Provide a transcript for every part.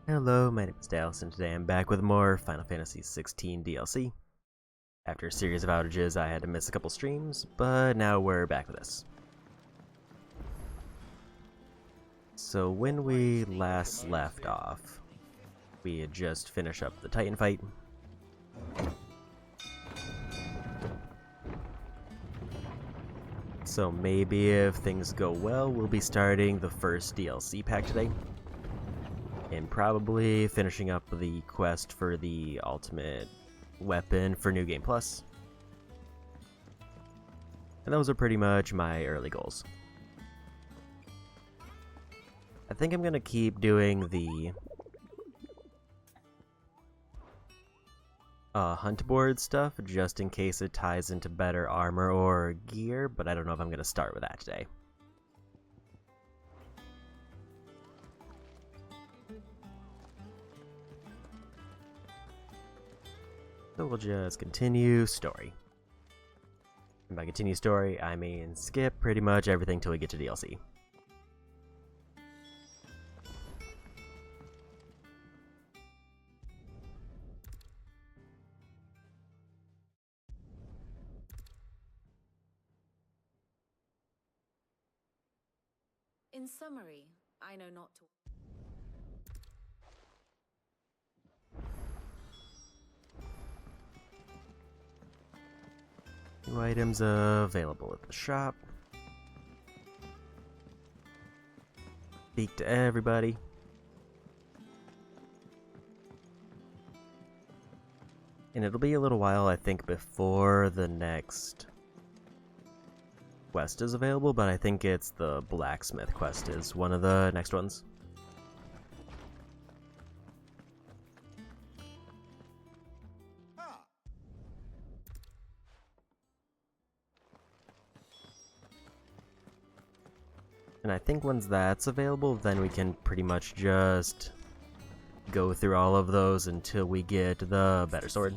Hello, my name is Dallas, and today I'm back with more Final Fantasy XVI DLC. After a series of outages, I had to miss a couple streams, but now we're back with this. So when we last left off, we had just finished up the Titan fight. So maybe if things go well, we'll be starting the first DLC pack today. And probably finishing up the quest for the ultimate weapon for New Game Plus. And those are pretty much my early goals. I think I'm gonna keep doing the hunt board stuff just in case it ties into better armor or gear, but I don't know if I'm gonna start with that today. So we'll just continue story. And by continue story, I mean skip pretty much everything till we get to DLC. In summary, I know not to. New items available at the shop. Speak to everybody. And it'll be a little while, I think, before the next quest is available, but I think it's the blacksmith quest is one of the next ones. And I think once that's available, then we can pretty much just go through all of those until we get the better sword.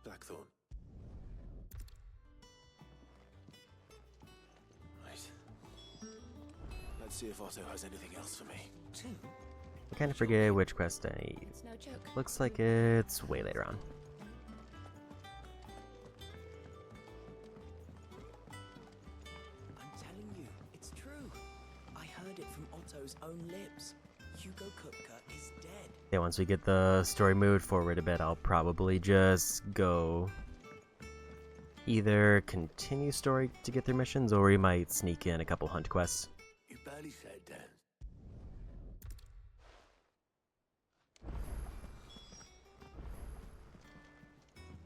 Blackthorn. Right. Let's see if Otto has anything else for me. I kind of forget which quest I need. It's no joke. Looks like it's way later on. I'm telling you, it's true. I heard it from Otto's own lips. Hugo Kupka is dead. Yeah, once we get the story moved forward a bit, I'll probably just go either continue story to get through missions, or we might sneak in a couple hunt quests. You barely said Dan.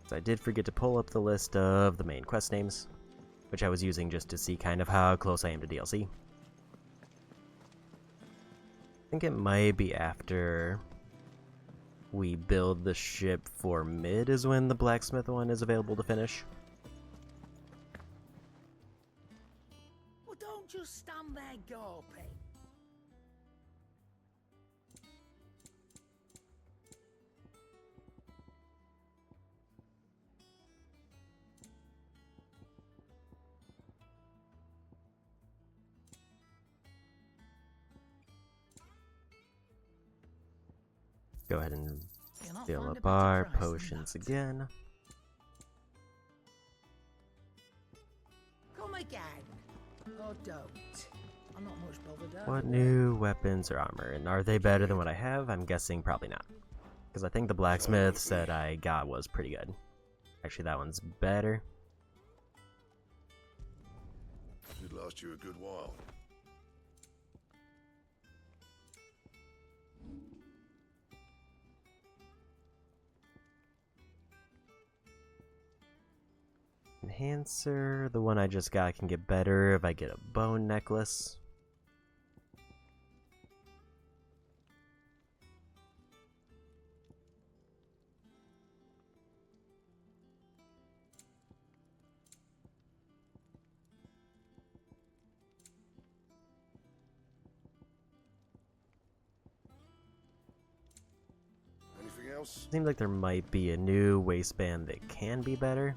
So I did forget to pull up the list of the main quest names, which I was using just to see kind of how close I am to DLC. I think it might be after we build the ship for mid is when the blacksmith one is available to finish. Well, don't just stand there gawping. Go ahead and You'll not fill find a up better our price than potions that. again. Come again. Or don't. I'm not much bothered. What either way. new weapons or armor? And are they better than what I have? I'm guessing probably not. Because I think the blacksmith set I got was pretty good. Actually, that one's better. Should last you a good while. Enhancer, the one I just got, can get better if I get a bone necklace. else? Seems like there might be a new waistband that can be better,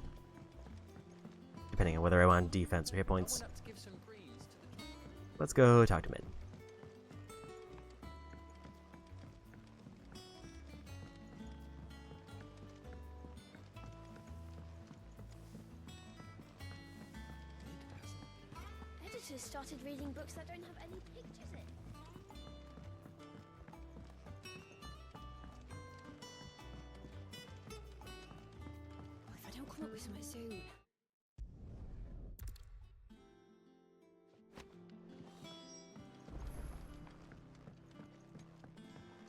depending on whether I want defense or hit points. Let's go talk to mid. Editors started reading books that don't have any pictures in. What if I don't come up with something soon?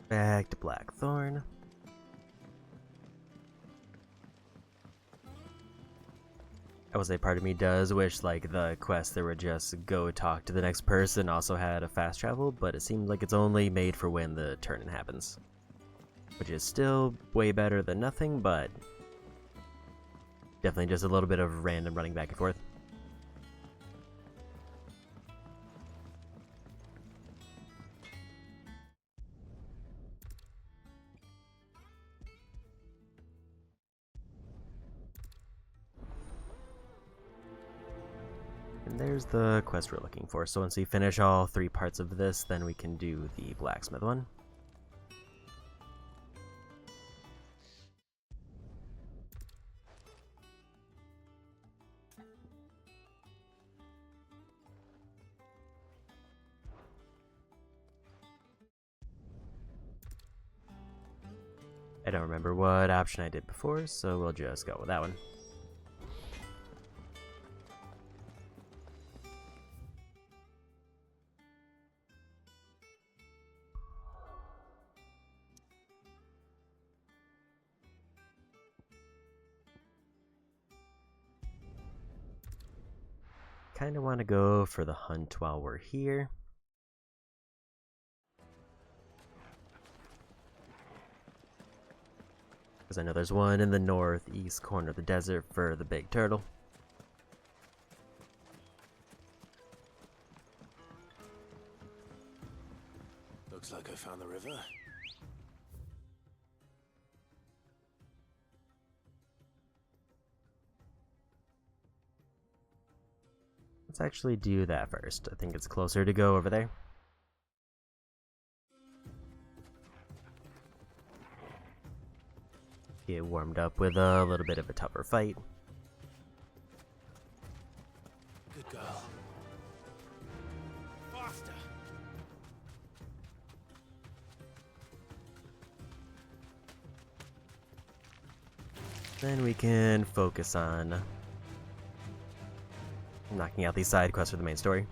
Back to Blackthorn. I will say part of me does wish like the quest that would just go talk to the next person also had a fast travel, but it seems like it's only made for when the turn-in happens. Which is still way better than nothing, but definitely just a little bit of random running back and forth. And there's the quest we're looking for. So once we finish all 3 parts of this, then we can do the blacksmith one. I don't remember what option I did before, so we'll just go with that one. Kind of want to go for the hunt while we're here. Because I know there's one in the northeast corner of the desert for the big turtle. Looks like I found the river. Let's actually do that first. I think it's closer to go over there. Get warmed up with a little bit of a tougher fight. Good girl. Faster. Then we can focus on knocking out these side quests for the main story.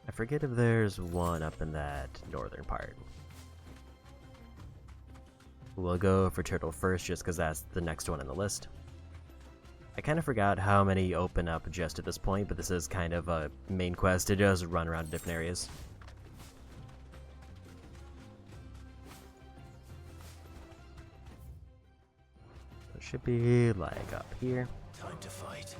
I forget if there's one up in that northern part. We'll go for turtle first just because that's the next one on the list. I kind of forgot how many open up just at this point, but this is kind of a main quest to just run around different areas. It should be like up here. Time to fight.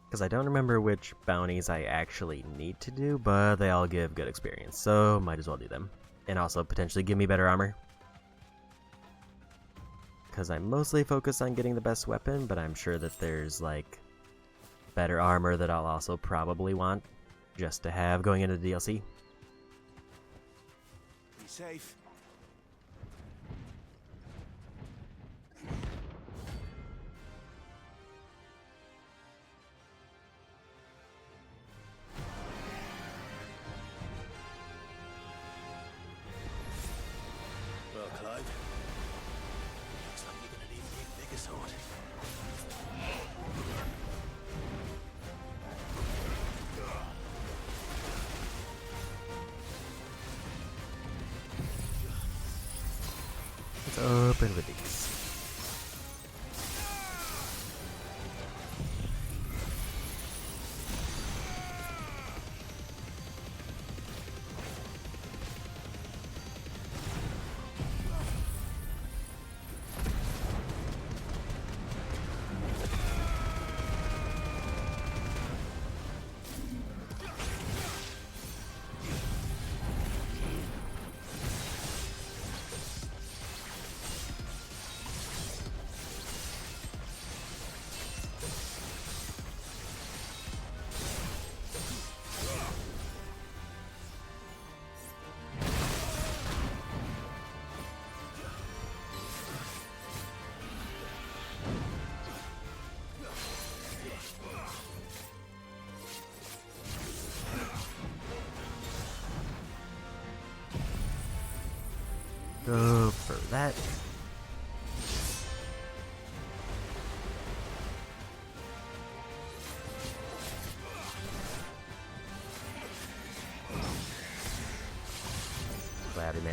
Because I don't remember which bounties I actually need to do, but they all give good experience, so might as well do them. And also potentially give me better armor. Because I mostly focus on getting the best weapon, but I'm sure that there's like better armor that I'll also probably want just to have going into the DLC. Be safe. Well, Clive, looks like you're gonna need a bigger sword. Let's open with these.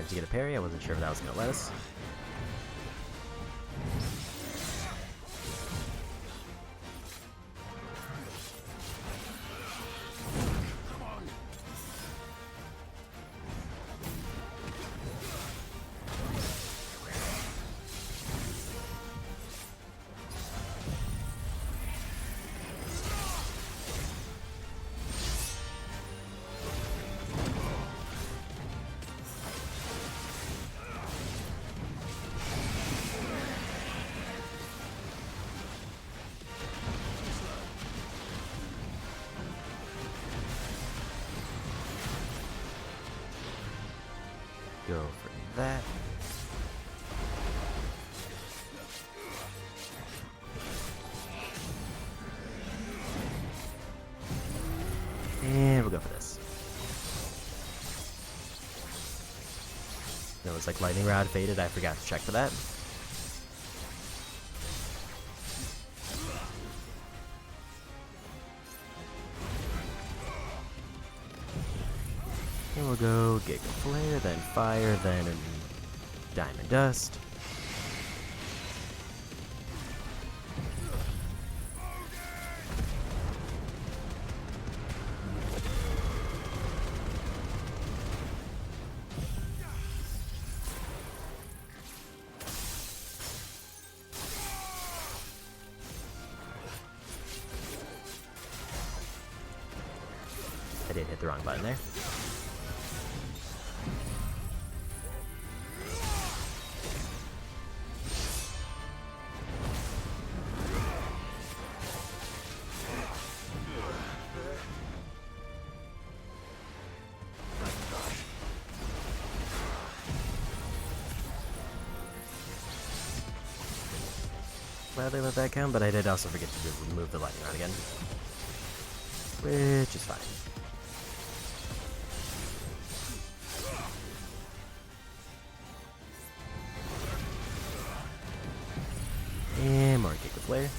to get a parry. I wasn't sure if that was going to let us. Go for that. And we'll go for this. It was like lightning rod faded. I forgot to check for that. And we'll go Giga Flare, then Fire, then Diamond Dust. I did hit the wrong button there. Glad they let that come, but I did also forget to just remove the lightning rod again. Which is fine. And more Giga Flare.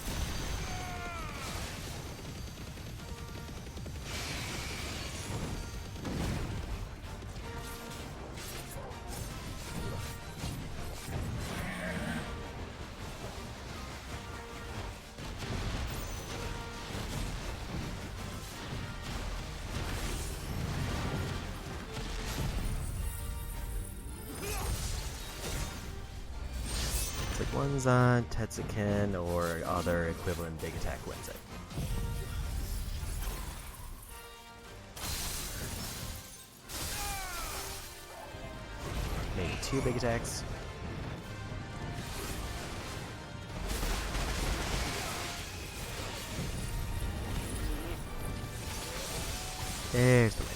Like one's on Tetsuken or other equivalent big attack wins it. Maybe 2 big attacks. There's the win.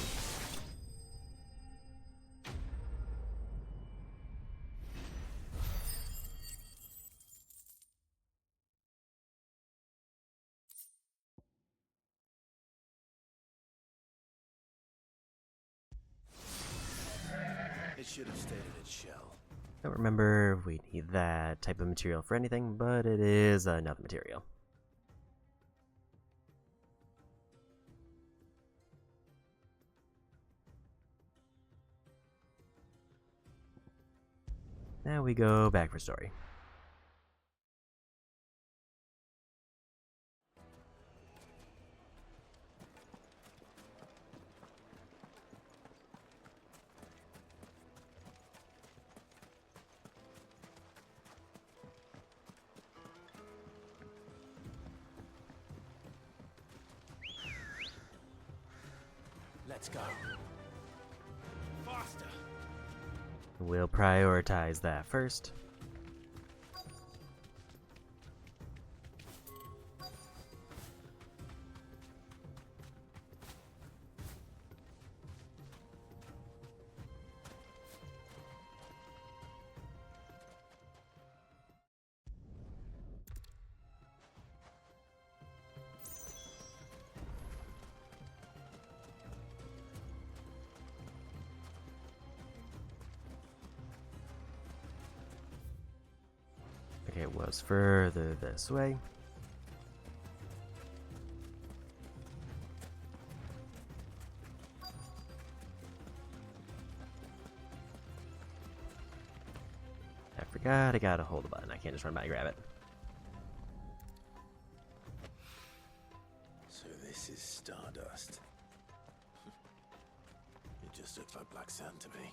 It should have stayed in its shell. Don't remember if we need that type of material for anything, but it is another material. Now we go back for story. Let's go. Faster. We'll prioritize that first. Okay, it was further this way. Gotta hold the button. I can't just run by and grab it. So this is stardust. It just looks like black sand to me.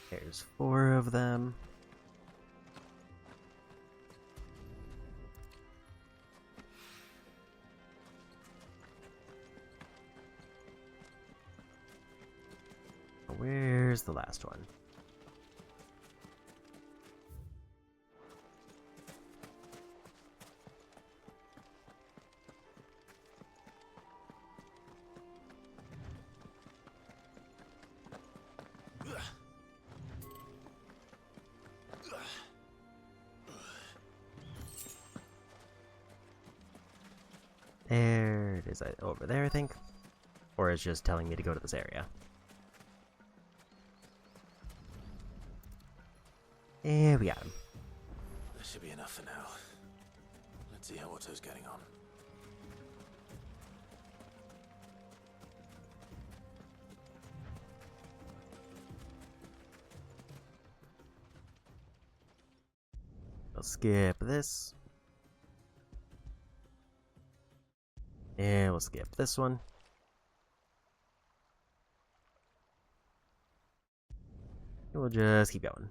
There's 4 of them. Where's the last one? There it is, over there, I think. Or it's just telling me to go to this area. And we got him. That should be enough for now. Let's see how Otto's getting on. I'll skip this. And we'll skip this one. And we'll just keep going.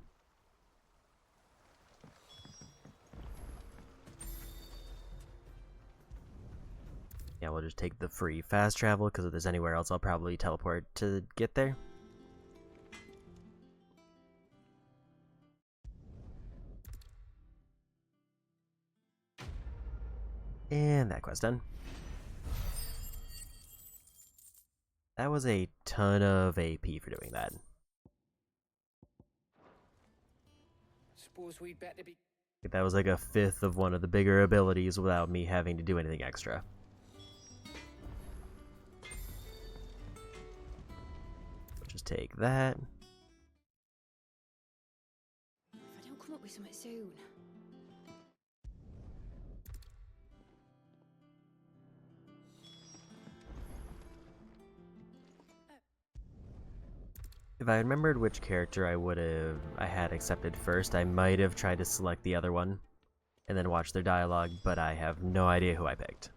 Yeah, we'll just take the free fast travel, because if there's anywhere else, I'll probably teleport to get there. And that quest done. That was a ton of AP for doing that. Suppose we'd better be. That was like a 1/5 of one of the bigger abilities without me having to do anything extra. We'll just take that. If I don't come up with something soon. If I remembered which character I had accepted first, I might have tried to select the other one and then watch their dialogue, but I have no idea who I picked.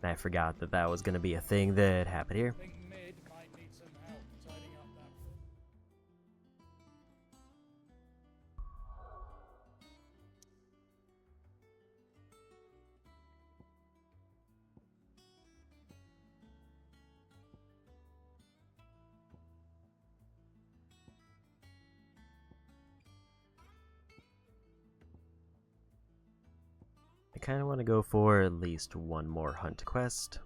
And I forgot that that was going to be a thing that happened here. I think Mid might need some help tidying up that. I kind of want to go for at least one more hunt quest.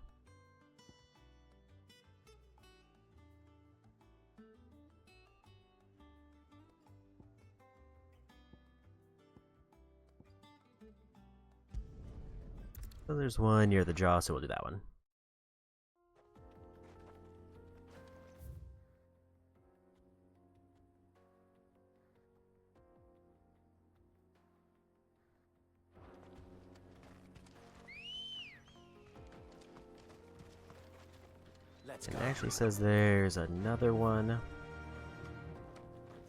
So there's one near the jaw, so we'll do that one. Let's It go. actually says there's another one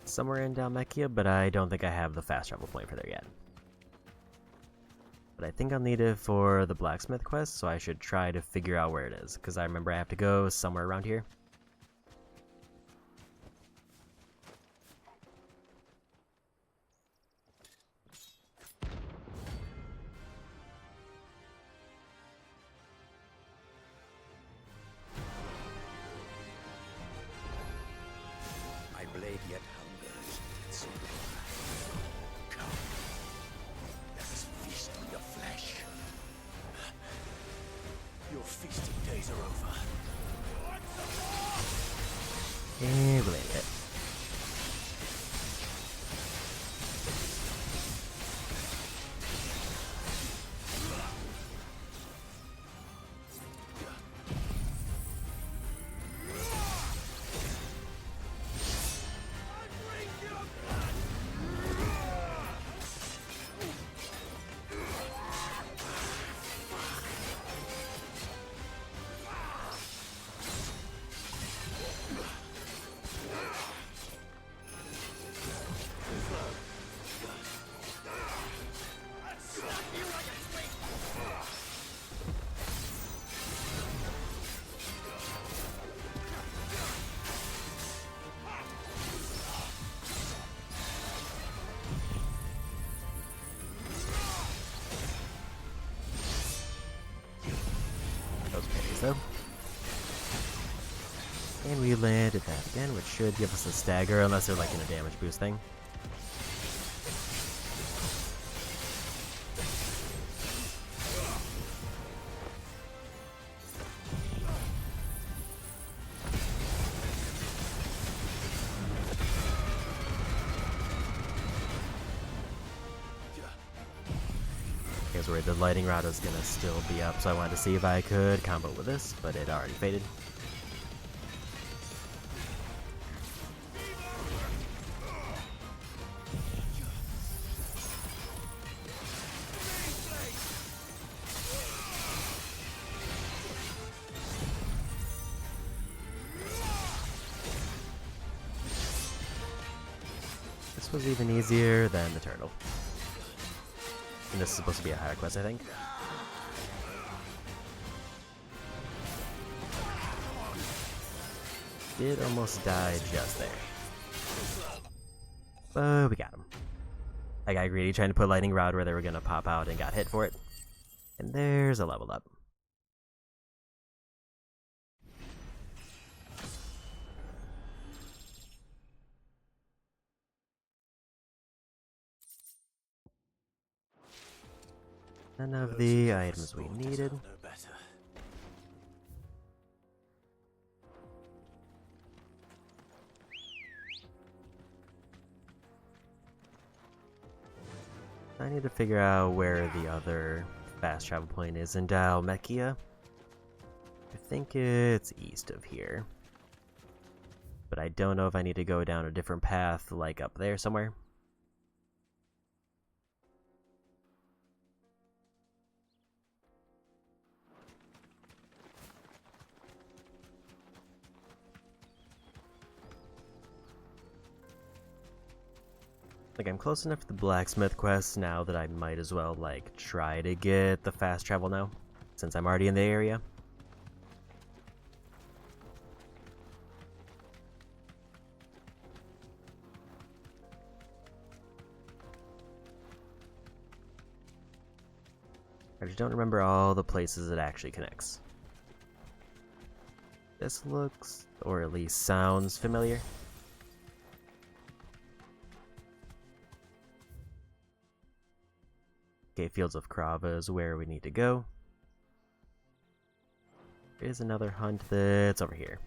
somewhere in Dalmekia, but I don't think I have the fast travel point for there yet. But I think I'll need it for the blacksmith quest, so I should try to figure out where it is, because I remember I have to go somewhere around here. My blade yet hungers, so come, let us feast on your flesh. Your feasting days are over. did that again, which should give us a stagger, unless they're like in a damage boost thing. I was worried the lightning rod was gonna still be up, so I wanted to see if I could combo with this, but it already faded. This was even easier than the turtle. And this is supposed to be a higher quest, I think. Did almost die just there. But we got him. I got greedy trying to put lightning rod where they were gonna pop out and got hit for it. And there's a level up. None of the items we needed. No better. I need to figure out where the other fast travel point is in Dalmekia. I think it's east of here. But I don't know if I need to go down a different path, like up there somewhere. Like, I'm close enough to the blacksmith quest now that I might as well, like, try to get the fast travel now, since I'm already in the area. I just don't remember all the places it actually connects. This looks, or at least sounds, familiar. Okay, Fields of Krava is where we need to go. There is another hunt that's over here.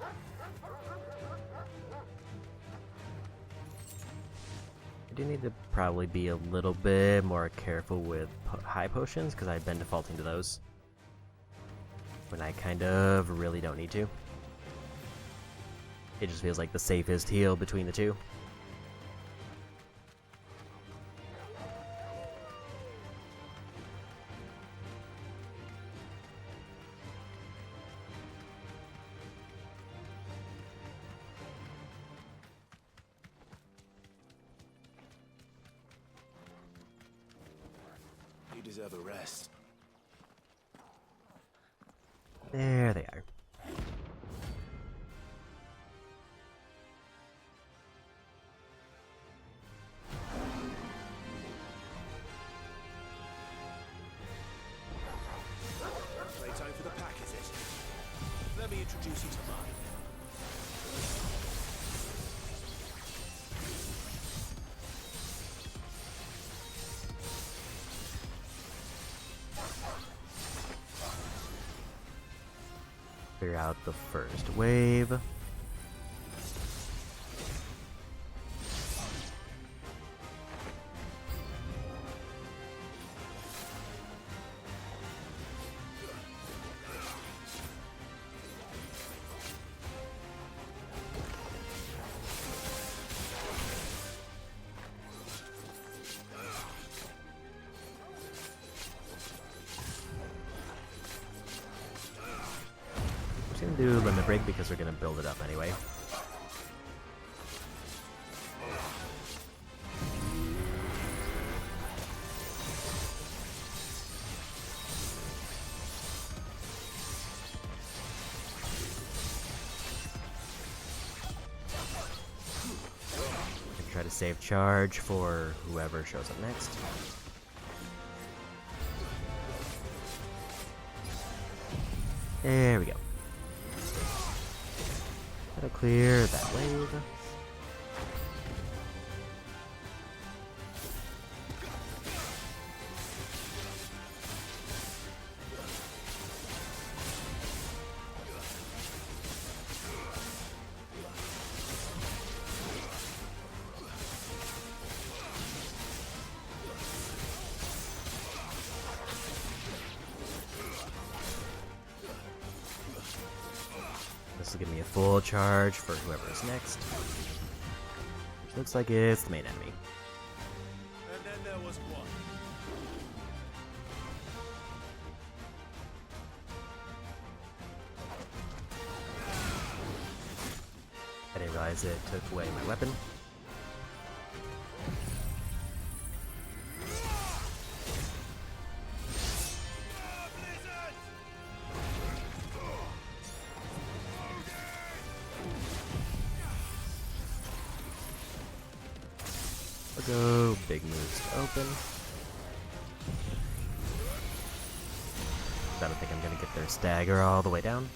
I do need to probably be a little bit more careful with high potions, because I've been defaulting to those when I kind of really don't need to. It just feels like the safest heal between the two. You deserve a rest. There they are. Playtime for the pack, is it? Let me introduce you to mine. Clear out the first wave. I'm just gonna do limit break because we're gonna build it up anyway. Try to save charge for whoever shows up next. There we go. That'll clear that wave. This will give me a full charge for whoever is next. Which looks like it's the main enemy. And then there was one. I didn't realize it took away my weapon. Go big moves to open. I don't think I'm gonna get their stagger all the way down.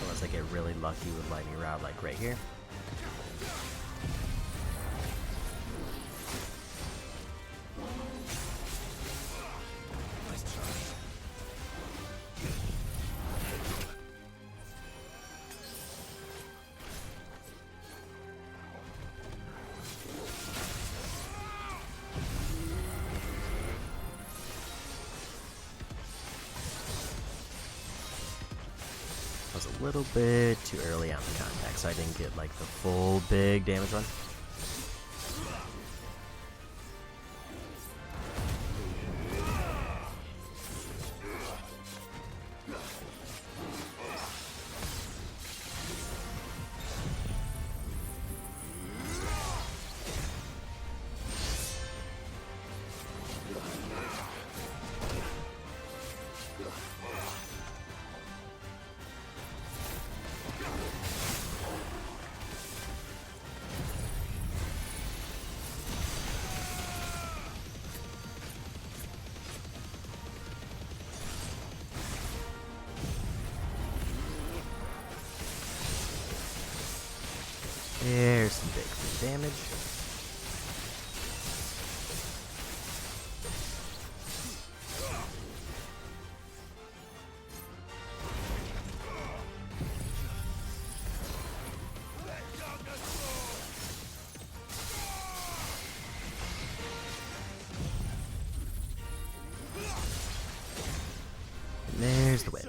Unless I get really lucky with lightning rod like right here. Was a little bit too early on the contact, so I didn't get like the full big damage one. There's some big free damage. And there's the win.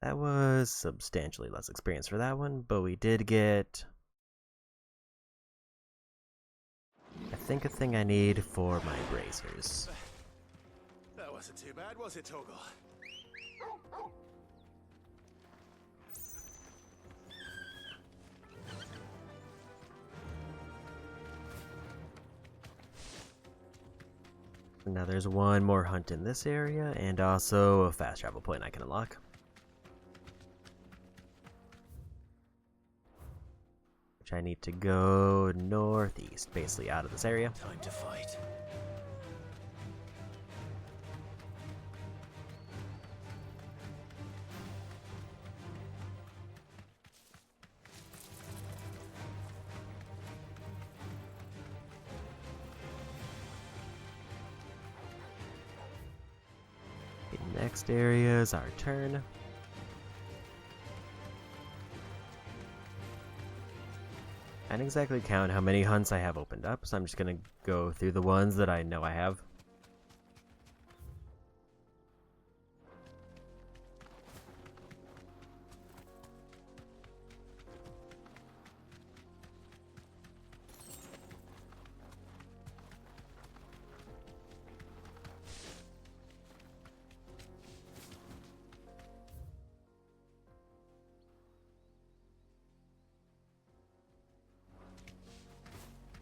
That was substantially less experience for that one, but we did get, I think, a thing I need for my bracers. That wasn't too bad, was it, Toggle? Now there's one more hunt in this area, and also a fast travel point I can unlock. Which I need to go northeast, basically out of this area. Time to fight. The next area is our turn. I didn't exactly count how many hunts I have opened up, so I'm just gonna go through the ones that I know I have.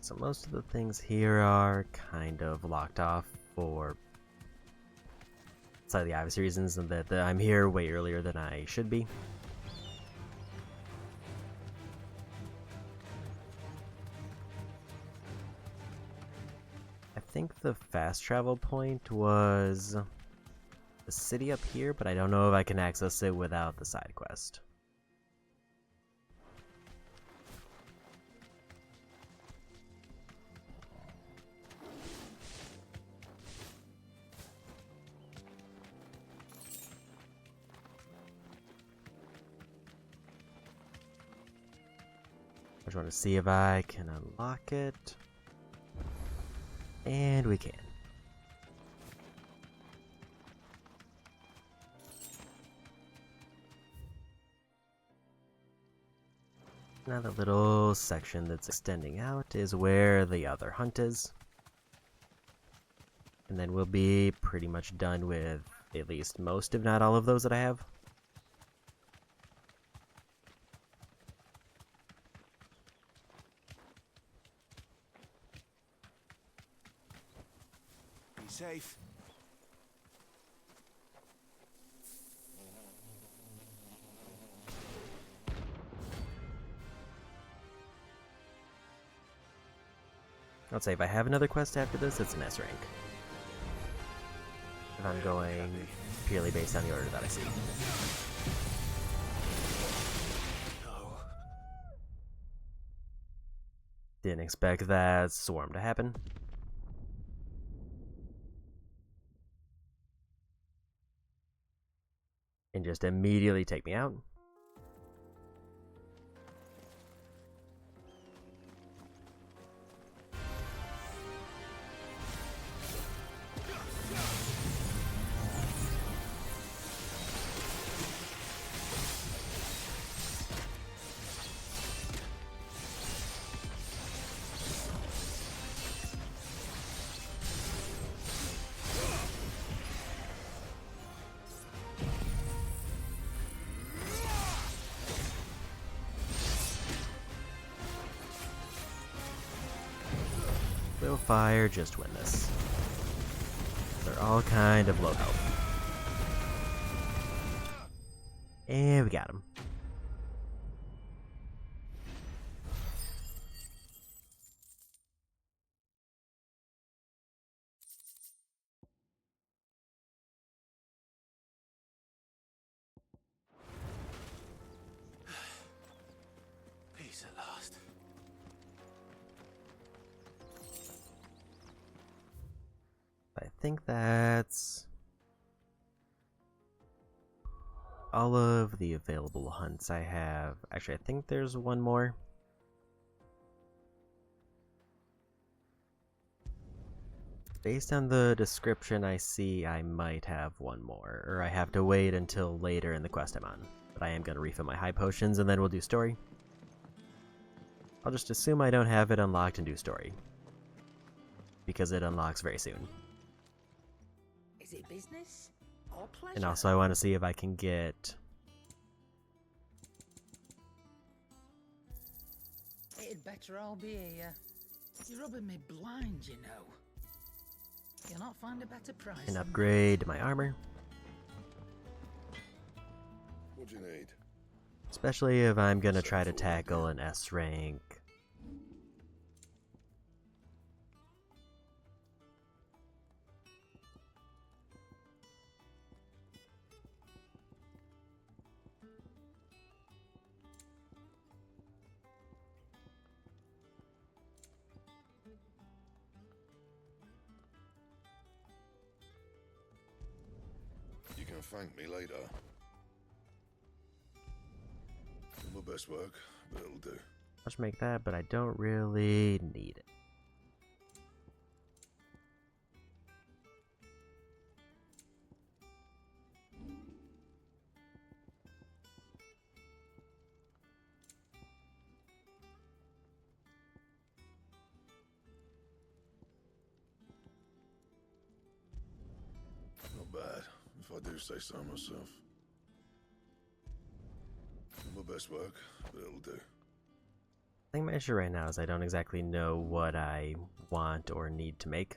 So most of the things here are kind of locked off for slightly obvious reasons, and that I'm here way earlier than I should be. I think the fast travel point was the city up here, but I don't know if I can access it without the side quest. I just want to see if I can unlock it. And we can. Now the little section that's extending out is where the other hunt is. And then we'll be pretty much done with at least most, if not all of those that I have. Be safe. I'll say if I have another quest after this, it's an S rank. If I'm going purely based on the order that I see. No. Didn't expect that swarm to happen. And just immediately take me out. Will fire just win this. They're all kind of low health. And we got him. Peace at last. I think that's all of the available hunts I have. Actually, I think there's one more. Based on the description I see, I might have one more, or I have to wait until later in the quest I'm on. But I am going to refill my high potions and then we'll do story. I'll just assume I don't have it unlocked and do story, because it unlocks very soon. Is it business or pleasure? And also I want to see if I can get... It'd better all be here. You're rubbing me blind, you know. You'll not find a better price. an than upgrade my armor. What do you need? Especially if I'm gonna try to tackle an S rank. You can thank me later. Not my best work, but it'll do. Let's make that, but I don't really need it. Not bad, if I do say so myself. Not my best work, but it'll do. I think my issue right now is I don't exactly know what I want or need to make.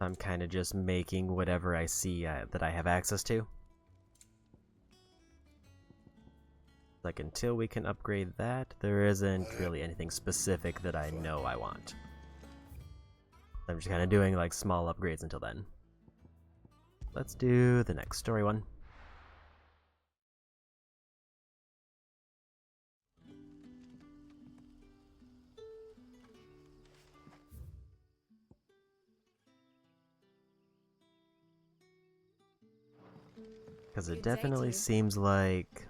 I'm kind of just making whatever I see that I have access to. Like, until we can upgrade that, there isn't really anything specific that I know I want. I'm just kind of doing like small upgrades until then. Let's do the next story one. Because it definitely seems like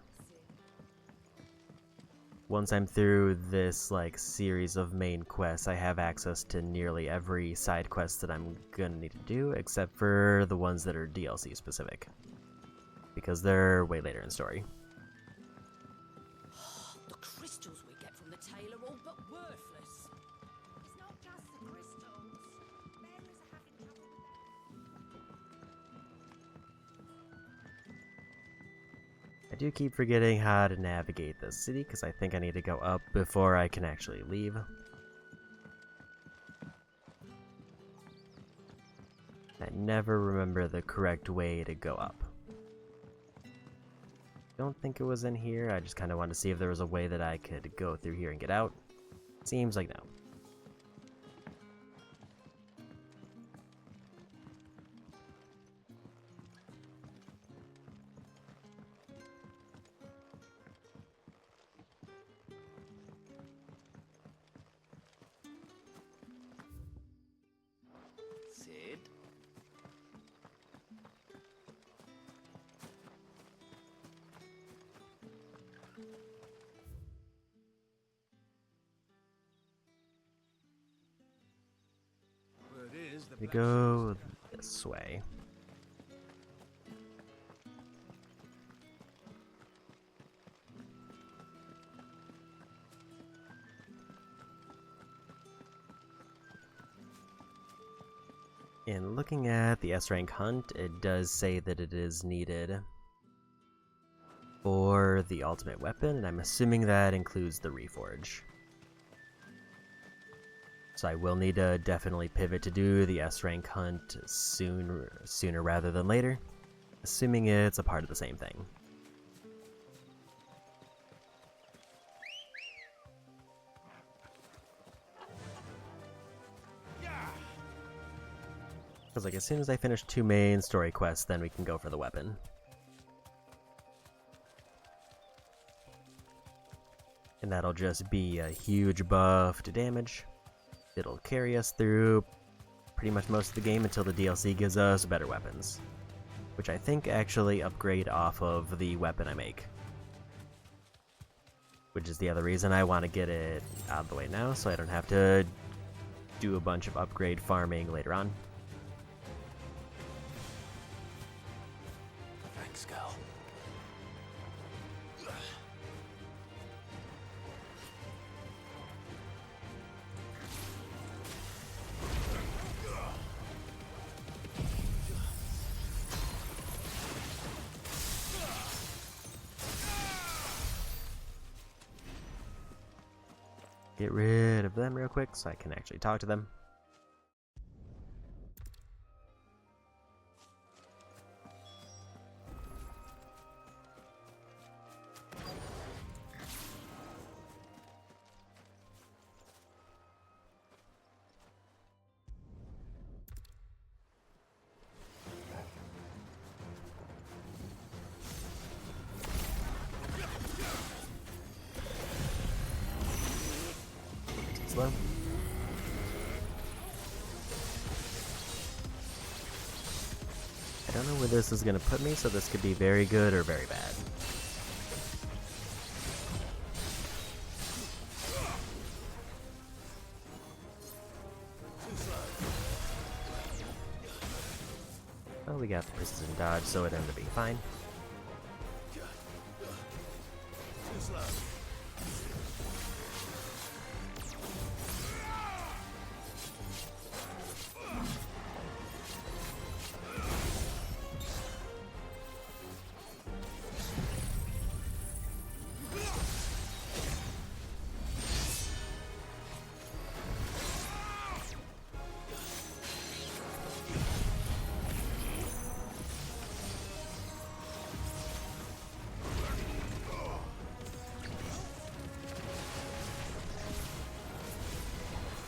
once I'm through this like series of main quests, I have access to nearly every side quest that I'm gonna need to do, except for the ones that are DLC specific, because they're way later in story. The crystals we get from the tail are all but worthless. It's not just the crystals. Bearers are having trouble with them. I do keep forgetting how to navigate the city, because I think I need to go up before I can actually leave. I never remember the correct way to go up. Don't think it was in here. I just kind of wanted to see if there was a way that I could go through here and get out. Seems like no. Sid? We go this way. In looking at the S-rank hunt, it does say that it is needed for the ultimate weapon, and I'm assuming that includes the Reforge. So I will need to definitely pivot to do the S-rank hunt sooner rather than later, assuming it's a part of the same thing. Because like as soon as I finish 2 main story quests, then we can go for the weapon. And that'll just be a huge buff to damage. It'll carry us through pretty much most of the game until the DLC gives us better weapons, which I think actually upgrade off of the weapon I make. Which is the other reason I want to get it out of the way now, so I don't have to do a bunch of upgrade farming later on. Thanks, girl. Get rid of them real quick so I can actually talk to them. Slow. I don't know where this is going to put me, so this could be very good or very bad. Well, we got the precision dodge, so it ended up being fine.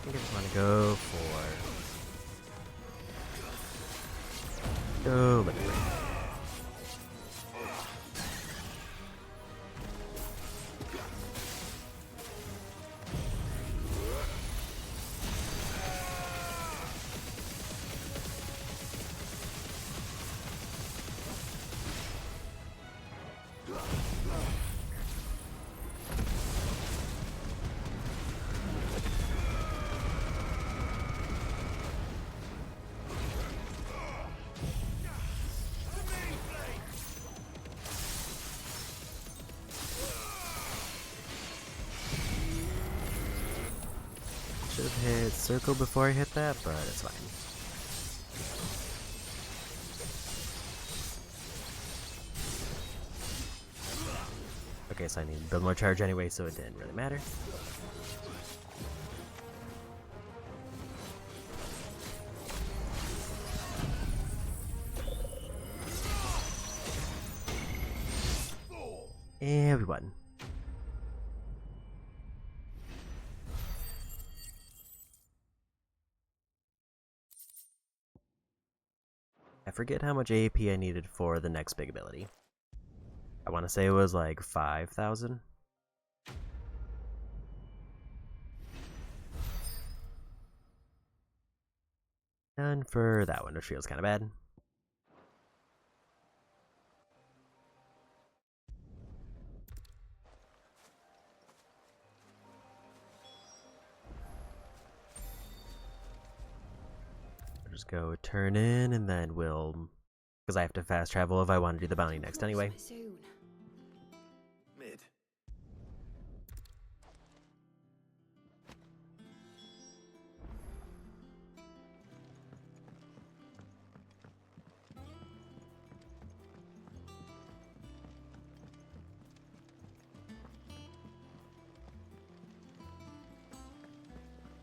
I think I just want to go for... Oh, let me break. Should have hit circle before I hit that, but it's fine. Okay, so I need to build more charge anyway, so it didn't really matter. And we won. I forget how much AP I needed for the next big ability. I want to say it was like 5,000. And for that one, which feels kind of bad. I'll just go turn in, and then we'll... Because I have to fast travel if I want to do the bounty next anyway. Soon. Mid.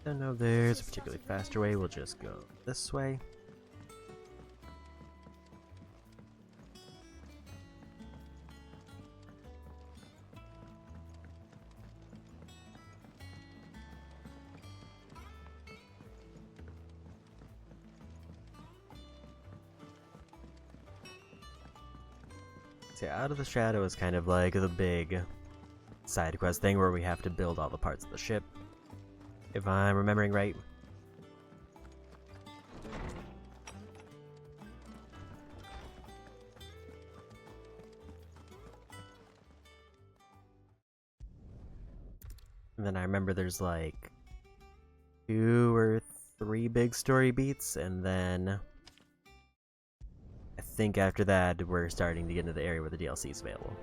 Don't know if there's a particularly faster way, we'll just go this way. So yeah, Out of the Shadow is kind of like the big side quest thing where we have to build all the parts of the ship, if I'm remembering right. And then I remember there's like 2 or 3 big story beats, and then I think after that we're starting to get into the area where the DLC is available.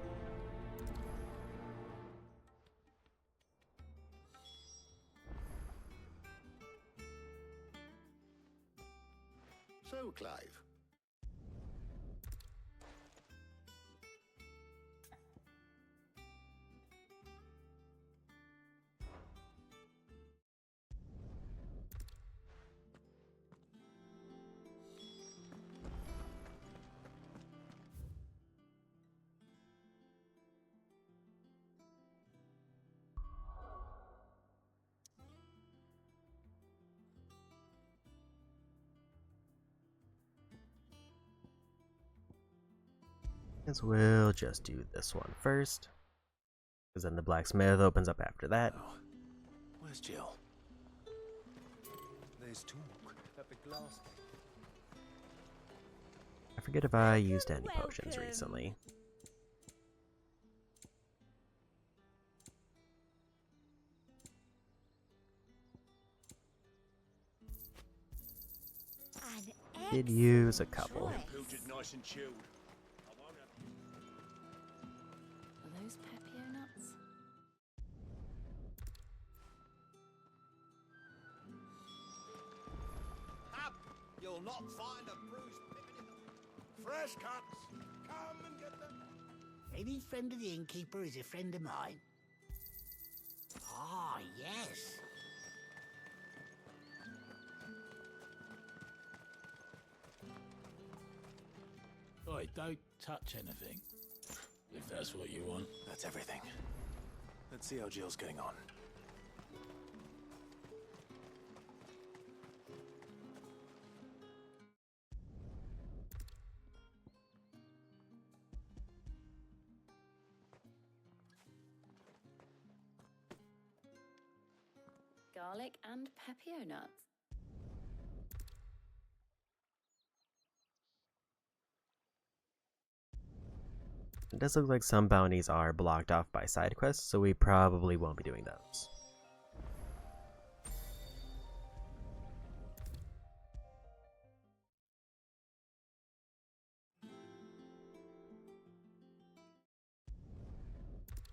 So, Clive. As we'll just do this one first, because then the blacksmith opens up after that. Oh. Where's Jill? There's talk that the glass... I forget if I used any potions recently. Did use a couple. Nice and chilled. Are those Pepio nuts? Up! You'll not find a bruised pippin in the... Fresh cuts! Come and get them! Any friend of the innkeeper is a friend of mine. Ah, yes. Oi, don't touch anything. If that's what you want. That's everything. Let's see how Jill's getting on. garlic and pepio nuts. It does look like some bounties are blocked off by side quests, so we probably won't be doing those.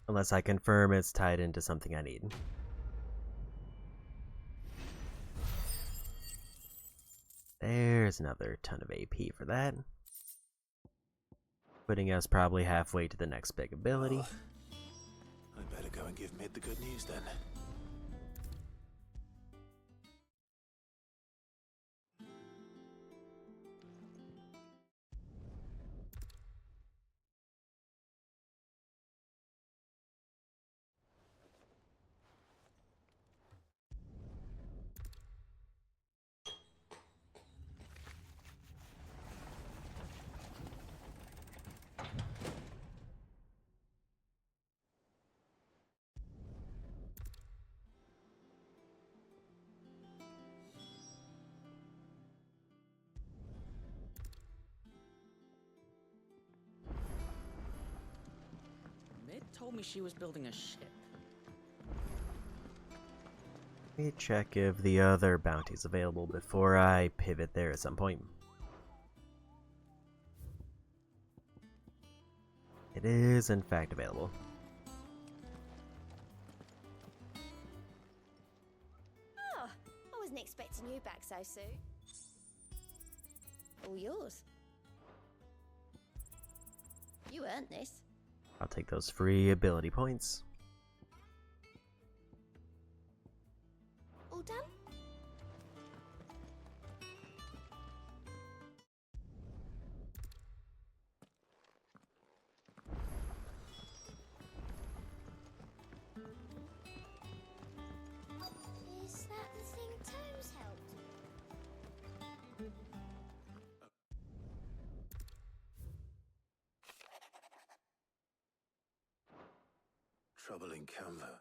Unless I confirm it's tied into something I need. There's another ton of AP for that. Putting us probably halfway to the next big ability. I better go and give Mid the good news then. Mid told me she was building a ship. Let me check if the other bounty's available before I pivot there at some point. It is, in fact, available. Oh, I wasn't expecting you back so soon. All yours. You earned this. I'll take those free ability points. All done? Is that the thing Tomes helped? Trouble in Canva.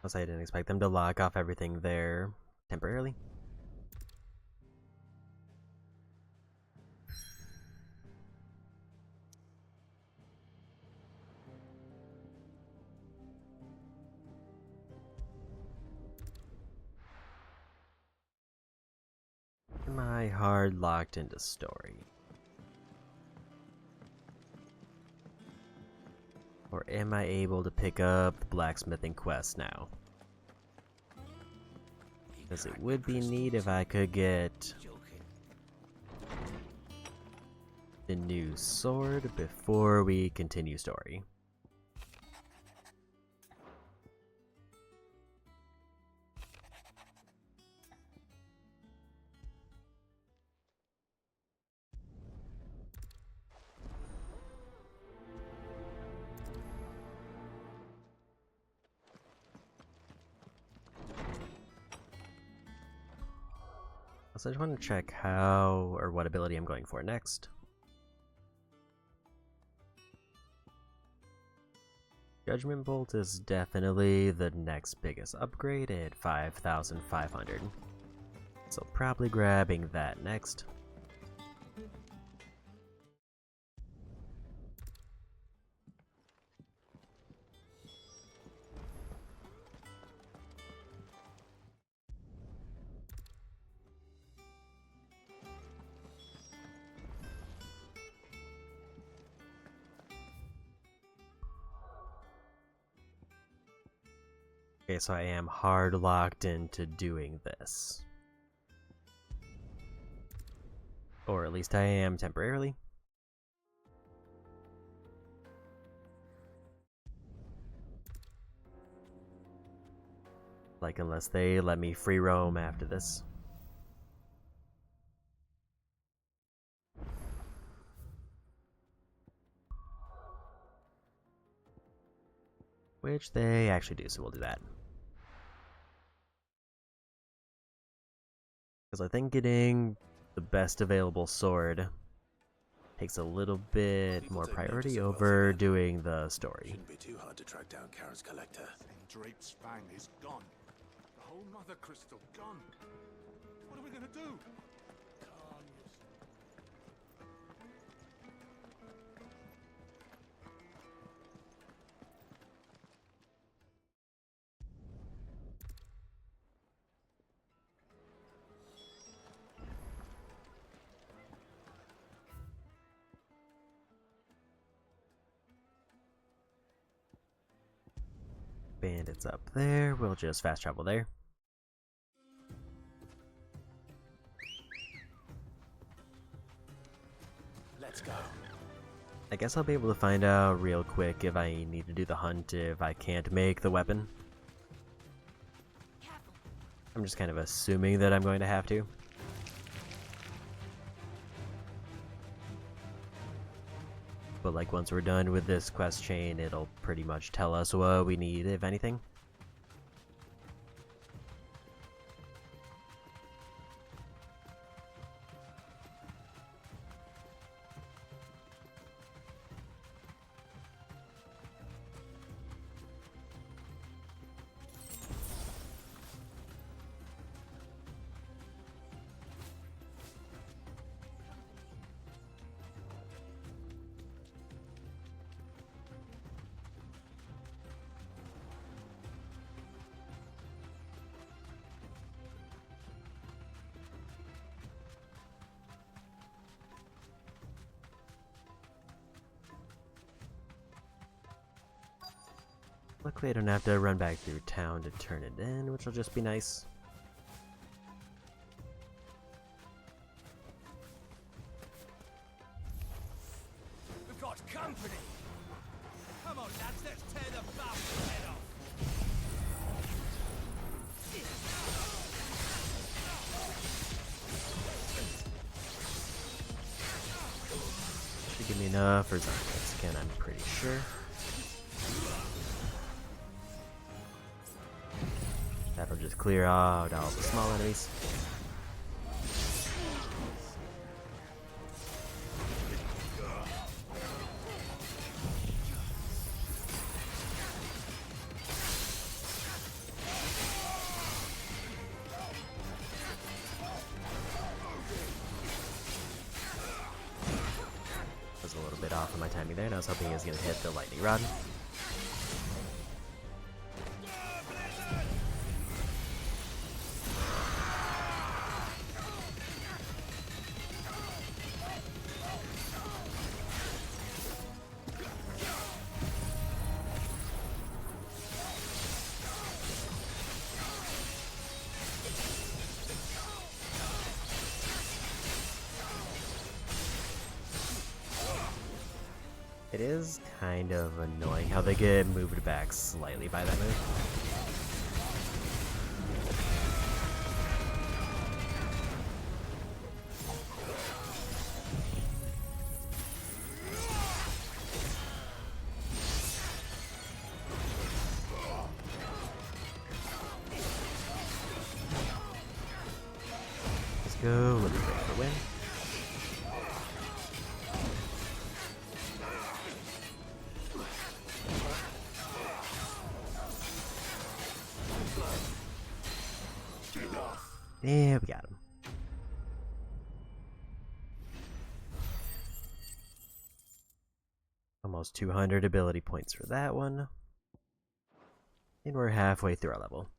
Plus, I didn't expect them to lock off everything there temporarily. Am I hard locked into story? Or am I able to pick up the blacksmithing quest now? Because it would be neat if I could get the new sword before we continue story. So I just want to check how or what ability I'm going for next. Judgment Bolt is definitely the next biggest upgrade at 5,500. So probably grabbing that next. Okay, so I am hard locked into doing this. Or at least I am temporarily. Like, unless they let me free roam after this. Which they actually do, so we'll do that. Because I think getting the best available sword takes a little bit more priority over doing the story. Shouldn't be too hard to track down Karen's collector. Drake's fang is gone. The whole mother crystal gone. What are we gonna do? Calm yourself. Bandits up there, we'll just fast travel there. Let's go. I guess I'll be able to find out real quick if I need to do the hunt if I can't make the weapon. I'm just kind of assuming that I'm going to have to. But like once we're done with this quest chain, it'll pretty much tell us what we need, if anything. Luckily I don't have to run back through town to turn it in, which will just be nice. We've got company! Come on, lads, let's tear the bastard's head off! Should give me enough for Zarkos again, I'm pretty sure. That'll just clear out all the small enemies. Was a little bit off on my timing there, and I was hoping he was going to hit the lightning rod. It is kind of annoying how they get moved back slightly by that move. Let's go, let me break for win. Yeah, we got him. Almost 200 ability points for that one. And we're halfway through our level.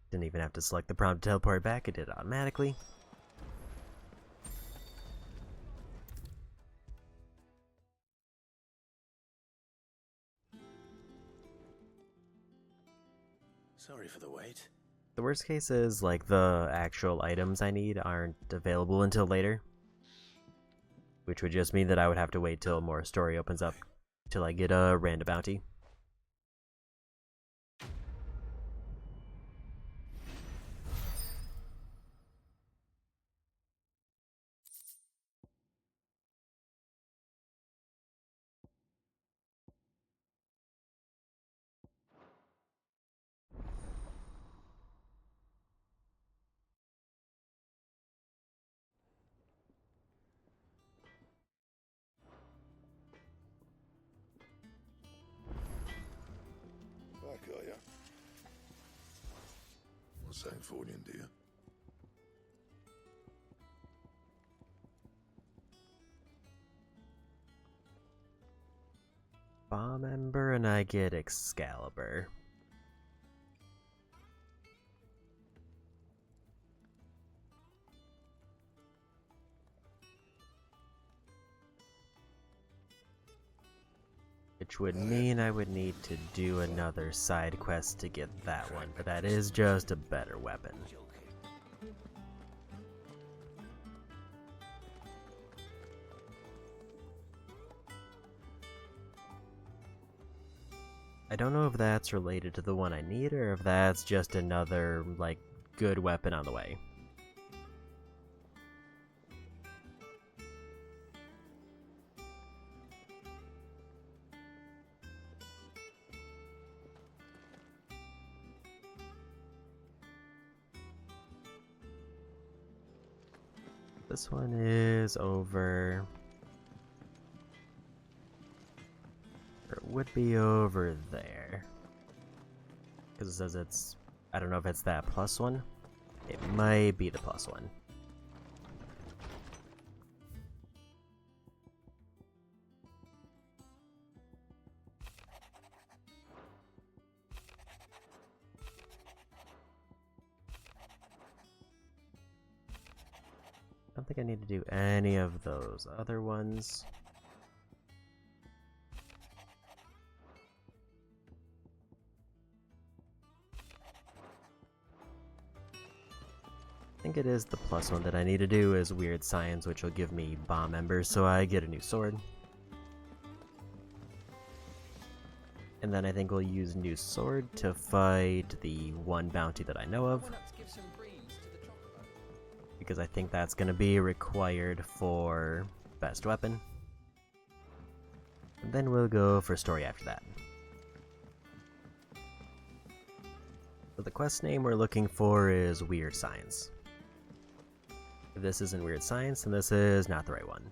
Didn't even have to select the prompt to teleport back, it did it automatically. Sorry for the wait. The worst case is, like, the actual items I need aren't available until later. Which would just mean that I would have to wait till more story opens up till I get a random bounty. Or St. Fornian, do you? Bomb Ember, and I get Excalibur. Which would mean I would need to do another side quest to get that one, but that is just a better weapon. I don't know if that's related to the one I need, or if that's just another, like, good weapon on the way. This one is over... or it would be over there. Because it says it's... I don't know if it's that plus one. It might be the plus one. I don't think I need to do any of those other ones. I think it is the plus one that I need to do is Weird Science, which will give me Bomb Embers, so I get a new sword. And then I think we'll use new sword to fight the one bounty that I know of. Because I think that's going to be required for best weapon. And then we'll go for story after that. So the quest name we're looking for is Weird Science. If this isn't Weird Science, then this is not the right one.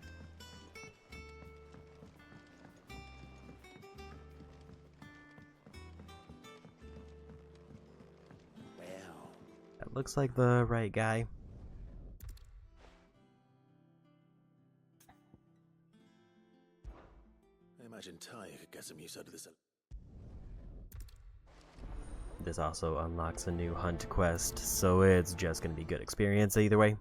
Well, That looks like the right guy. I imagine Ty could get some use out of this. This also unlocks a new hunt quest, so it's just going to be good experience either way.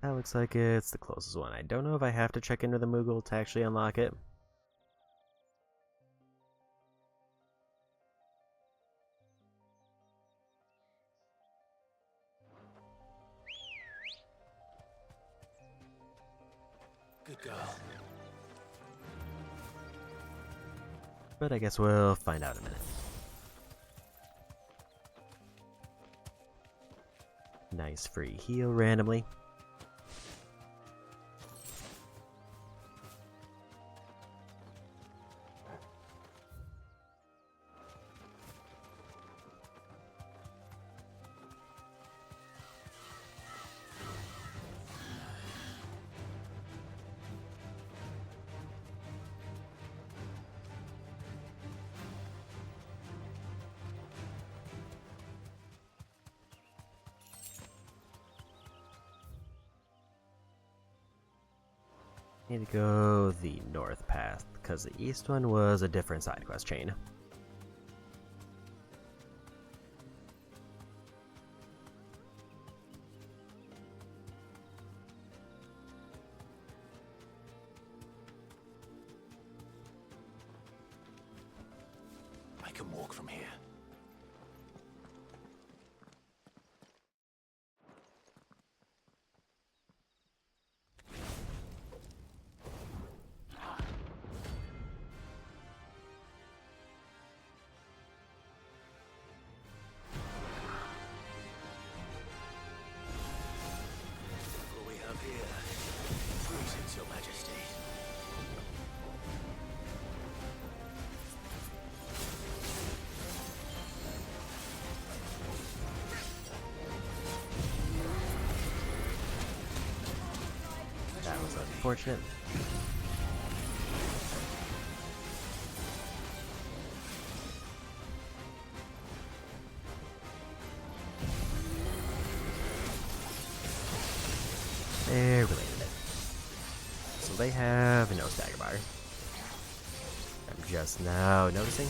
That looks like it's the closest one. I don't know if I have to check into the Moogle to actually unlock it. Good girl. But I guess we'll find out in a minute. Nice free heal randomly. Need to go the north path, because the east one was a different side quest chain. I can walk from here. unfortunate. There, we landed it. So they have no stagger bar. I'm just now noticing.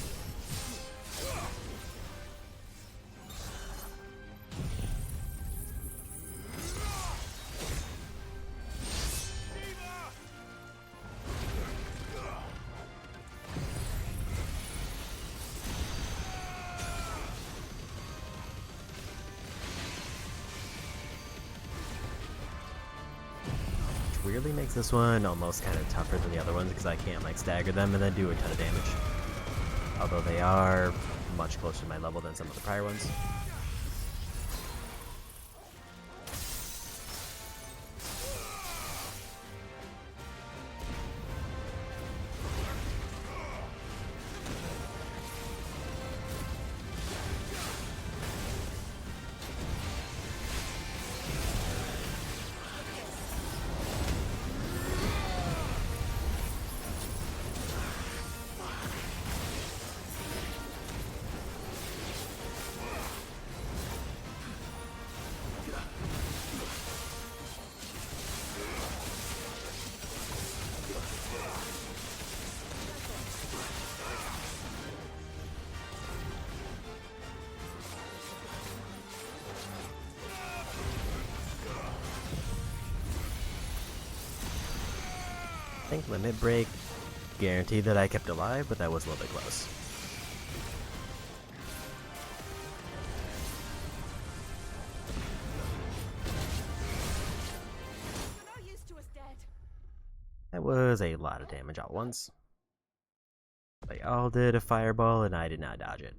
Weirdly makes this one almost kind of tougher than the other ones because I can't like stagger them and then do a ton of damage. Although they are much closer to my level than some of the prior ones. I think limit break guaranteed that I kept alive, but that was a little bit close. That was a lot of damage all at once. They all did a fireball and I did not dodge it.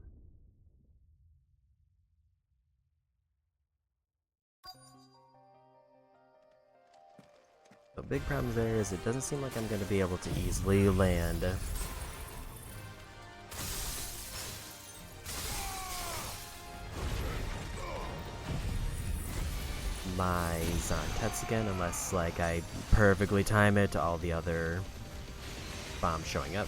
The big problem there is it doesn't seem like I'm going to be able to easily land my Zontets again unless like I perfectly time it to all the other bombs showing up.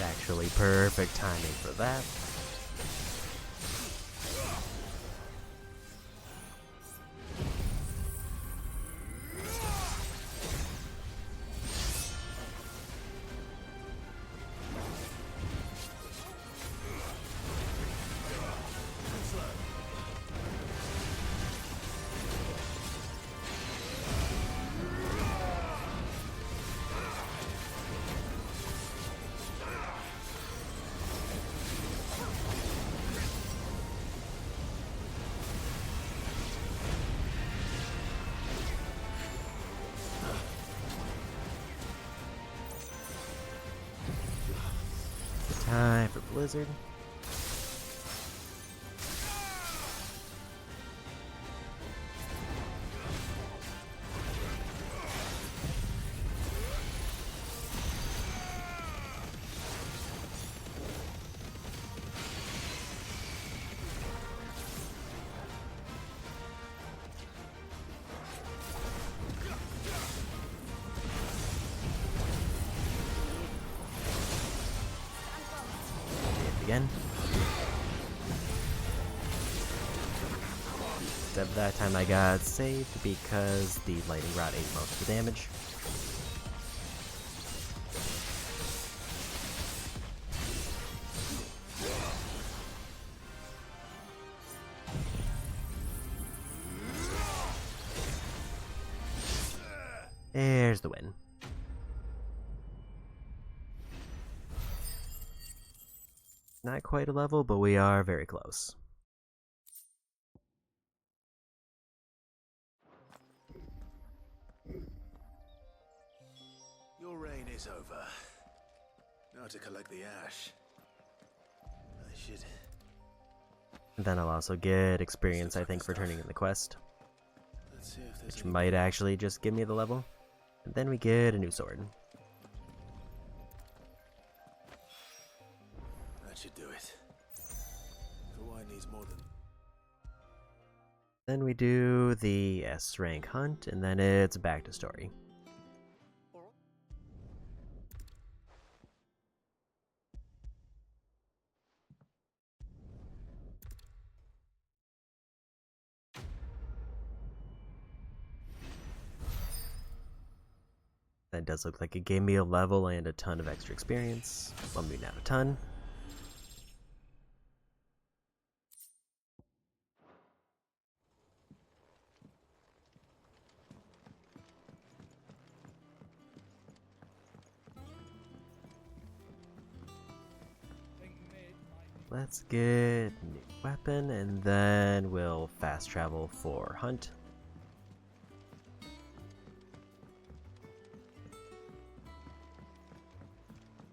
Actually perfect timing for that. Time for Blizzard. Again. Except that time I got saved because the lightning rod ate most of the damage. There's the win. Not quite a level, but we are very close. Your reign is over. How to collect the ash. I should. And then I'll also get experience, I think, for turning in the quest, Let's see if there's which any- might actually just give me the level. And then we get a new sword. That should do it. The wine needs more than. Then we do the S rank hunt, and then it's back to story. That does look like it gave me a level and a ton of extra experience. Well, maybe not a ton. Let's get a new weapon, and then we'll fast travel for hunt.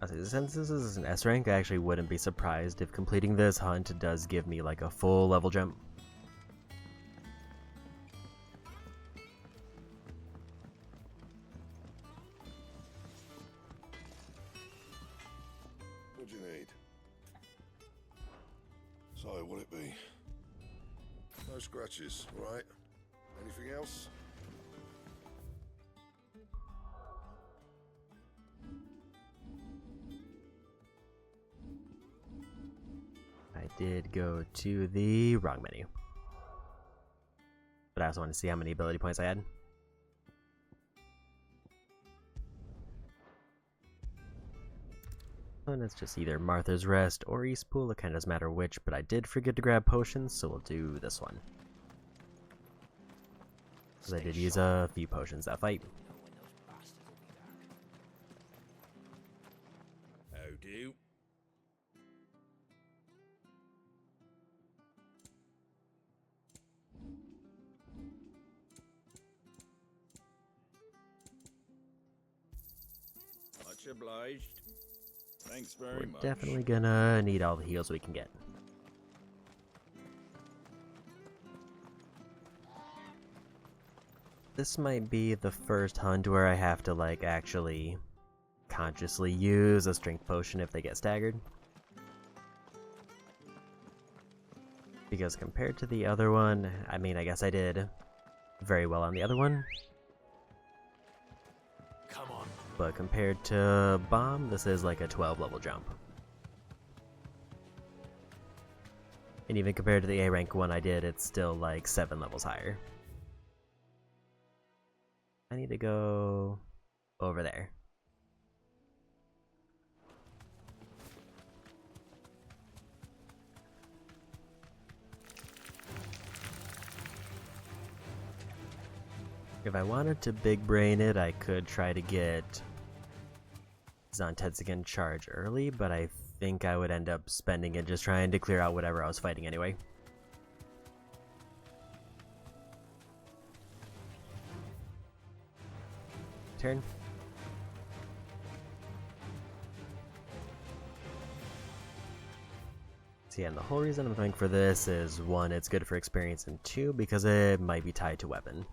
Since this is an S rank, I actually wouldn't be surprised if completing this hunt does give me like a full level jump. What'd you need? So, what'll it be? No scratches, right? Anything else? I did go to the wrong menu. But I also want to see how many ability points I had. And it's just either Martha's Rest or Eastpool, it kind of doesn't matter which, but I did forget to grab potions, so we'll do this one. Because I did use a few potions that fight. How do? Much obliged. Thanks very We're much. definitely gonna need all the heals we can get. This might be the first hunt where I have to like actually consciously use a strength potion if they get staggered. Because compared to the other one, I mean, I guess I did very well on the other one. Come on. But compared to Bomb, this is like a 12 level jump. And even compared to the A rank one I did, it's still like 7 levels higher. I need to go over there. If I wanted to big brain it, I could try to get Zontetsuken charge early, but I think I would end up spending it just trying to clear out whatever I was fighting anyway. Turn. So yeah, and the whole reason I'm going for this is 1, it's good for experience, and 2, because it might be tied to weapon.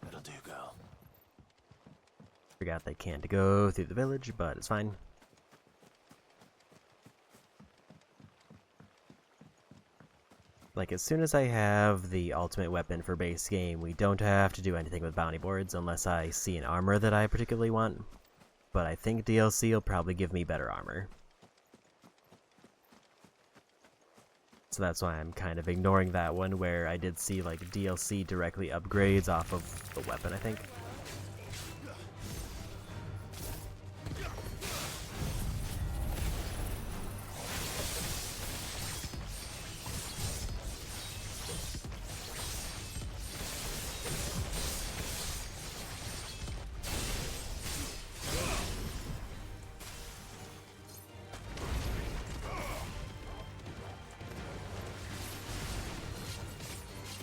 That'll do, girl. Forgot they can't go through the village, but it's fine. Like, as soon as I have the ultimate weapon for base game, we don't have to do anything with bounty boards unless I see an armor that I particularly want. But I think DLC will probably give me better armor. So that's why I'm kind of ignoring that one, where I did see like DLC directly upgrades off of the weapon, I think.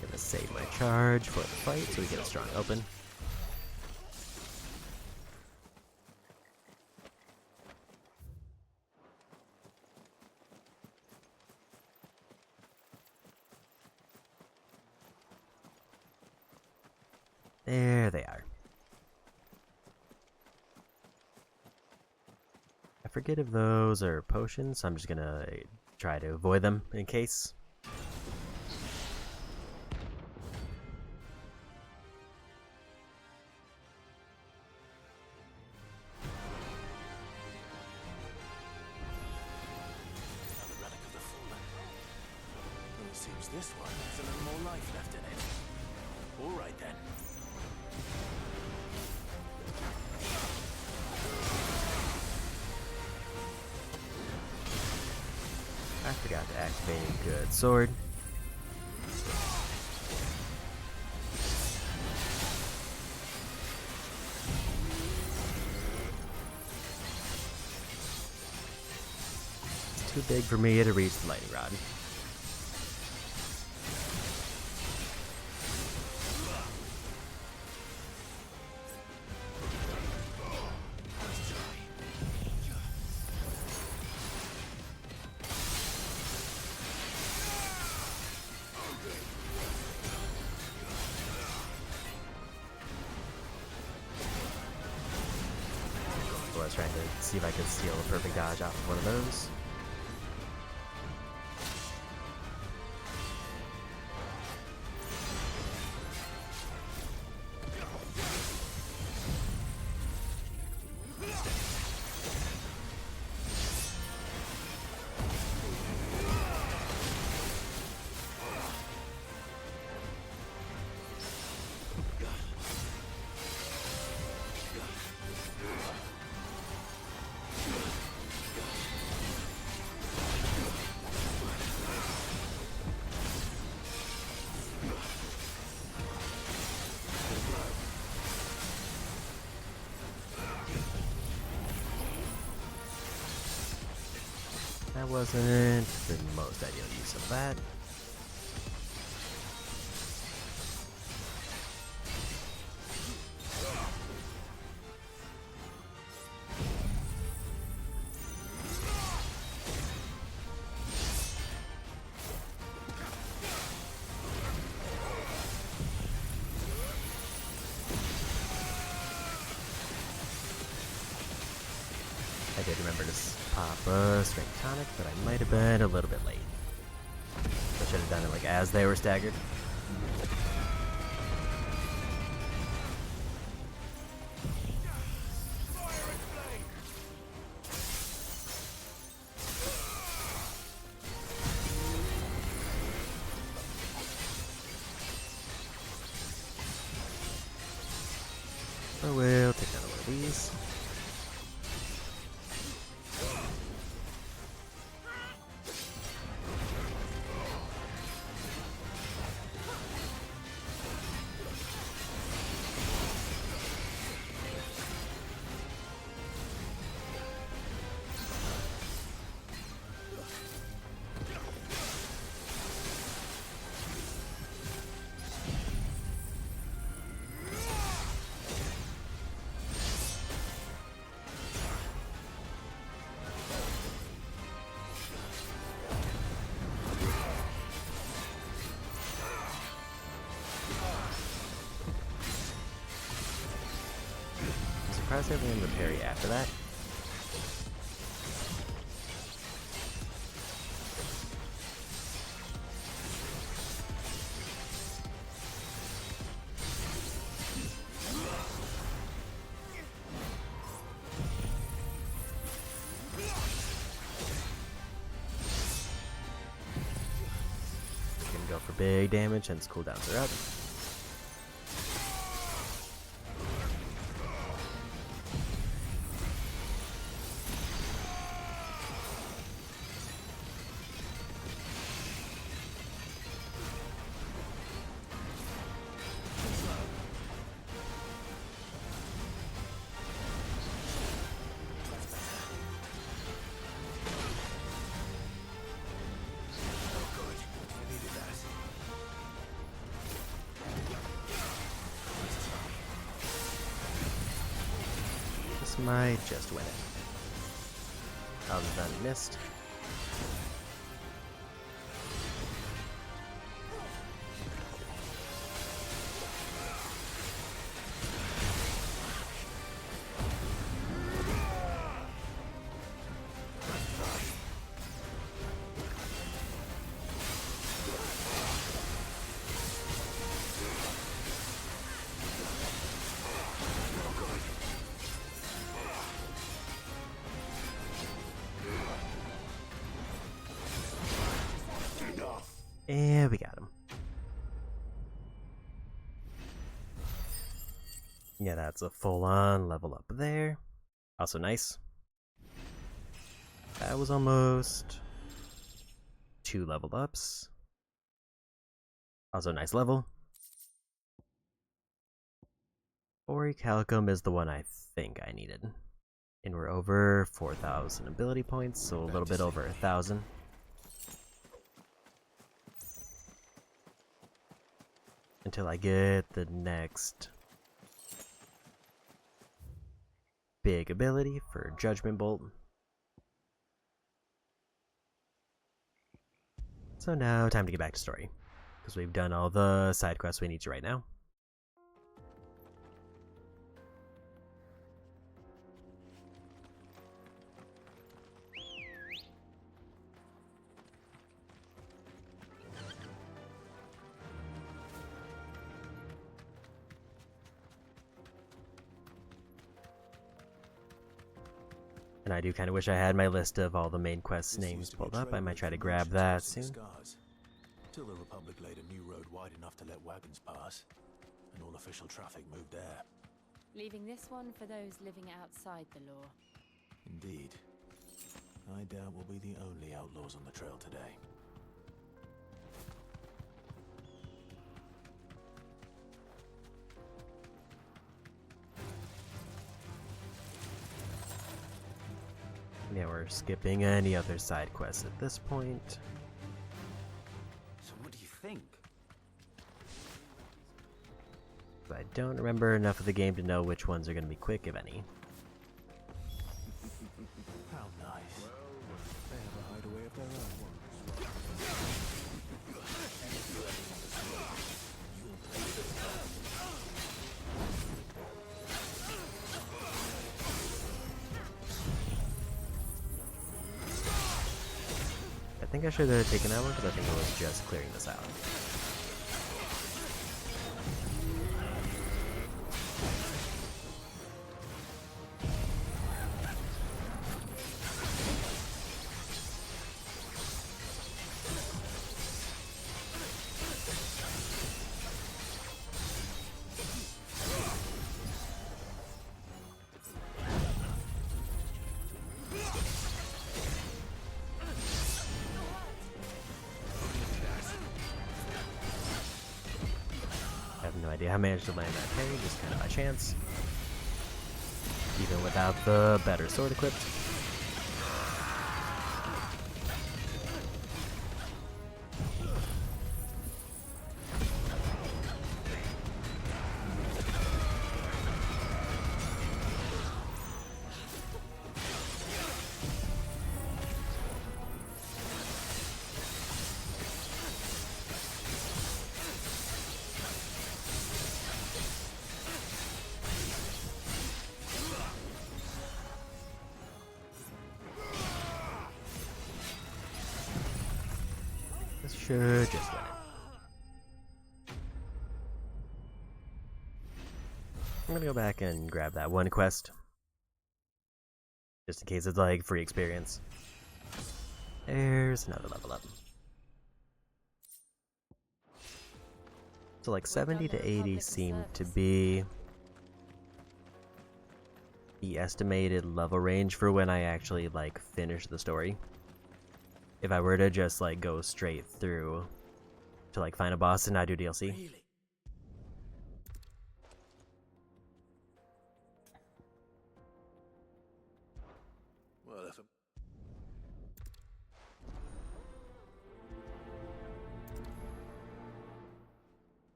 Gonna save my charge for the fight so we get a strong open. There they are. I forget if those are potions, so I'm just gonna try to avoid them in case. Another relic of the fallen. Well, it seems this one has a little more life left in it. All right then. I forgot to activate a good sword. It's too big for me to reach the lightning rod. I was trying to see if I could steal a perfect dodge off of one of those. That wasn't the most ideal use of that. I did remember to pop a strength tonic, but I might have been a little bit late. I should have done it like as they were staggered. So we'll take another one of these. I'm surprised I landed the parry after that. Gonna go for big damage since cooldowns are up. Might just win it. Other than missed. And we got him. Yeah, that's a full-on level up there. Also nice. That was almost 2 level ups. Also nice level. Orichalcum is the one I think I needed. And we're over 4,000 ability points, so a little bit over 1,000. Until I get the next big ability for Judgment Bolt. So now, time to get back to story. Because we've done all the side quests we need to right now. And I do kind of wish I had my list of all the main quest names pulled up. I might try to grab that soon. Till the Republic laid a new road wide enough to let wagons pass, and all official traffic moved there. Leaving this one for those living outside the law. Indeed. I doubt we'll be the only outlaws on the trail today. Yeah, we're skipping any other side quests at this point. So what do you think? I don't remember enough of the game to know which ones are going to be quick, if any. How nice. They have a hideaway of their own. I think I should have taken that one because I think I was just clearing this out. I have no idea how I managed to land that parry, just kind of by chance. Even without the better sword equipped. This should just win it. I'm gonna go back and grab that one quest. Just in case it's like free experience. There's another level up. So like 70 to 80 seem to be the estimated level range for when I actually like finish the story. If I were to just like go straight through to like find a boss and not do DLC. Really? Well, if I'm...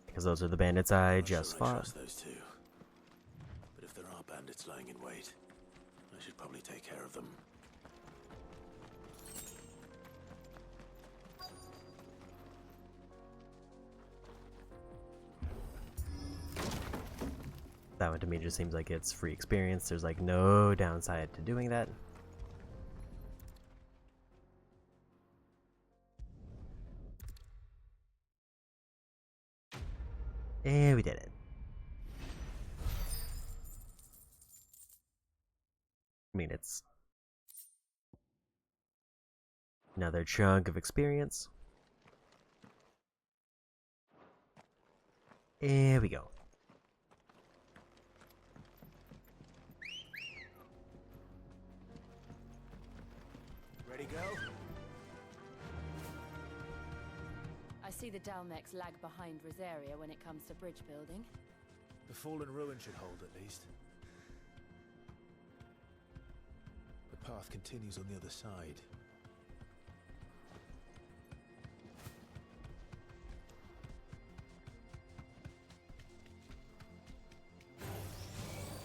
Because those are the bandits I Not just sure I fought. trust those two. But if there are bandits lying in wait, I should probably take care of them. That one to me just seems like it's free experience. There's like no downside to doing that. And we did it. I mean, it's Another chunk of experience. Here we go. Ready, go? I see the Dalmex lag behind Rosaria when it comes to bridge building. The fallen ruin should hold at least. The path continues on the other side.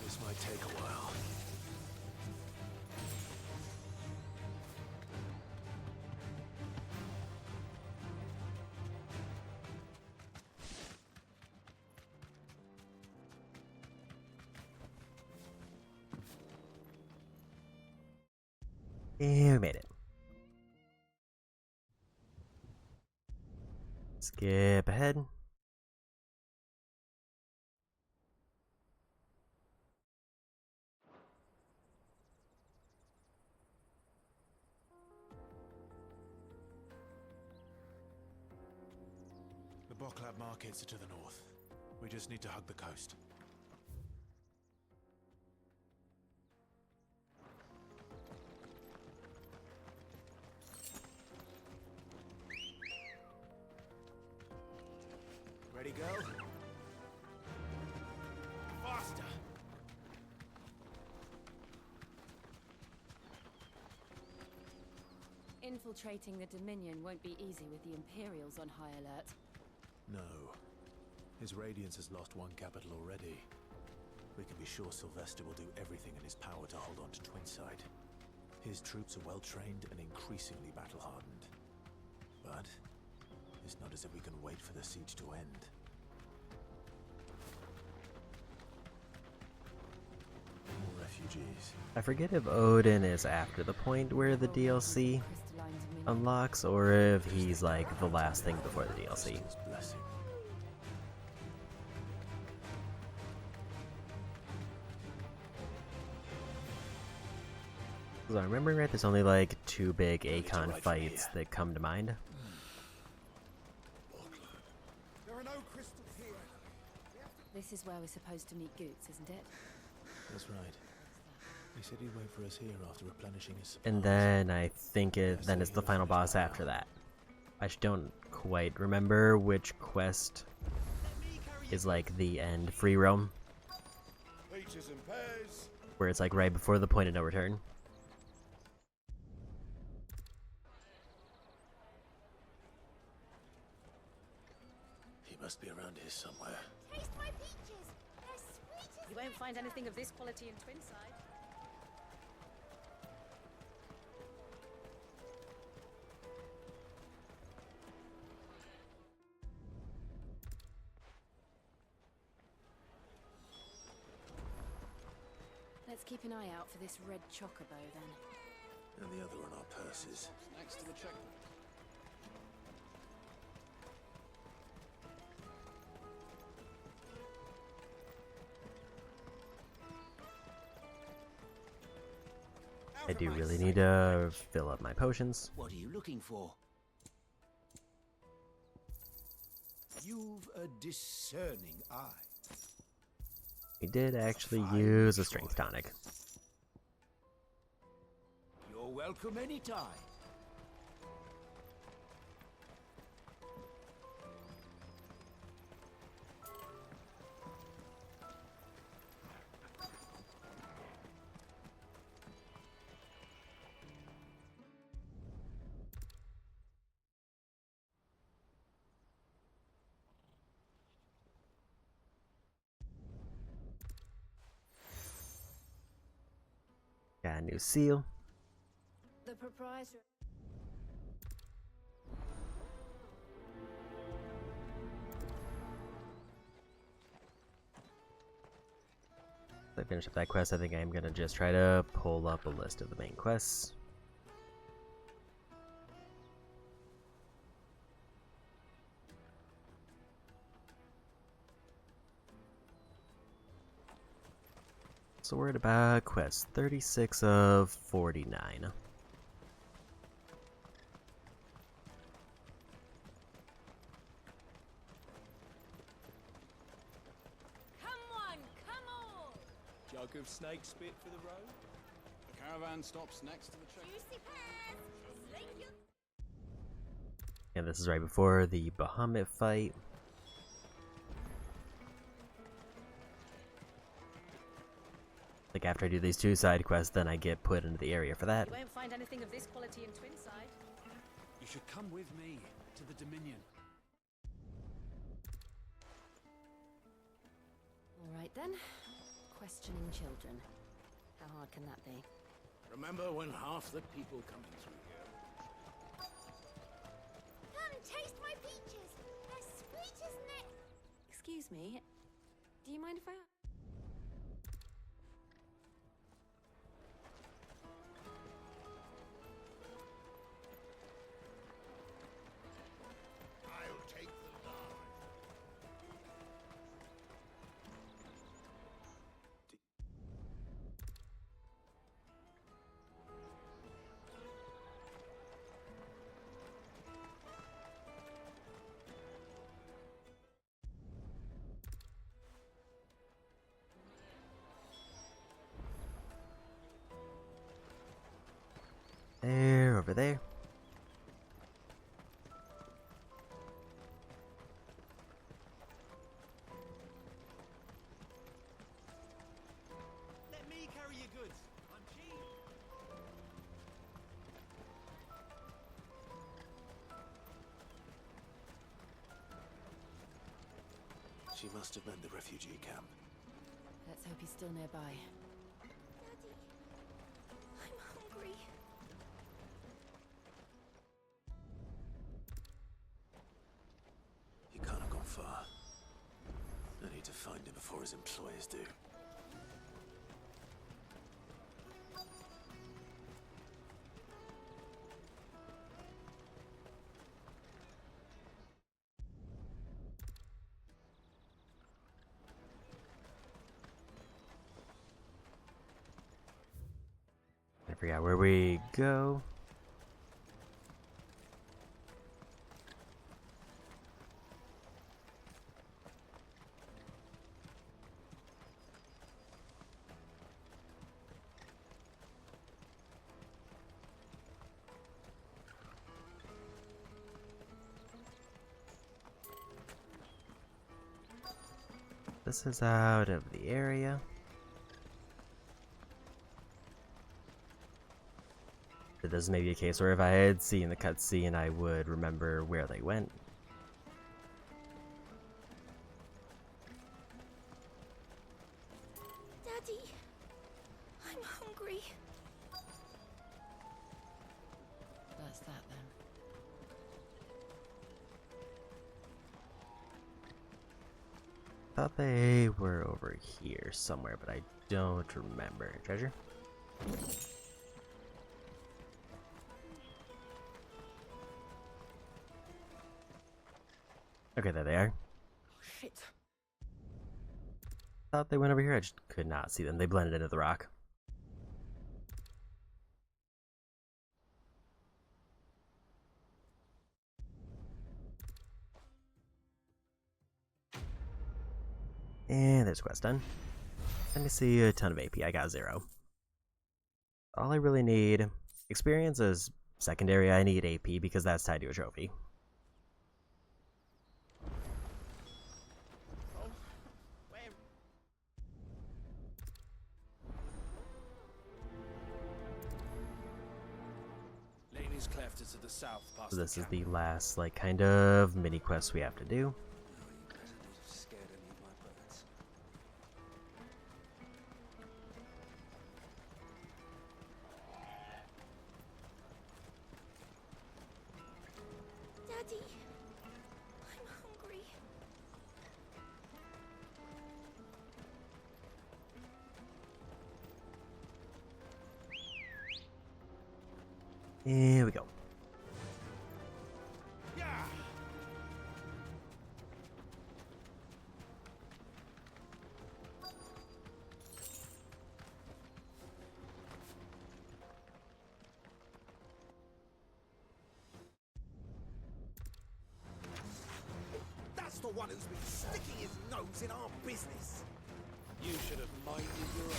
This might take a while. And we made it. Skip ahead. The Boklab markets are to the north. We just need to hug the coast. Ready, go? Faster! Infiltrating the Dominion won't be easy with the Imperials on high alert. No. His Radiance has lost one capital already. We can be sure Sylvester will do everything in his power to hold on to Twinside. His troops are well-trained and increasingly battle-hardened. But it's not as if we can wait for the siege to end. More refugees. I forget if Odin is after the point where the DLC unlocks, or if he's like the last thing before the DLC. His blessing. So I'm remembering right, there's only like 2 big Akon fights that come to mind. There are no crystals here. This is where we're supposed to meet Goots, isn't it? That's right. He said he'd wait for us here after replenishing his supplies. And then I think then it's the final boss after that. I just don't quite remember which quest is like the end free roam, Peaches and pears. where it's like right before the point of no return. He must be around here somewhere. Taste my peaches. They're sweet as... You won't find anything of this quality in Twinside. Let's keep an eye out for this red chocobo then. And the other on our purses. Next to the checkpoint. I do really need to fill up my potions. What are you looking for? You've a discerning eye. We did actually use a strength tonic. You're welcome anytime. Got a new seal. The proprietor... As I finish up that quest, I think I'm gonna just try to pull up a list of the main quests. So we're at about quest 36 of 49. Log of snake spit for the road? The caravan stops next to the train. Juicy pears! Slake your... And this is right before the Bahamut fight. Like after I do these 2 side quests, then I get put into the area for that. You won't find anything of this quality in Twinside. You should come with me to the Dominion. All right then. Questioning children. How hard can that be? Remember when half the people coming through here? Come taste my peaches! They're sweet as nip! Excuse me. Do you mind if I... I'll take the large. There, over there. Let me carry your goods. I'm cheap. She must have meant the refugee camp. Let's hope he's still nearby. Daddy, I'm hungry. He can't have gone far. I need to find him before his employers do. I forgot where we go. This is out of the area. This is maybe a case where if I had seen the cutscene, I would remember where they went. Daddy, I'm hungry. That's that then. Thought they were over here somewhere, but I don't remember. Treasure? Okay, there they are. Shit. Thought they went over here, I just could not see them. They blended into the rock. And there's a quest done. Let me see a ton of AP. I got 0. All I really need... Experience is secondary. I need AP because that's tied to a trophy. Laney's cleft is to the south past So this the is camp. the last, like, kind of mini quest we have to do. Scared any of my birds. Daddy, I'm hungry. Here we go. Yeah. That's the one who's been sticking his nose in our business. You should have minded your own.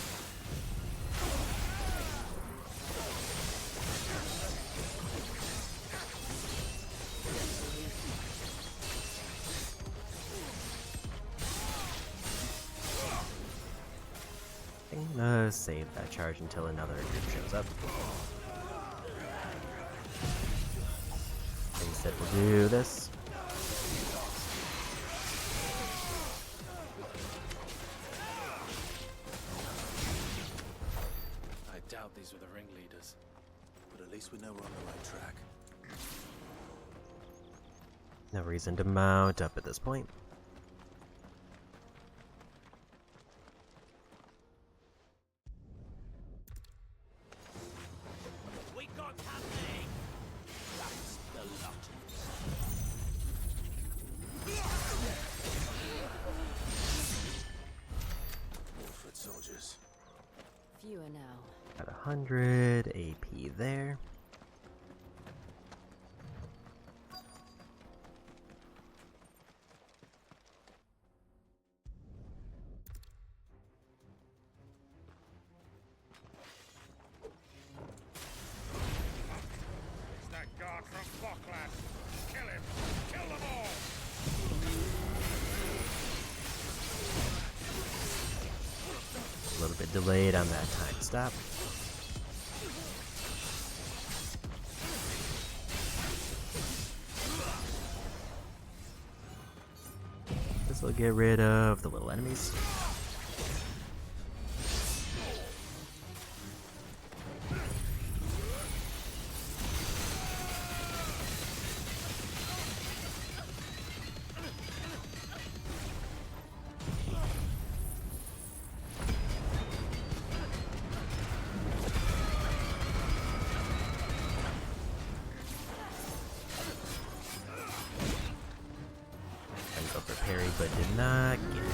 I'm gonna save that charge until another group shows up. Instead, we'll do this. I doubt these were the ringleaders. But at least we know we're on the right track. No reason to mount up at this point. We got company! That's the lot. More foot soldiers. Fewer now. Got 100 AP there. It's that guard from Falkland. Kill him! Kill them all! A little bit delayed on that time stop. This will get rid of the little enemies. Go for parry, but did not get it.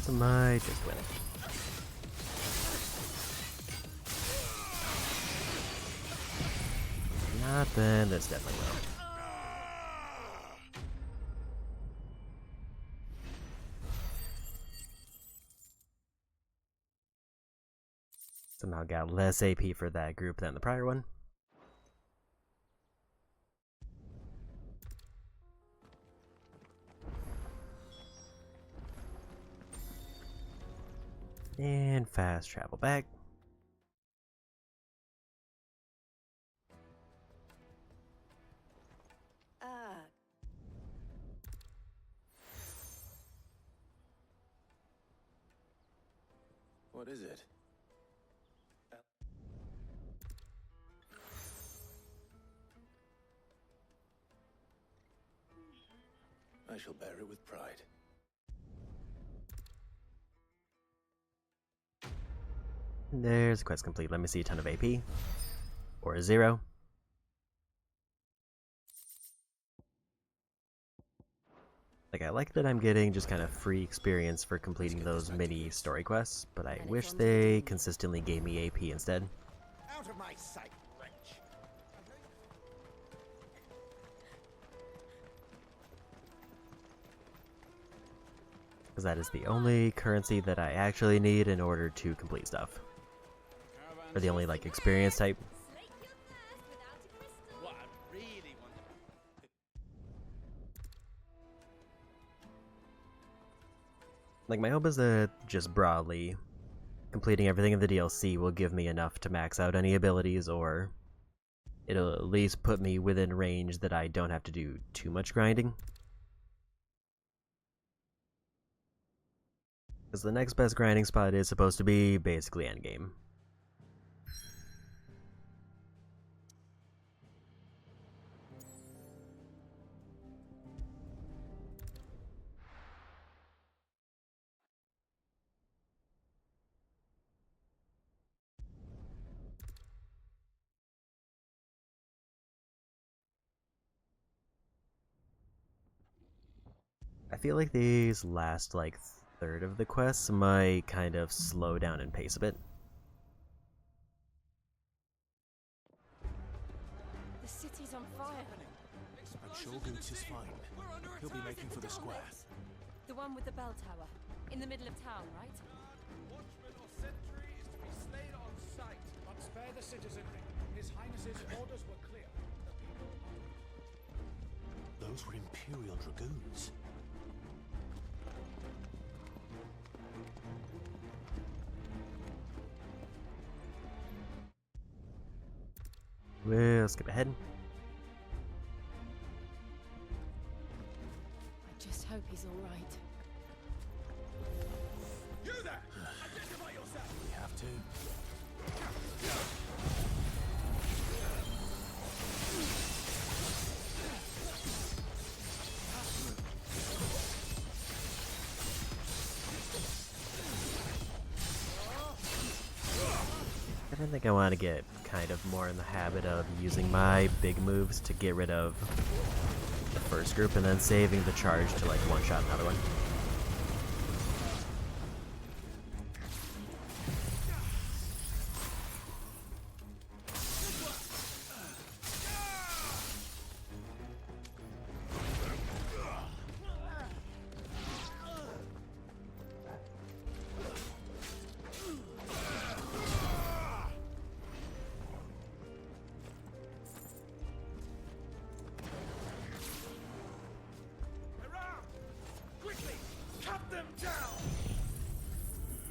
So might just win it. Not then, this definitely will. Somehow got less AP for that group than the prior one. And fast travel back. What is it? I shall bear it with pride. There's the quest complete. Let me see a ton of AP. Or a 0. Like, I like that I'm getting just kind of free experience for completing those mini story quests, but I wish they consistently gave me AP instead. Out of my sight, wretch! Because that is the only currency that I actually need in order to complete stuff. Or the only, like, experience type. What I really want Like, my hope is that just broadly, completing everything in the DLC will give me enough to max out any abilities, or it'll at least put me within range that I don't have to do too much grinding. Because the next best grinding spot is supposed to be basically endgame. feel like these last like third of the quests might kind of slow down in pace a bit. The city's on fire. I'm sure Goots is fine. He'll be making for the square. The one with the bell tower. In the middle of town, right? Watchman or sentry is to be slain on sight. But spare the citizenry. His Highness's orders were clear. The people are... Those were Imperial Dragoons. We'll skip ahead. I just hope he's all right. You there! Identify yourself! We have to. I think I want to get kind of more in the habit of using my big moves to get rid of the first group and then saving the charge to like one-shot another one.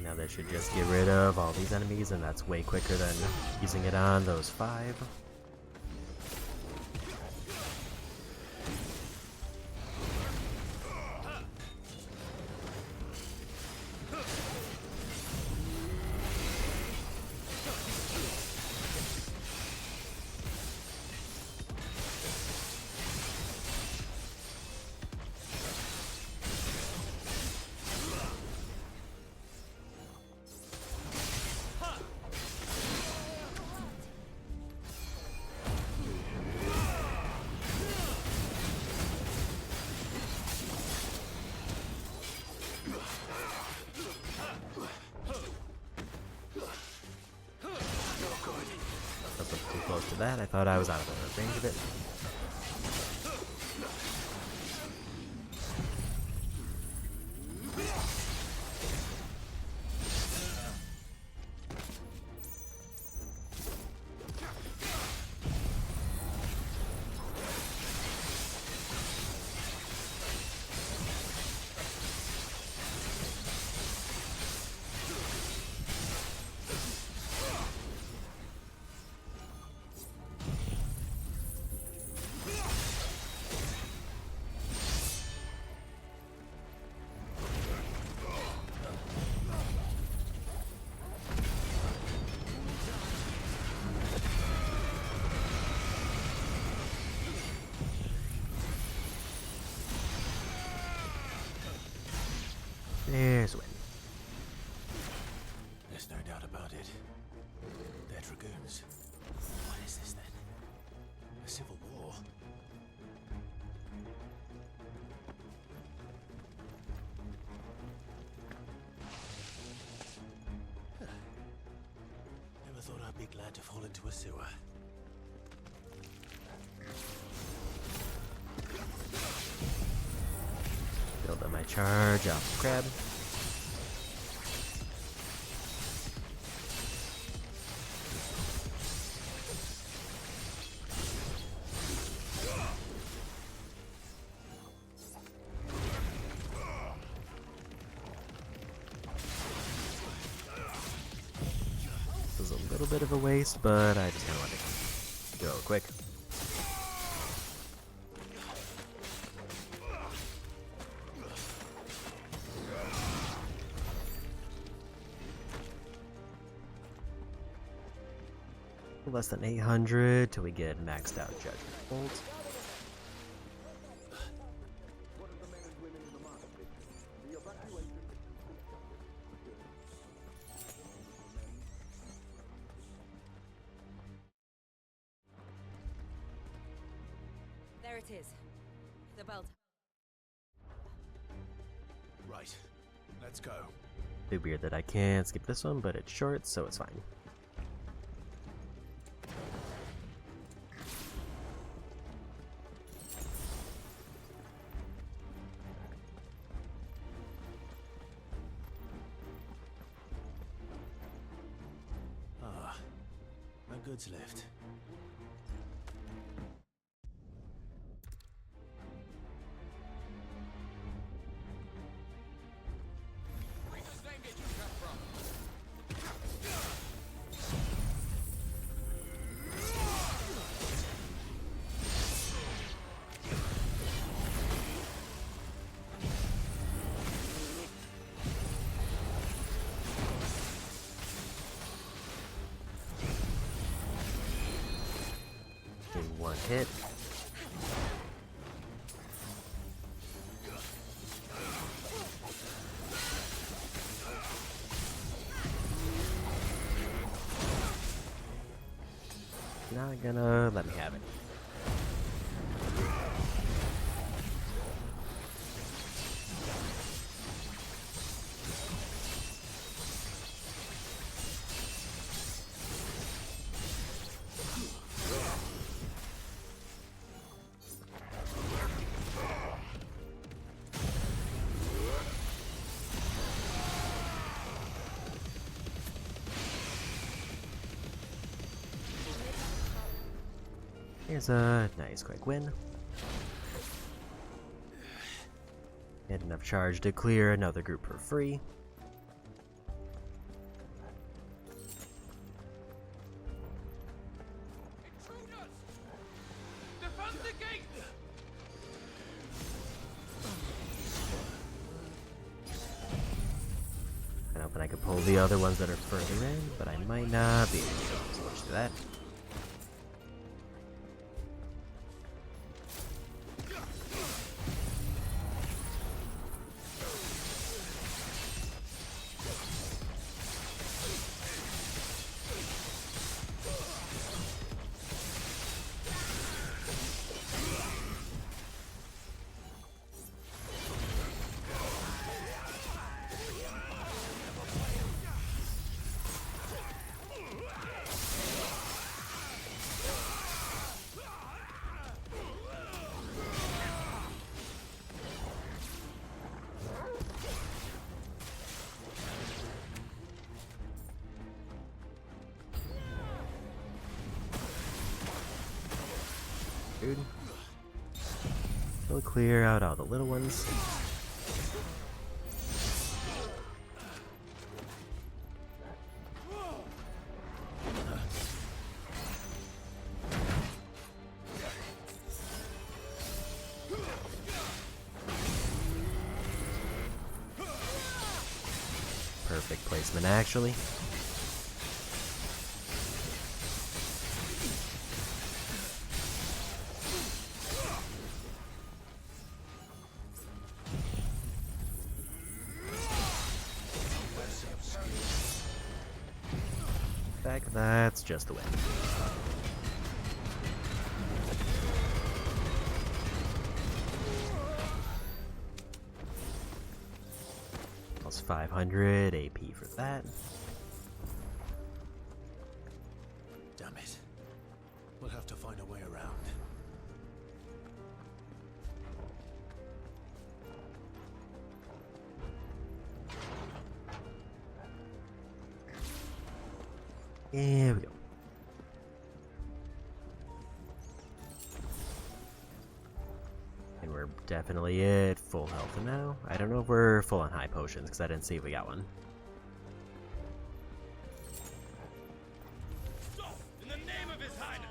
Now that should just get rid of all these enemies, and that's way quicker than using it on those 5. Close to that. I thought I was out of the range of it. There's win. There's no doubt about it. They're dragoons. What is this then? A civil war? Huh. Never thought I'd be glad to fall into a sewer. Build up my charge off the crab. This is a little bit of a waste, but I just kind of want to go quick. Less than 800 till we get maxed out Judgment Bolt. There it is. The bell Right. Let's go. Bit weird that I can't skip this one, but it's short, so it's fine. Ah, a goods lift. Where does that get you come from? In one hit. Not gonna let me have it. Here's a nice quick win. And enough charge to clear another group for free. Intruders! Defend the gate! I don't think I could pull the other ones that are further in, but I might not be able to. So let's do that. Dude. We'll clear out all the little ones. Perfect placement, actually. That's just the way. Plus 500 AP for that. Damn it. We'll have to find a way around. Here we go. And we're definitely at full health now. I don't know if we're full on high potions because I didn't see if we got one. Stop! In the name of His Highness!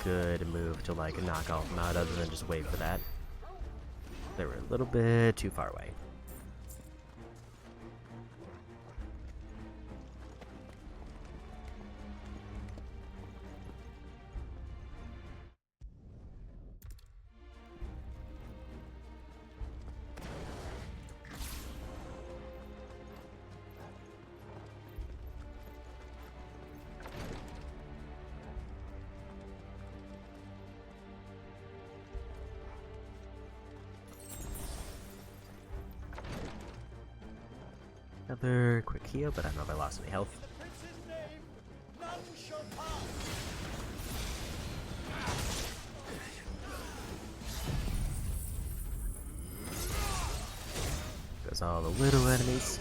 good move to like knock off them out other than just wait for that. They were a little bit too far away. Another quick heal, but I don't know if I lost any health. Goes all the little enemies.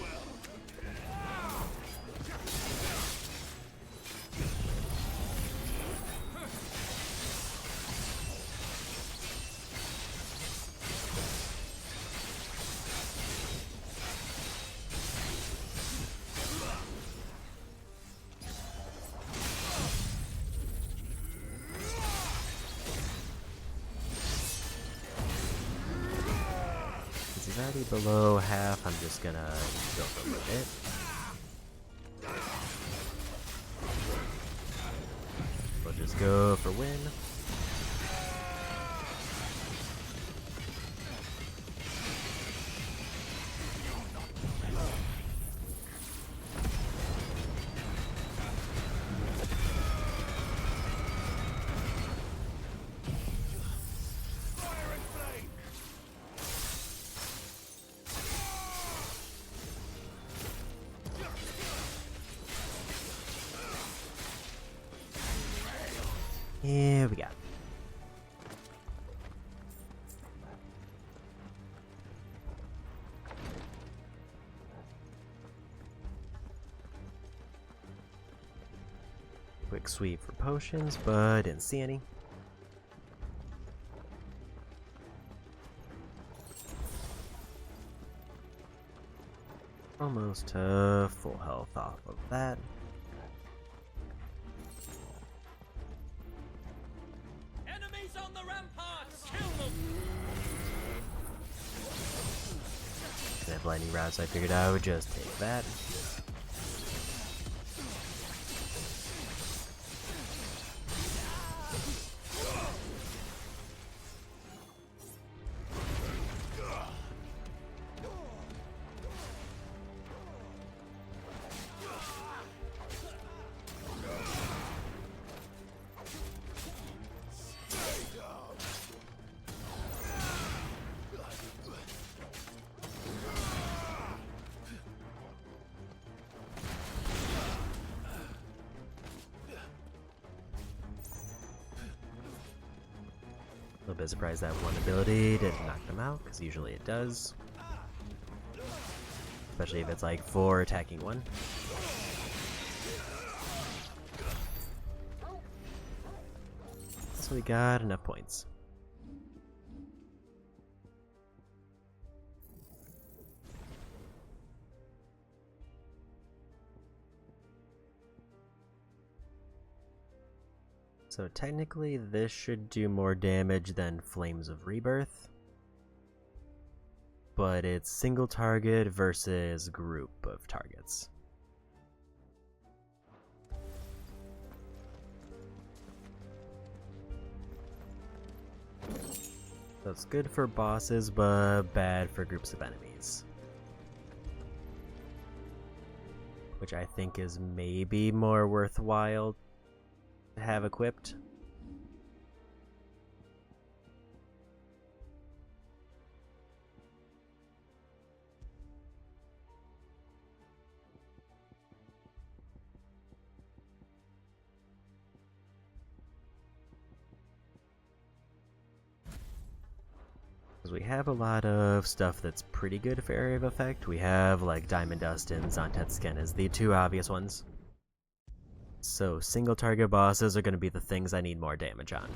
He's already below half. I'm just gonna go for a little bit. We'll just go for win. Here we go. Quick sweep for potions, but didn't see any. Almost full health off of that. Enemies on the ramparts! Kill them! Didn't have lightning rods, so I figured I would just take that. A little bit surprised that one ability didn't knock them out, because usually it does. Especially if it's like 4 attacking 1. So we got enough points. So technically this should do more damage than Flames of Rebirth, but it's single target versus group of targets. So it's good for bosses, but bad for groups of enemies. Which I think is maybe more worthwhile to have equipped. Because we have a lot of stuff that's pretty good for area of effect. We have like Diamond Dust and Zontet's Skin as the 2 obvious ones. So single target bosses are going to be the things I need more damage on.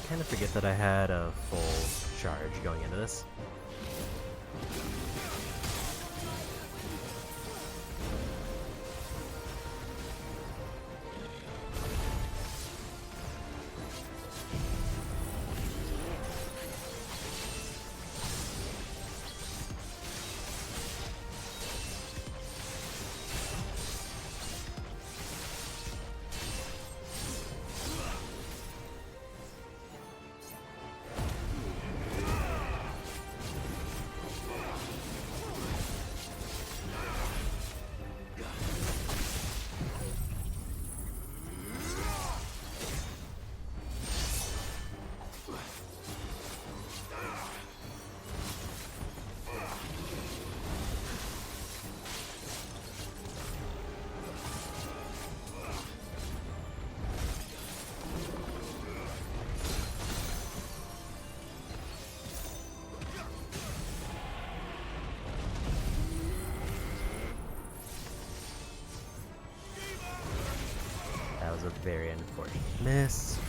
kind of forget that I had a full charge going into this. That was a very unfortunate miss.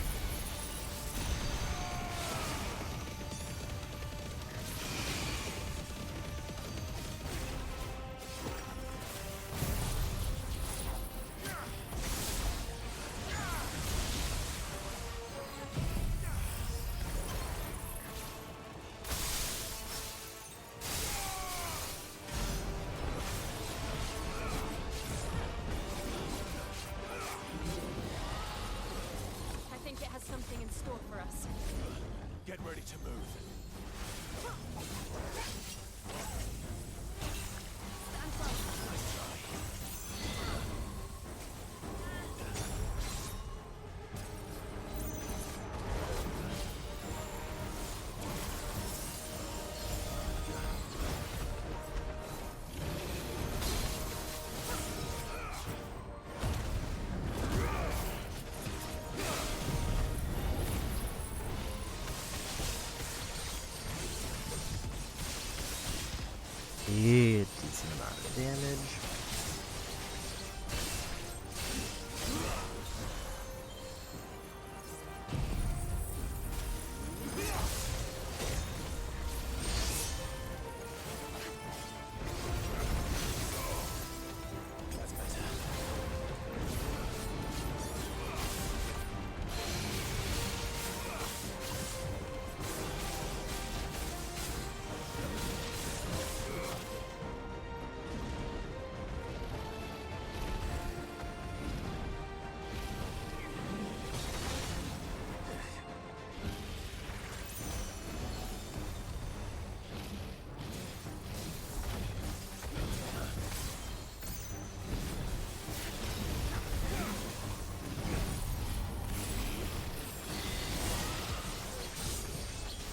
I think it has something in store for us. Get ready to move. Stand by. Nice try. A decent amount of damage. That's better.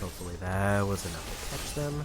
Hopefully that was enough to catch them.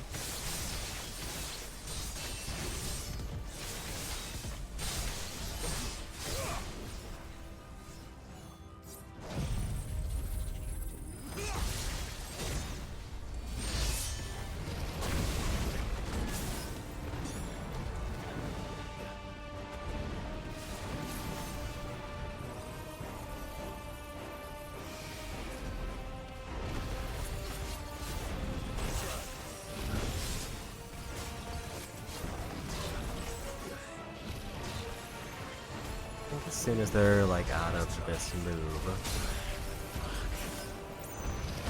I think as soon as they're like out of this move,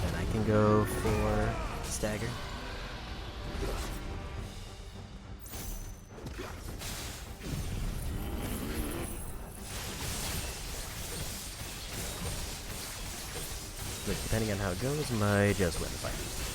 then I can go for stagger. Which, depending on how it goes, might just win the fight.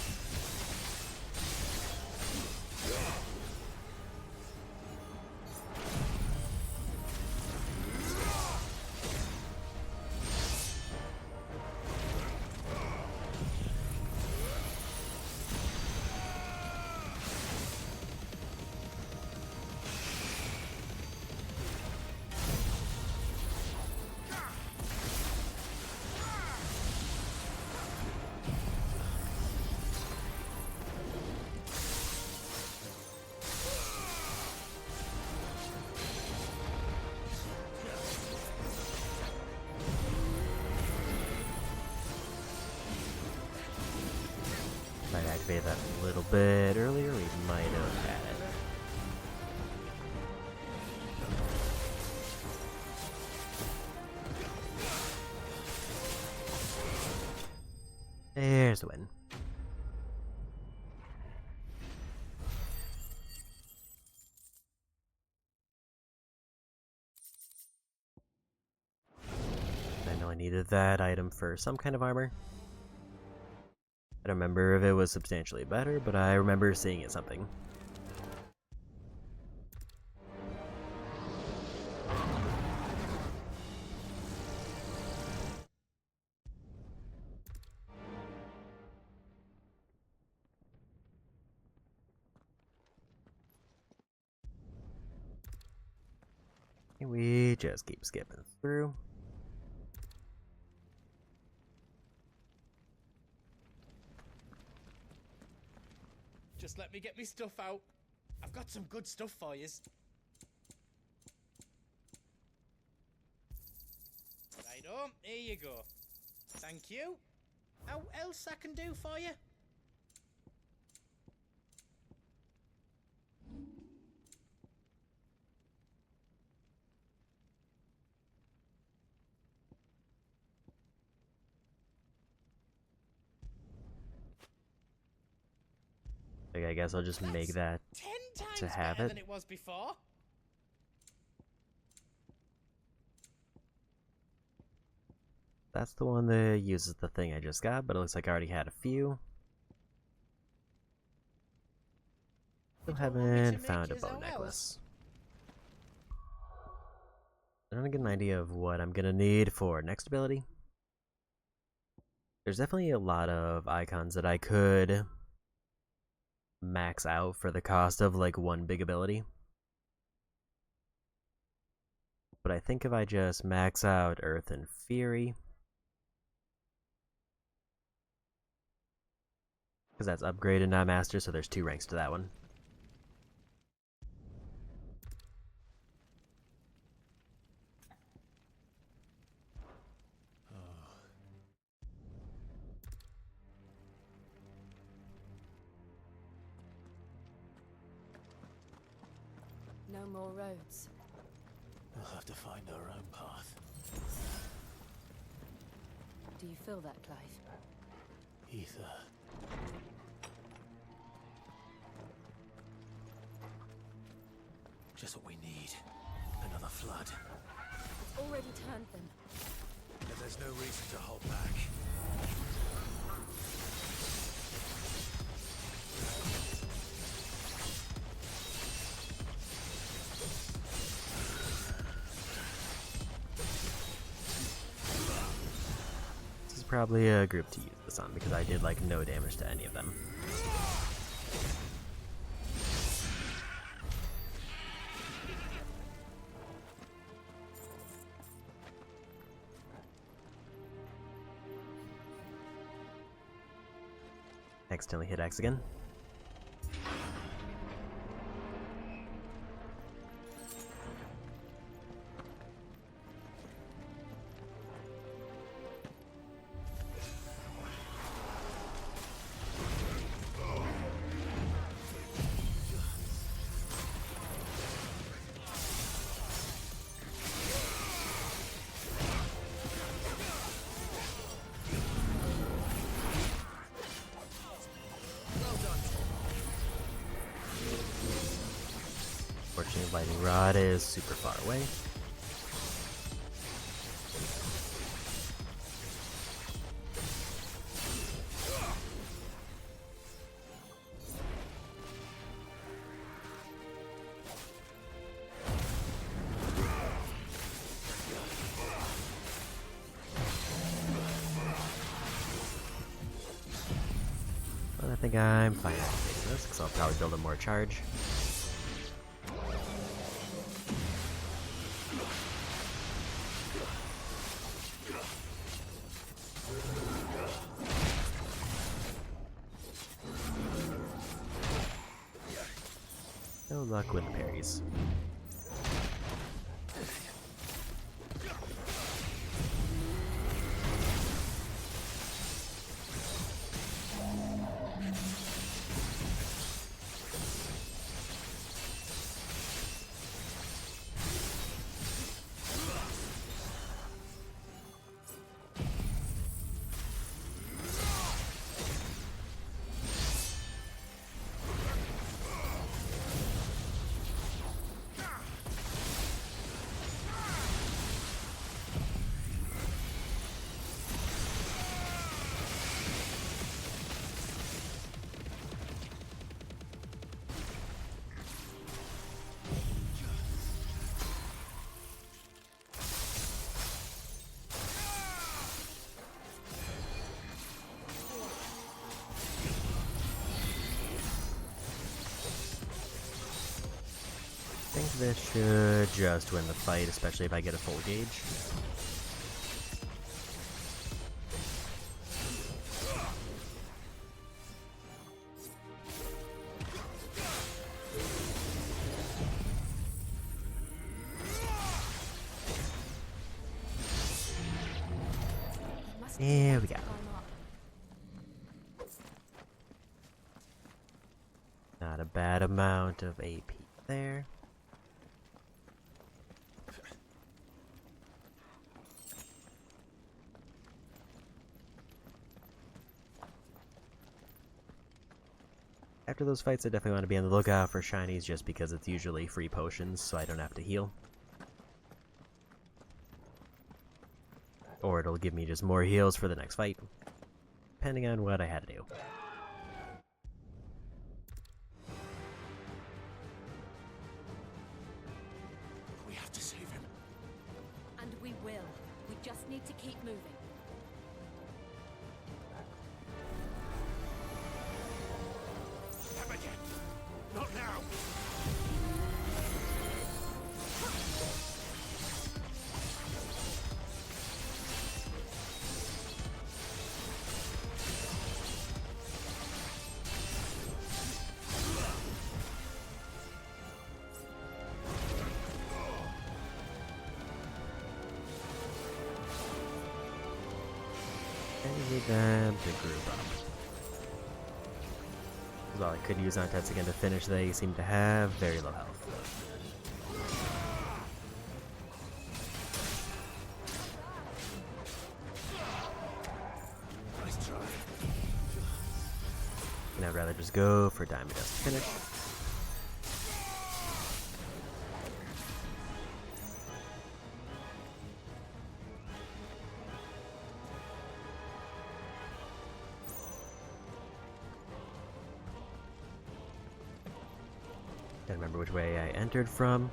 a little bit earlier, we might have had it. There's the win. I know I needed that item for some kind of armor. I don't remember if it was substantially better, but I remember seeing it something. We just keep skipping through. Just let me get me stuff out. I've got some good stuff for yous. Right on, here you go. Thank you. How else I can do for you? I guess I'll just make that 10 times to have better it. than it was before. That's the one that uses the thing I just got, but it looks like I already had a few. Still haven't found a bow necklace. I don't get an idea of what I'm gonna need for next ability. There's definitely a lot of icons that I could max out for the cost of like one big ability. But I think if I just max out Earth and Fury, because that's upgraded, not master, so there's 2 ranks to that one. No more roads. We'll have to find our own path. Do you feel that, Clive? Ether. Just what we need. Another flood. It's already turned them. And there's no reason to hold back. This is probably a group to use this on because I did like no damage to any of them. Accidentally hit X again. Unfortunately, Lightning Rod is super far away. But I think I'm fine with this because I'll probably build a more charge. No luck with the parries. This should just win the fight, especially if I get a full gauge. Here we go. Not a bad amount of AP there. After those fights, I definitely want to be on the lookout for shinies just because it's usually free potions, so I don't have to heal. Or it'll give me just more heals for the next fight, depending on what I had to do. We have to save him. And we will. We just need to keep moving. Them again. Not now. I need them to group up. Well, I could use on-tets again to finish. They seem to have very low health. Nice try. And I'd rather just go for Diamond Dust to finish. Don't remember which way I entered from.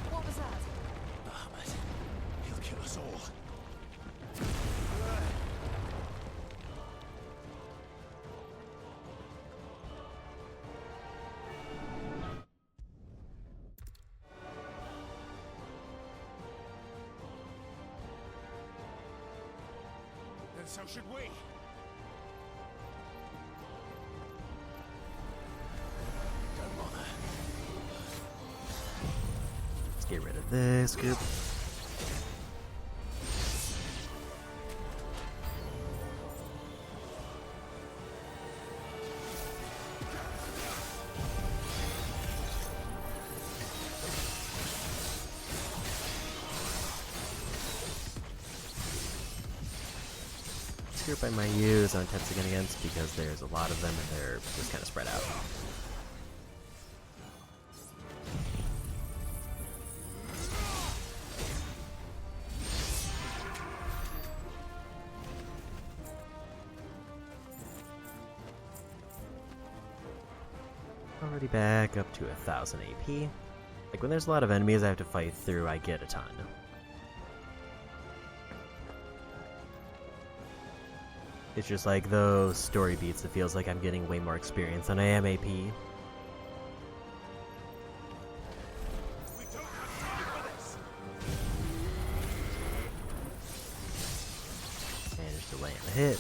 What was that? Ahmed, he'll kill us all. Then so should we. Don't bother. Let's get rid of this group. Group I might use on tents again against because there's a lot of them and they're just kind of spread out. Already back up to 1000 AP. Like when there's a lot of enemies I have to fight through, I get a ton. It's just like those story beats, it feels like I'm getting way more experience than I am AP. We don't have time for this. Managed to land a hit.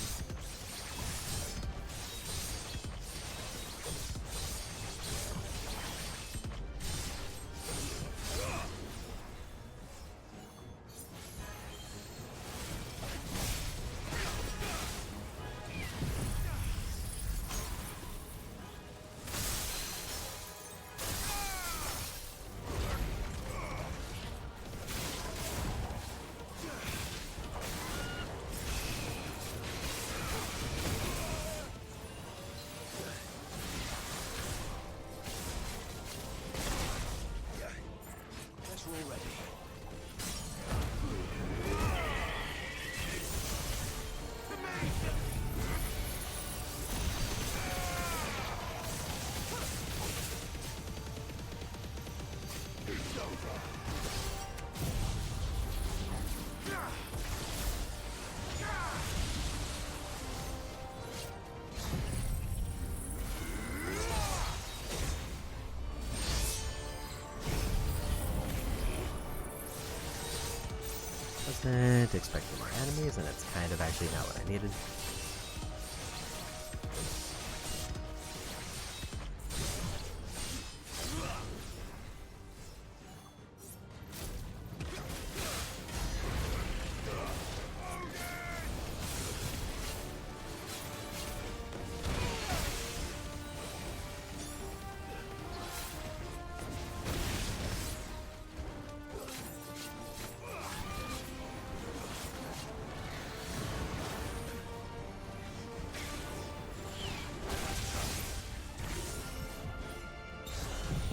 wasn't expecting more enemies, and it's kind of actually not what I needed.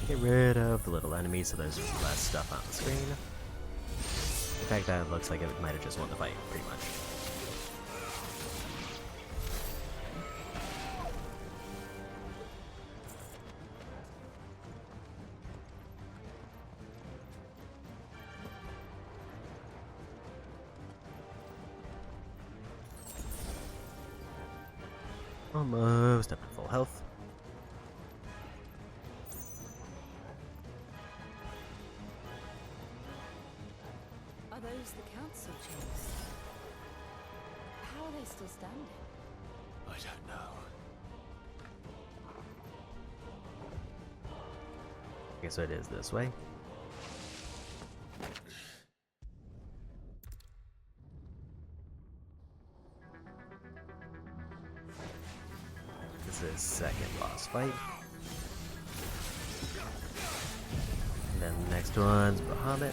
Get rid of the little enemies so there's less stuff on the screen. In fact, that looks like it might have just won the fight, pretty much. Almost up to full health. Are those the council chairs? How are they still standing? I don't know. Okay, so it is this way. This is second boss fight. And then the next one's Bahamut.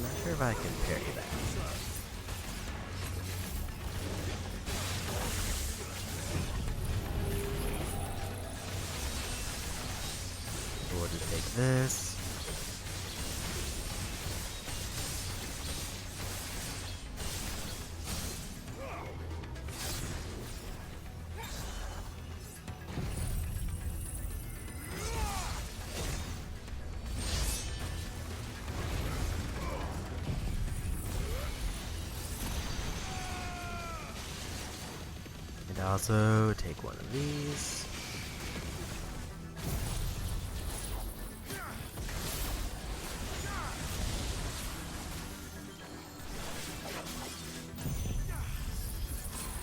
Not sure if I can parry that. We'll just take this. And also take one of these.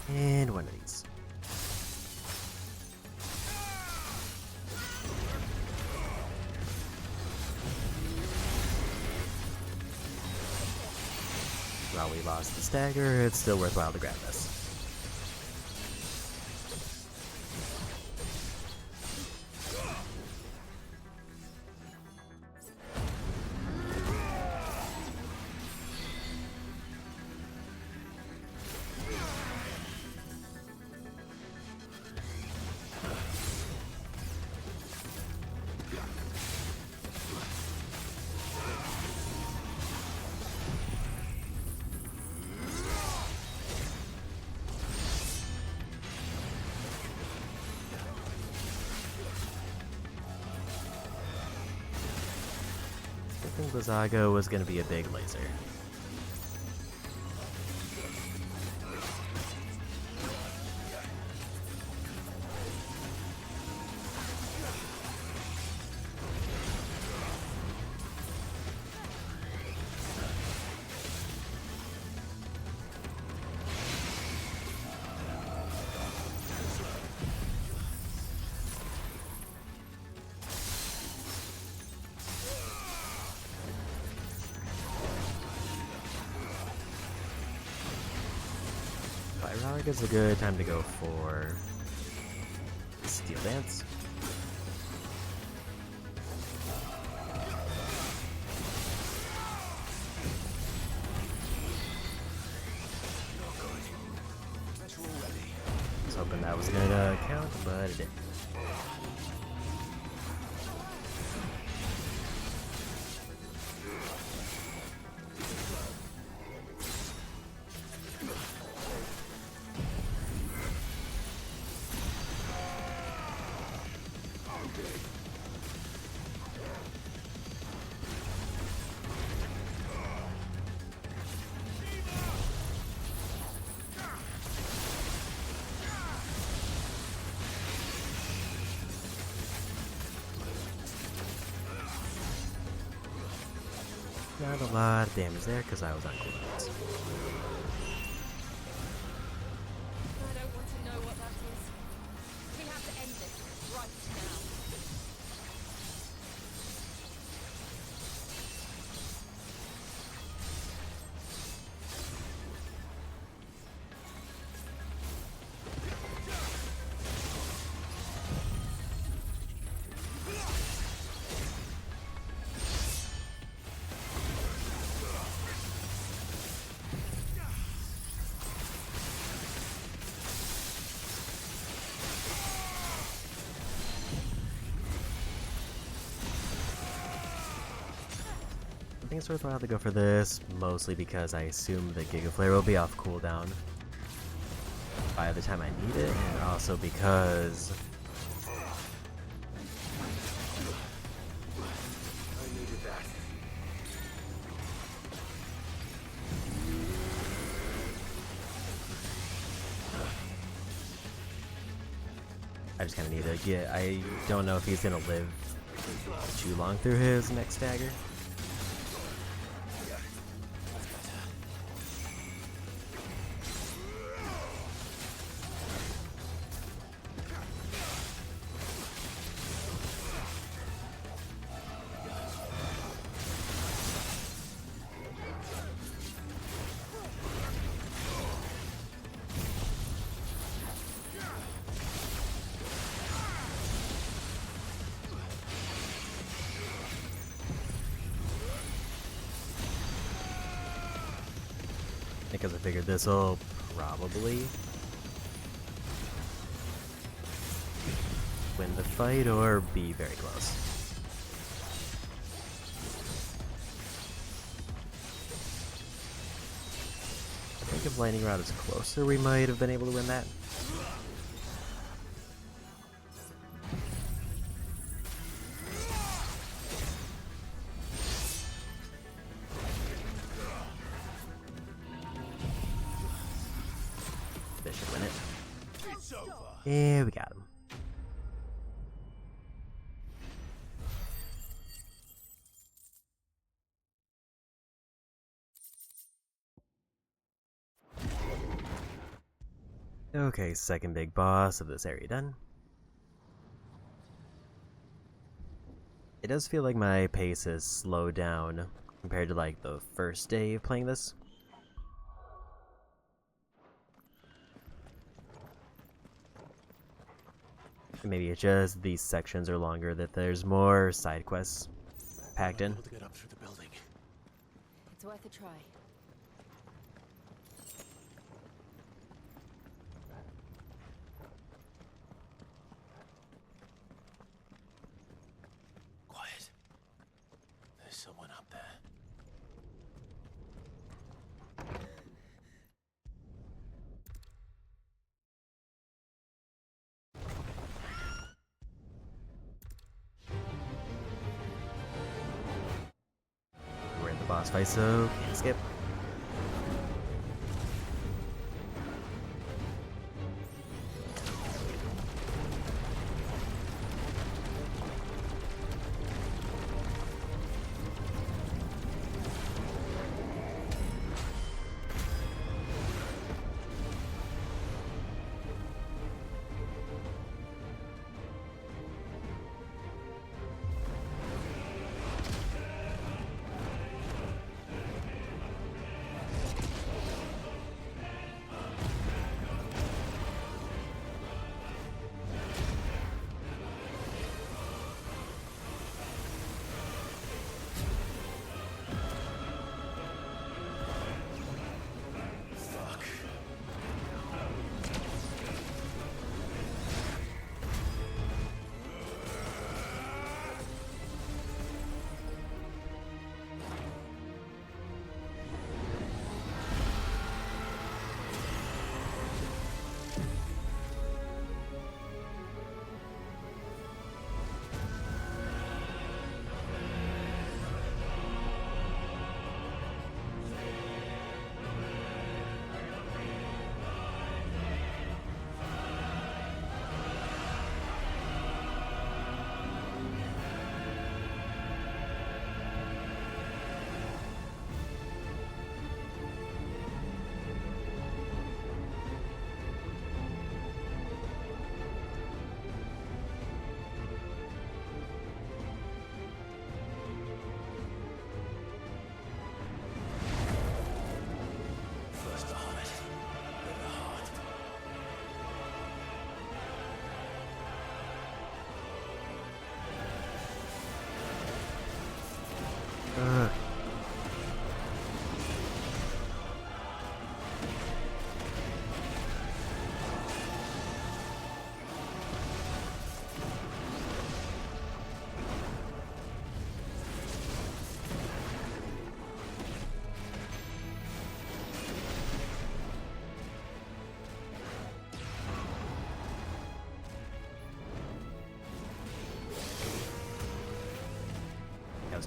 And one of these. While we lost the stagger, it's still worthwhile to grab this. I think Blizzago was going to be a big laser. Pyrotic is a good time to go for Steel Dance. hoping that was gonna count, but it didn't. Not a lot of damage there because I was on cooldowns. I don't want to know what that is. We have to end this right now. I think it's worthwhile to go for this, mostly because I assume the Giga Flare will be off cooldown by the time I need it, and also because I needed that. I just kind of need to get. I don't know if he's gonna live too long through his next dagger. Because I figured this will probably win the fight or be very close. I think if Lightning Rod is closer, we might have been able to win that. This should win it. Yeah, we got him. Okay, second big boss of this area done. It does feel like my pace has slowed down compared to like the first day of playing this. Maybe it's just these sections are longer, that there's more side quests packed in. To get up through the building. It's worth a try. Quiet. There's someone up there. We're in the boss fight, so can't skip.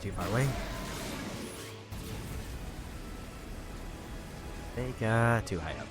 too far away. They got too high up.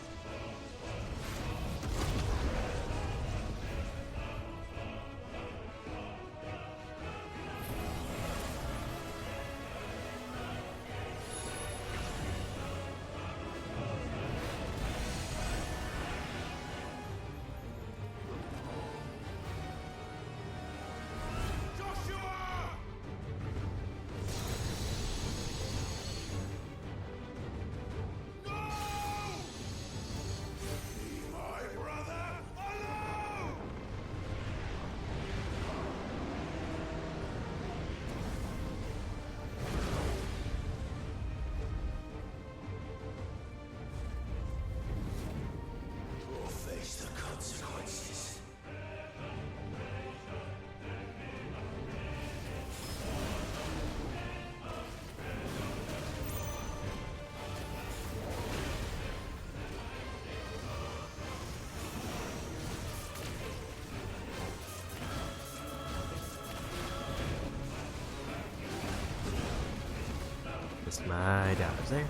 Just my damage there.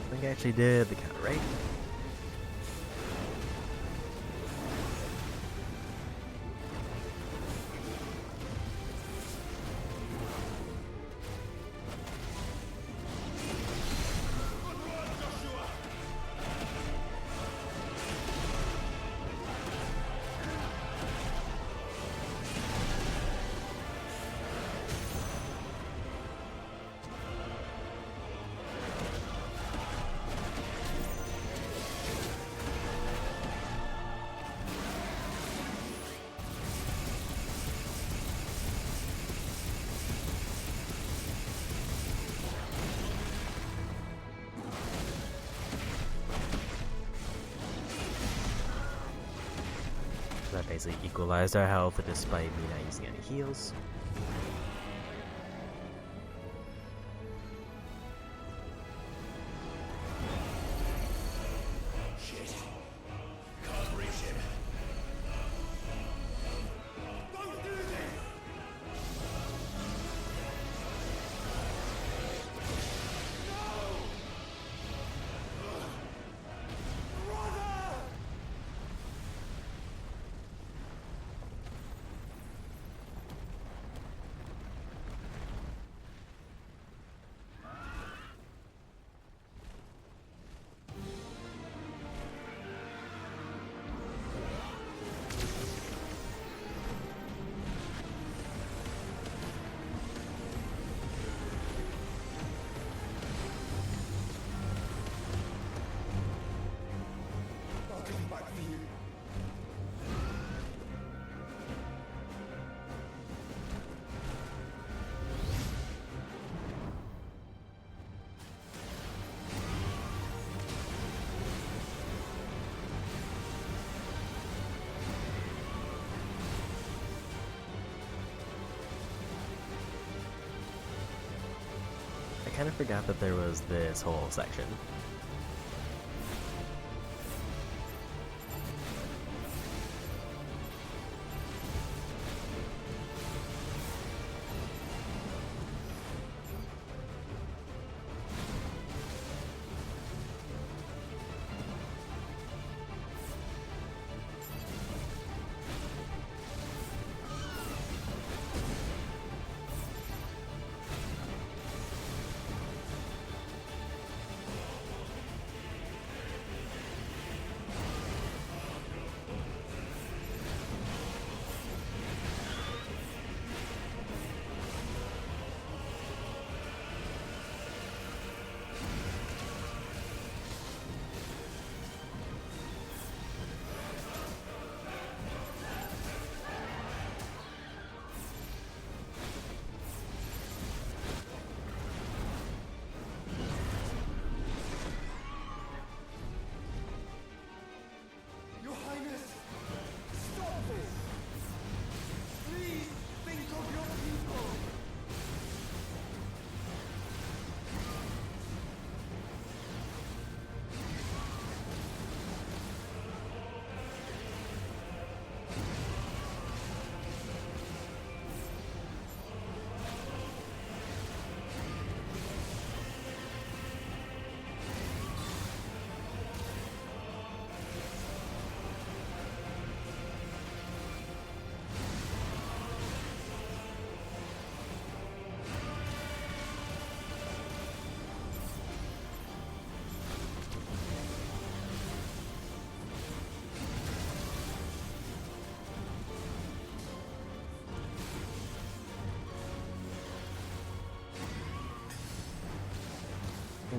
I think I actually did the count right. That basically equalized our health despite me not using any heals. I kind of forgot that there was this whole section.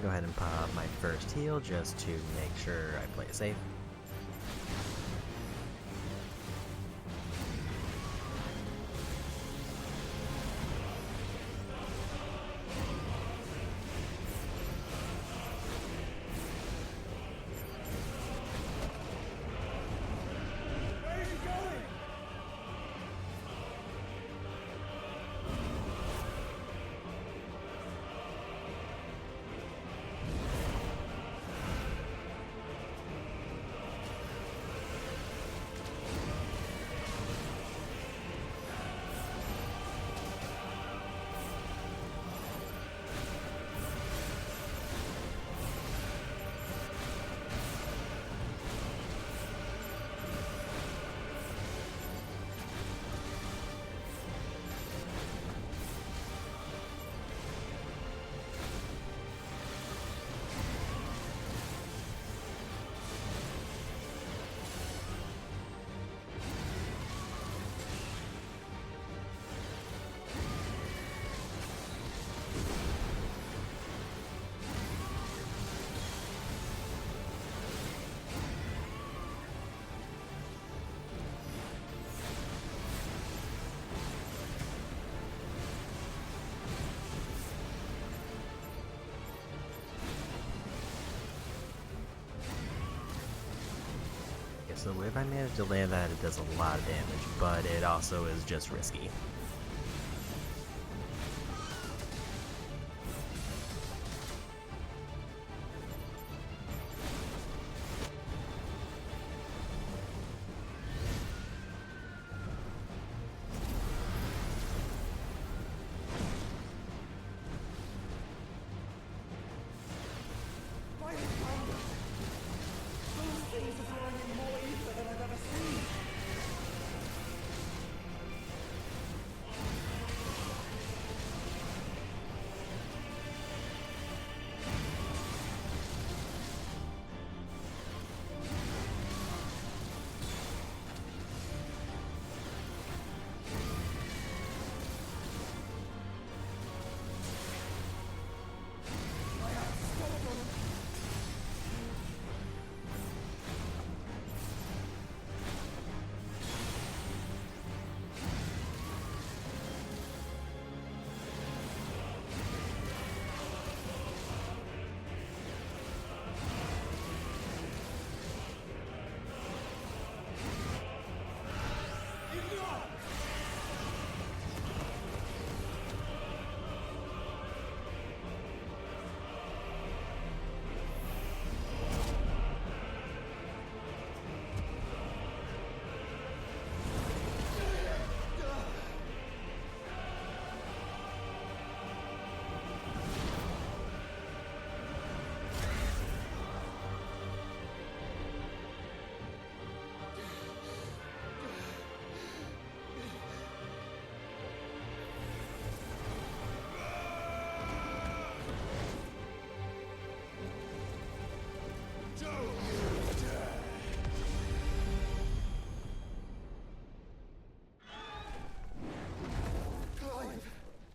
go ahead and pop my first heal just to make sure I play it safe. So if I manage to land that, it does a lot of damage, but it also is just risky.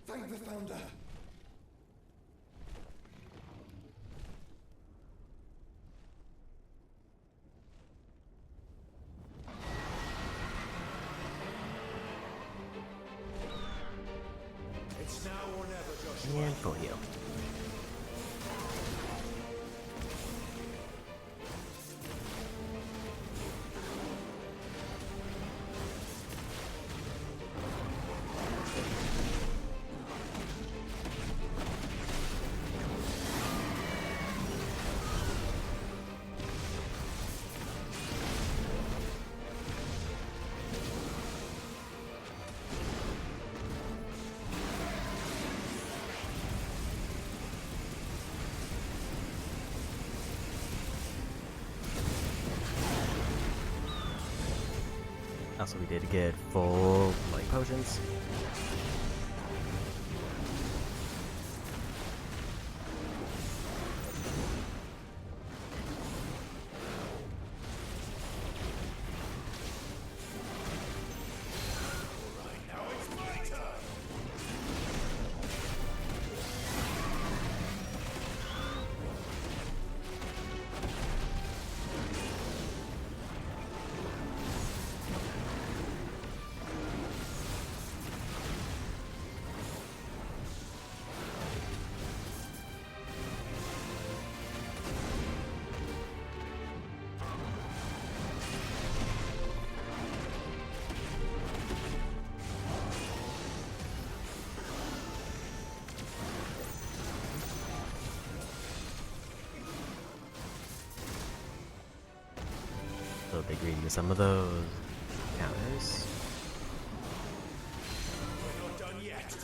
Thank the Founder! It's now or never, Joshua. And full heal. Also, we did get full light potions. agreeing to some of those counters. We're not done yet.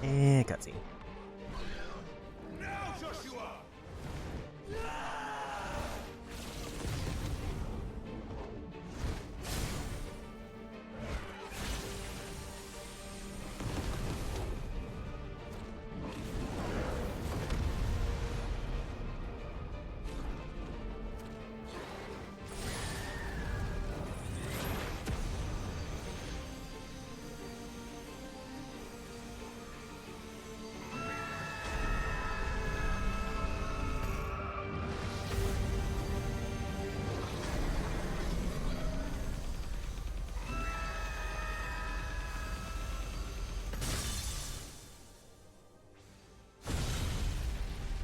And cutscene. Now, Joshua!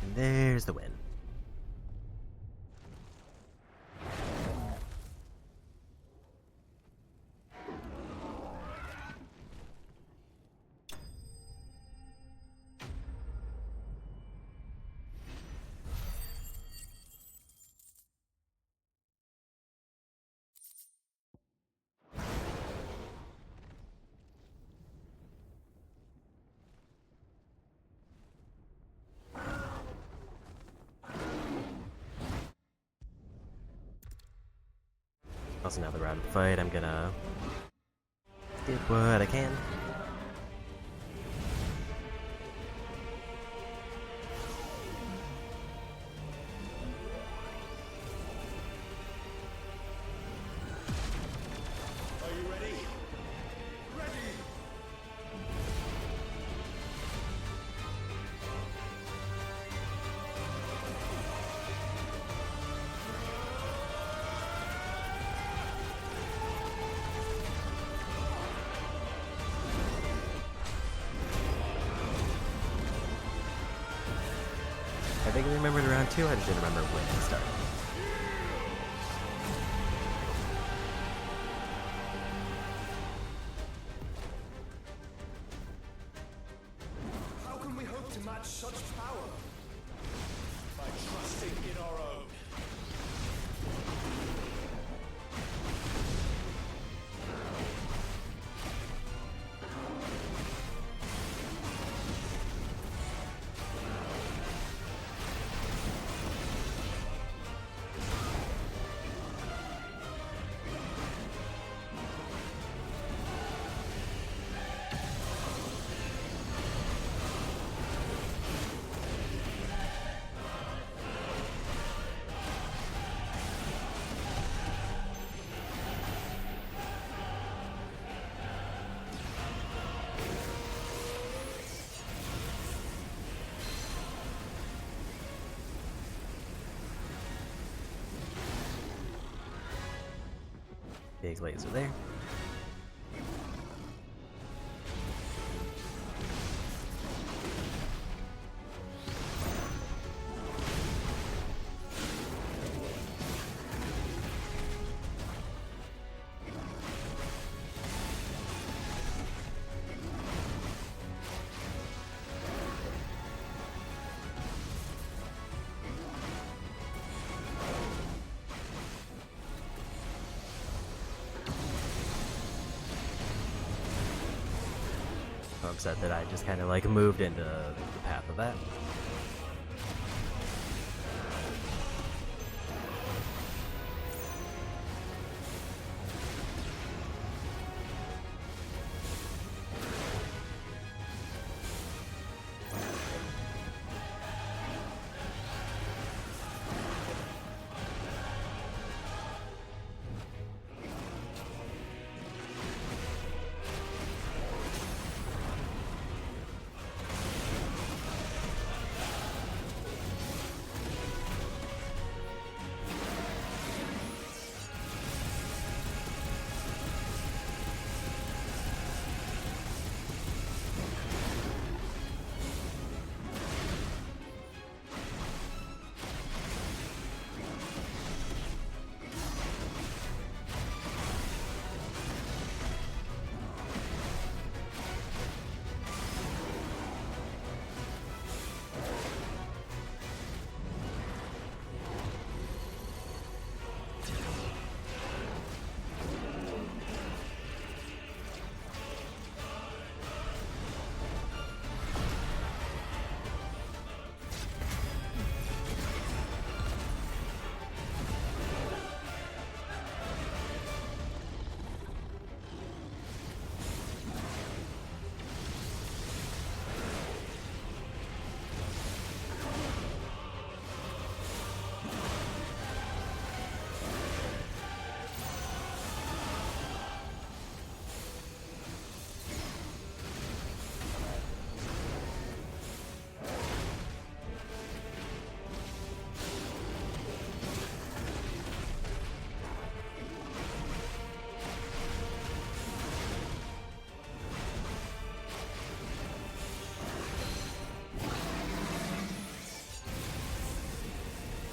And there's the win. Also, now the round of the fight, I'm gonna get what I can. Are you ready? Ready! I vaguely remembered round 2, I just didn't remember when it started. How can we hope to match such power? By trusting in our own. big laser there. I'm upset that I just kind of like moved into the path of that.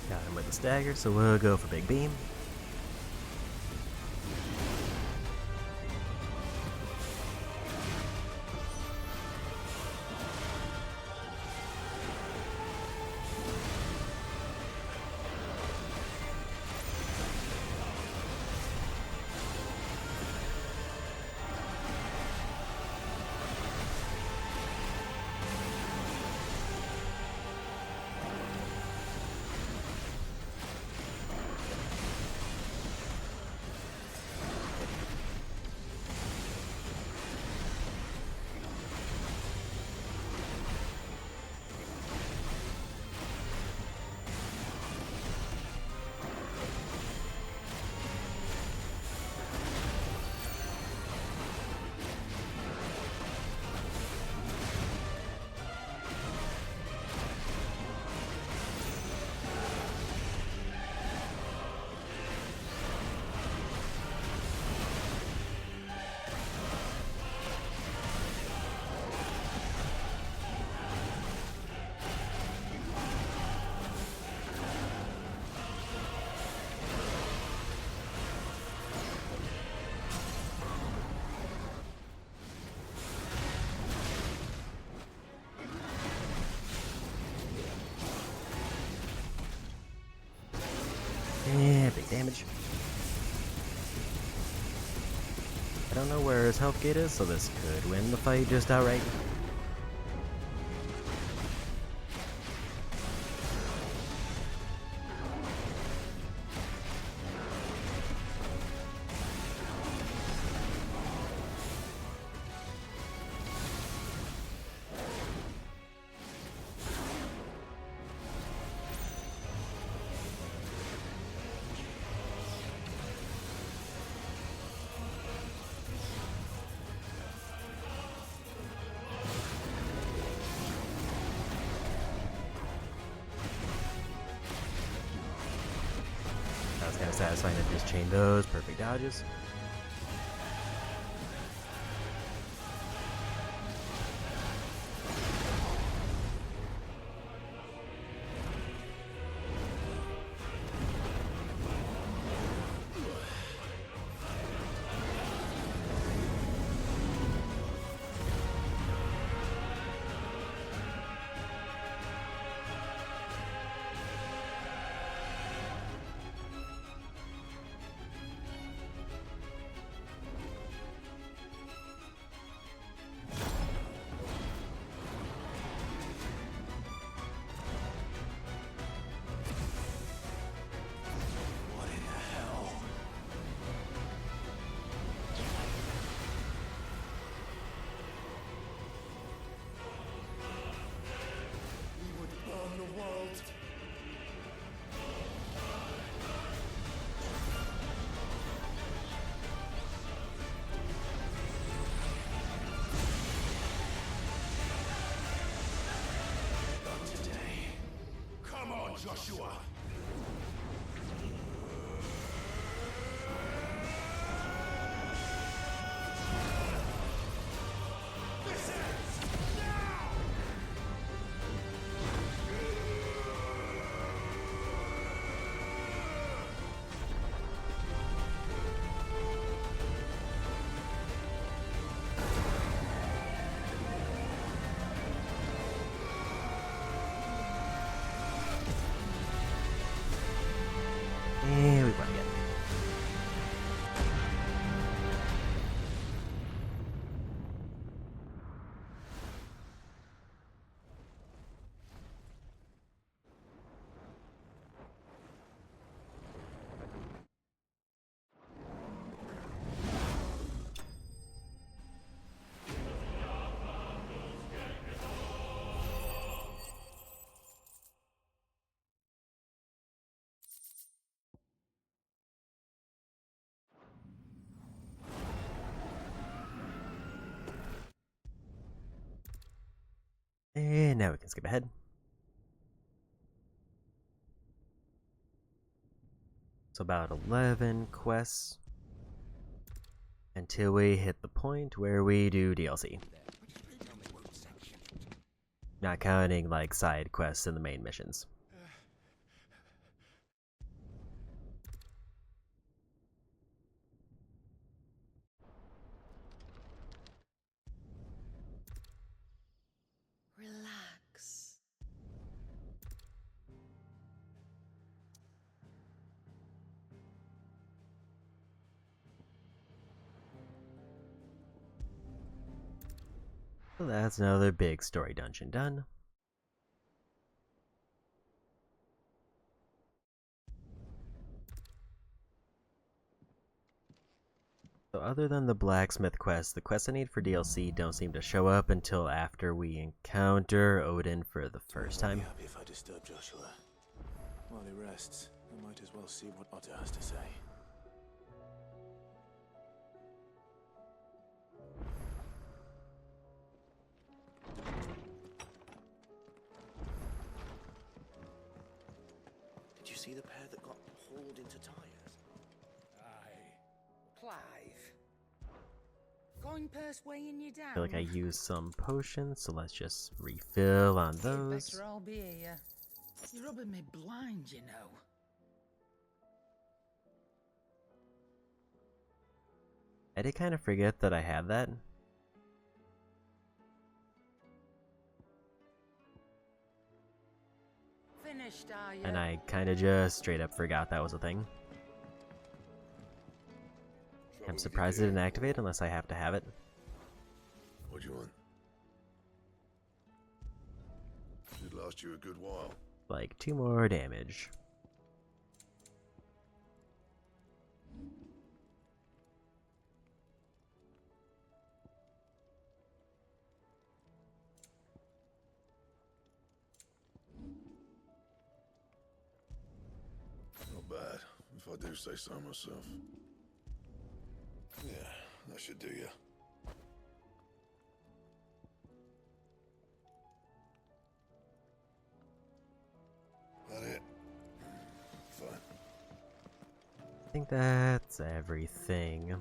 Got him with the stagger, so we'll go for big beam. Yeah, big damage. I don't know where his health gate is, so this could win the fight just outright. Kind of satisfying to just chain those perfect dodges. Joshua! This ends now! And we won again. And now we can skip ahead. So about 11 quests until we hit the point where we do DLC. Not counting like side quests in the main missions. Relax. So that's another big story dungeon done. So other than the blacksmith quest, the quests I need for DLC don't seem to show up until after we encounter Odin for the first time. I'll be happy if I disturb Joshua. While he rests, I might as well see what Otto has to say. Did you see the pair that got hauled into tires? Clive. Coin purse weighing you down. I feel like I used some potions, so let's just refill on those. Better I'll be here. You're rubbing me blind, you know. I did kind of forget that I had that. Finished, are you? And I kind of just straight up forgot that was a thing. I'm surprised it didn't activate unless I have to have it. What do you want? Should last you a good while. Like 2 more damage. Not bad, if I do say so myself. Yeah, that should do you. That it? Fine. I think that's everything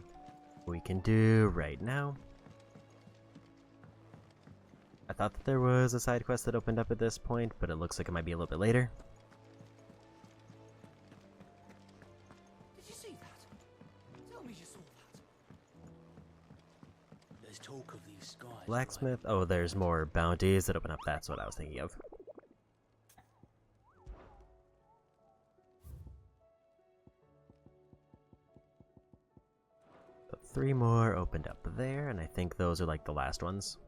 we can do right now. I thought that there was a side quest that opened up at this point, but it looks like it might be a little bit later. Did you see that? Tell me you saw that. There's talk of these skies. Blacksmith? Oh, there's more bounties that open up. That's what I was thinking of. So 3 more opened up there, and I think those are like the last ones.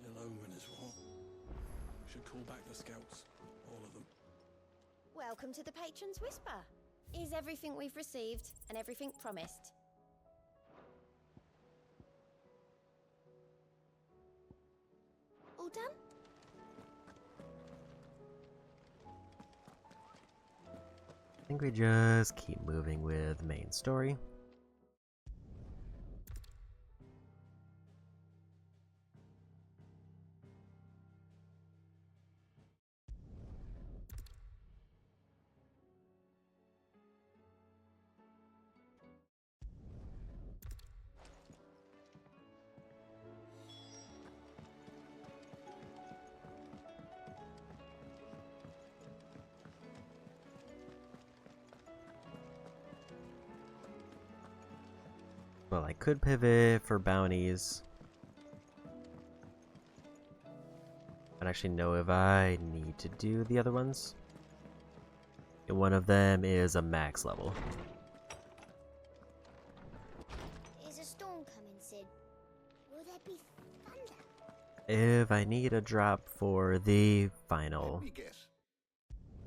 Ill omen is what? We should call back the scouts. All of them. Welcome to the Patron's Whisper. Is everything we've received and everything promised? All done? I think we just keep moving with main story. Well, I could pivot for bounties. I don't actually know if I need to do the other ones. One of them is a max level. Is a storm coming, Sid? Will there be thunder? If I need a drop for the final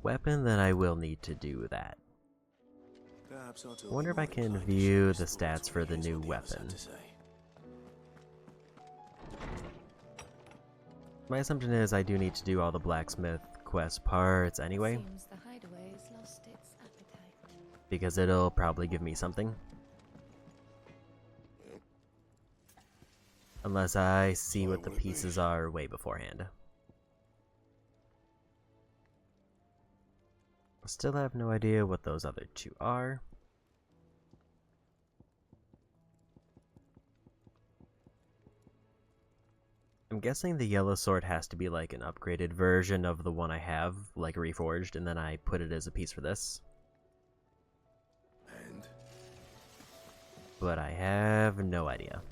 weapon, then I will need to do that. I wonder if I can view the stats for the new weapon. My assumption is I do need to do all the blacksmith quest parts anyway, Seems the hideaway's lost its appetite. because it'll probably give me something. Unless I see what the pieces are way beforehand. I still have no idea what those other two are. I'm guessing the yellow sword has to be like an upgraded version of the one I have, like reforged, and then I put it as a piece for this. And? But I have no idea.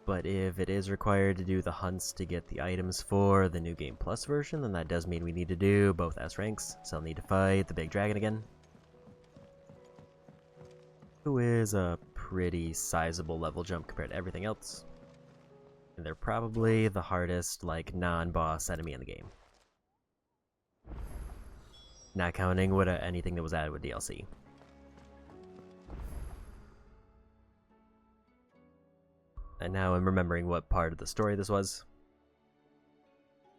But if it is required to do the hunts to get the items for the New Game Plus version, then that does mean we need to do both S ranks, so I'll need to fight the big dragon again. Who is a pretty sizable level jump compared to everything else. And they're probably the hardest, like, non-boss enemy in the game. Not counting what anything that was added with DLC. And now I'm remembering what part of the story this was.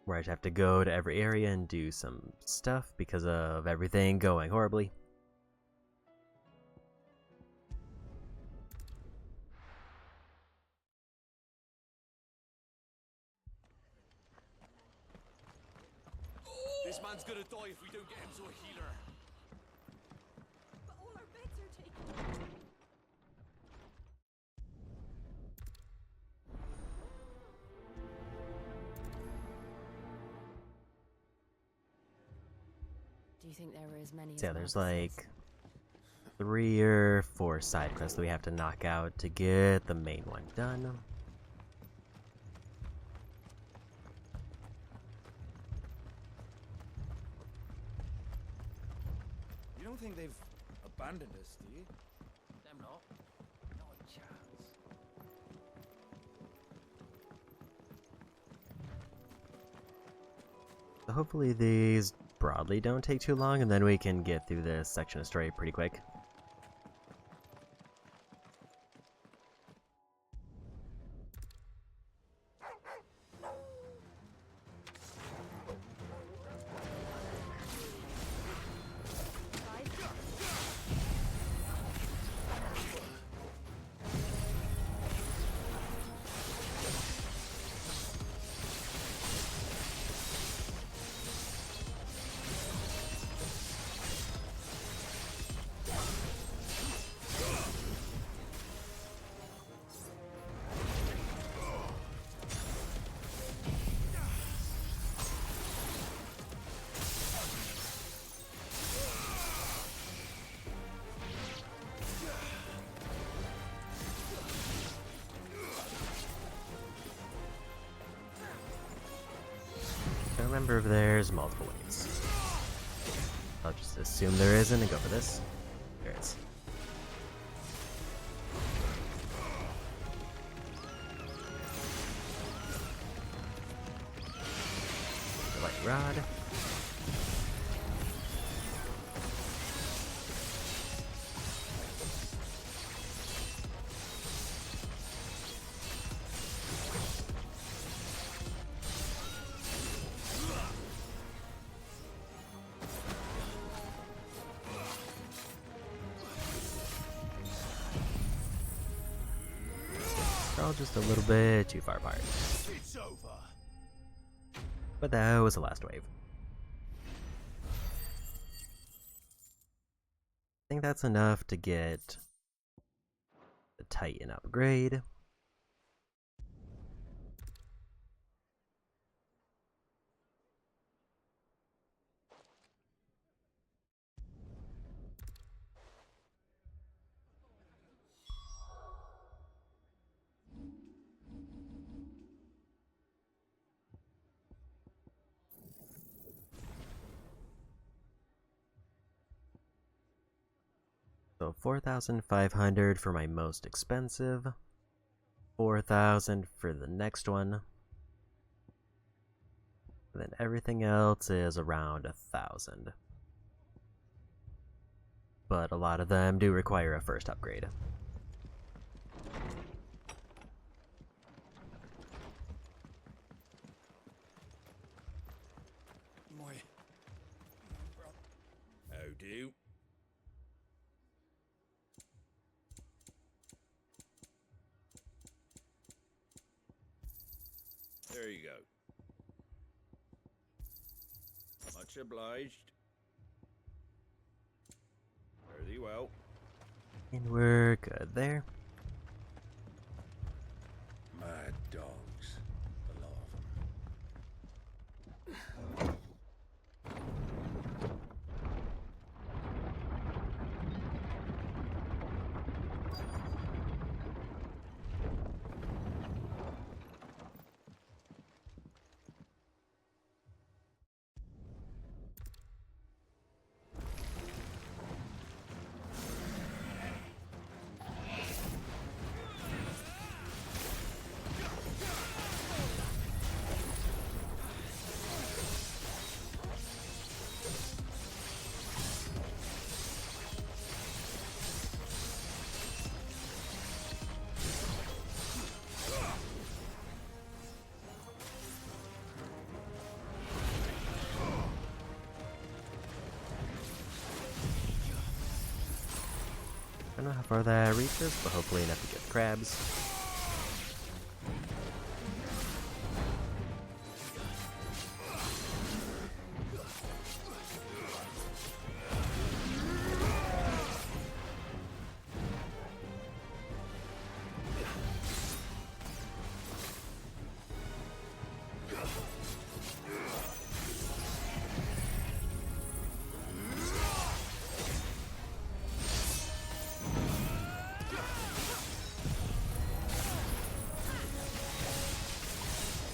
Where I'd have to go to every area and do some stuff because of everything going horribly. This man's gonna die if we don't get him to a healer. But all our beds are taken. Do you think there were as many as So yeah, there's Marcus says? like 3 or 4 side quests that we have to knock out to get the main one done. You don't think they've abandoned us, do you? Them not. Not a chance. So hopefully these broadly don't take too long, and then we can get through this section of story pretty quick. I don't remember if there's multiple ways. I'll just assume there isn't and go for this. There is. The light rod. They're all just a little bit too far apart. It's over. But that was the last wave. I think that's enough to get the Titan upgrade. So 4,500 for my most expensive, 4,000 for the next one, and then everything else is around 1,000. But a lot of them do require a first upgrade. How do? There you go. Much obliged. Fare thee well. And we're good there. Mad dogs. A lot of them. I don't know how far that reaches, but hopefully enough to get crabs.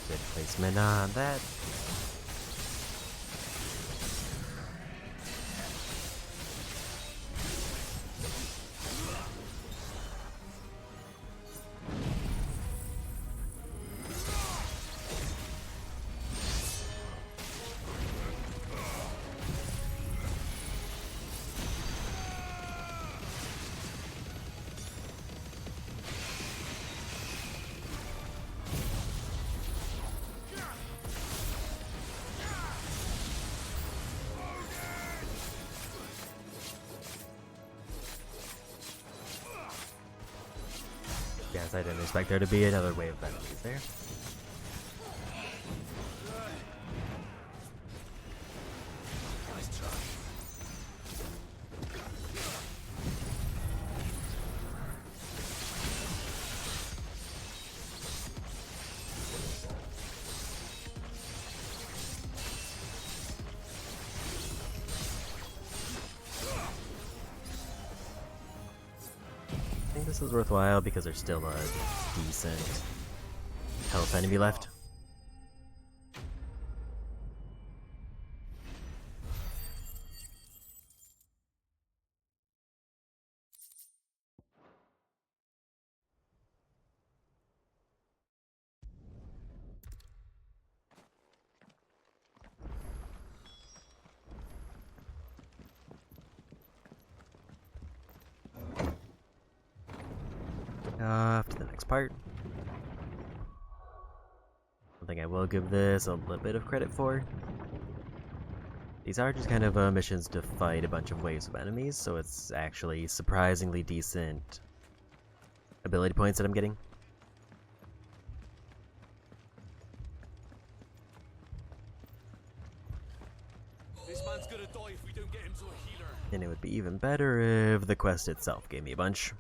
Good placement on that. Yes, I didn't expect there to be another wave of enemies there. Nice try. I think this is worthwhile because there's still a decent health enemy left. Off to the next part. One thing I will give this a little bit of credit for. These are just kind of missions to fight a bunch of waves of enemies, so it's actually surprisingly decent ability points that I'm getting. This man's gonna die if we don't get him to a healer. And it would be even better if the quest itself gave me a bunch.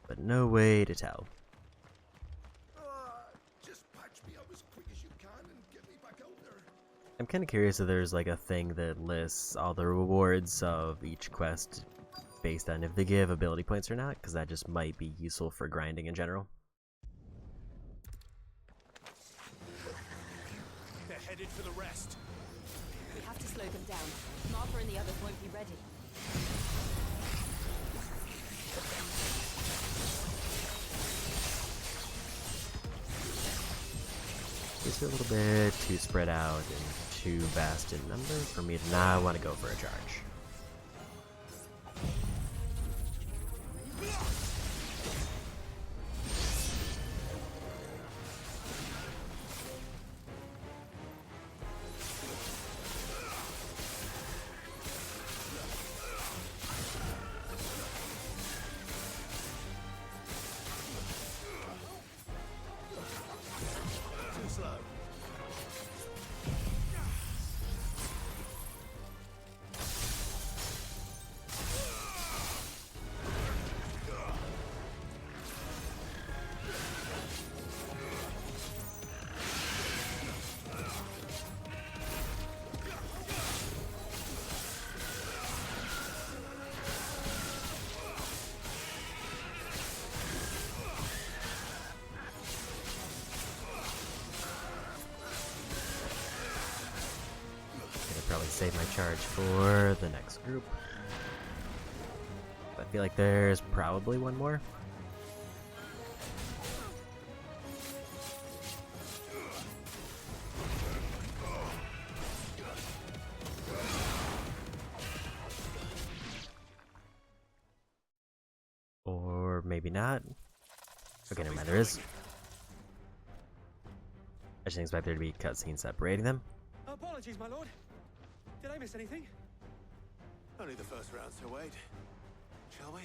But no way to tell. Just patch me up as quick as you can and get me back out there. I'm kind of curious if there's like a thing that lists all the rewards of each quest based on if they give ability points or not, because that just might be useful for grinding in general. They're headed for the rest. We have to slow them down. Martha and the others won't be ready. These are a little bit too spread out and too vast in number for me to not want to go for a charge. Too slow. Probably save my charge for the next group. I feel like there's probably one more. Or maybe not. Okay, never mind, there is. I just expect there to be cutscenes separating them. Apologies, my lord. Did I miss anything? Only the first round to wait. Shall we?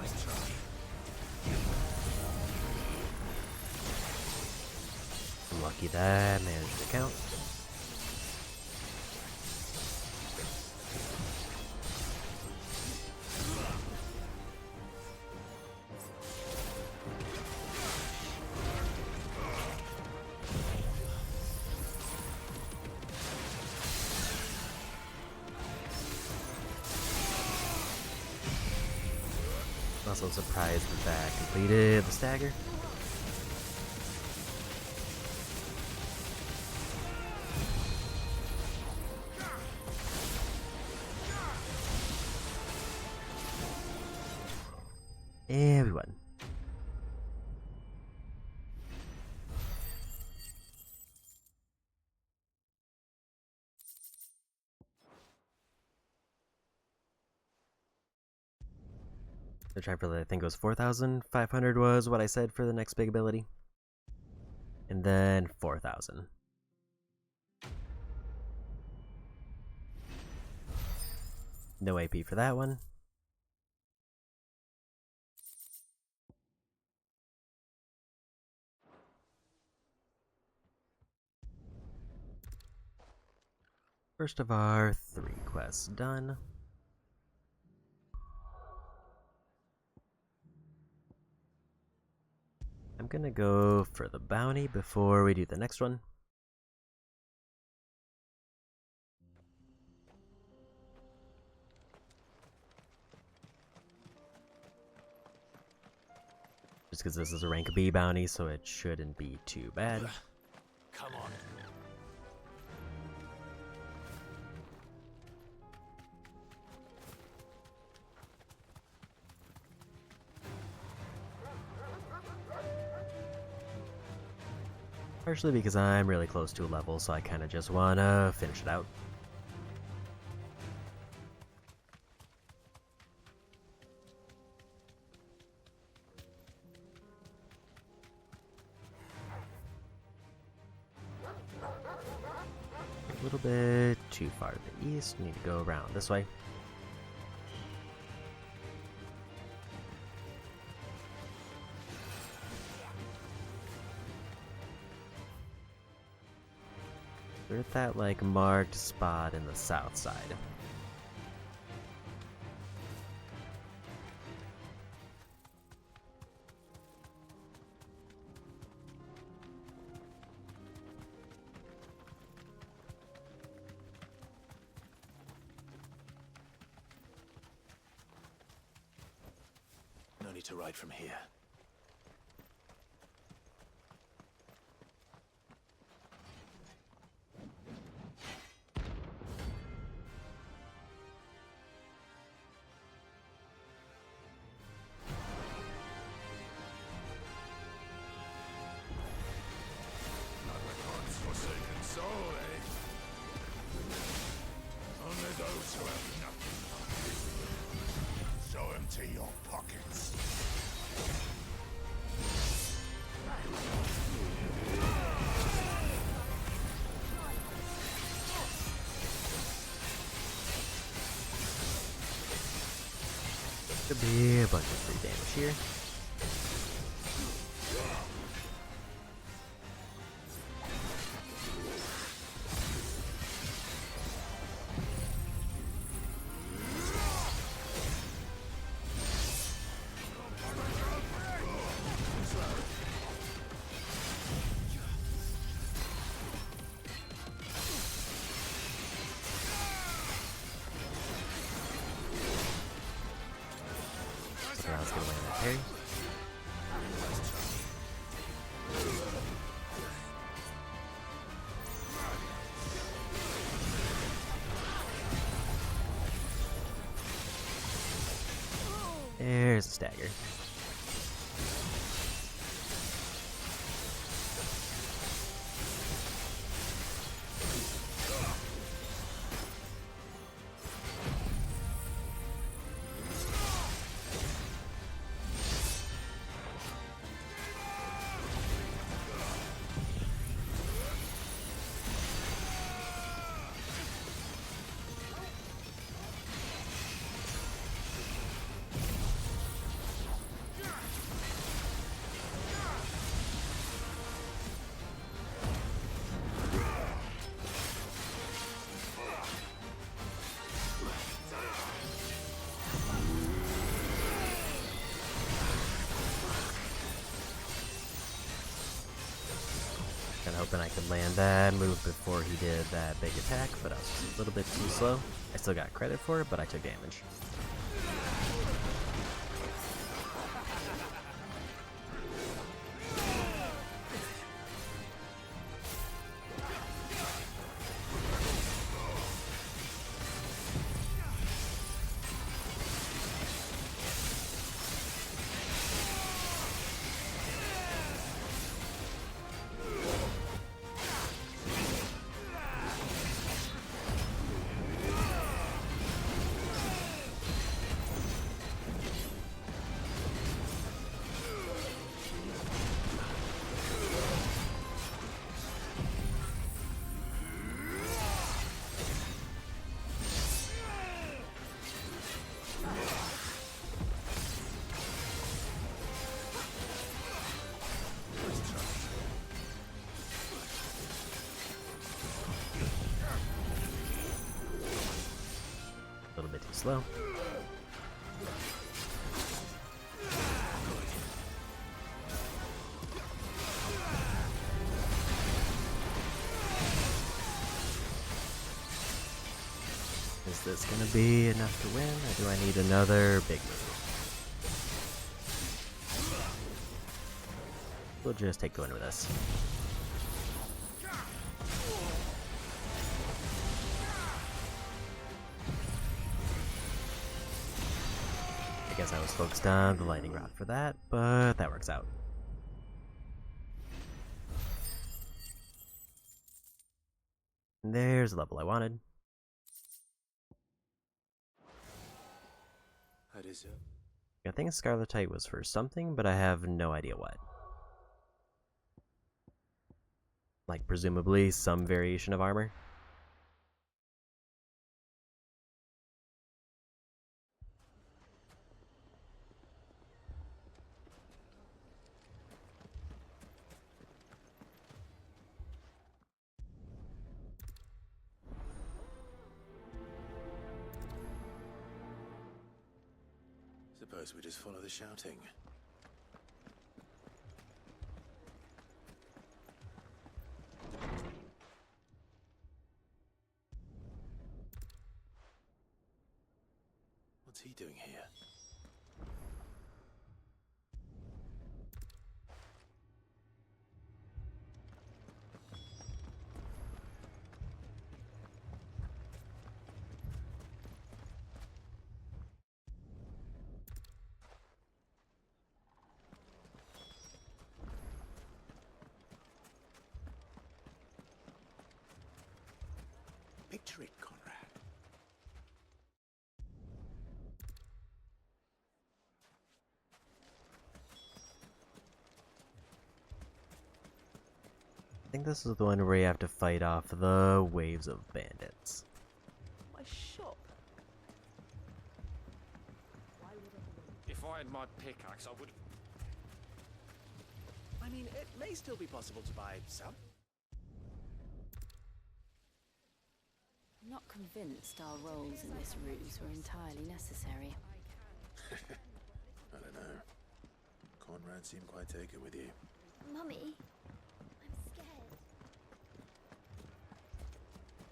Nice try. I'm lucky that managed to count. Also surprised that that completed the stagger. Everyone. They're trying for the, I think it was 4,500 was what I said for the next big ability. And then 4,000. No AP for that one. First of our 3 quests done. I'm gonna go for the bounty before we do the next one. Just because this is a rank B bounty, so it shouldn't be too bad. Come on. Partially because I'm really close to a level, so I kind of just want to finish it out. A little bit too far to the east, need to go around this way. We're at that, like, marked spot in the south side. No need to ride from here. your pockets. Could be a bunch of free damage here. Okay, let's get away with that parry. There's a stagger. Kinda hoping I could land that move before he did that big attack, but I was just a little bit too slow. I still got credit for it, but I took damage. A little bit too slow. Is this gonna be enough to win, or do I need another big move? We'll just take the win with this. I guess I was focused on the lightning rod for that, but that works out. And there's the level I wanted. That is it. I think Scarletite was for something, but I have no idea what. Like, presumably some variation of armor. Suppose we just follow the shouting. What's he doing here? Picture it, Conrad. think this is the one where you have to fight off the waves of bandits. My shop. If I had my pickaxe, I would. I mean, it may still be possible to buy some. I'm not convinced our roles in this ruse were entirely necessary. I don't know. Conrad seemed quite taken with you. Mummy, I'm scared.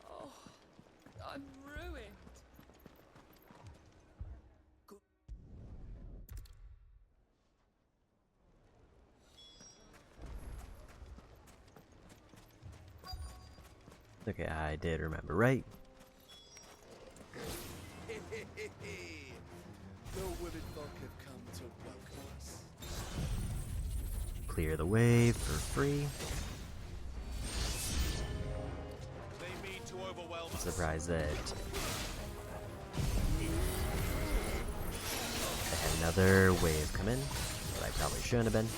Oh, I'm ruined. Okay, I did remember, right? The women folk have come to welcome us. Clear the way for free. They mean to overwhelm us. Surprised that I had another wave come in, but I probably shouldn't have been.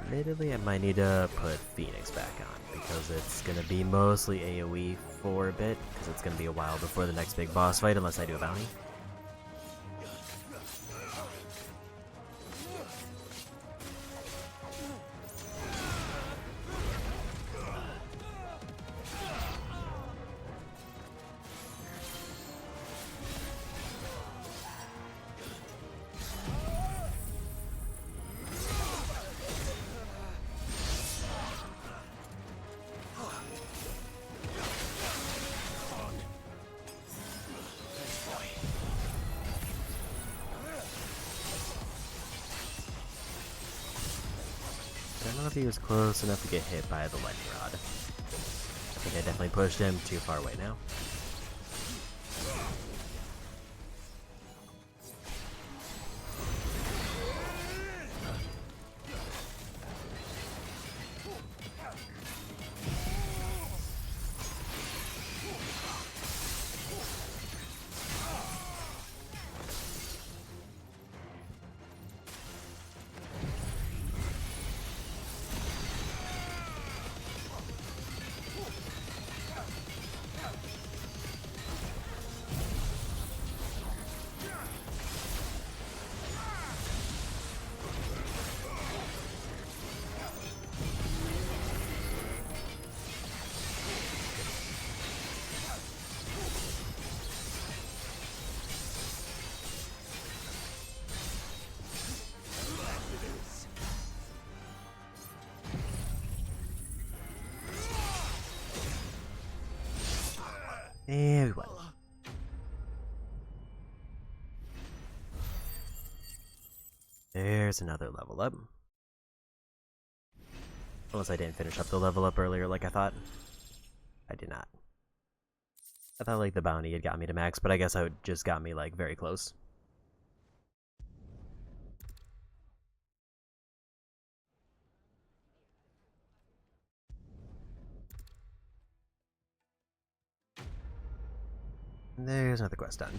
Admittedly, I might need to put Phoenix back on, because it's going to be mostly AoE for a bit, because it's going to be a while before the next big boss fight, unless I do a bounty. I don't know if he was close enough to get hit by the lightning rod. I think I definitely pushed him too far away now. There we went. There's another level up. Unless I didn't finish up the level up earlier like I thought. I did not. I thought like the bounty had got me to max, but I guess it just got me like very close. There's another quest done.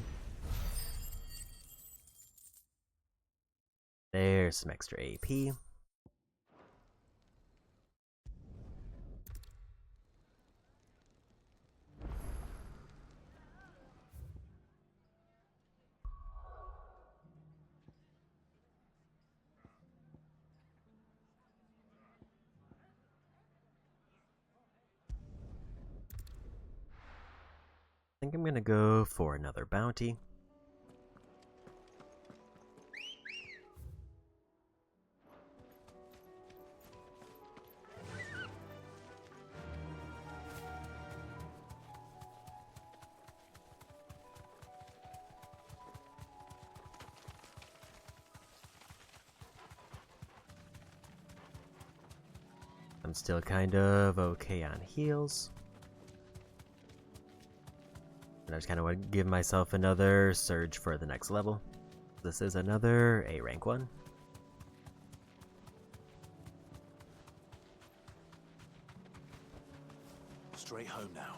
There's some extra AP. I think I'm gonna go for another bounty. I'm still kind of okay on heals. And I just kind of want to give myself another surge for the next level. This is another A rank one. Straight home now.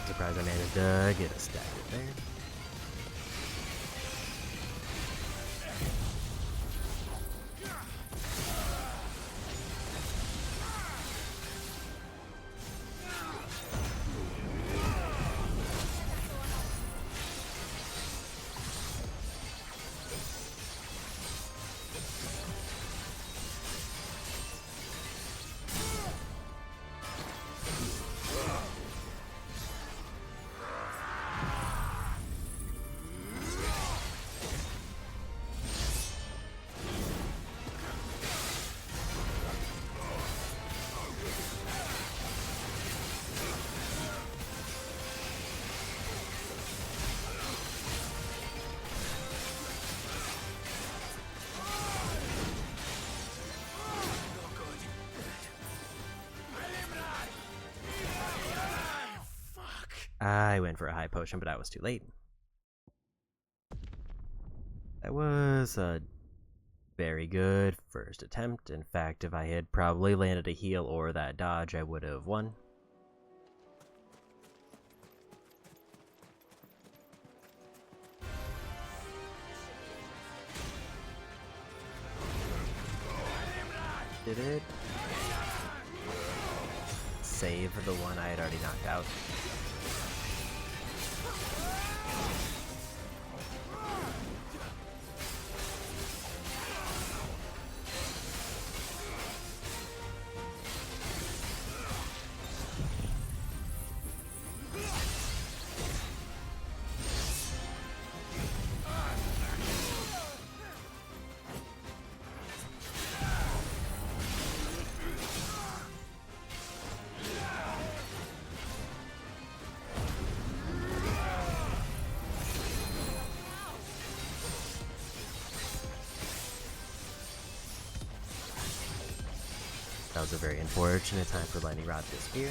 Surprised I managed to get a stack there. I went for a high potion, but I was too late. That was a very good first attempt. In fact, if I had probably landed a heal or that dodge, I would have won. Did it save the one I had already knocked out? That was a very unfortunate time for Lightning Rod to disappear.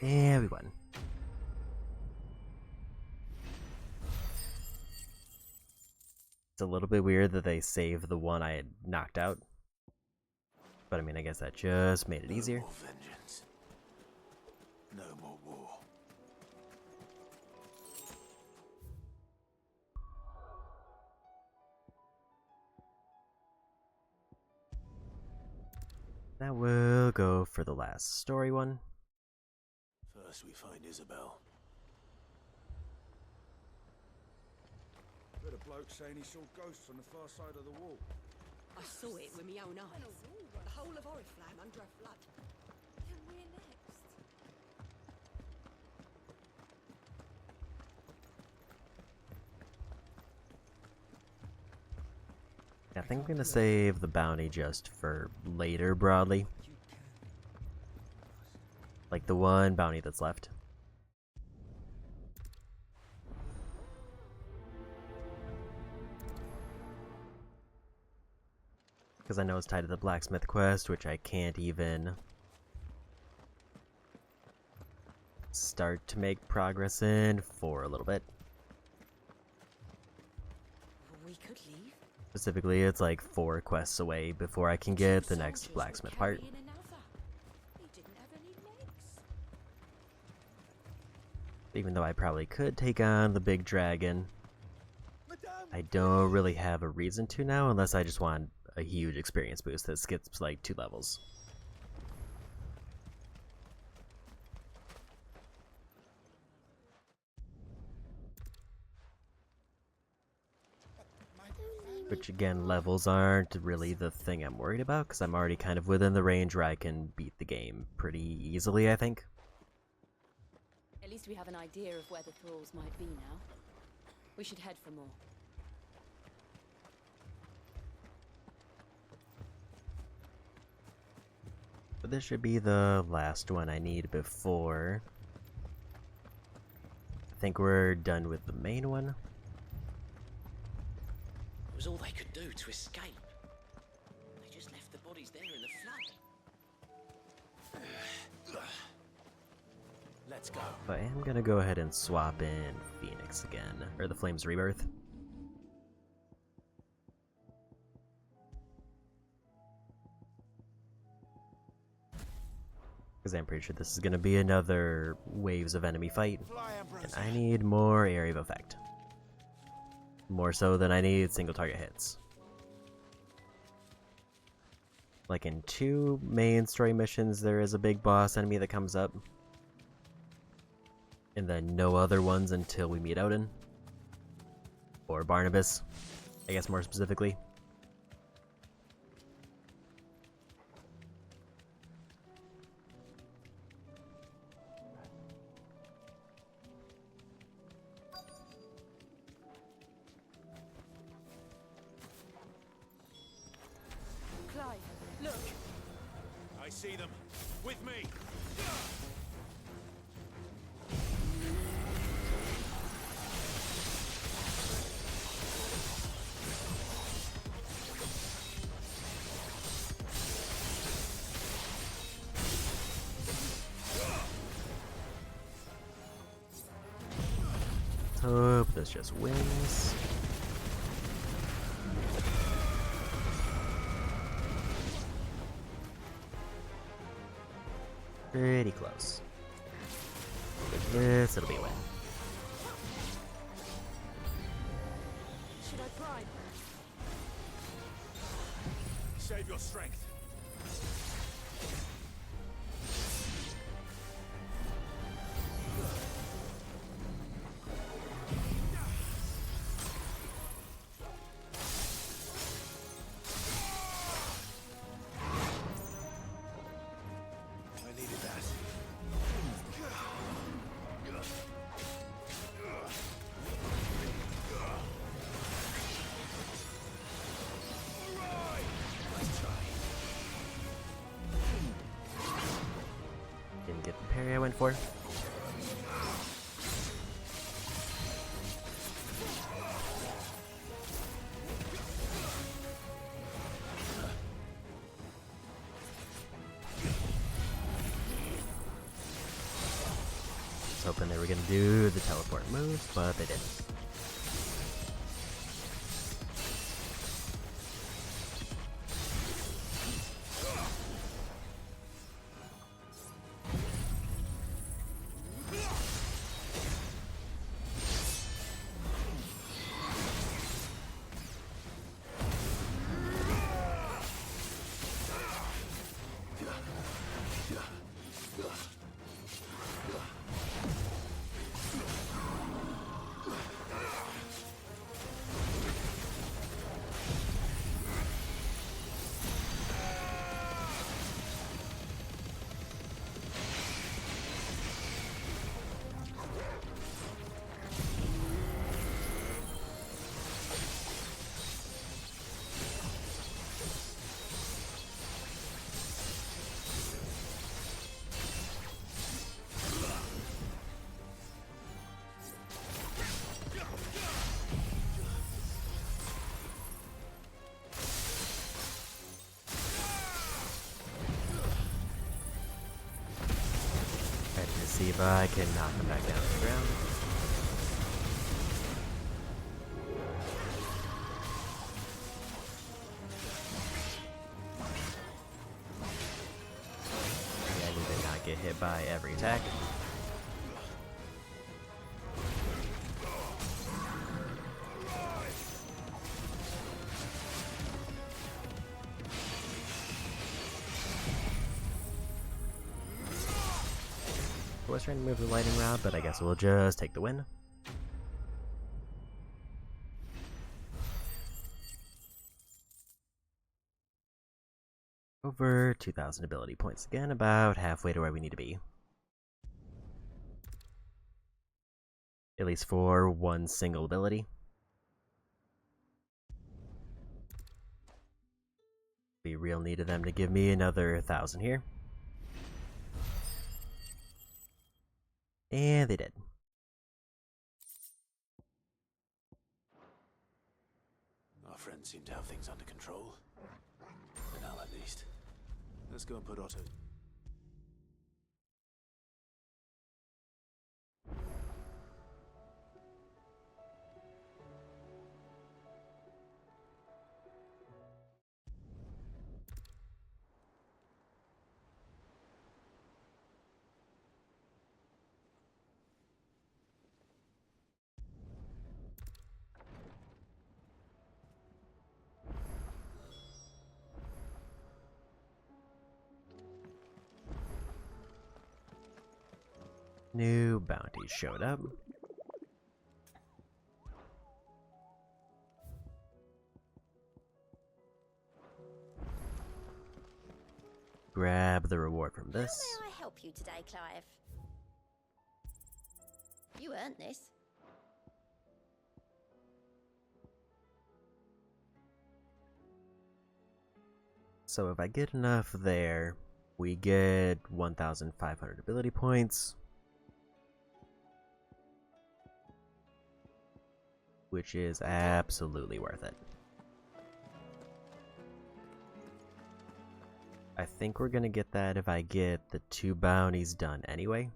Yeah, we won. It's a little bit weird that they saved the one I had knocked out. But I mean, I guess that just made it easier. No more vengeance. No more war. That will go for the last story one. First we find Isabel. Heard a bloke saying he saw ghosts on the far side of the wall. I saw it with my own eyes. The whole of Oriflamme under a flood. Then we're next. I think I'm gonna save the bounty just for later, broadly. Like the one bounty that's left. Because I know it's tied to the blacksmith quest, which I can't even start to make progress in for a little bit. We could leave. Specifically, it's like 4 quests away before I can get the next blacksmith part. He didn't have any legs. Even though I probably could take on the big dragon, I don't really have a reason to now, unless I just want a huge experience boost that skips like 2 levels. Which again, levels aren't really the thing I'm worried about, because I'm already kind of within the range where I can beat the game pretty easily, I think. At least we have an idea of where the thralls might be now. We should head for more. But this should be the last one I need before I think we're done with the main one. It was all they could do to escape. They just left the bodies there in the flood. Let's go. But I am gonna go ahead and swap in Phoenix again, or the Flames Rebirth. Because I'm pretty sure this is gonna be another waves of enemy fight, and I need more area of effect. More so than I need single target hits. Like in 2 main story missions, there is a big boss enemy that comes up. And then no other ones until we meet Odin. Or Barnabas, I guess more specifically. Clive, look! I see them. With me. Hope this just wins. Pretty close. With this, it'll be a win. Should I bribe? Save your strength. I needed that. Didn't get the parry I went for. Was hoping they were gonna do the teleport move, but they didn't. see if I can knock him back down to the ground. Yeah, I need to not get hit by every attack. I was trying to move the lightning rod, but I guess we'll just take the win. Over 2,000 ability points again, about halfway to where we need to be. At least for one single ability. Be real need of them to give me another 1,000 here. And they did. Our friends seem to have things under control. For now, at least. Let's go and put Otto. New bounties showed up. Grab the reward from this. How may I help you today, Clive? You earned this. So if I get enough there, we get 1,500 ability points. Which is absolutely worth it. I think we're gonna get that if I get the 2 bounties done anyway.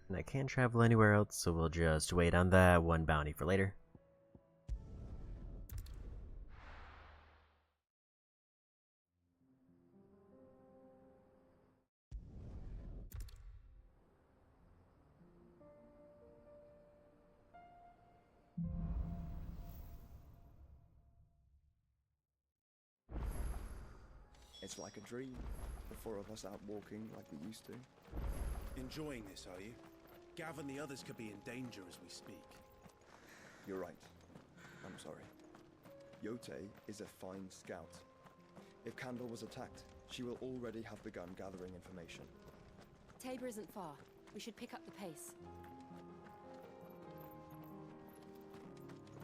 And I can't travel anywhere else, so we'll just wait on that 1 bounty for later. It's like a dream. The 4 of us out walking like we used to. Enjoying this, are you? Gav and the others could be in danger as we speak. You're right. I'm sorry. Yote is a fine scout. If Candle was attacked, she will already have begun gathering information. Tabor isn't far. We should pick up the pace.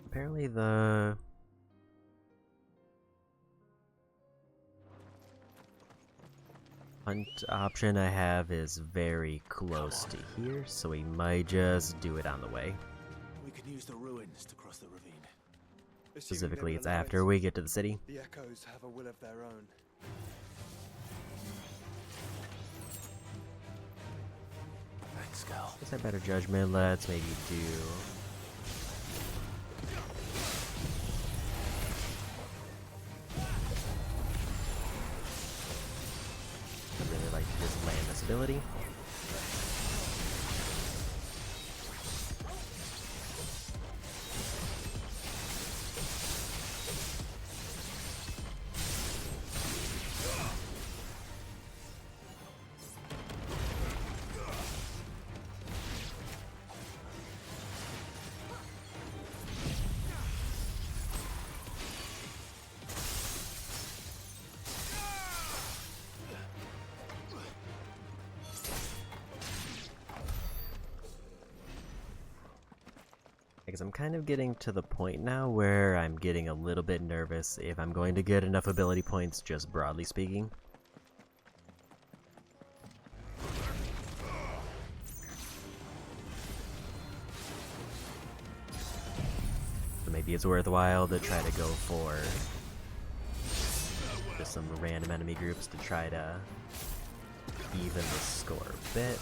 Apparently the hunt option I have is very close to here, so we might just do it on the way. We can use the ruins to cross the ravine. Specifically, it's after we get to the city. The echoes have a will of their own. Thanks, Gal. Guess I better judgment. Let's maybe do. I'd really like to just land this ability. Because I'm kind of getting to the point now where I'm getting a little bit nervous if I'm going to get enough ability points, just broadly speaking. maybe it's worthwhile to try to go for just some random enemy groups to try to even the score a bit.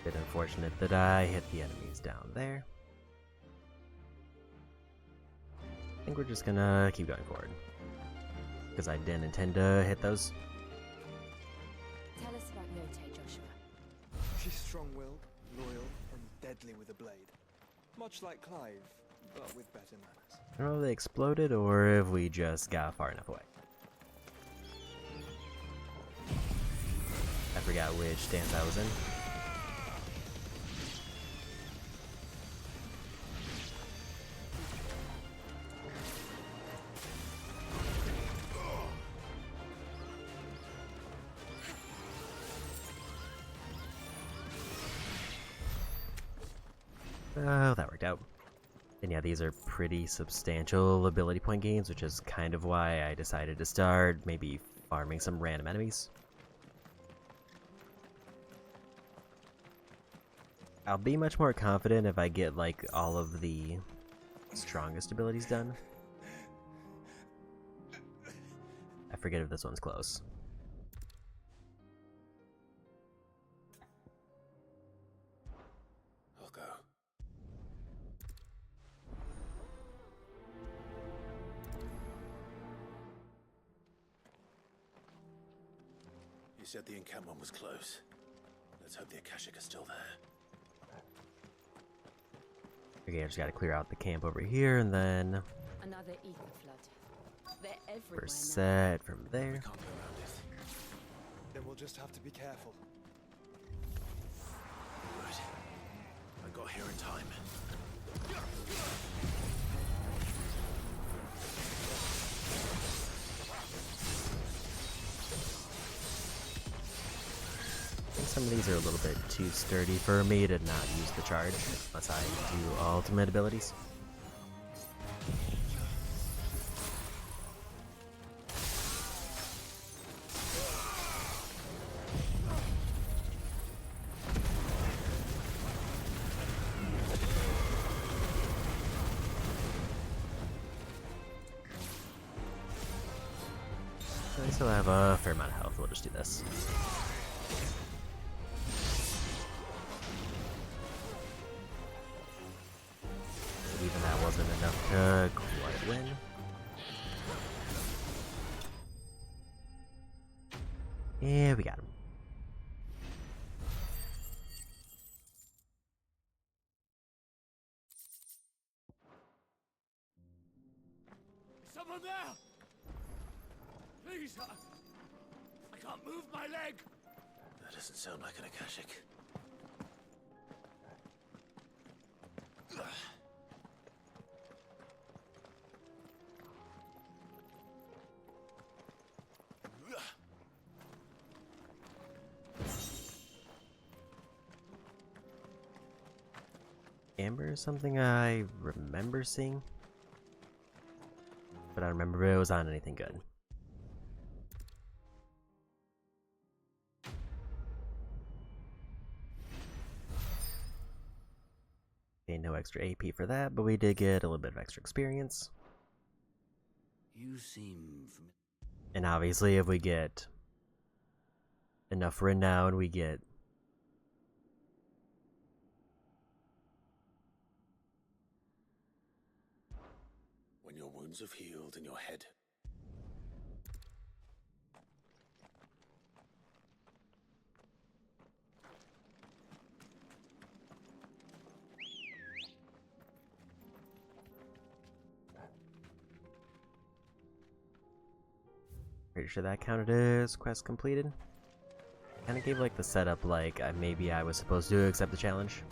Bit unfortunate that I hit the enemies down there. I think we're just gonna keep going forward, because I didn't intend to hit those. Tell us about Yote, Joshua. She's strong-willed, loyal, and deadly with a blade. Much like Clive, but with better manners. I don't know if they exploded or if we just got far enough away. I forgot which stance I was in. Oh, that worked out. And yeah, these are pretty substantial ability point gains, which is kind of why I decided to start maybe farming some random enemies. I'll be much more confident if I get like all of the strongest abilities done. I forget if this one's close. I'll go. You said the encampment was close. Let's hope the Akashic are still there. Okay, I just gotta clear out the camp over here, and then Another ether flood. They're everywhere we're now. set from there. Can't go around it. Then we'll just have to be careful. Good. I got here in time. I think some of these are a little bit too sturdy for me to not use the charge unless I do ultimate abilities. I still have a fair amount of health, we'll just do this. Even that wasn't enough to quite win. Yeah, we got him. Someone there! Please, I can't move my leg! That doesn't sound like an Akashic. Amber is something I remember seeing, but I don't remember if it was on anything good. Okay, no extra AP for that, but we did get a little bit of extra experience. You seem familiar. And obviously, if we get enough renown, we get When your wounds have healed in your head. Pretty sure that counted as quest completed. Kind of gave like the setup like maybe I was supposed to accept the challenge.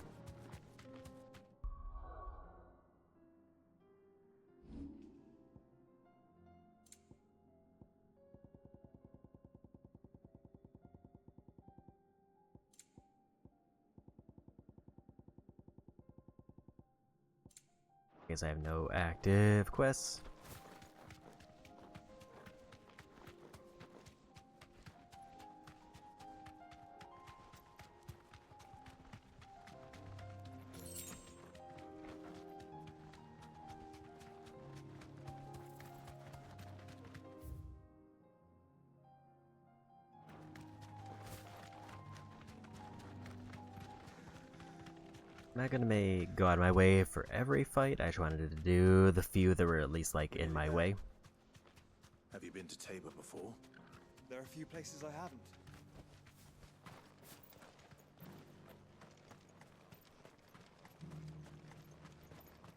Guess I have no active quests. I'm not gonna go out of my way for every fight. I just wanted to do the few that were at least like in my way. Have you been to Tabor before? There are a few places I haven't.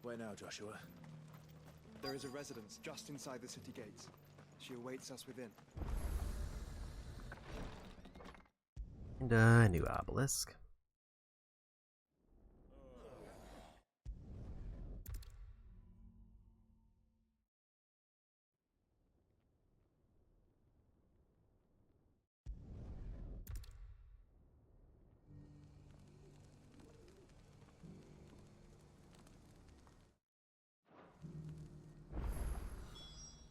Where now, Joshua? There is a residence just inside the city gates. She awaits us within. And a new obelisk.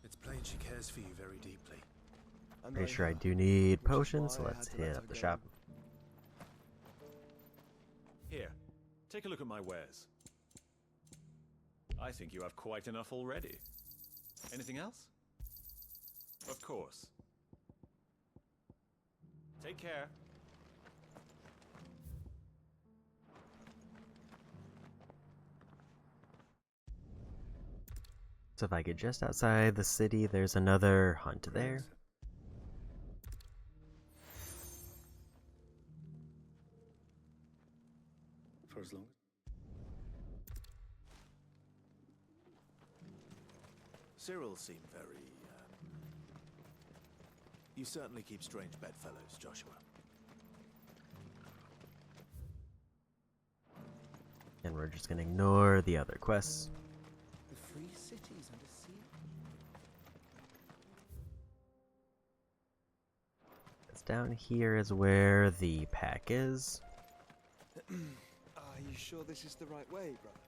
It's plain she cares for you very deeply. Pretty sure I do need potions, so let's hit up the shop. Here, take a look at my wares. I think you have quite enough already. Anything else? Of course. Take care. So if I get just outside the city, there's another hunt there. For as long. Cyril seemed very, You certainly keep strange bedfellows, Joshua. And we're just gonna ignore the other quests. The free cities under sea. It's down here is where the pack is. Are you sure this is the right way, brother?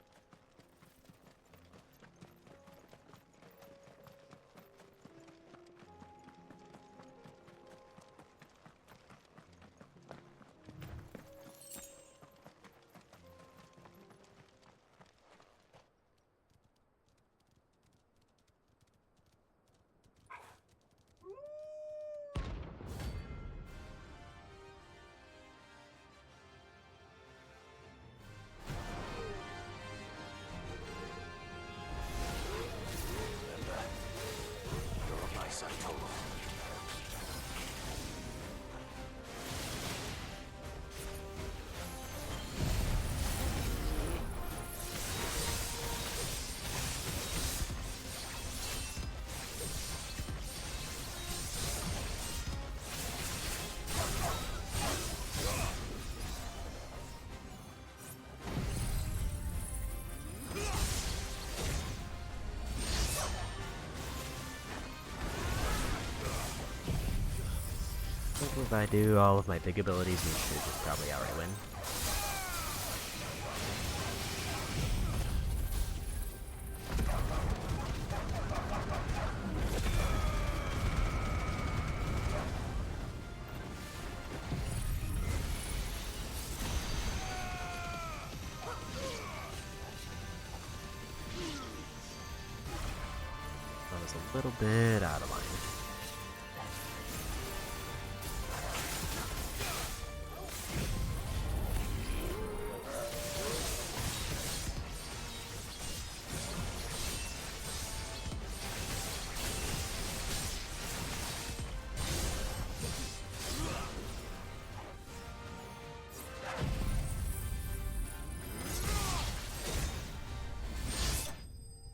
If I do all of my big abilities, we should just probably outright win. I was a little bit out of line.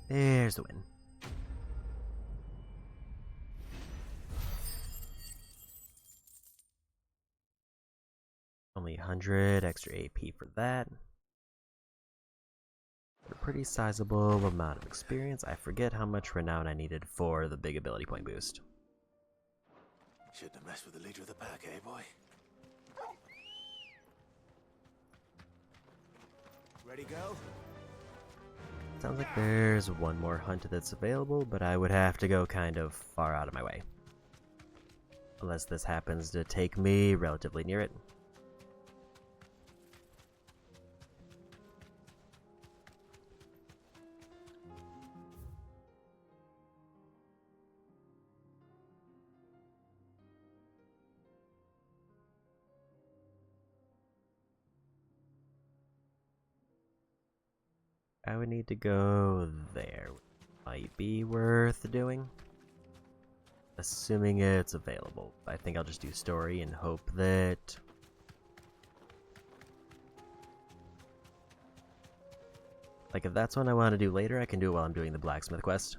There's the win. 100 extra AP for that. A pretty sizable amount of experience. I forget how much renown I needed for the big ability point boost. Shouldn't have messed with the leader of the pack, eh, boy? Ready, go? Sounds like there's one more hunt that's available, but I would have to go kind of far out of my way. Unless this happens to take me relatively near it. I would need to go there. Might be worth doing. Assuming it's available. I think I'll just do story and hope that... Like, if that's one I want to do later, I can do it while I'm doing the blacksmith quest.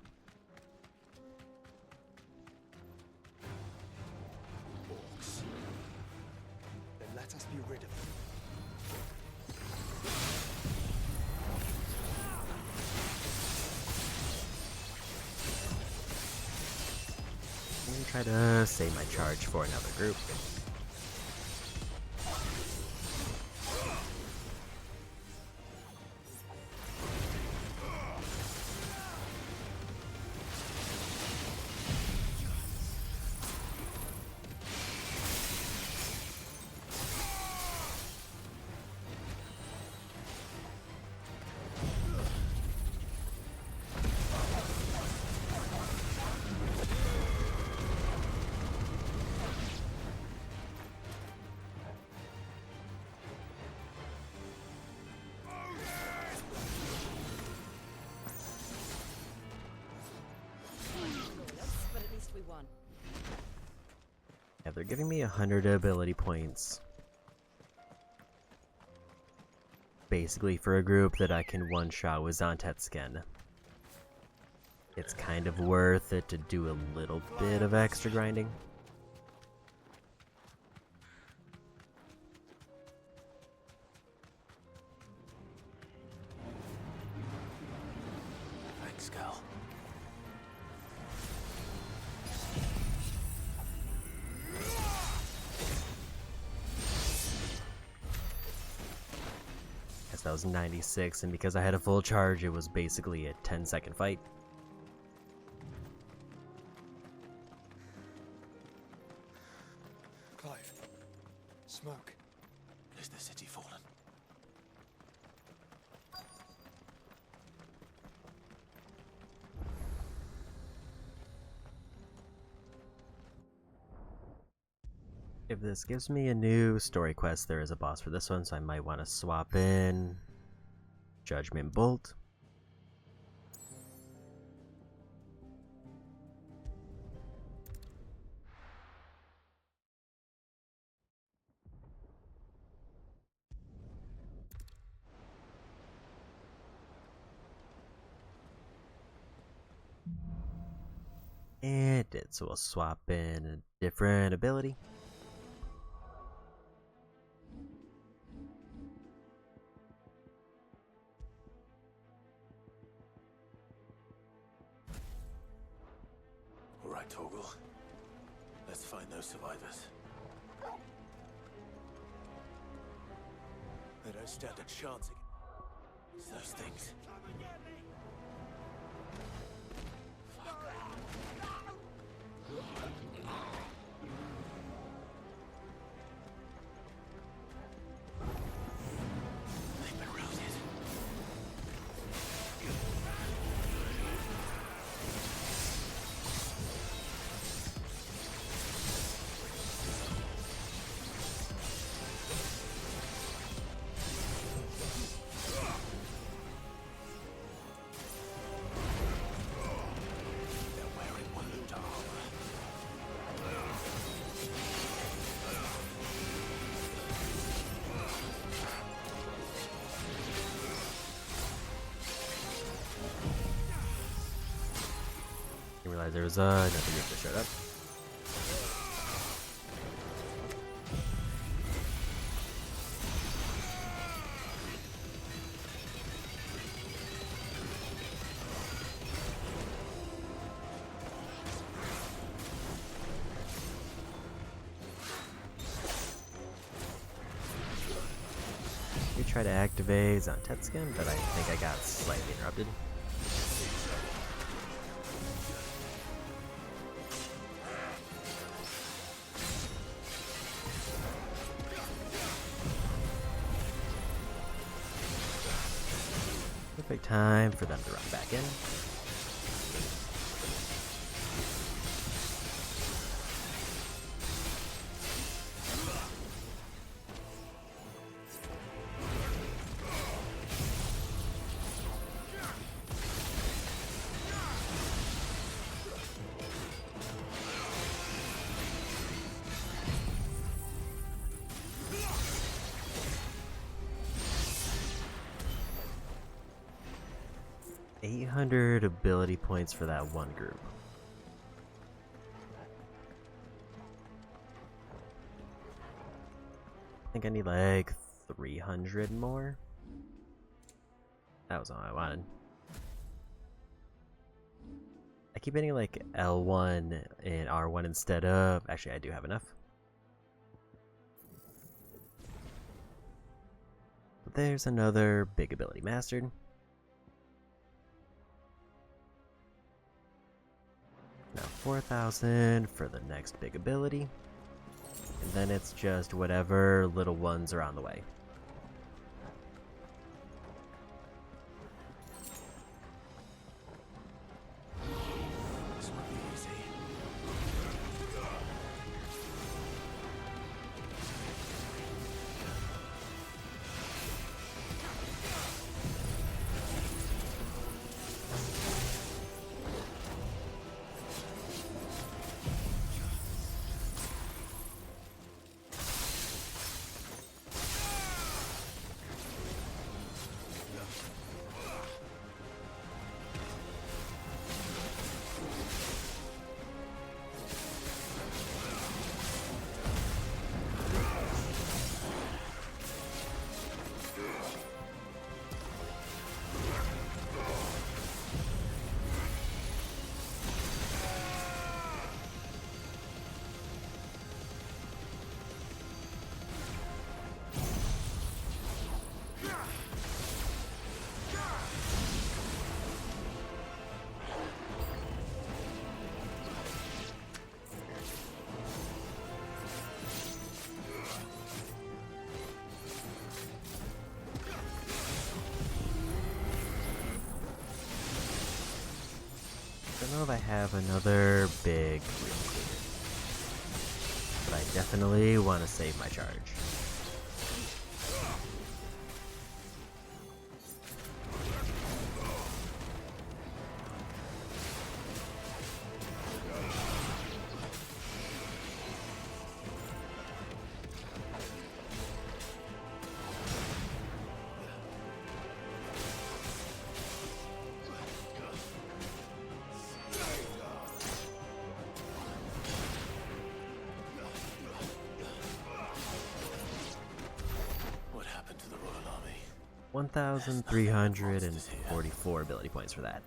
Orcs. Then let us be rid of them. And try to save my charge for another group. But at least we won. Yeah, they're giving me 100 ability points. Basically for a group that I can one-shot with Zontetsuken. It's kind of worth it to do a little bit of extra grinding. Thanks, Cal. Guess that was 96, and because I had a full charge, it was basically a 10-second fight. Clive. Smoke. Is the city fallen? If this gives me a new story quest, there is a boss for this one, so I might want to swap in Judgment Bolt. And it did, so we'll swap in a different ability. All right, Torgal. Let's find those survivors. They don't stand a chance against those things. They've been routed. They're wearing Waluda armor. I realized there was another group that showed up. try to activate Zontetskin, but I think I got slightly interrupted. Perfect time for them to run back in. 800 ability points for that one group. I think I need like 300 more. That was all I wanted. I keep hitting like L1 and R1 instead of... Actually, I do have enough. But there's another big ability mastered. Now 4,000 for the next big ability. And then it's just whatever little ones are on the way. I don't know if I have another big room clear, but I definitely want to save my charge. What happened to the Royal Army? 1,344 ability points for that.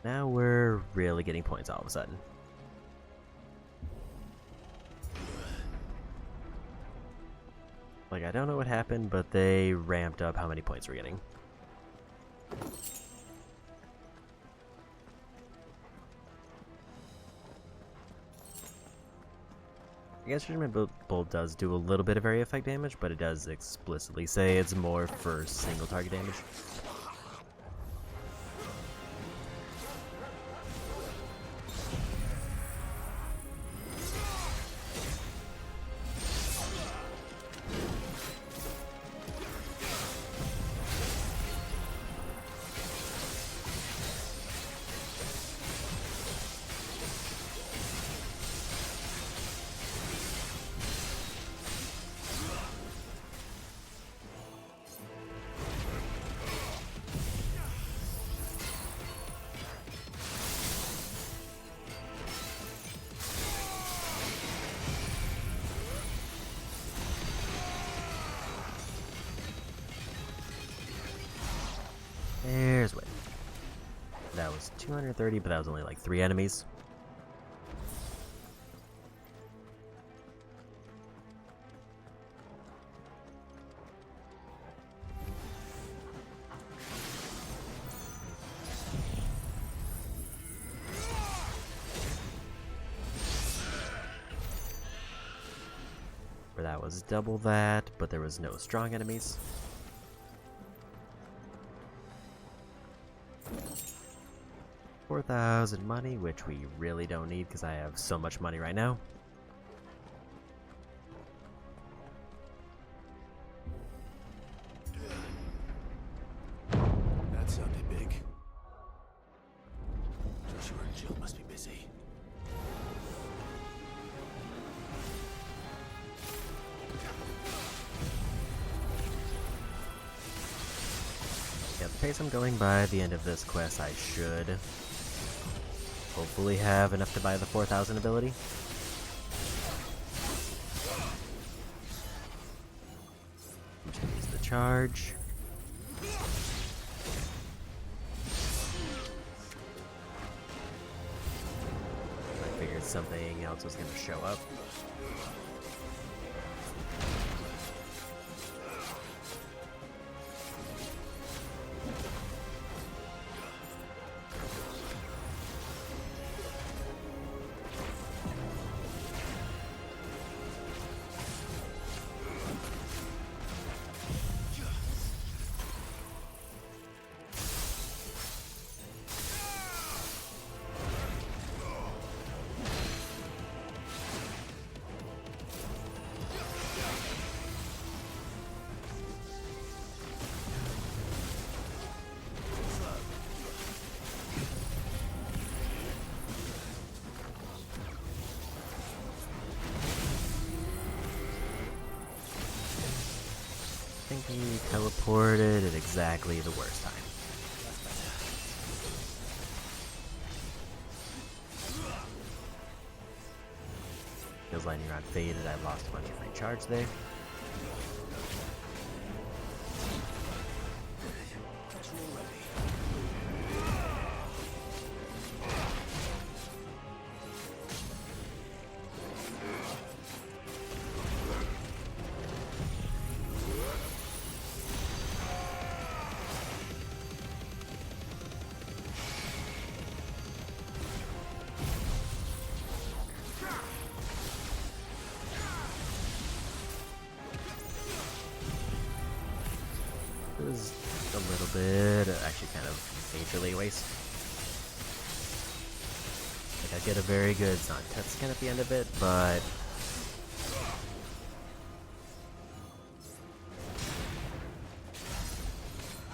Now we're really getting points all of a sudden. Like, I don't know what happened, but they ramped up how many points we're getting. I guess Judgment Bolt does do a little bit of area effect damage, but it does explicitly say it's more for single target damage. There's Wit. That was 230, but that was only like 3 enemies. where that was double that, but there was no strong enemies. $4,000 money, which we really don't need because I have so much money right now. That sounded big. Joshua and Jill must be busy. Yeah, the pace I'm going by the end of this quest, I should hopefully have enough to buy the 4,000 ability. Use the charge. I figured something else was going to show up. I think he teleported at exactly the worst time. Feels lightning rod faded, I lost a bunch of free charge there. It was a little bit, actually kind of majorly a waste. Like I get a very good Zantetsuken at the end of it, but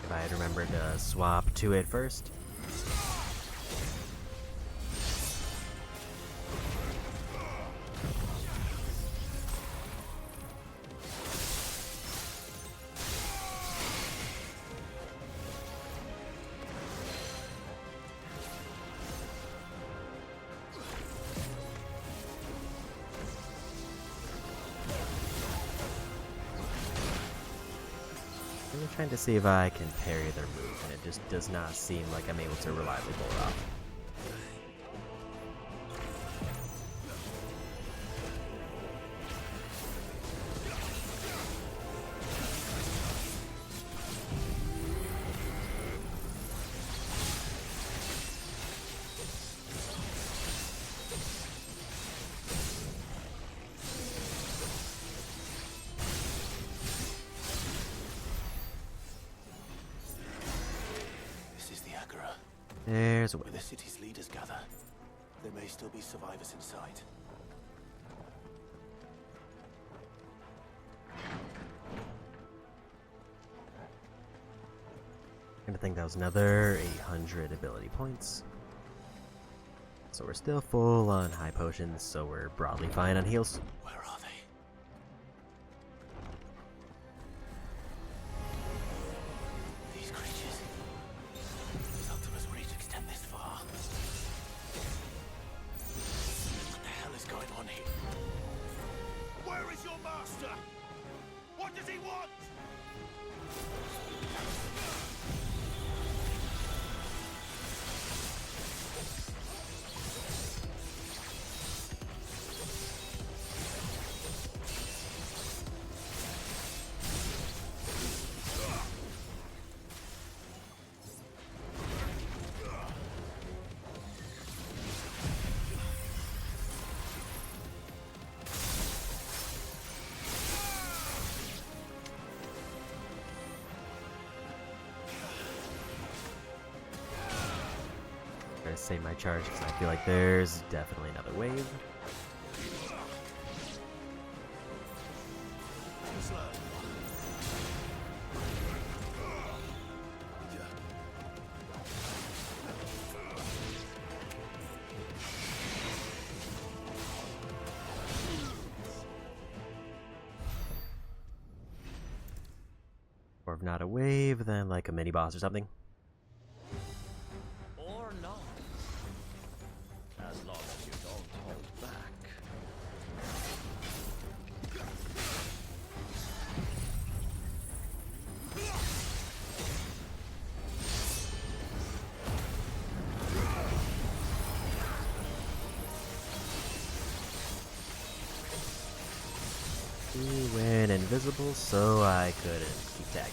if I had remembered to swap to it first. I'm trying to see if I can parry their move, and it just does not seem like I'm able to reliably pull it off. There's a way. Where the city's leaders gather, there may still be survivors inside. I think that was another 800 ability points. So we're still full on high potions, so we're broadly fine on heals. Where are they? These creatures. Does Ultima's reach extend this far? What the hell is going on here? Where is your master? What does he want? gonna save my charge because I feel like there's definitely another wave. Or if not a wave, then like a mini boss or something. Or not. As long as you don't hold back. He went invisible, so I couldn't keep tagging.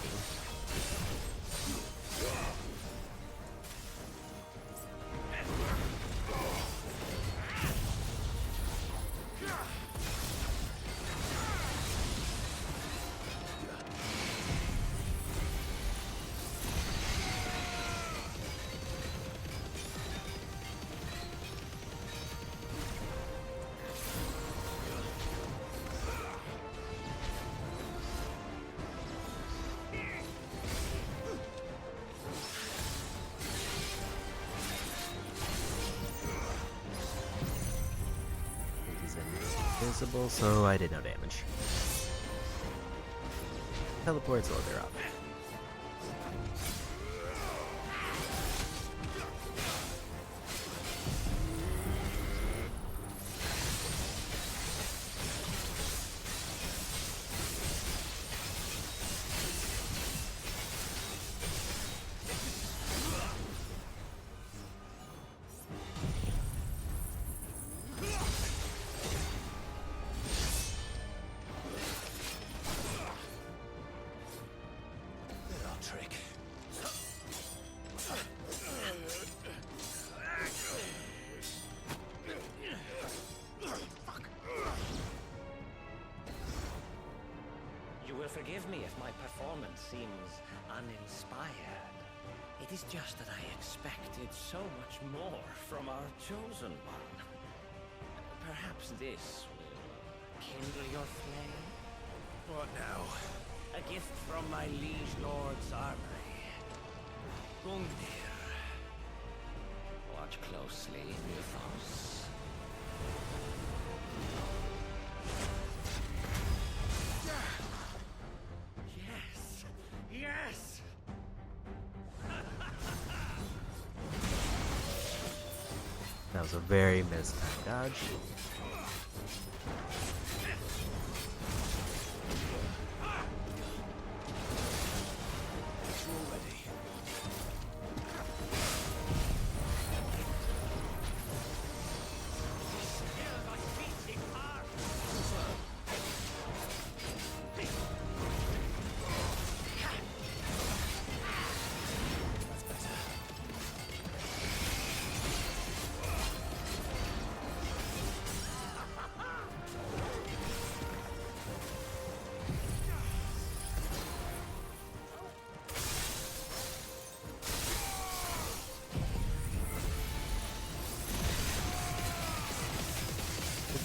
Invisible, so I did no damage. Teleport's while they're up. You will forgive me if my performance seems uninspired. It is just that I expected so much more from our chosen one. Perhaps this will kindle your flame? What now? A gift from my liege lord's armory. Gungnir. Watch closely, Mythos. Yes! Yes! That was a very mistimed dodge.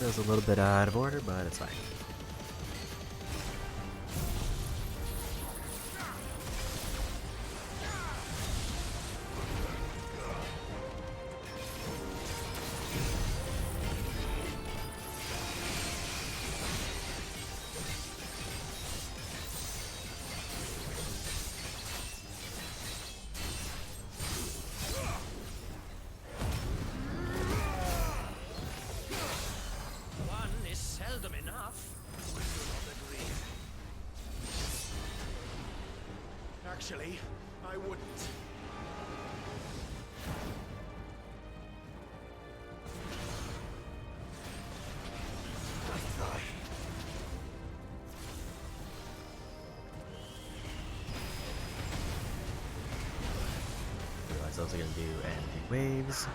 It was a little bit out of order, but it's fine. Actually, I wouldn't. Realize I was gonna do energy waves.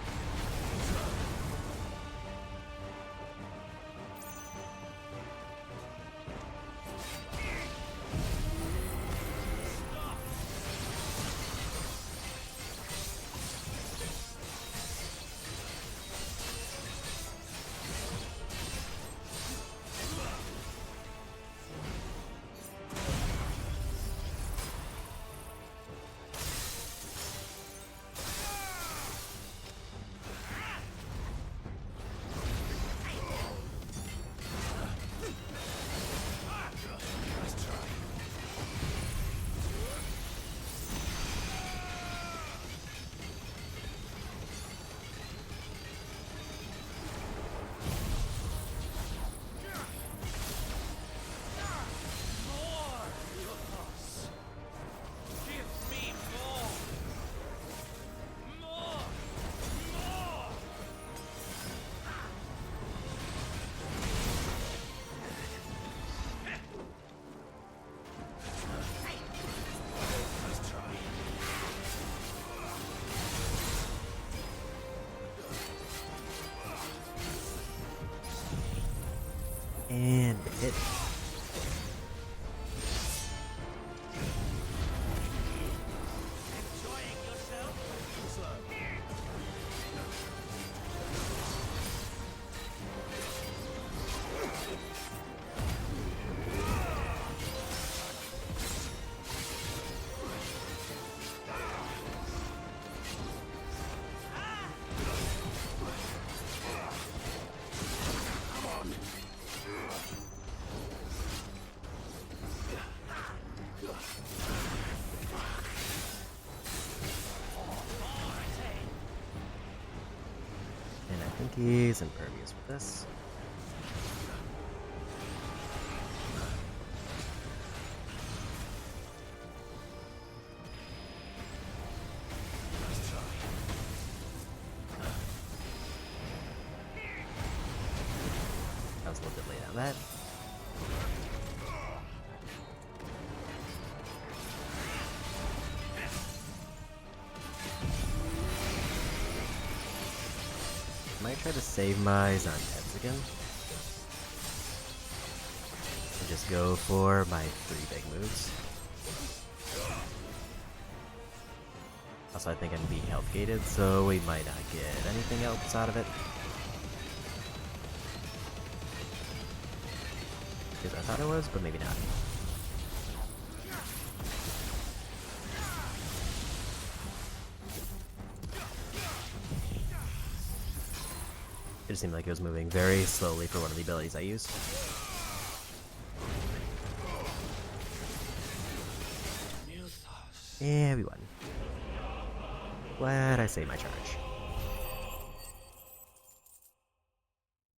He's impervious for this. I was a little bit late on that. Might try to save my Zontets again. And just go for my 3 big moves. Also, I think I'm being health gated, so we might not get anything else out of it. Because I thought it was, but maybe not. It just seemed like it was moving very slowly for one of the abilities I used. And we won. Glad I saved my charge.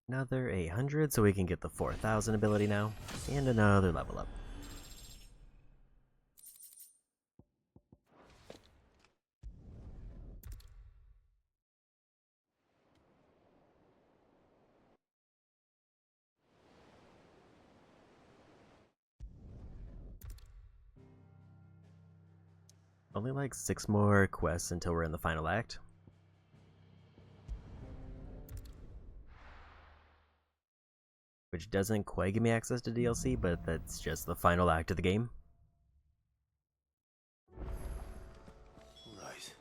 Another 800, so we can get the 4000 ability now, and another level up. Only like 6 more quests until we're in the final act. Which doesn't quite give me access to DLC, but that's just the final act of the game. Right.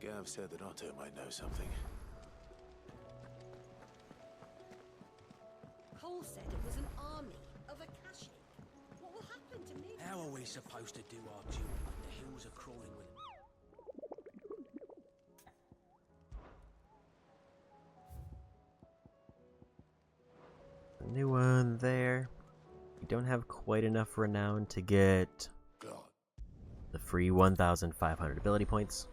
Gav said that Otto might know something. Cole said it was an army of Akashi. What will happen to me? How are we supposed to do our duty when the hills are crawling with... A new one there. We don't have quite enough renown to get the free 1,500 ability points.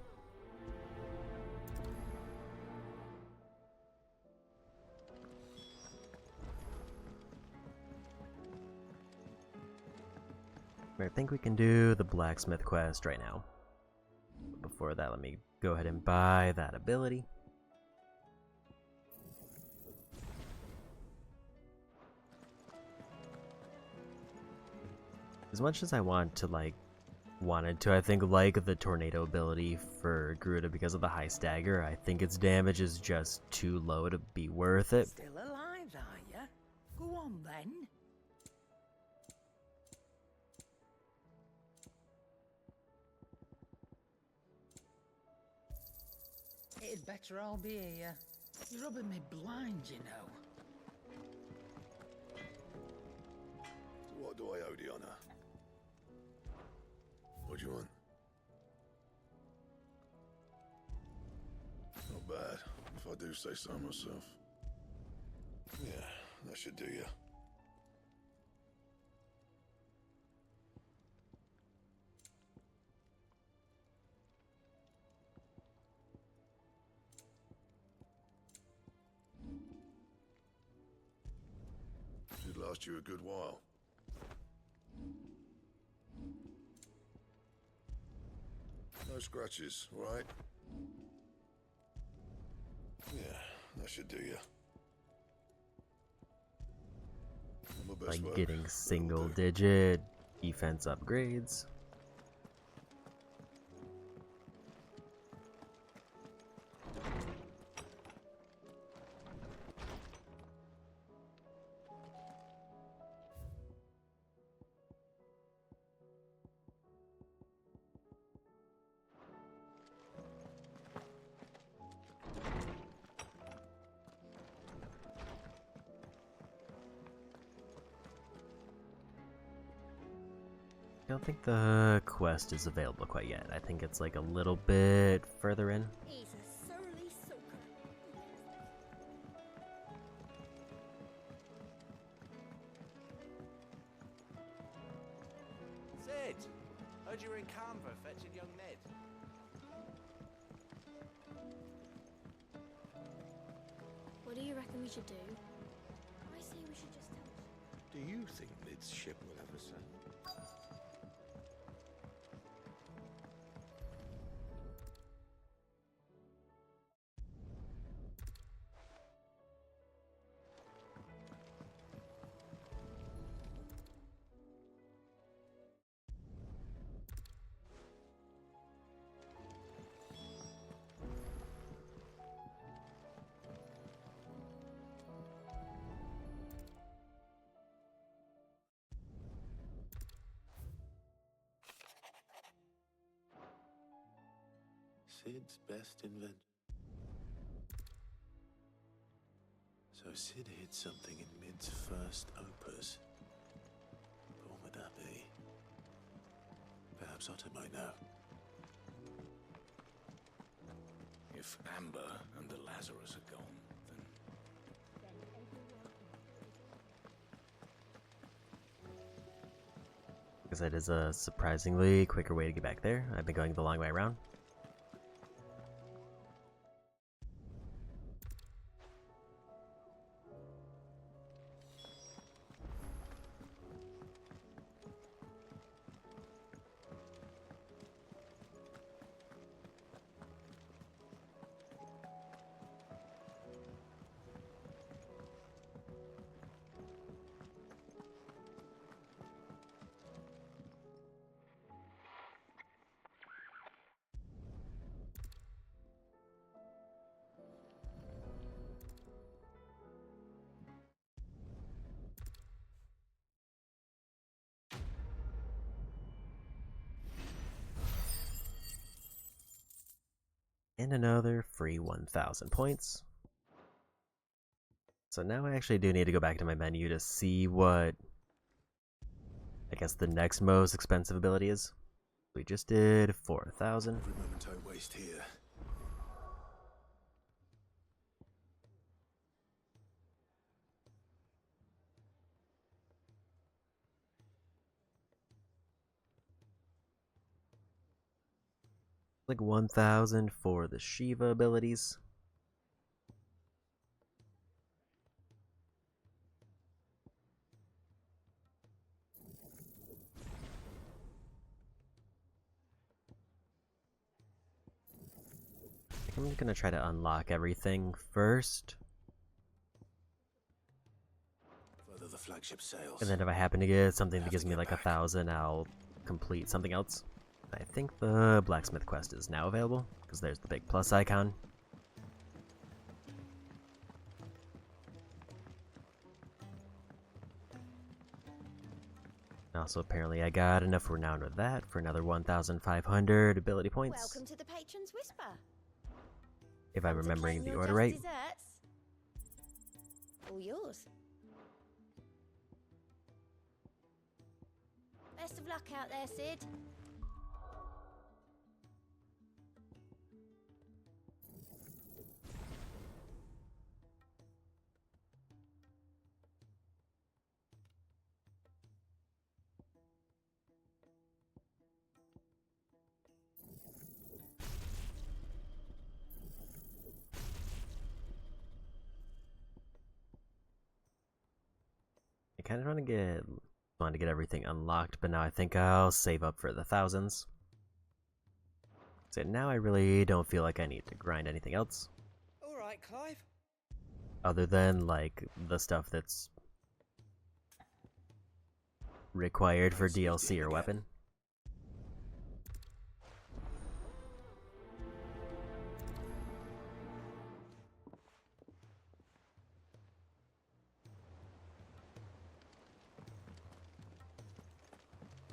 I think we can do the blacksmith quest right now. But before that, let me go ahead and buy that ability. As much as I wanted to I think like the tornado ability for Garuda because of the high stagger, I think its damage is just too low to be worth it. Still alive, are ya? Go on then. It'd better all be here. You're rubbing me blind, you know. So what do I owe the honor? What do you want? Not bad, if I do say so myself. Yeah, that should do you. Should last you a good while. No scratches, right? Yeah, that should do you. Like getting single-digit defense upgrades. I don't think the quest is available quite yet. I think it's like a little bit further in. He's a surly soaker. Sid! Heard you were in Canva fetching young Ned. we should do? I say we should just tell. Do you think Lid's ship will ever sail? Sid's best invention. So Sid hid something in Mid's first opus. But what would that be? Perhaps Otto might know. If Amber and the Lazarus are gone, then... Because that is a surprisingly quicker way to get back there. I've been going the long way around. And another free 1,000 points. So now I actually do need to go back to my menu to see what, I guess, the next most expensive ability is. We just did 4,000. Every moment I waste here. Like 1,000 for the Shiva abilities. I'm just gonna try to unlock everything first. Further the flagship sails. And then if I happen to get something that gives me like 1,000, I'll complete something else. I think the blacksmith quest is now available, because there's the big plus icon. Also, apparently I got enough renown with that for another 1,500 ability points. Welcome to the Patron's Whisper. If I'm remembering the Your order just right. desserts. All yours. Best of luck out there, Sid. I kind of want to get everything unlocked, but now I think I'll save up for the thousands. So now I really don't feel like I need to grind anything else. Alright, Clive. Other than, like, the stuff that's required for DLC or weapon.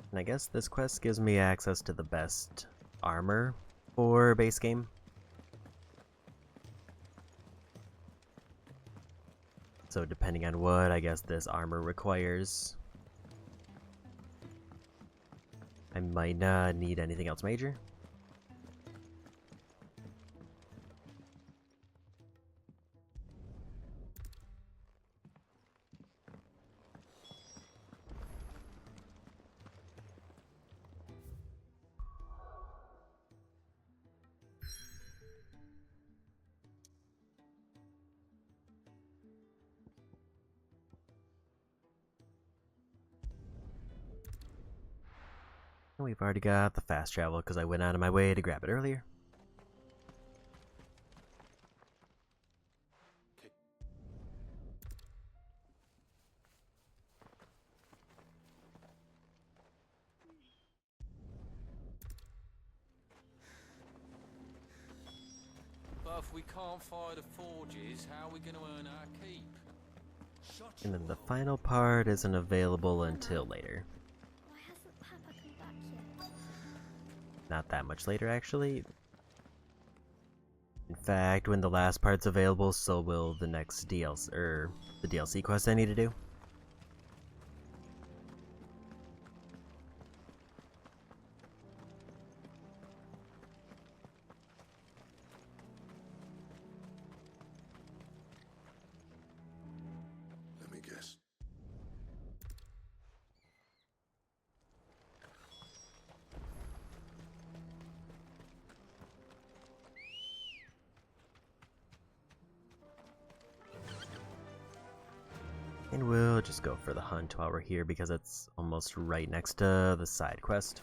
And I guess this quest gives me access to the best armor for base game. So depending on what, I guess this armor requires, I might not need anything else major. We've already got the fast travel because I went out of my way to grab it earlier. But if we can't fire the forges, how are we going to earn our keep? And then the final part isn't available until later. Why hasn't Papa come back yet? Not that much later, actually. In fact, when the last part's available, so will the next DLC, the DLC quest I need to do. Let me guess. And we'll just go for the hunt while we're here because it's almost right next to the side quest.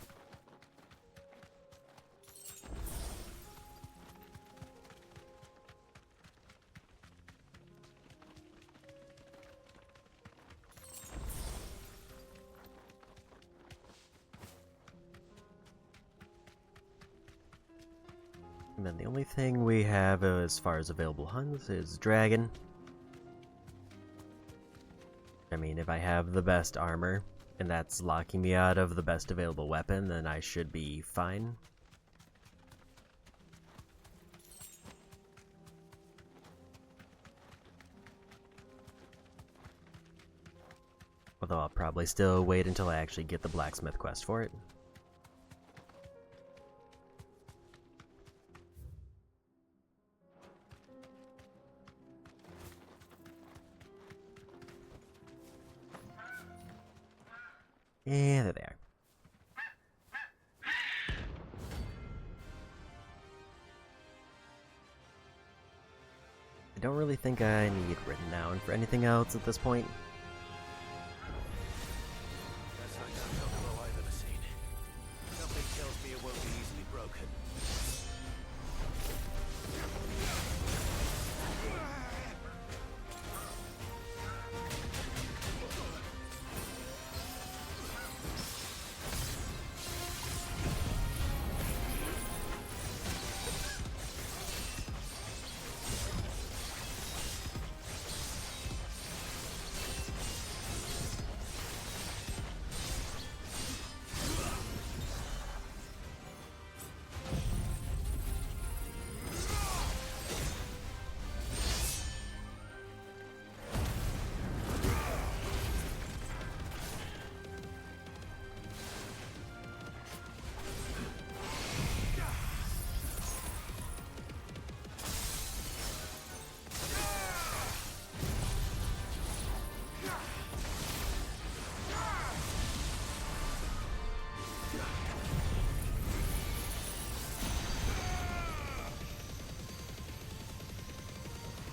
And then the only thing we have as far as available hunts is Dragon. I mean, if I have the best armor, and that's locking me out of the best available weapon, then I should be fine. Although I'll probably still wait until I actually get the blacksmith quest for it. And there they are. I don't really think I need written down for anything else at this point. That's like some Kokoro I've ever seen. Something tells me it won't be easily broken.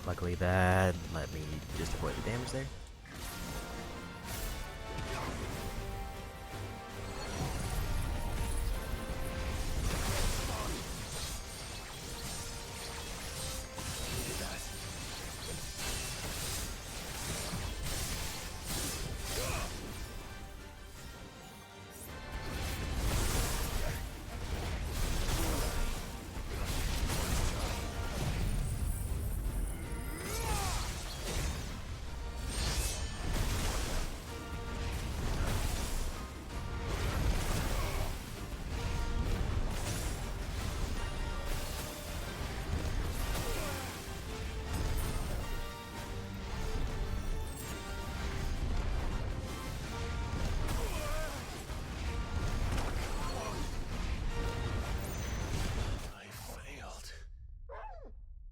Luckily that let me just avoid the damage there.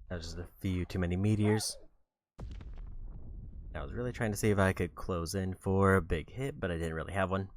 That was just a few too many meteors. I was really trying to see if I could close in for a big hit, but I didn't really have one.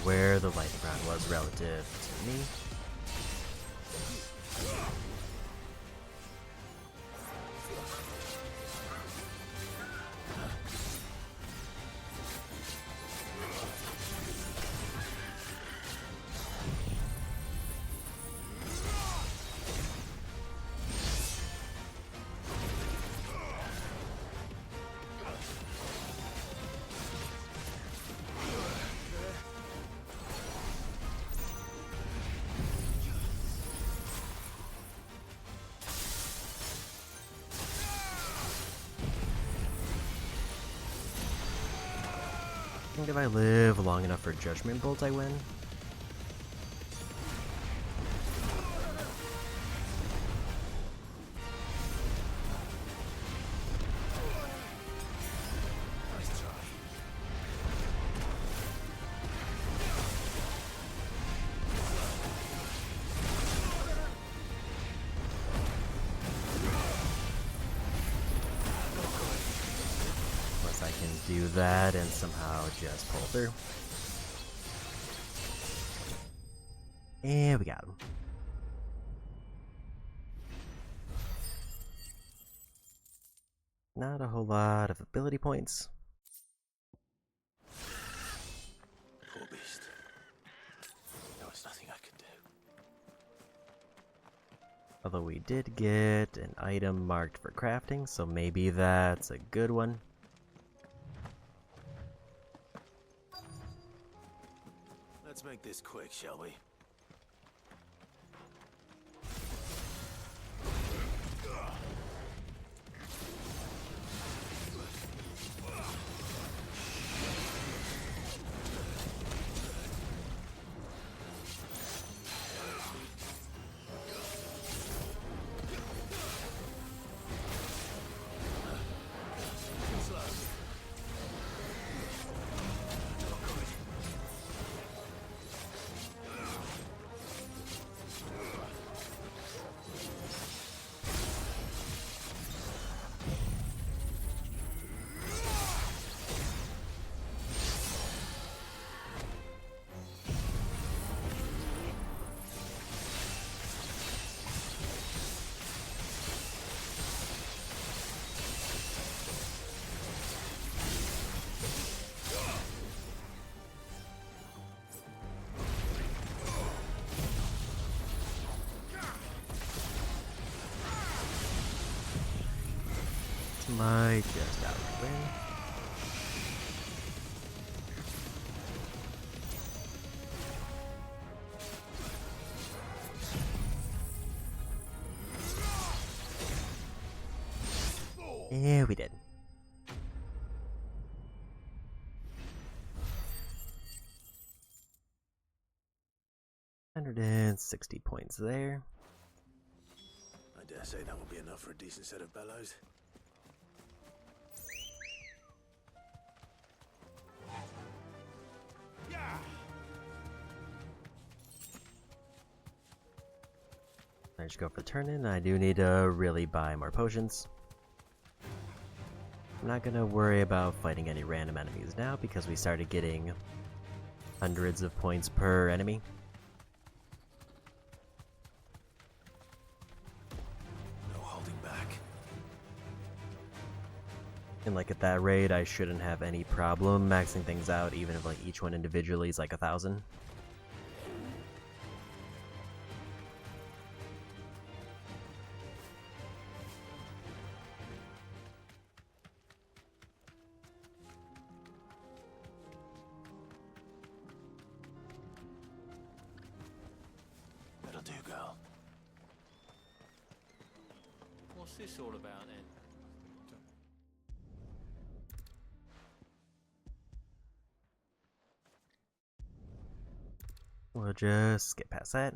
where the lightning round was relative to me. I think if I live long enough for Judgment Bolt, I win. Unless I can do that and somehow just pull through. And we got him. Not a whole lot of ability points. Poor beast. There was nothing I could do. Although we did get an item marked for crafting, so maybe that's a good one. Let's make this quick, shall we? Might just out win. Yeah, we did. $160 points there. I dare say that will be enough for a decent set of bellows. I just go for the turn in. I do need to really buy more potions. I'm not gonna worry about fighting any random enemies now because we started getting hundreds of points per enemy. No holding back. And like at that rate, I shouldn't have any problem maxing things out, even if like each one individually is like 1,000. That'll do, girl. What's this all about then? We'll just get past that.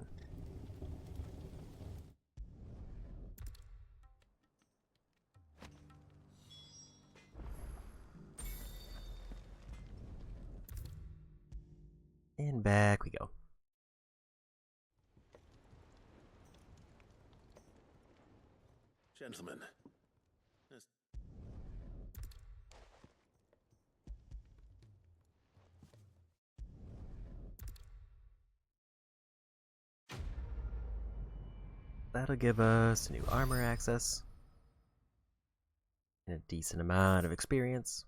And back we go. Gentlemen. That'll give us new armor access and a decent amount of experience.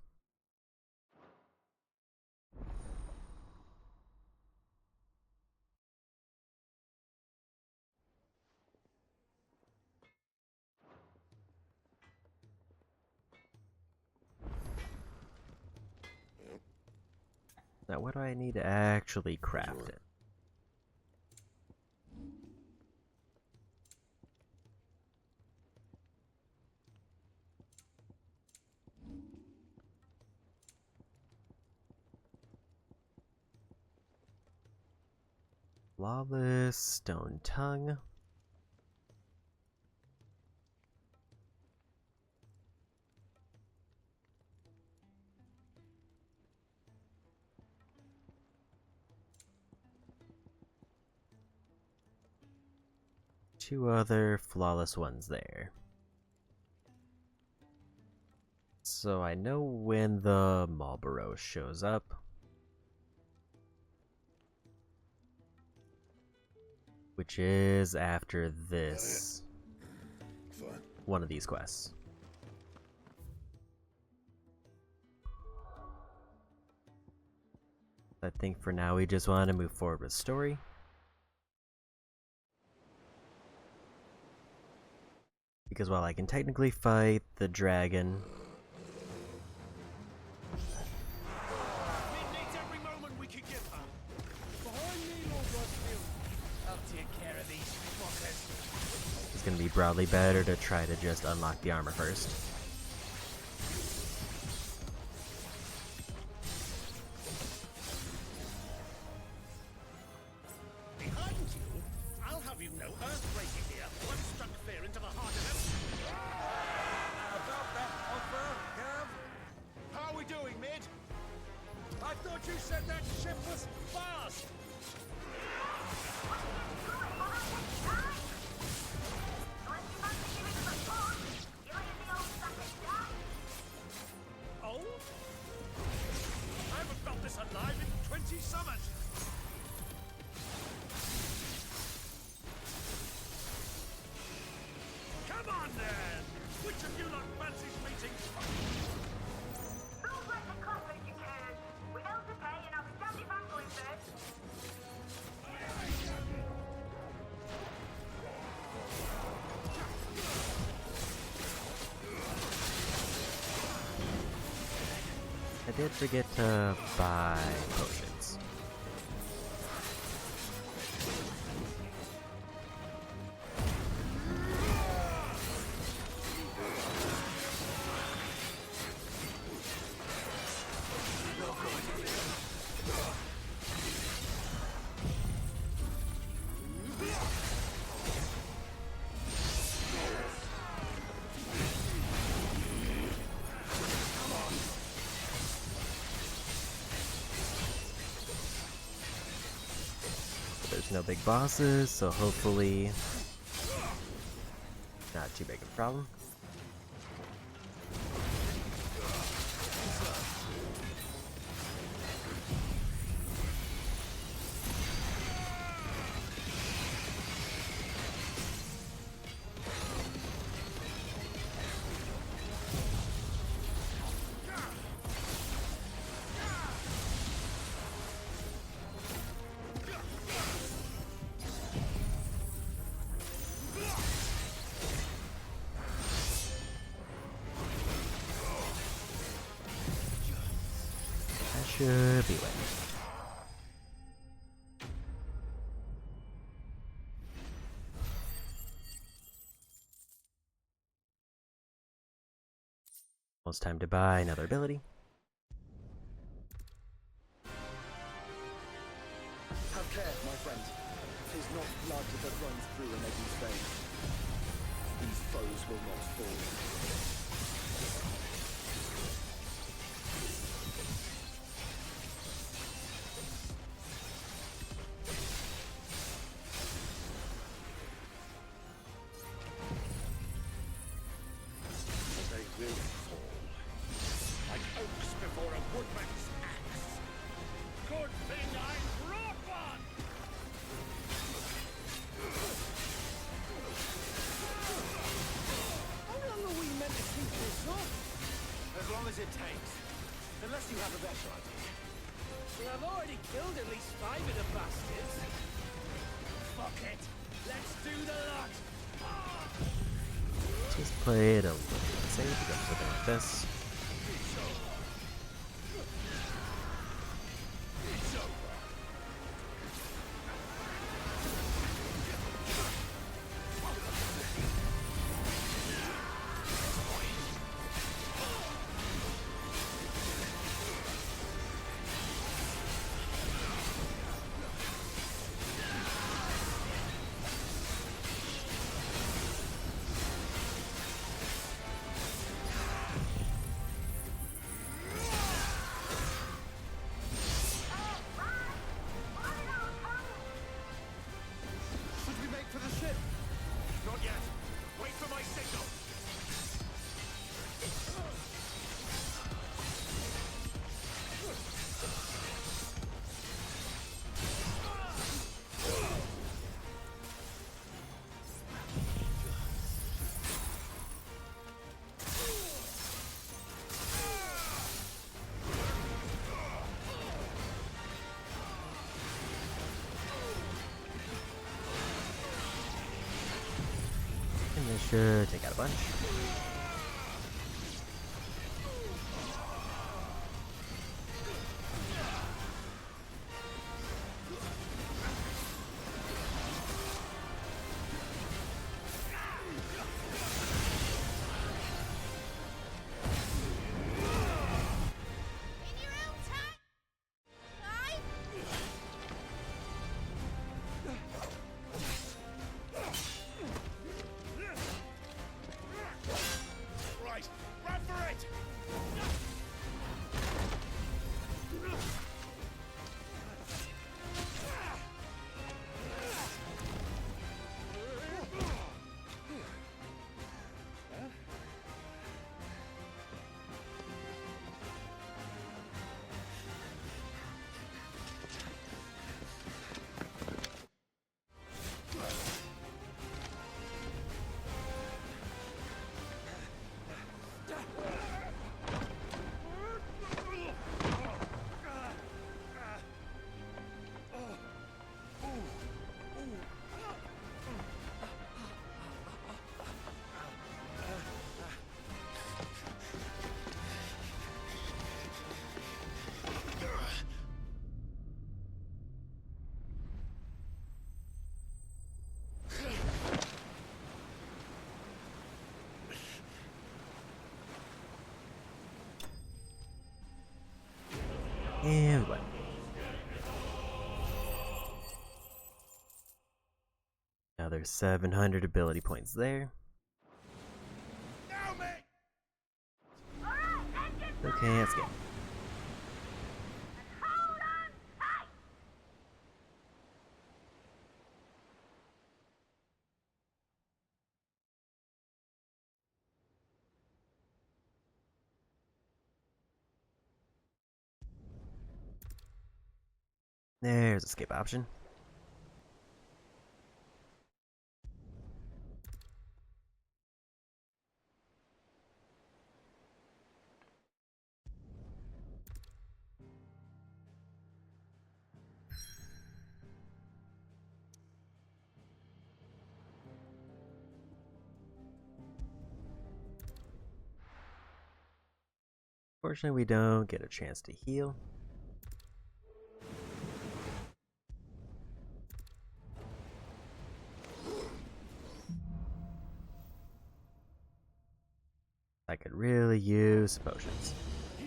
Now, what do I need to actually craft it? Flawless stone tongue. Two other flawless ones there. So I know when the Marlboro shows up. Which is after this. One of these quests. I think for now we just want to move forward with story. Because while I can technically fight the dragon, Every moment we can get her. Behind me, Lord Rosfield. I'll take care of these fuckers. it's going to be broadly better to try to just unlock the armor first. Behind you? I'll have you know, earthquaking here once struck fear into the heart of them. About that offer, Gav? How are we doing, Mid? I thought you said that ship was fast! Oh? I haven't felt this alive in 20 summers! Come on then! Which of you lot fancies meeting? Don't let the cockroach occur. We know to pay and I'll be damned if I'm going first. I did forget to buy potions. There's no big bosses, so hopefully not too big of a problem. Should be wet. Almost time to buy another ability. Have care, my friend. 'Tis not blood that runs through an Eddie's veins. These foes will not fall. They will fall. Like oaks before a woodman's axe. Good thing I brought one! long as it takes. Unless you have a better idea. Well, I've already killed at least 5 of the bastards. Fuck it. Let's do the lot. Just play it a little bit safe. We got something like this. Should we make for the ship? Not yet. Wait for my signal. And this should take out a bunch. Right, run for it! And what? Now there's 700 ability points there. Okay, let's go. There's escape option. Fortunately, we don't get a chance to heal. I could really use potions.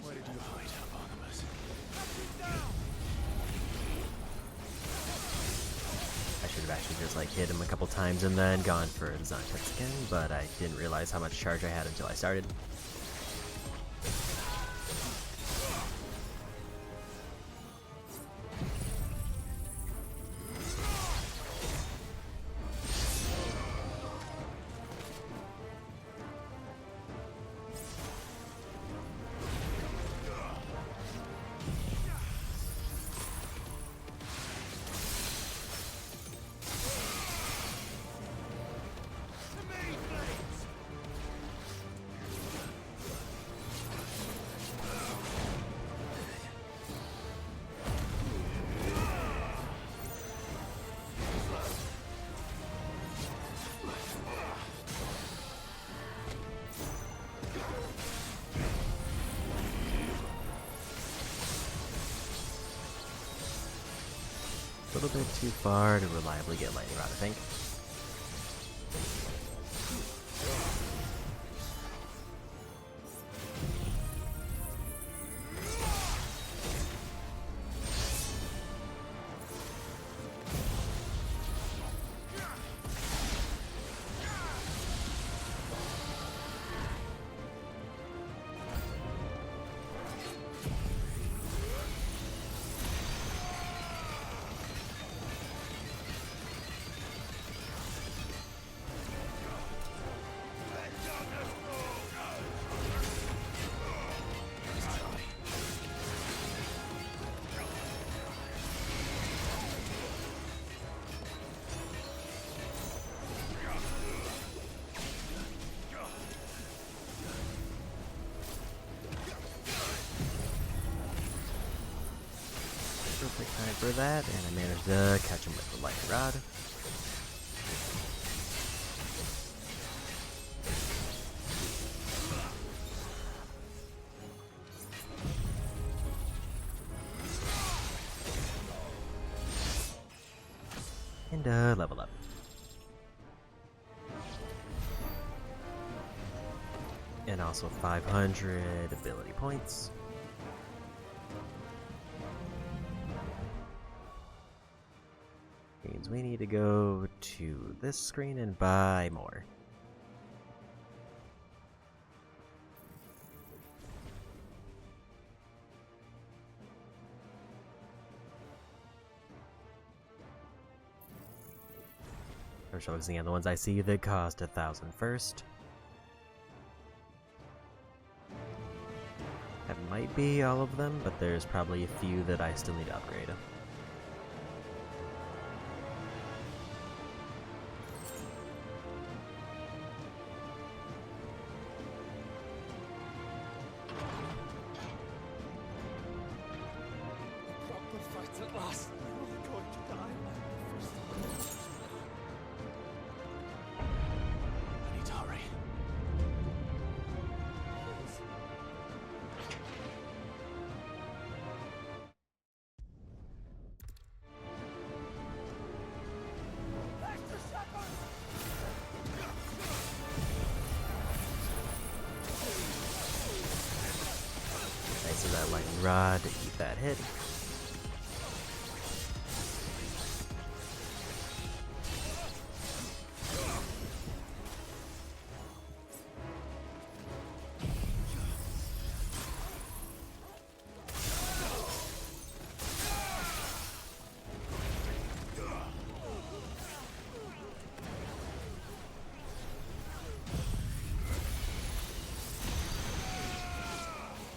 Where did you hide, Barnabas? I should have actually just like hit him a couple times and then gone for the Zontex again, but I didn't realize how much charge I had until I started. little bit too far to reliably get lightning rod, I think. Perfect time for that, and I managed to catch him with the lightning rod. And level up. And also 500 ability points. Means we need to go to this screen and buy more. I'm focusing on the ones I see that cost 1,000 first. That might be all of them, but there's probably a few that I still need to upgrade. Nice of that lightning rod to eat that hit.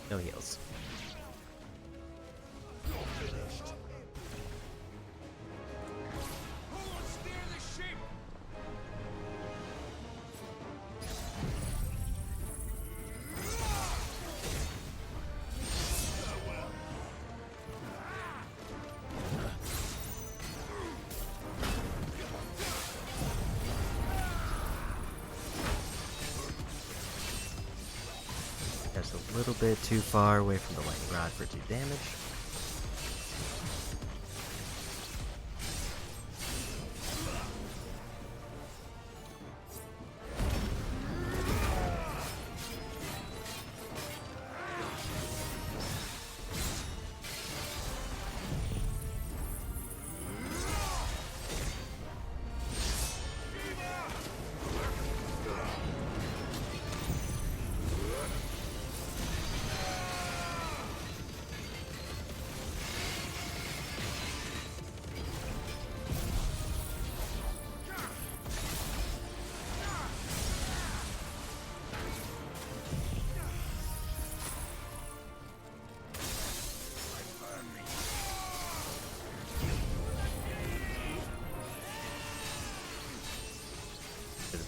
No heals. Just a little bit too far away from the lightning rod for 2 damage.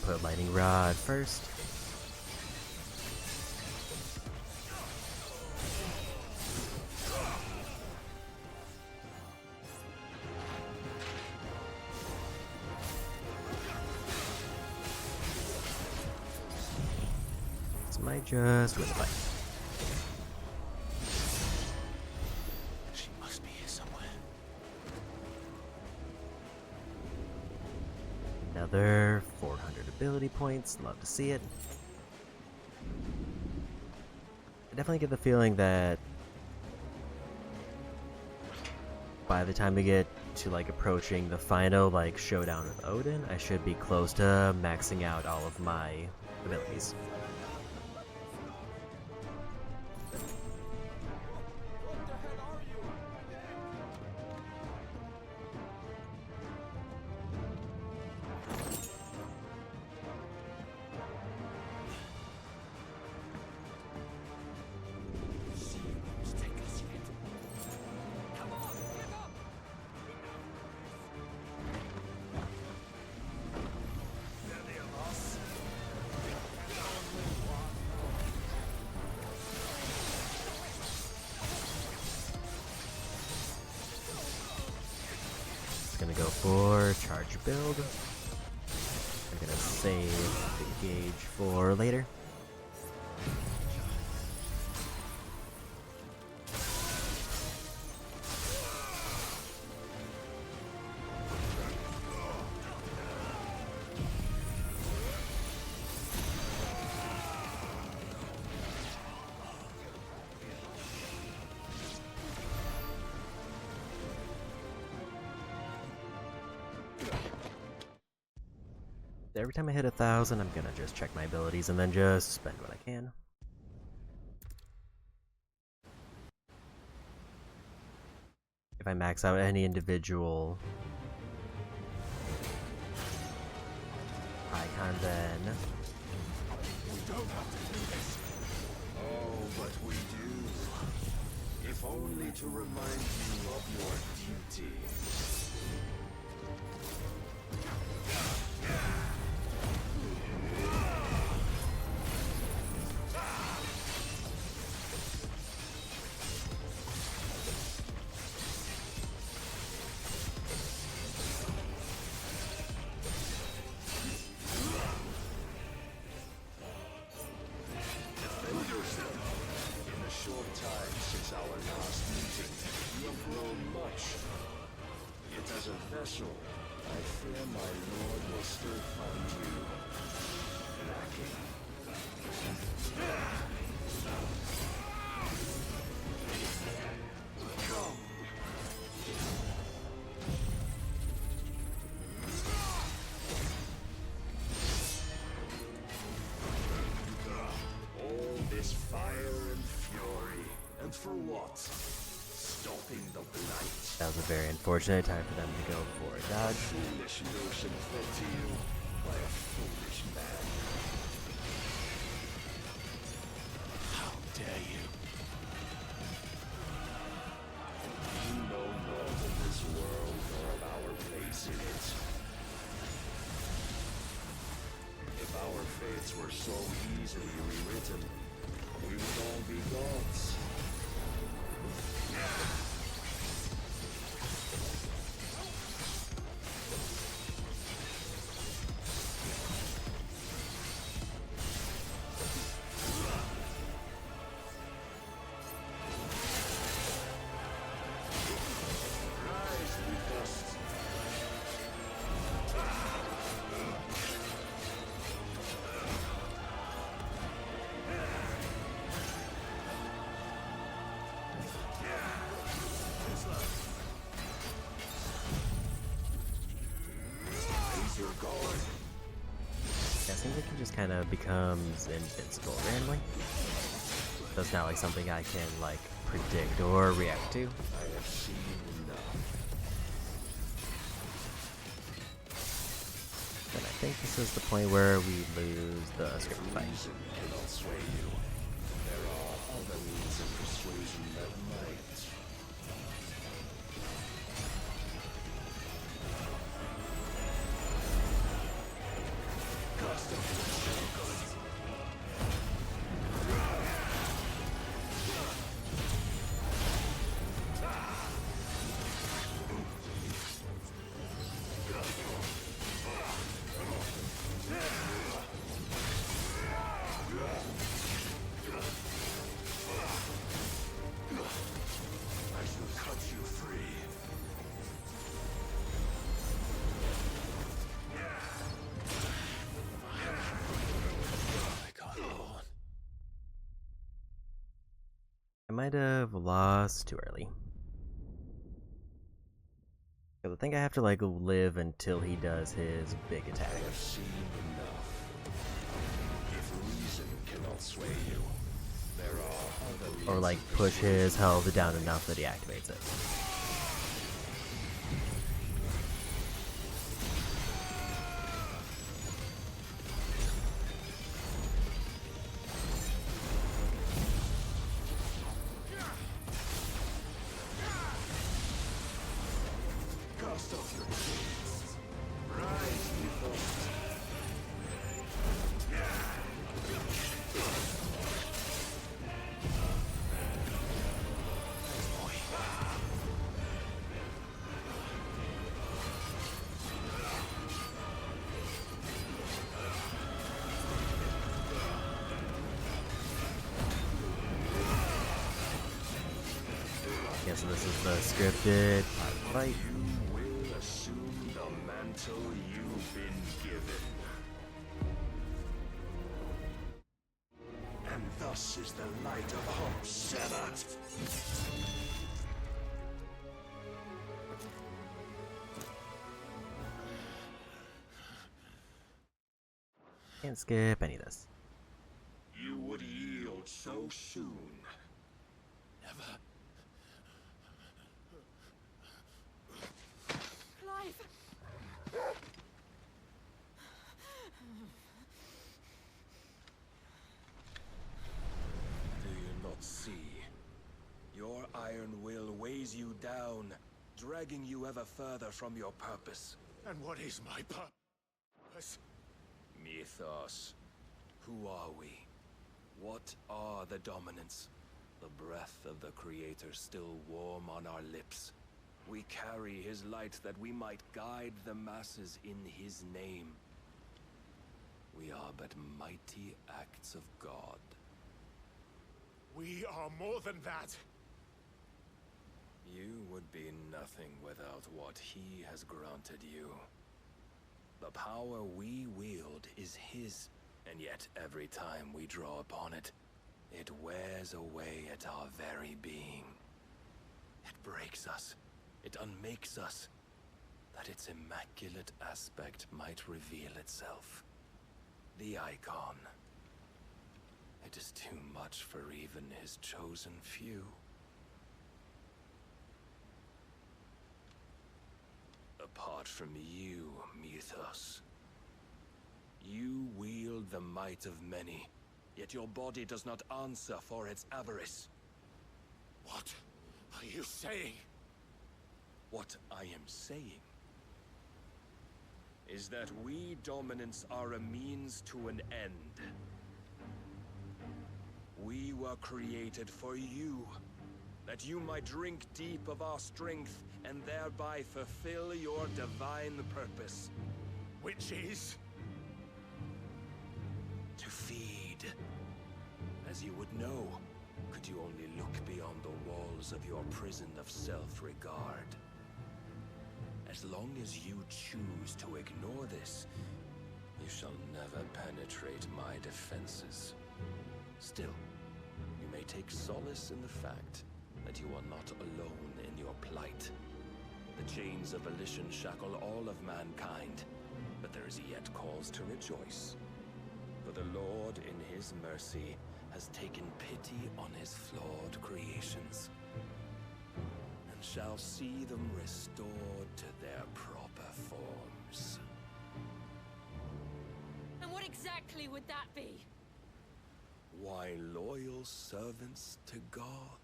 Put lightning rod first. This might just win the fight. She must be here somewhere. ability points. Love to see it. I definitely get the feeling that by the time we get to like approaching the final like showdown with Odin, I should be close to maxing out all of my abilities. Gonna go for charge build. I'm gonna save the gauge for later. Every time I hit 1,000, I'm gonna just check my abilities and then just spend what I can. If I max out any individual icon, then We don't have to do this. Oh, but we do. If only to remind you of your duty. I fear my lord will still find you lacking. All this fire and fury, and for what? Stopping the blight. that was a very unfortunate time for them to go for a dodge. Foolish notion fed to you by a foolish man. How dare you? You know naught of this world nor of our place in it. If our fates were so easily rewritten, we would all be gods. I think it can just kind of becomes invincible randomly. So it's not like something I can like predict or react to. I have seen enough. And I think this is the point where we lose the script fight. Reason cannot sway you. There are other means of persuasion that might. might have lost too early. Because I think I have to, like, live until he does his big attack. I have seen enough. If reason cannot sway you, there are other means. Or, like, push his health down enough that he activates it. Cast off your chains. Rise before Yeah, so this is the scripted fight. you will assume the mantle you've been given. And thus is the light of hope severed. Can't skip any of this. You would yield so soon. Never. Clive! Do you not see? Your iron will weighs you down, dragging you ever further from your purpose. And what is my purpose? Mythos. Who are we? What are the dominants? The breath of the Creator still warm on our lips. We carry his light that we might guide the masses in his name. We are but mighty acts of God. We are more than that. You would be nothing without what he has granted you. The power we wield is his, and yet every time we draw upon it, it wears away at our very being. It breaks us. It unmakes us, that its immaculate aspect might reveal itself. The icon. It is too much for even his chosen few. Apart from you, Mythos, you wield the might of many, yet your body does not answer for its avarice. What are you saying? What I am saying is that we dominants are a means to an end. We were created for you, that you might drink deep of our strength and thereby fulfill your divine purpose. Which is? To feed. As you would know, could you only look beyond the walls of your prison of self-regard. As long as you choose to ignore this, you shall never penetrate my defenses. Still, you may take solace in the fact that you are not alone in your plight. The chains of volition shackle all of mankind, but there is yet cause to rejoice. For the Lord, in his mercy, has taken pity on his flawed creations, and shall see them restored to their proper forms. And what exactly would that be? Why, loyal servants to God.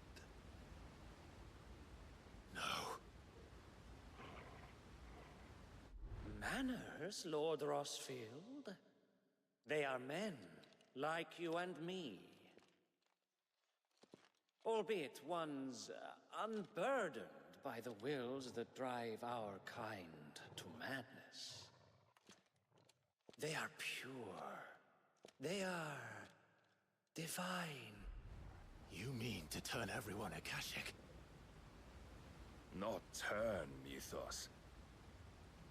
No. Manners, Lord Rossfield? They are men, like you and me. Albeit ones unburdened by the wills that drive our kind to madness. They are pure. They are divine. You mean to turn everyone Akashic? Not turn, Mythos.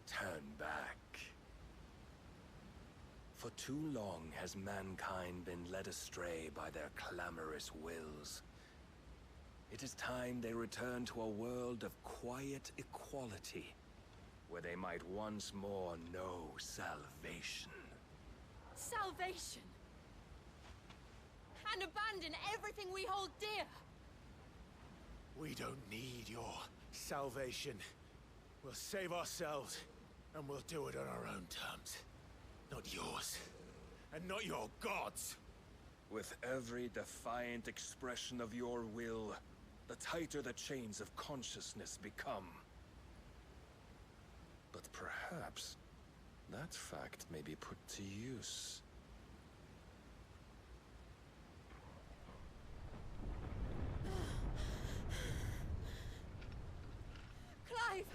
Turn back. For too long has mankind been led astray by their clamorous wills. It is time they return to a world of quiet equality, where they might once more know salvation. Salvation! And abandon everything we hold dear! We don't need your salvation. We'll save ourselves, and we'll do it on our own terms. Not yours, and not your gods! With every defiant expression of your will, the tighter the chains of consciousness become. But perhaps that fact may be put to use. Clive!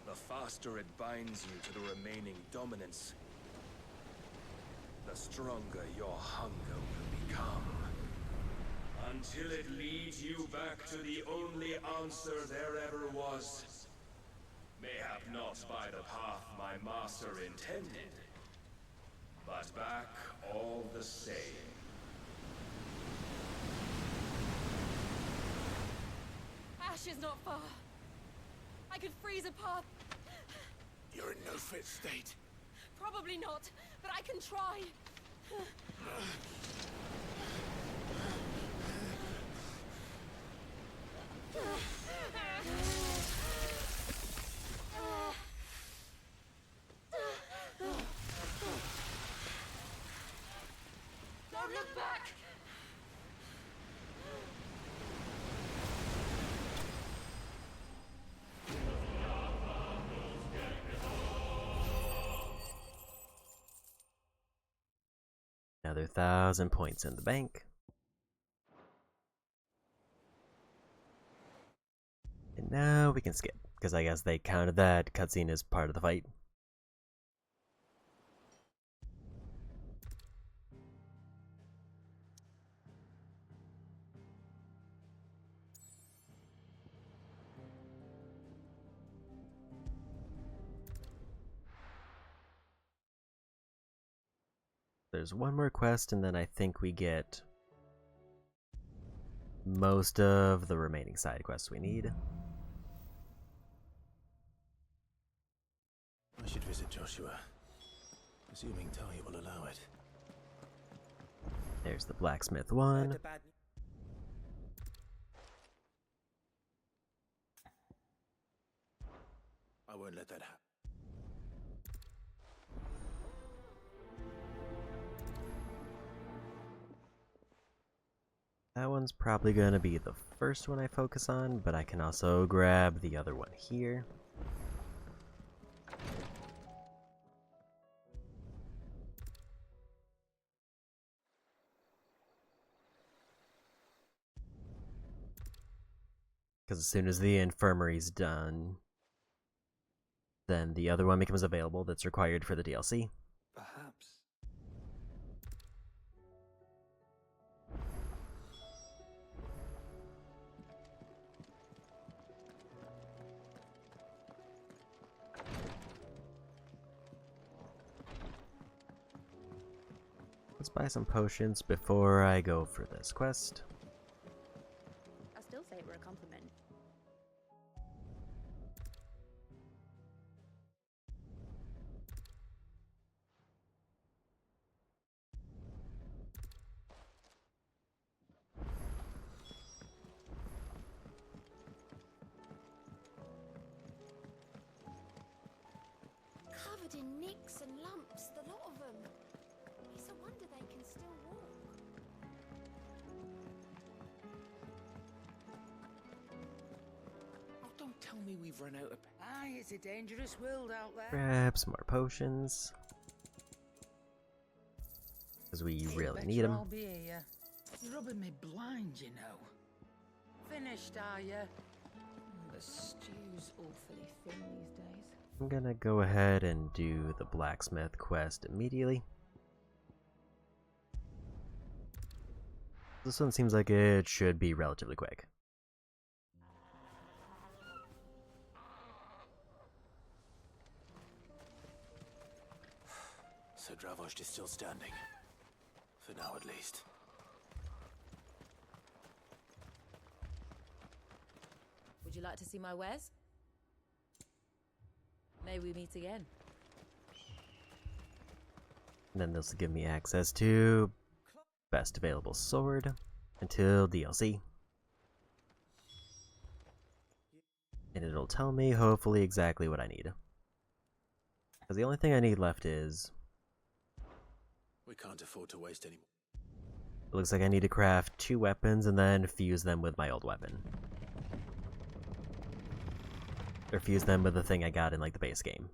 The faster it binds you to the remaining dominance, the stronger your hunger will become. Until it leads you back to the only answer there ever was. Mayhap not by the path my master intended, but back all the same. Ash is not far. I could freeze a path. You're in no fit state. Probably not, but I can try. Don't look back! Another 1,000 points in the bank. And now we can skip, because I guess they counted that cutscene as part of the fight. There's one more quest, and then I think we get most of the remaining side quests we need. I should visit Joshua, assuming Talia will allow it. There's the blacksmith one. I won't let that happen. That one's probably gonna be the first one I focus on, but I can also grab the other one here. Because as soon as the infirmary's done, then the other one becomes available that's required for the DLC. Perhaps. Let's buy some potions before I go for this quest. I still say it were a compliment. Covered in nicks and lumps, the lot of them. It's a wonder they can still walk. Oh, don't tell me we've run out of... Aye, it's a dangerous world out there. Grab some more potions. Because we really need them. I'll be here. You're rubbing me blind, you know. Finished, are you? The stew's awfully thin these days. I'm gonna go ahead and do the blacksmith quest immediately. This one seems like it should be relatively quick. So Dravost is still standing. For now, at least. Would you like to see my wares? May we meet again. And then this will give me access to best available sword until DLC. And it'll tell me, hopefully, exactly what I need. Because the only thing I need left is... We can't afford to waste any more. It looks like I need to craft 2 weapons and then fuse them with my old weapon. Or fuse them with the thing I got in, like, the base game.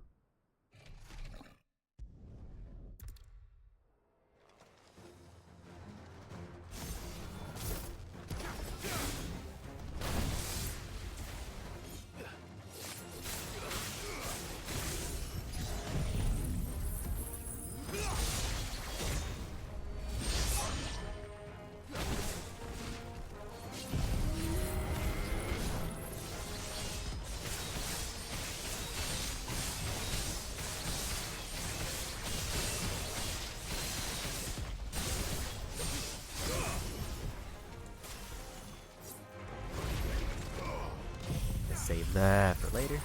Save that for later.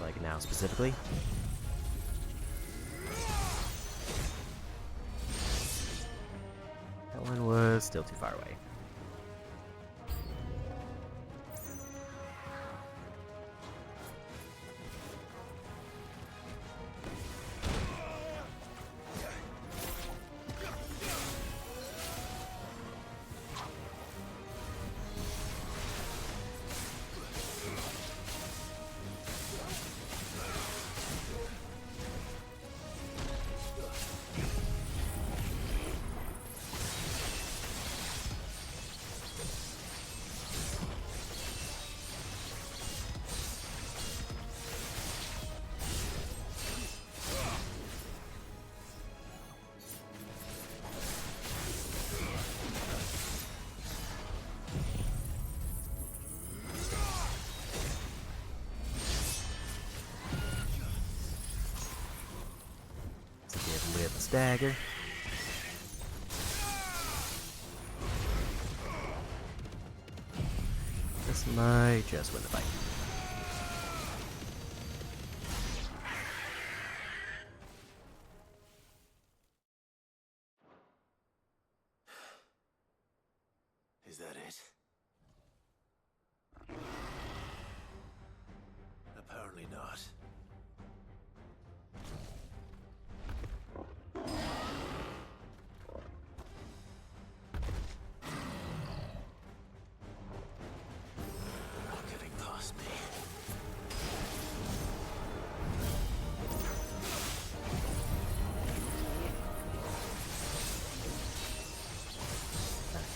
Like now specifically. That one was still too far away. With the stagger. This might just win the fight. Is that it? Apparently not.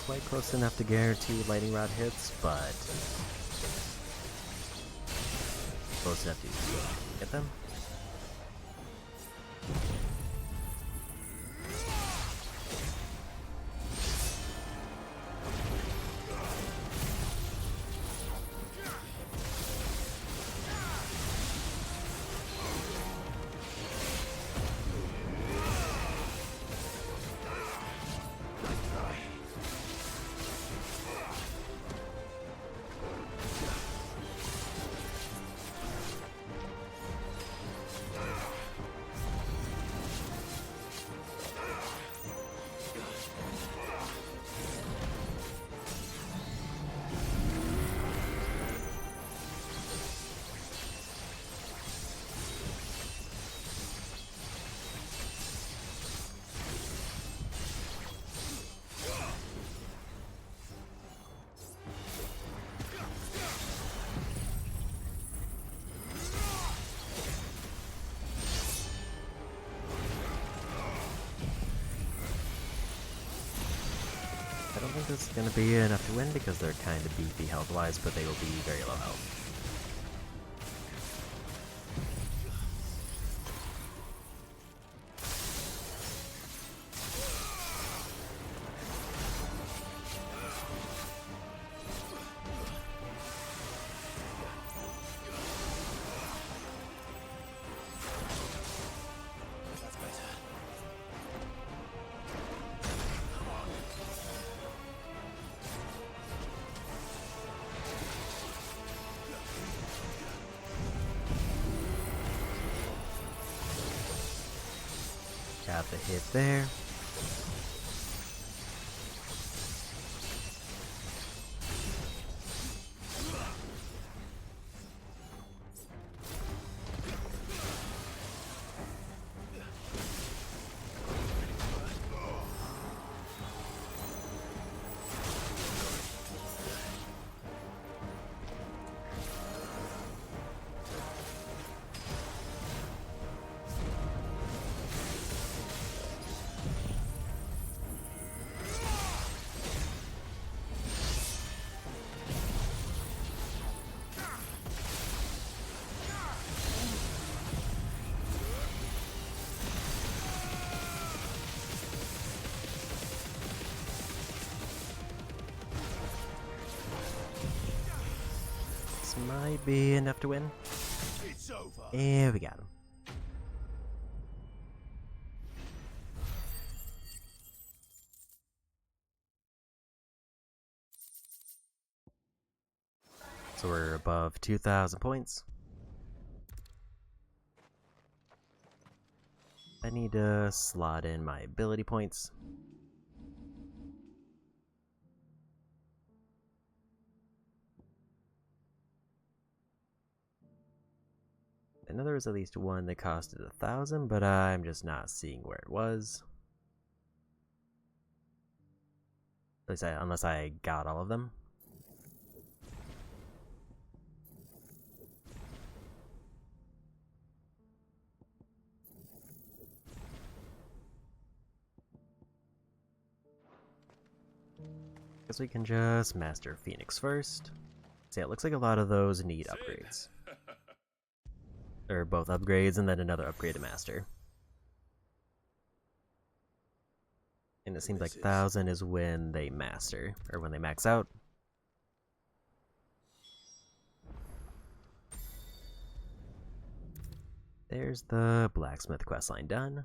Quite close enough to guarantee lightning rod hits, but close enough to get them. I don't think this is going to be enough to win because they're kind of beefy health-wise, but they will be very low health. Got the hit there. Might be enough to win. It's over. And we got him. So we're above 2,000 points. I need to slot in my ability points. I know there was at least one that costed 1,000, but I'm just not seeing where it was. At least unless I got all of them. Guess we can just master Phoenix first. See, it looks like a lot of those need upgrades. Or both upgrades and then another upgrade to master. And it seems like 1,000 is when they master, or when they max out. There's the blacksmith questline done.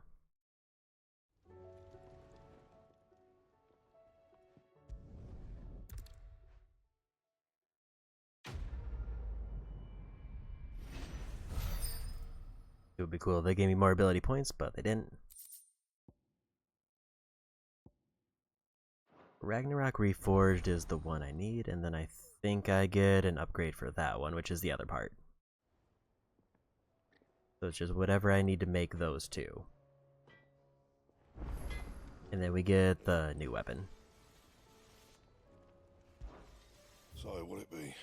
It would be cool if they gave me more ability points, but they didn't. Ragnarok Reforged is the one I need, and then I think I get an upgrade for that one, which is the other part. So it's just whatever I need to make those two. And then we get the new weapon. So, what'll it be?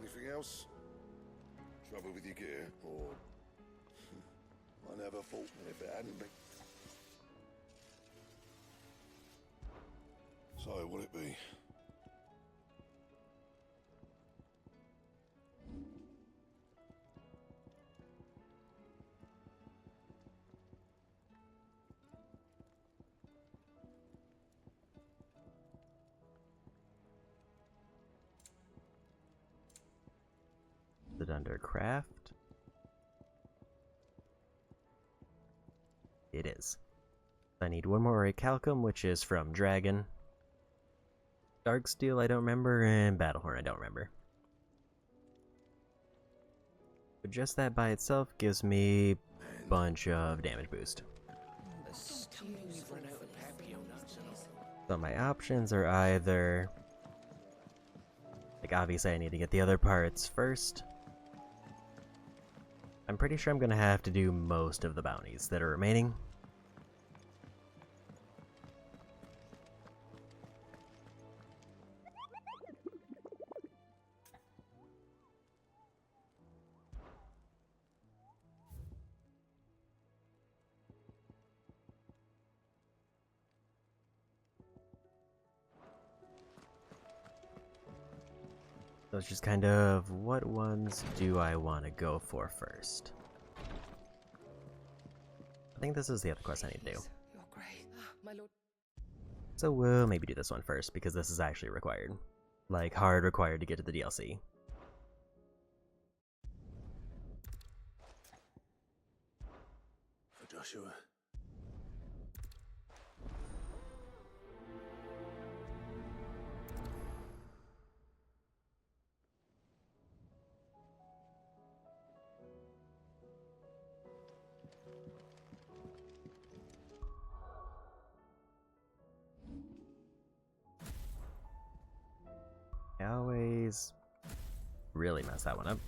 Anything else? Trouble with your gear, or I never thought if it hadn't been. So, what'll it be? Is it under craft? It is. I need one more Orichalcum, which is from Dragon. Darksteel I don't remember, and Battlehorn I don't remember. But just that by itself gives me a bunch of damage boost. So my options are either... Like obviously I need to get the other parts first. I'm pretty sure I'm gonna have to do most of the bounties that are remaining. So it's just kind of, what ones do I want to go for first? I think this is the other quest I need to do. You're great, my lord. So we'll maybe do this one first, because this is actually required. Like, hard required to get to the DLC. Joshua. I always really mess that one up.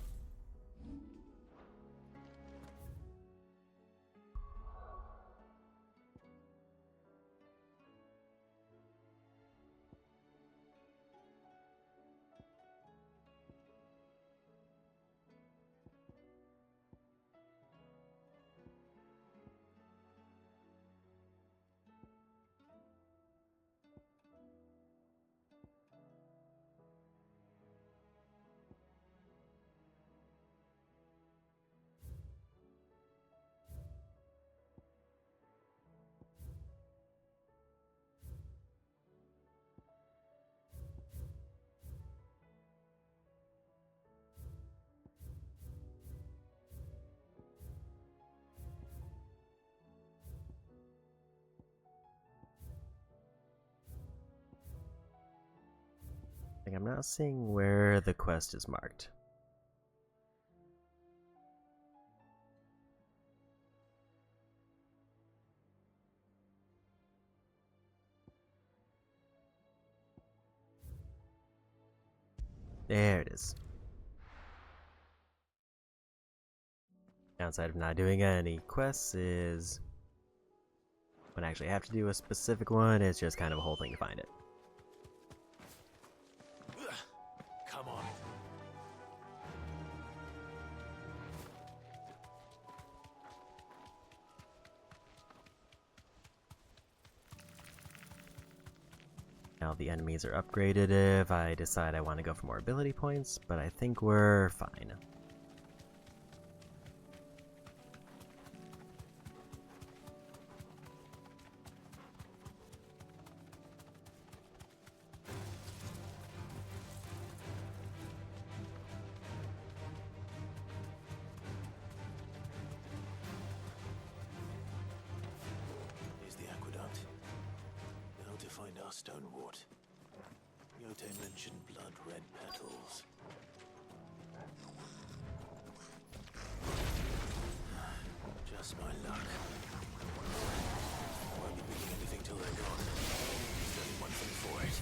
I'm not seeing where the quest is marked. There it is. Downside of not doing any quests is when I actually have to do a specific one, it's just kind of a whole thing to find it. Come on. Now the enemies are upgraded if I decide I want to go for more ability points, but I think we're fine. Here's the aqueduct. Now to find our stone wart. Yote mentioned blood red petals. Just my luck. Won't be picking anything till they're gone. There's only one thing for it.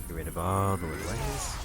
Get rid of all the little enemies.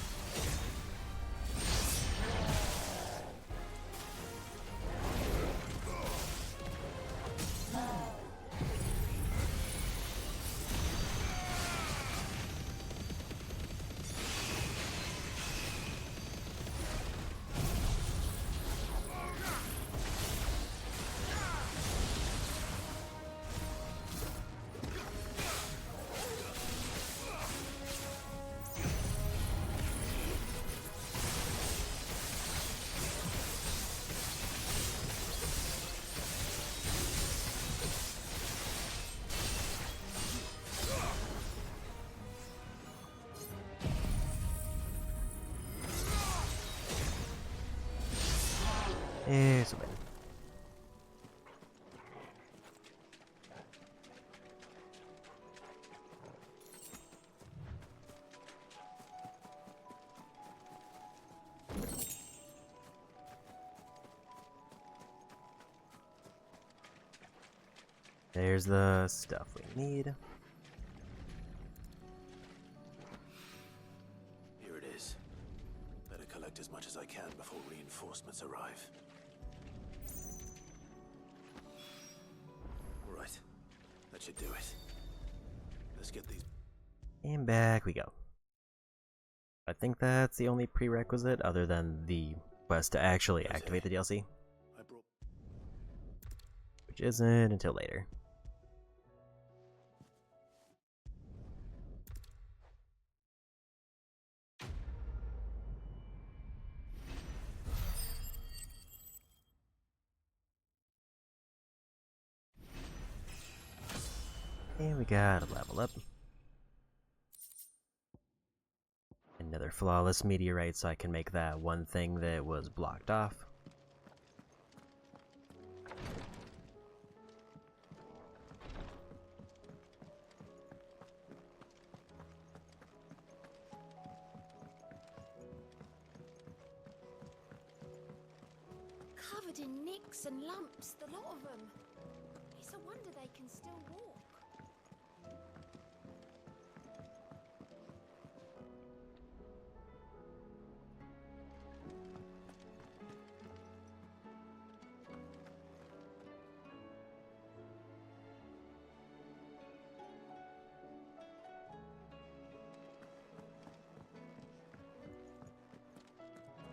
There's a win. There's the stuff we need. Here it is. Better collect as much as I can before reinforcements arrive. Right. That should do it. Let's get these. And back we go. I think that's the only prerequisite other than the quest to actually activate the DLC. which isn't until later. And we gotta level up. Another flawless meteorite so I can make that one thing that was blocked off. Covered in nicks and lumps, the lot of them. It's a wonder they can still walk.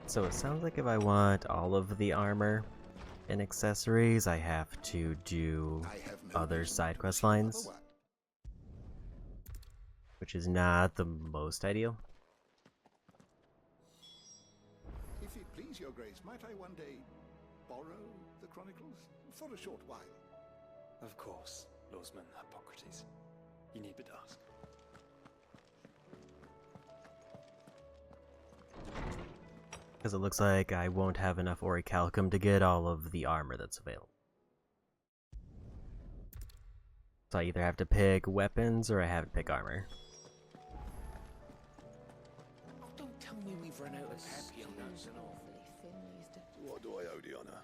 So it sounds like if I want all of the armor and accessories, I have to do other side quest lines, which is not the most ideal. If it please your grace, might I one day borrow the chronicles for a short while? Of course, Lawsman Hippocrates. You need but ask. Because it looks like I won't have enough orichalcum to get all of the armor that's available. So I either have to pick weapons or I have to pick armor. Oh, don't tell me we've run out of happy nuts and all. What do I owe the honor?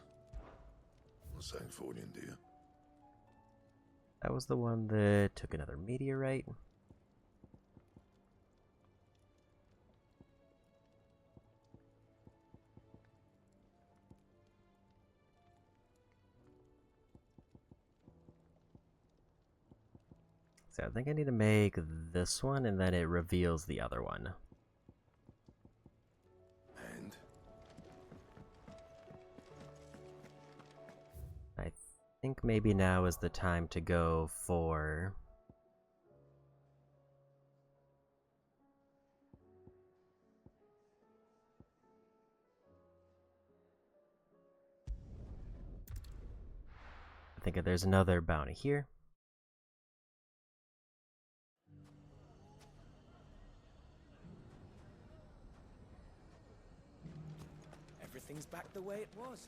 Not saying fortune, do you? That was the one that took another meteorite. So I think I need to make this one and then it reveals the other one. And? I think maybe now is the time to go for... I think there's another bounty here. Everything's back the way it was.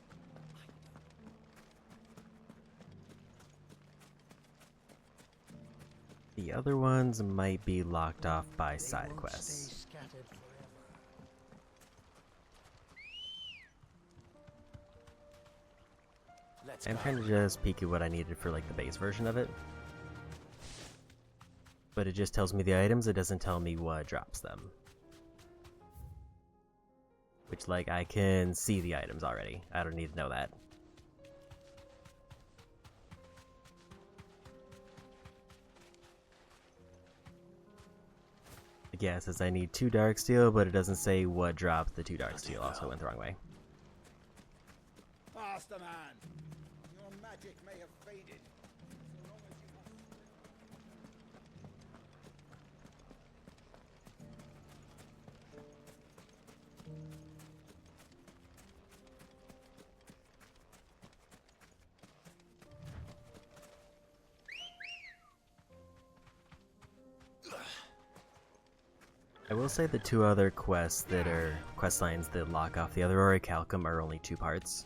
The other ones might be locked off by side quests. I'm trying to just peek at what I needed for like the base version of it. But it just tells me the items, it doesn't tell me what drops them. Which, like, I can see the items already. I don't need to know that. Yeah, it says I need 2 dark steel, but it doesn't say what drops the 2 dark steel. Also went the wrong way. Master man, your magic may have faded. So long as you have... I will say the 2 other quests that are quest lines that lock off the other orichalcum are only 2 parts.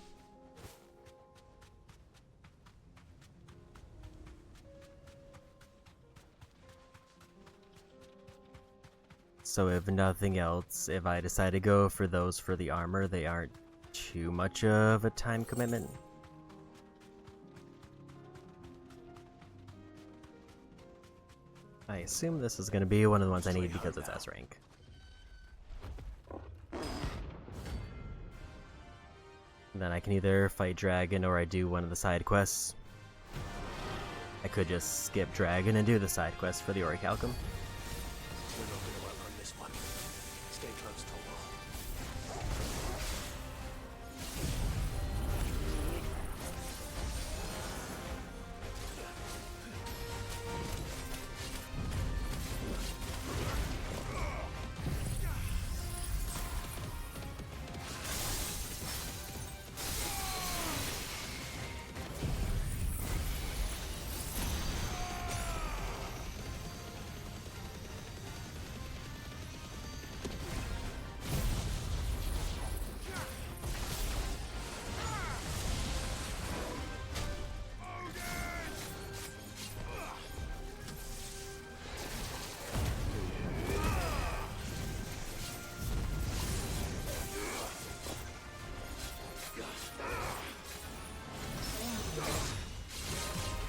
So if nothing else, if I decide to go for those for the armor, they aren't too much of a time commitment. I assume this is going to be one of the ones I need because it's S rank. And then I can either fight Dragon or I do one of the side quests. I could just skip Dragon and do the side quest for the orichalcum. We're not going to outrun this one. Stay close, Torgal.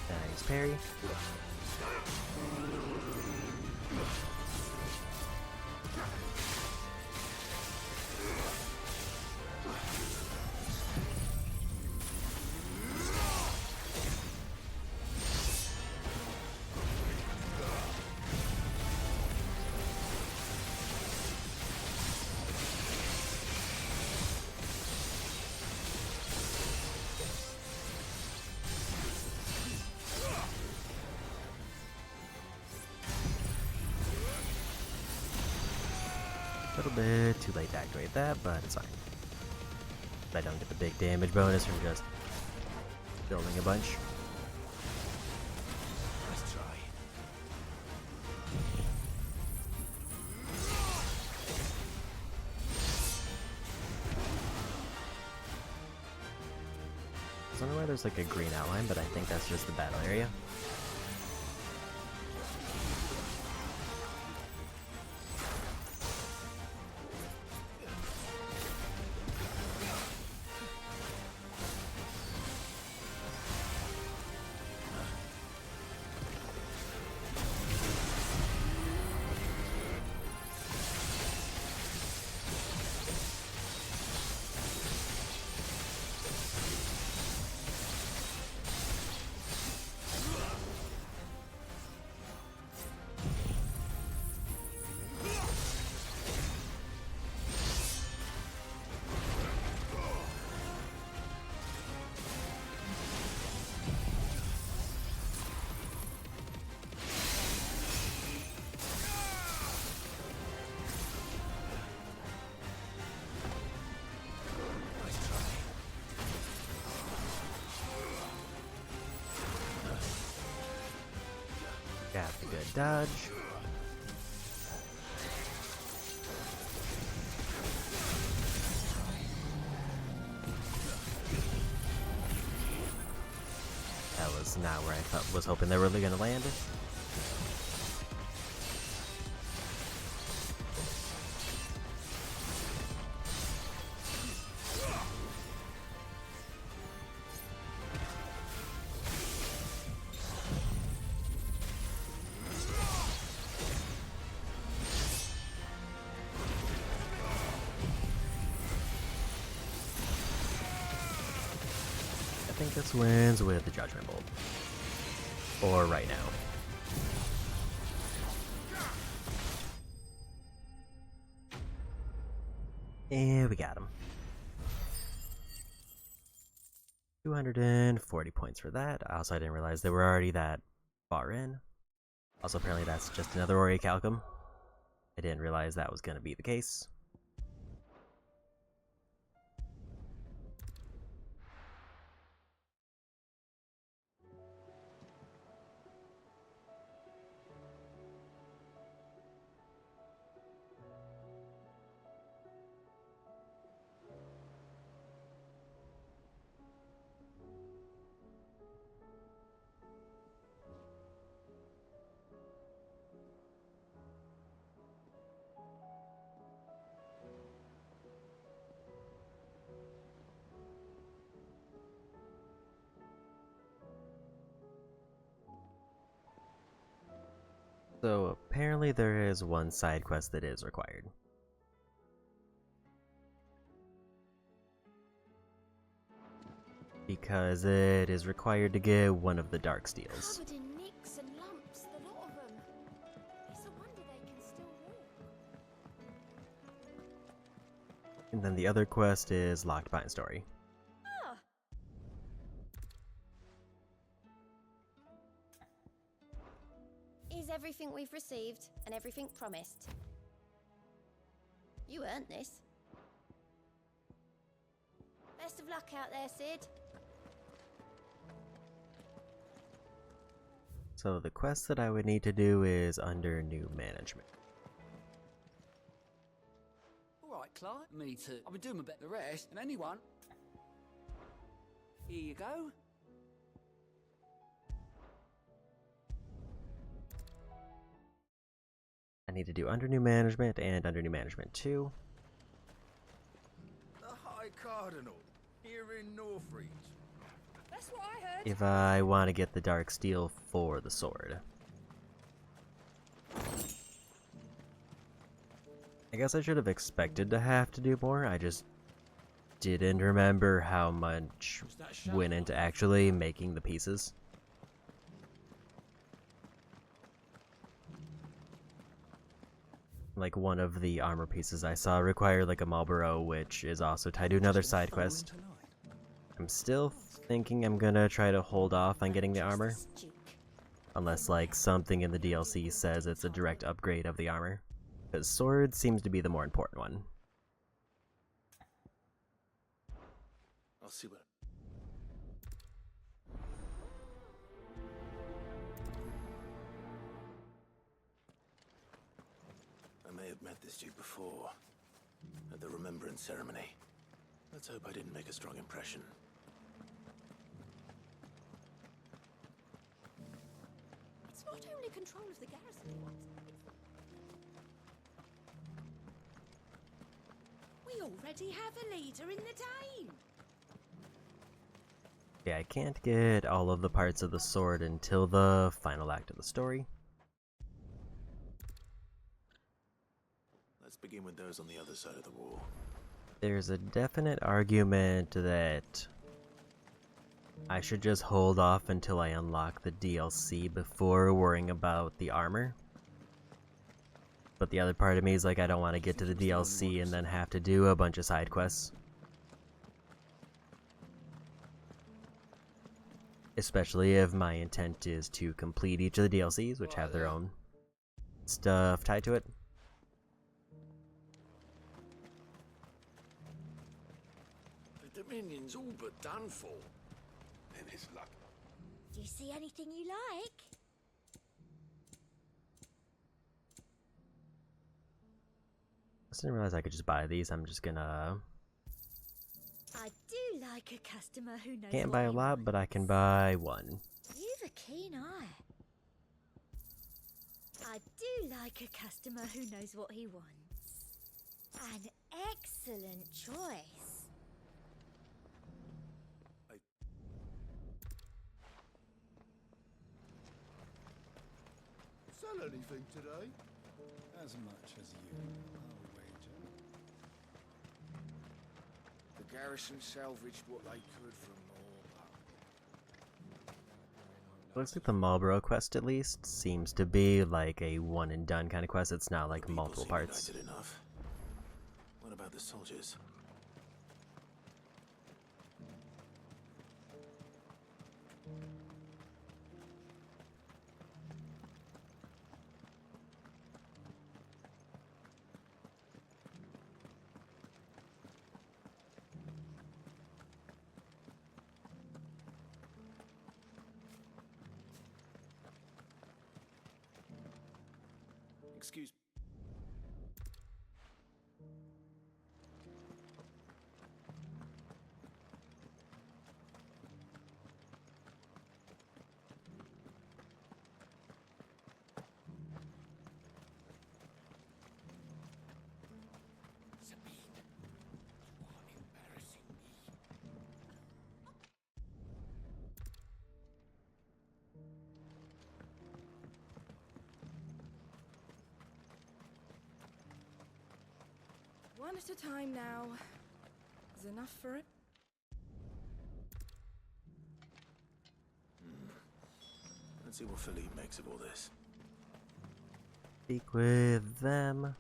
Nice parry. A little bit too late to activate that, but it's fine. I don't get the big damage bonus from just building a bunch. Nice try. I don't know why there's like a green outline, but I think that's just the battle area. Got the good dodge. That was not where I was hoping they were really gonna land. I think this wins with the Judgment Bolt. Or right now. And we got him. 240 points for that. Also, I didn't realize they were already that far in. Also, apparently that's just another Orichalcum. I didn't realize that was going to be the case. So apparently there is one side quest that is required. Because it is required to get one of the dark steels. Covered in nicks and lumps, the lot of them. It's a wonder they can still walk. And then the other quest is Locked Pine Story. Ah. Is everything we've received and everything promised? You earned this. Best of luck out there, Sid. So the quest that I would need to do is under new management. Alright, Clark. Me too. I've been doing my bit the rest, and anyone. Here you go. I need to do under new management and under new management 2. The High Cardinal, here in Northreach. That's what I heard. if I want to get the dark steel for the sword. I guess I should have expected to have to do more. I just didn't remember how much went into actually making the pieces. Like one of the armor pieces I saw required like a Marlboro, which is also tied to another side quest. I'm still thinking I'm gonna try to hold off on getting the armor. Unless like something in the DLC says it's a direct upgrade of the armor. Because sword seems to be the more important one. I'll see what... I may have met this dude before, at the Remembrance Ceremony. Let's hope I didn't make a strong impression. It's not only control of the garrison he wants. We already have a leader in the town. Yeah, I can't get all of the parts of the sword until the final act of the story. Let's begin with those on the other side of the wall. There's a definite argument that I should just hold off until I unlock the DLC before worrying about the armor. But the other part of me is like, I don't want to get to the DLC and then have to do a bunch of side quests. Especially if my intent is to complete each of the DLCs, which have their own stuff tied to it. The Dominion's all but done for. And his luck. Do you see anything you like? I didn't realize I could just buy these. I'm just gonna... I do like a customer who knows Can't what buy a he lot, wants. but I can buy one. You've a keen eye. I do like a customer who knows what he wants. An excellent choice. Sell anything today? As much as you, I'll wager. The garrison salvaged what they could from Looks like the Marlboro quest, at least, seems to be like a one and done kind of quest. It's not like multiple parts. United enough. What about the soldiers? Excuse me. One at a time now. Is enough for it? Let's see what Philippe makes of all this. Speak with them.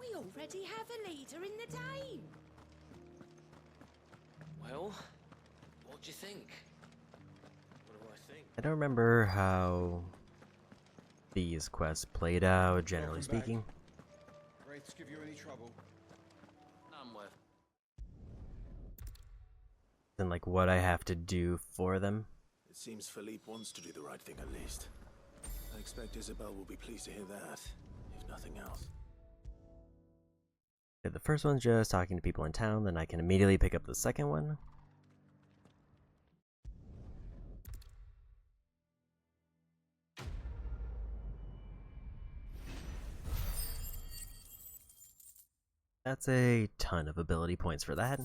We already have a leader in the town. Well, what do you think? What do I think? I don't remember how these quests played out, generally speaking. Wraiths give you any trouble? None worth. And like what I have to do for them. It seems Philippe wants to do the right thing at least. I expect Isabel will be pleased to hear that, if nothing else. Okay, the first one's just talking to people in town, then I can immediately pick up the second one. That's a ton of ability points for that.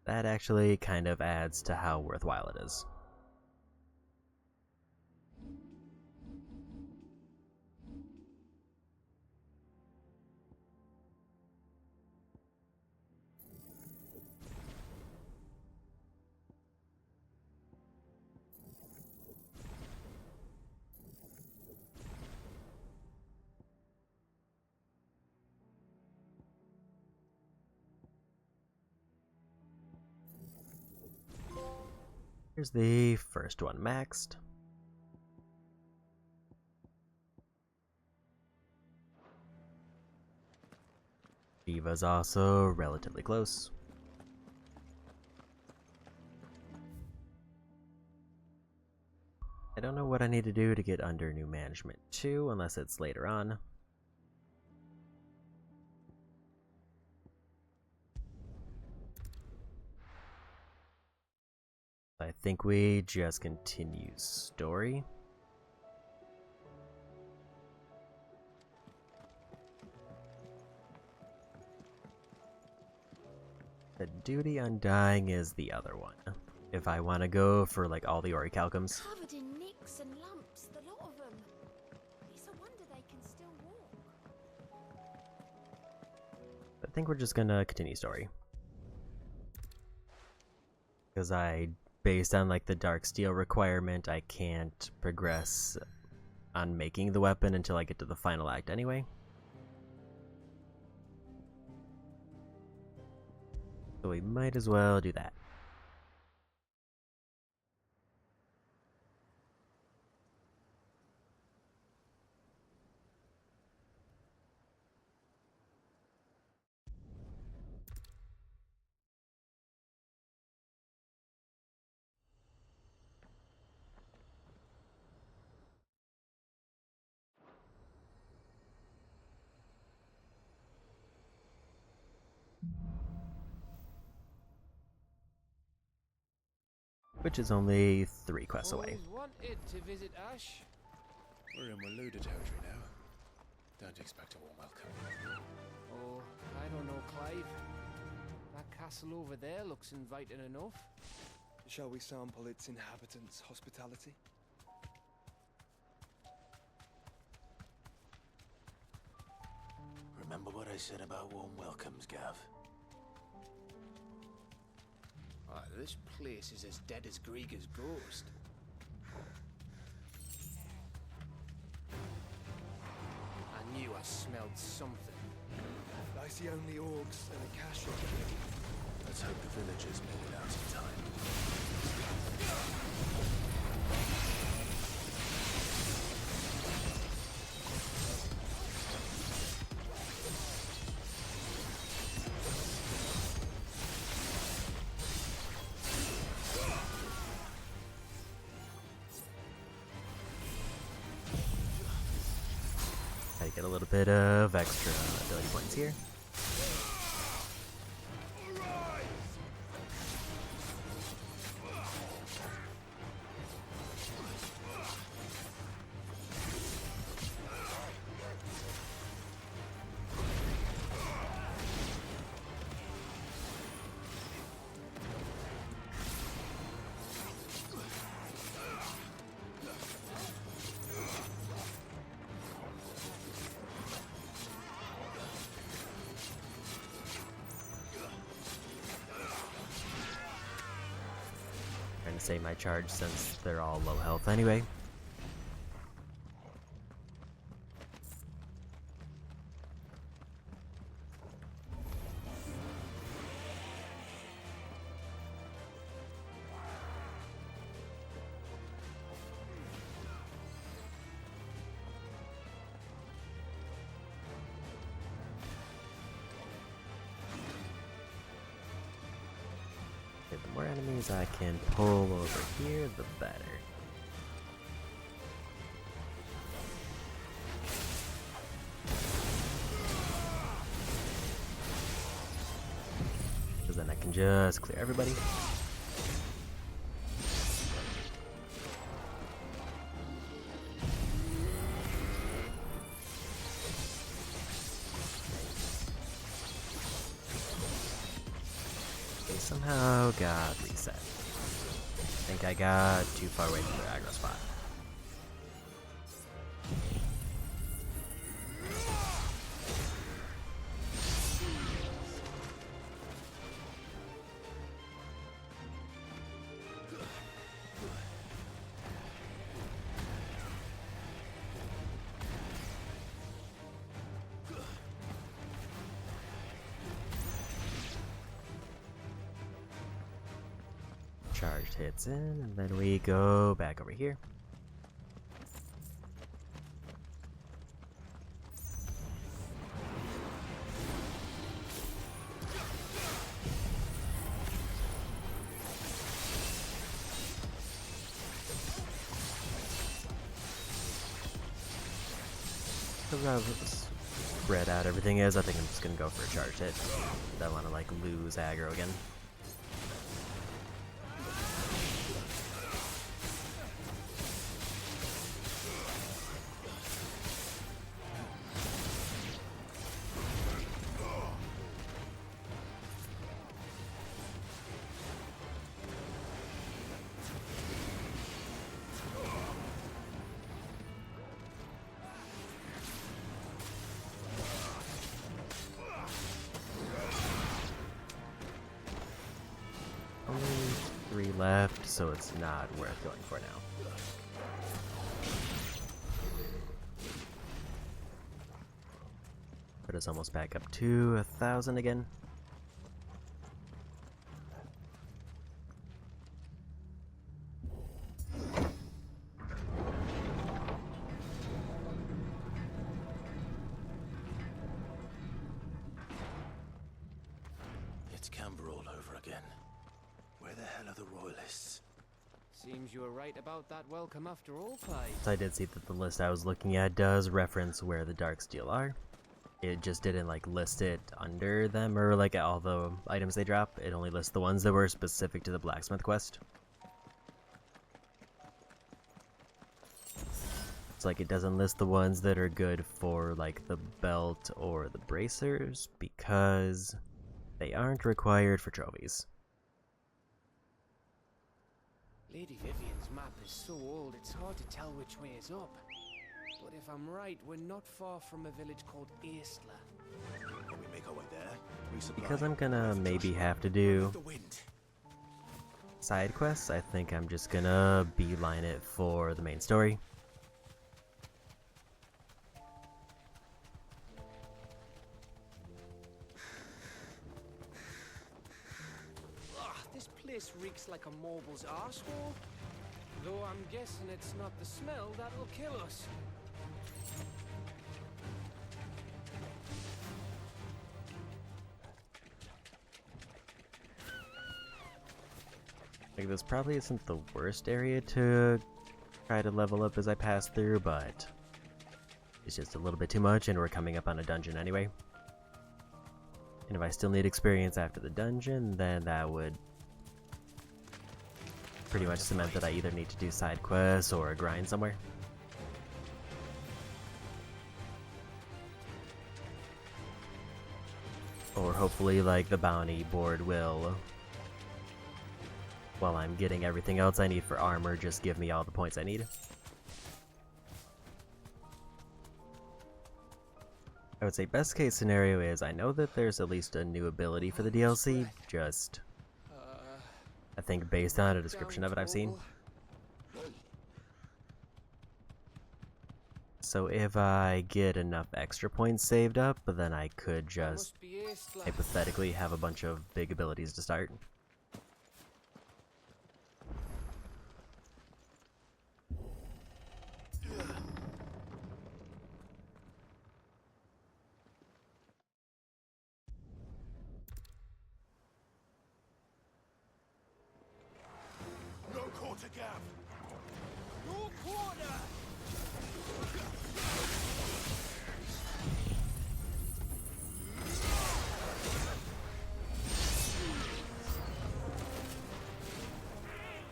That actually kind of adds to how worthwhile it is. Here's the first one maxed. Shiva's also relatively close. I don't know what I need to do to get under new management 2 unless it's later on. I think we just continue story. The Duty Undying is the other one. If I want to go for like all the orichalcums. Covered in nicks and lumps, the lot of them. It's a wonder they can still walk. I think we're just gonna continue story. Because based on like the dark steel requirement, I can't progress on making the weapon until I get to the final act anyway. So we might as well do that. Which is only 3 quests away. Always wanted to visit Ash. We're in Waluda territory now. Don't expect a warm welcome. Oh, I don't know, Clive. That castle over there looks inviting enough. Shall we sample its inhabitants' hospitality? Remember what I said about warm welcomes, Gav? This place is as dead as Grieger's ghost. I knew I smelled something. I see only orcs and a cache. Let's hope the villagers made it out in time. I get a little bit of extra ability points here. Trying to save my charge since they're all low health anyway. The more enemies I can pull over here, the better. Because then I can just clear everybody. somehow got reset. I think I got too far away from the aggro spot. Charged hits in, and then we go back over here. Because how spread out everything is, I think I'm just gonna go for a charged hit. Don't want to like lose aggro again. Only 3 left, so it's not worth going for now. But it's almost back up to 1,000 again. It's Camber all over again. Where the hell are the royalists? Seems you were right about that welcome after all, Clive. So I did see that the list I was looking at does reference where the Darksteel are. It just didn't like list it under them or like all the items they drop. It only lists the ones that were specific to the blacksmith quest. It's like it doesn't list the ones that are good for like the belt or the bracers because they aren't required for trophies. Lady Vivian's map is so old it's hard to tell which way is up. But if I'm right, we're not far from a village called Aistla. Can we make our way there? Because I'm gonna maybe have to do side quests, I think I'm just gonna beeline it for the main story. This place reeks like a mobile's arsehole. Though I'm guessing it's not the smell that'll kill us. Like, this probably isn't the worst area to try to level up as I pass through, but it's just a little bit too much, and we're coming up on a dungeon anyway. And if I still need experience after the dungeon, then that would pretty much cement that I either need to do side quests or a grind somewhere. Or hopefully, like, the bounty board will, while I'm getting everything else I need for armor, just give me all the points I need. I would say best case scenario is I know that there's at least a new ability for the DLC, just I think based on a description of it I've seen. So if I get enough extra points saved up, then I could just hypothetically have a bunch of big abilities to start. No quarter gap! No quarter!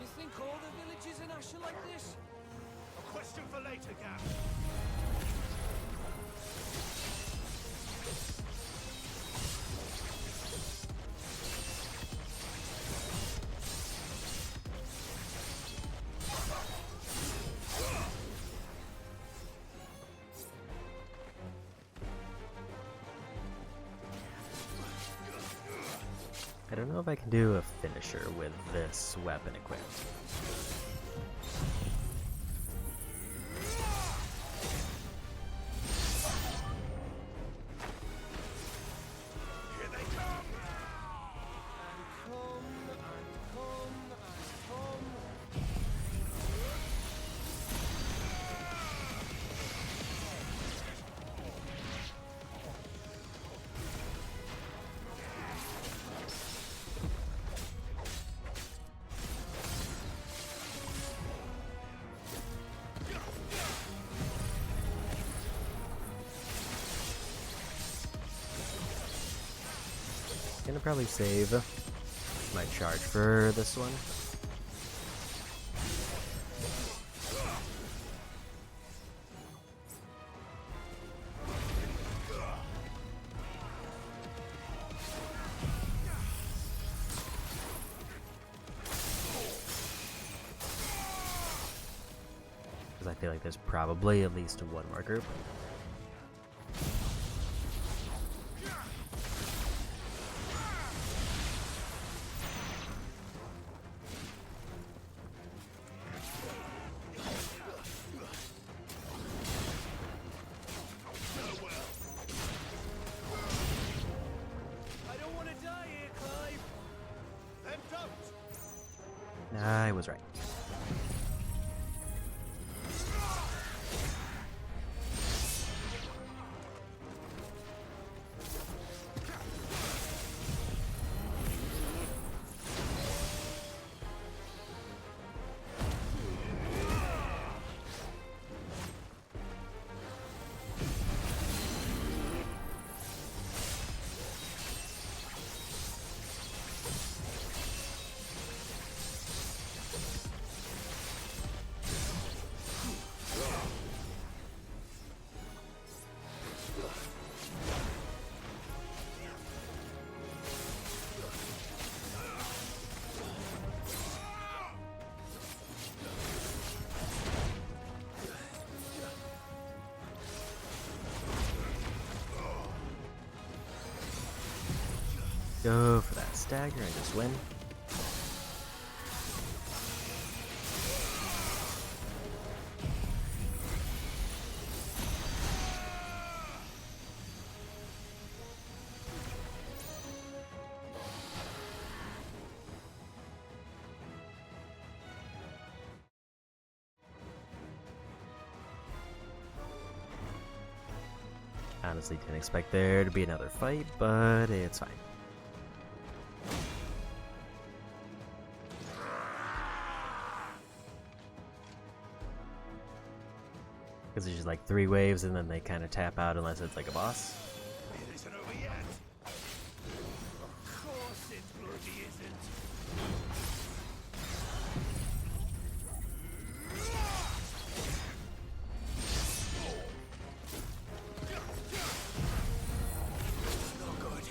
You think all the villages in Ash are like this? A question for later, Gap. I don't know if I can do a finisher with this weapon equipped. Gonna probably save my charge for this one. Because I feel like there's probably at least one more group. I was right. Go for that stagger and just win. Honestly, didn't expect there to be another fight, but it's fine. Because it's just like 3 waves and then they kind of tap out unless it's like a boss. It isn't over yet. Of course it bloody isn't. Not good.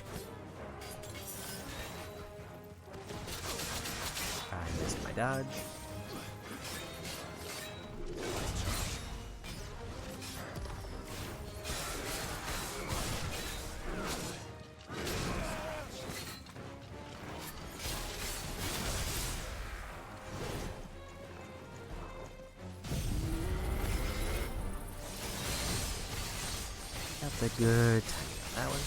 I missed my dodge. That's a good time on that one.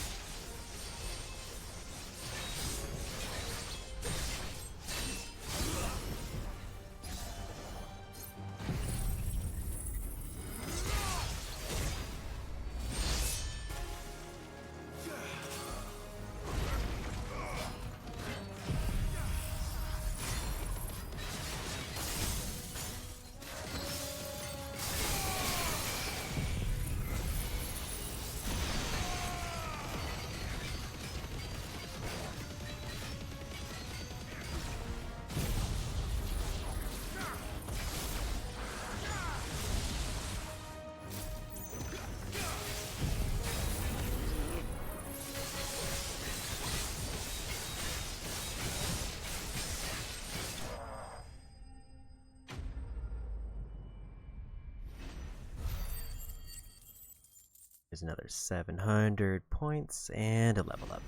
There's another 700 points and a level up.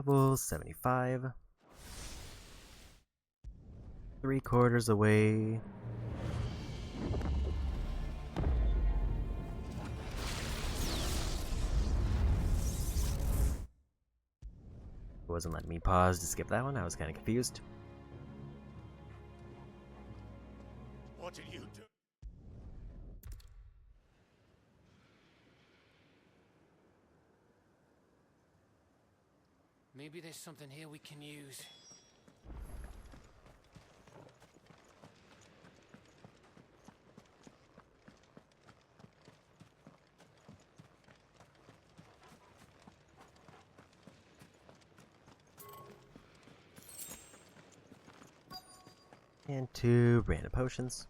Level 75. 3/4 away. It wasn't letting me pause to skip that one. I was kind of confused. What did you do? Maybe there's something here we can use. And 2 random potions.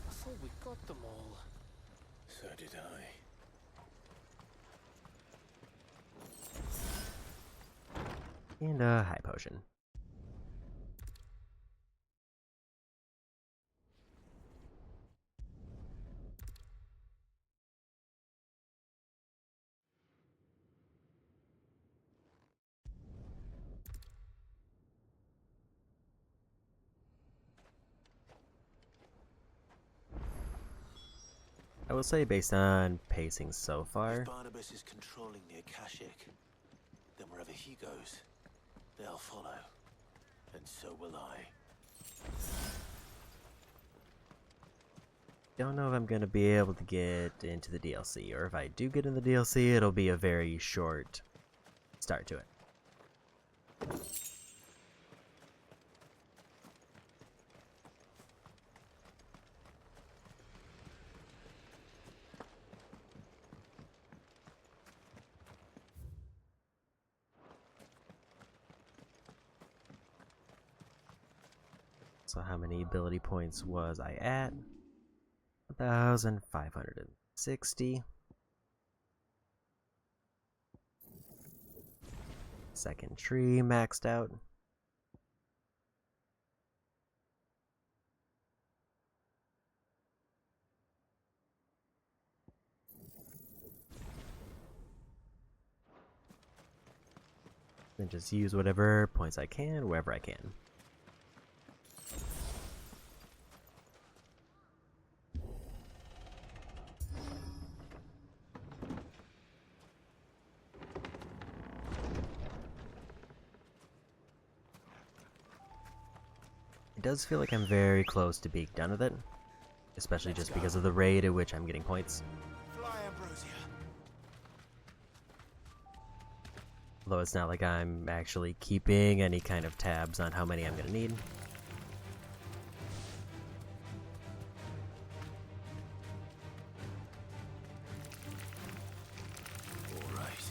I thought we got them all. So did I. And a high potion. I will say, based on pacing so far, If Barnabas is controlling the Akashic, then wherever he goes, they'll follow. And so will I. don't know if I'm gonna be able to get into the DLC, or if I do get in the DLC, it'll be a very short start to it. So how many ability points was I at? 1,560. Second tree maxed out. Then just use whatever points I can, wherever I can. It does feel like I'm very close to being done with it, especially just because of the rate at which I'm getting points. Fly, Ambrosia. Although it's not like I'm actually keeping any kind of tabs on how many I'm going to need. All right.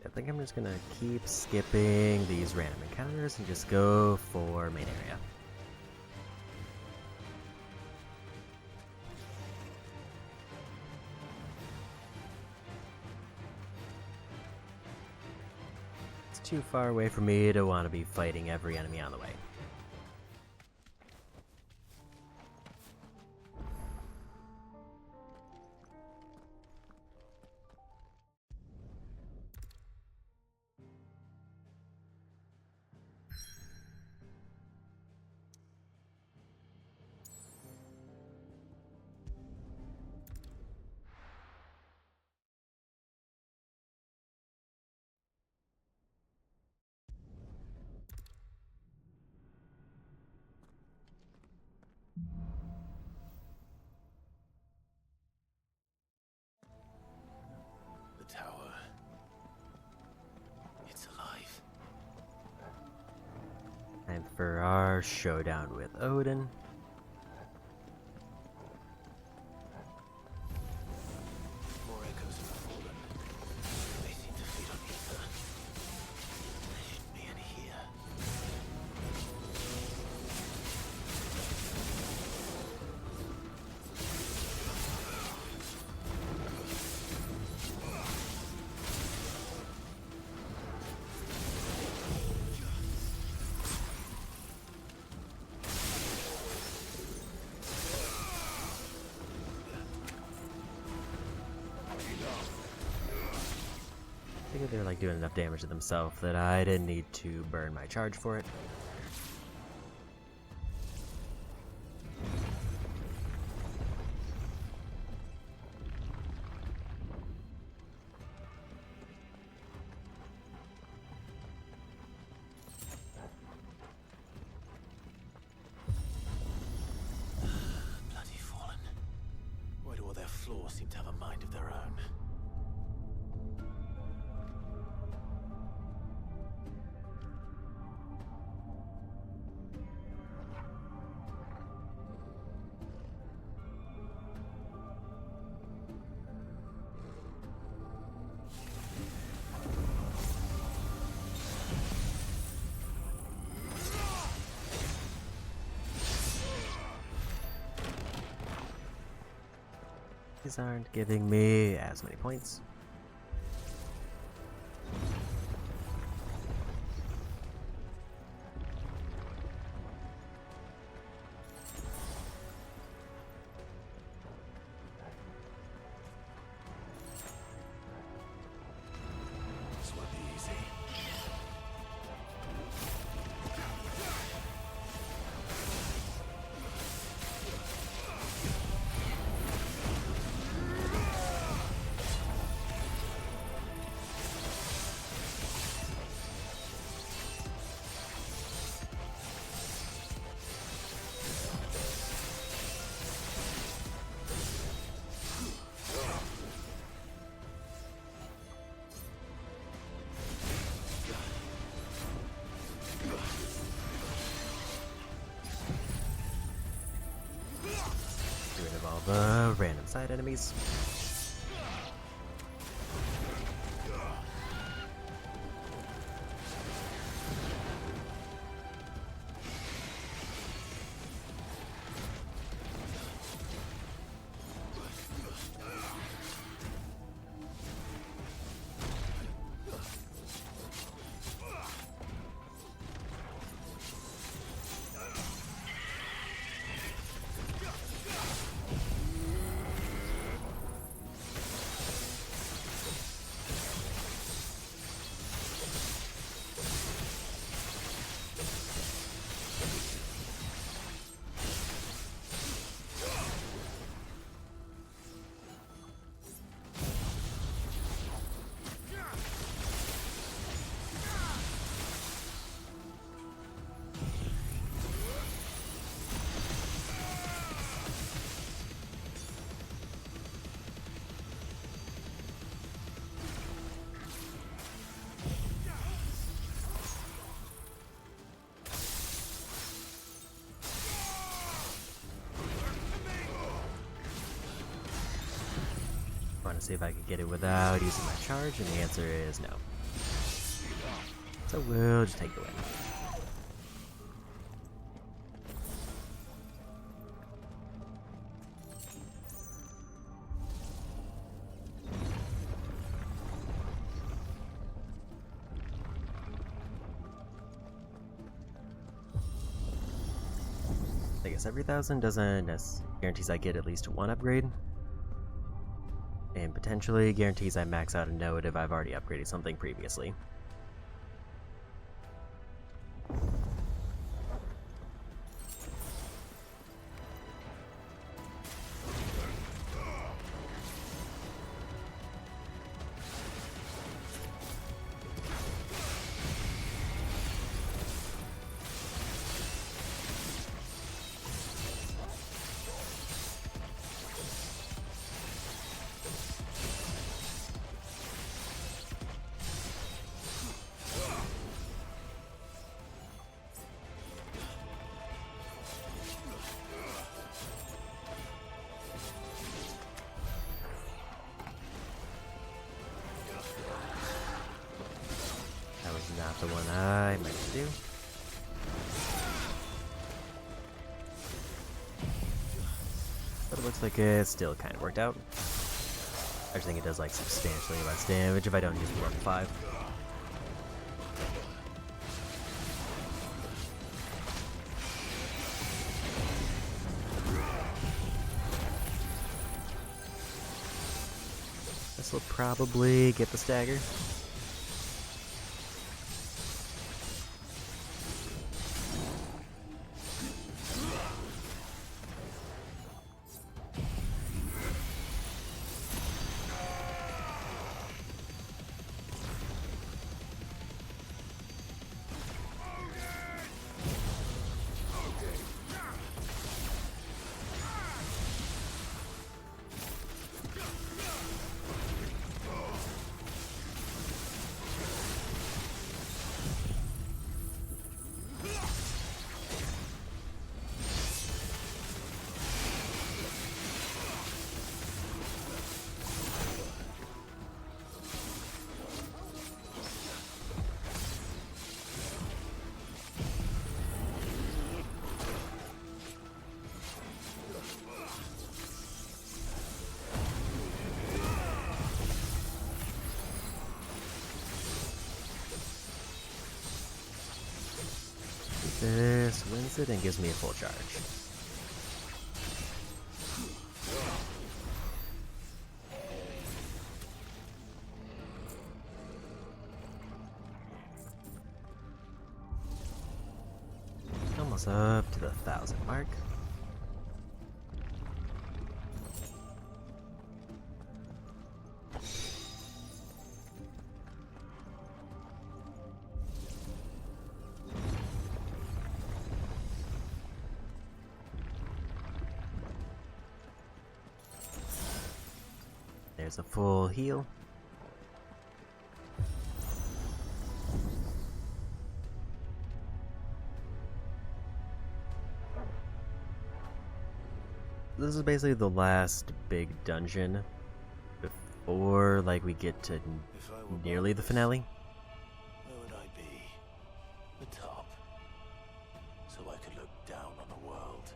I think I'm just gonna keep skipping these random encounters and just go for main area. It's too far away for me to want to be fighting every enemy on the way. The tower. It's alive. Time for our showdown with Odin. More echoes of the fallen. They seem to feed on ether. There shouldn't be any here. Figured they were like doing enough damage to themselves that I didn't need to burn my charge for it. Bloody Fallen. Why do all their floors seem to have a mind of their own? These aren't giving me as many points. This won't be easy. Get rid of all the random side enemies. Want to see if I could get it without using my charge, and the answer is no. So we'll just take the win. I guess every 1,000 doesn't guarantees I get at least one upgrade. And potentially guarantees I max out a node if I've already upgraded something previously. Not the one I meant to do. But it looks like it still kind of worked out. I just think it does like substantially less damage if I don't use more than 5. This will probably get the stagger. This wins it and gives me a full charge. Almost up to the 1,000 mark. There's a full heal. This is basically the last big dungeon before, like, we get to nearly the finale. Where would I be? The top. So I could look down on the world.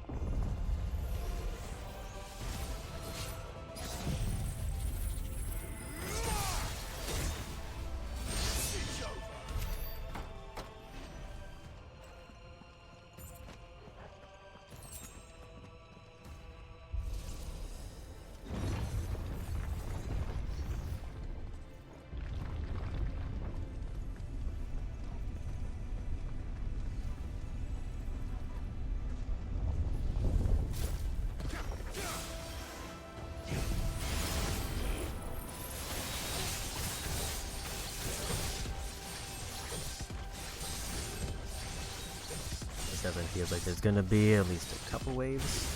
This definitely feels like there's gonna be at least a couple waves.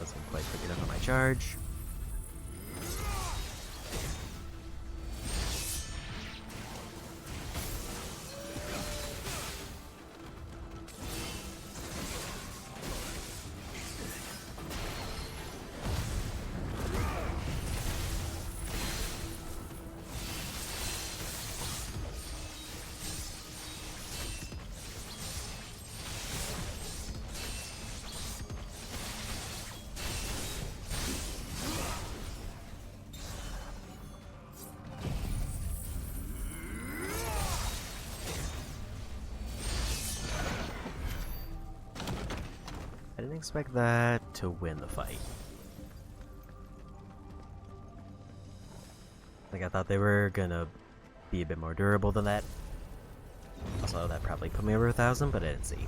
Wasn't quite quick enough on my charge. I didn't expect that to win the fight. Like, I thought they were gonna be a bit more durable than that. Also, that probably put me over 1,000, but I didn't see.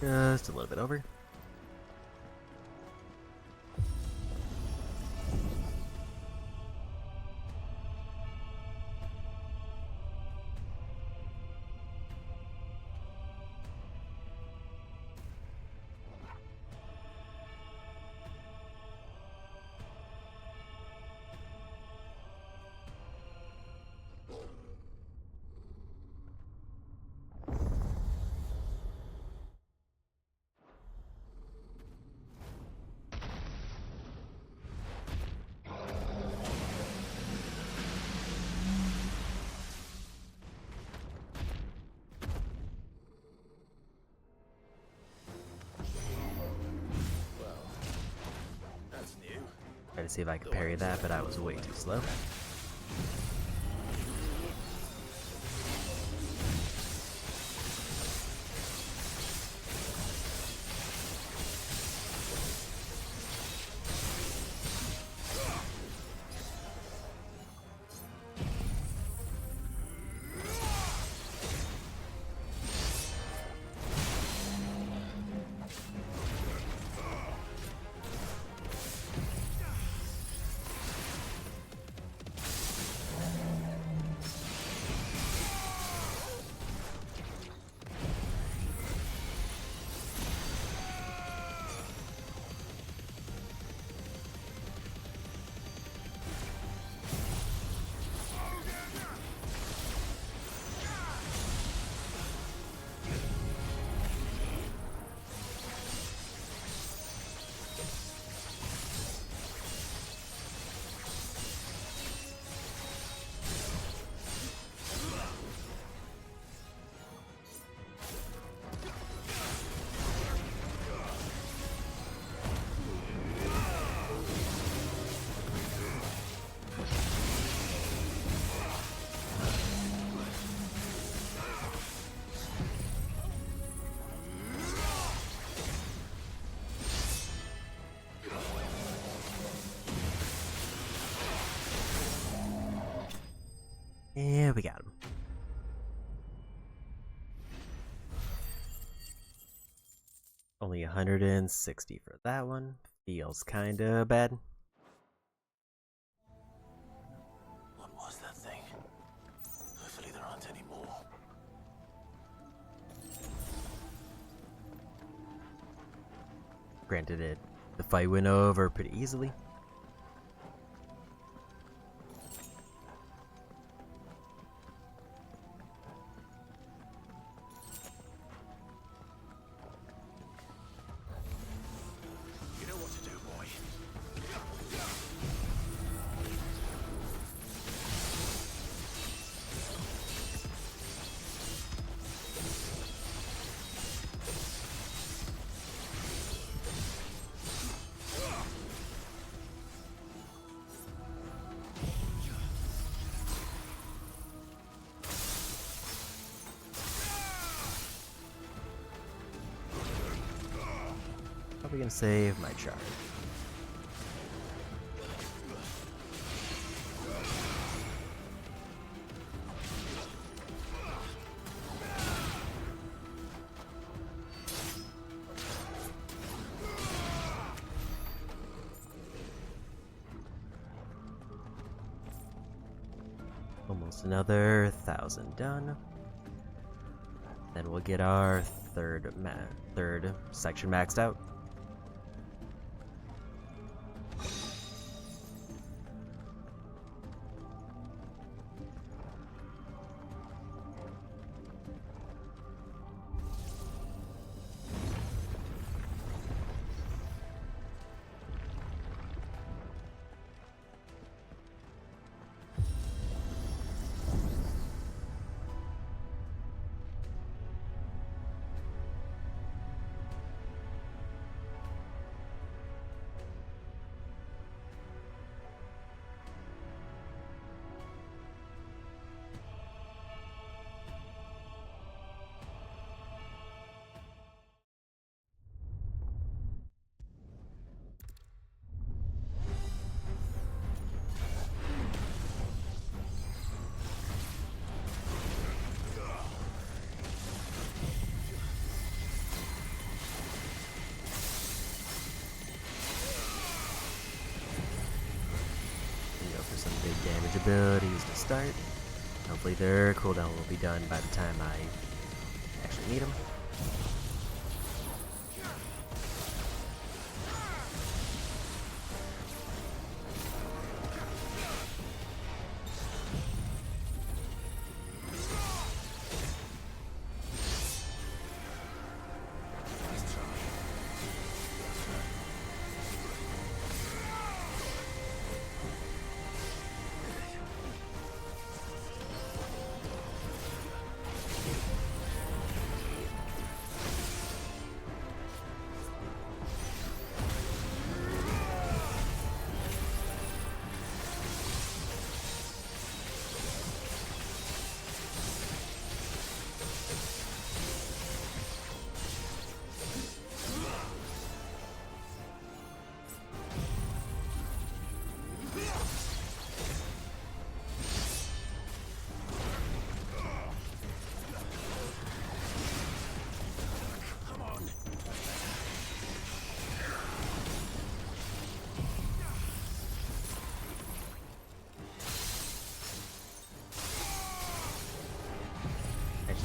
Just a little bit over. Try to see if I could parry that, but I was way too slow. Yeah, we got him. Only 160 for that one. Feels kinda bad. What was that thing? Hopefully there aren't any more. Granted, the fight went over pretty easily. You know what to do, boy. Probably gonna save my charge. Almost another 1,000 done. Then we'll get our third section maxed out. Some big damage abilities to start. Hopefully their cooldown will be done by the time I actually need them.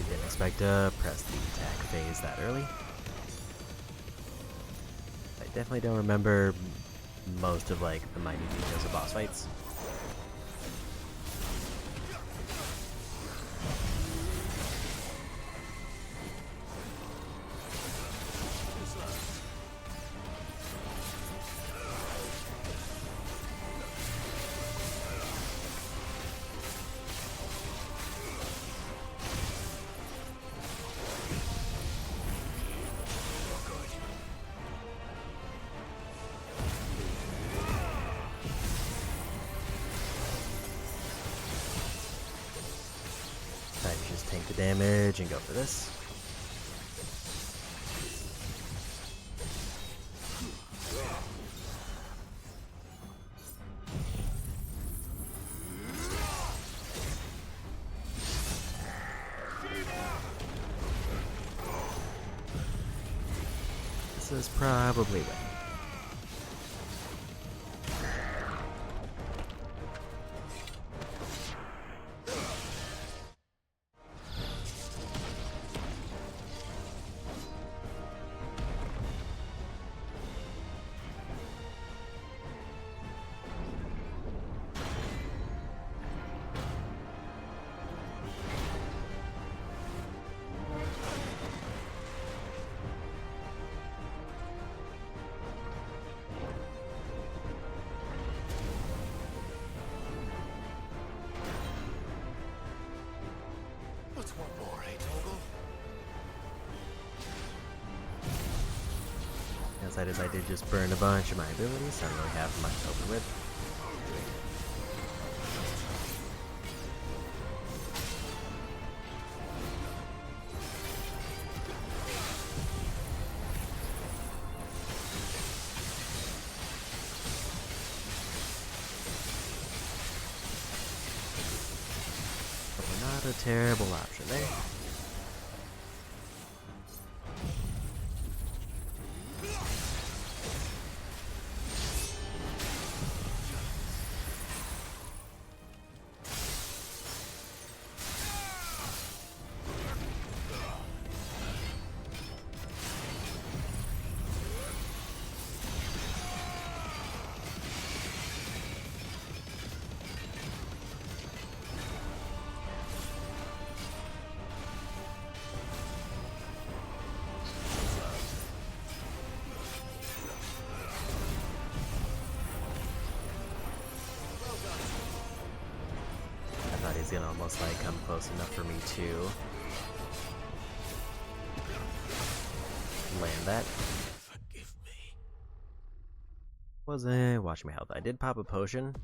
Didn't expect to press the attack phase that early. I definitely don't remember most of like the minute details of boss fights. Tank the damage and go for this. bosses probably win. What's one more, eh, Toggle? Downside is I did just burn a bunch of my abilities, so I don't really have much to open with. Not a terrible option there. He's gonna almost like come close enough for me to land that. Forgive me. Wasn't watching my health. I did pop a potion,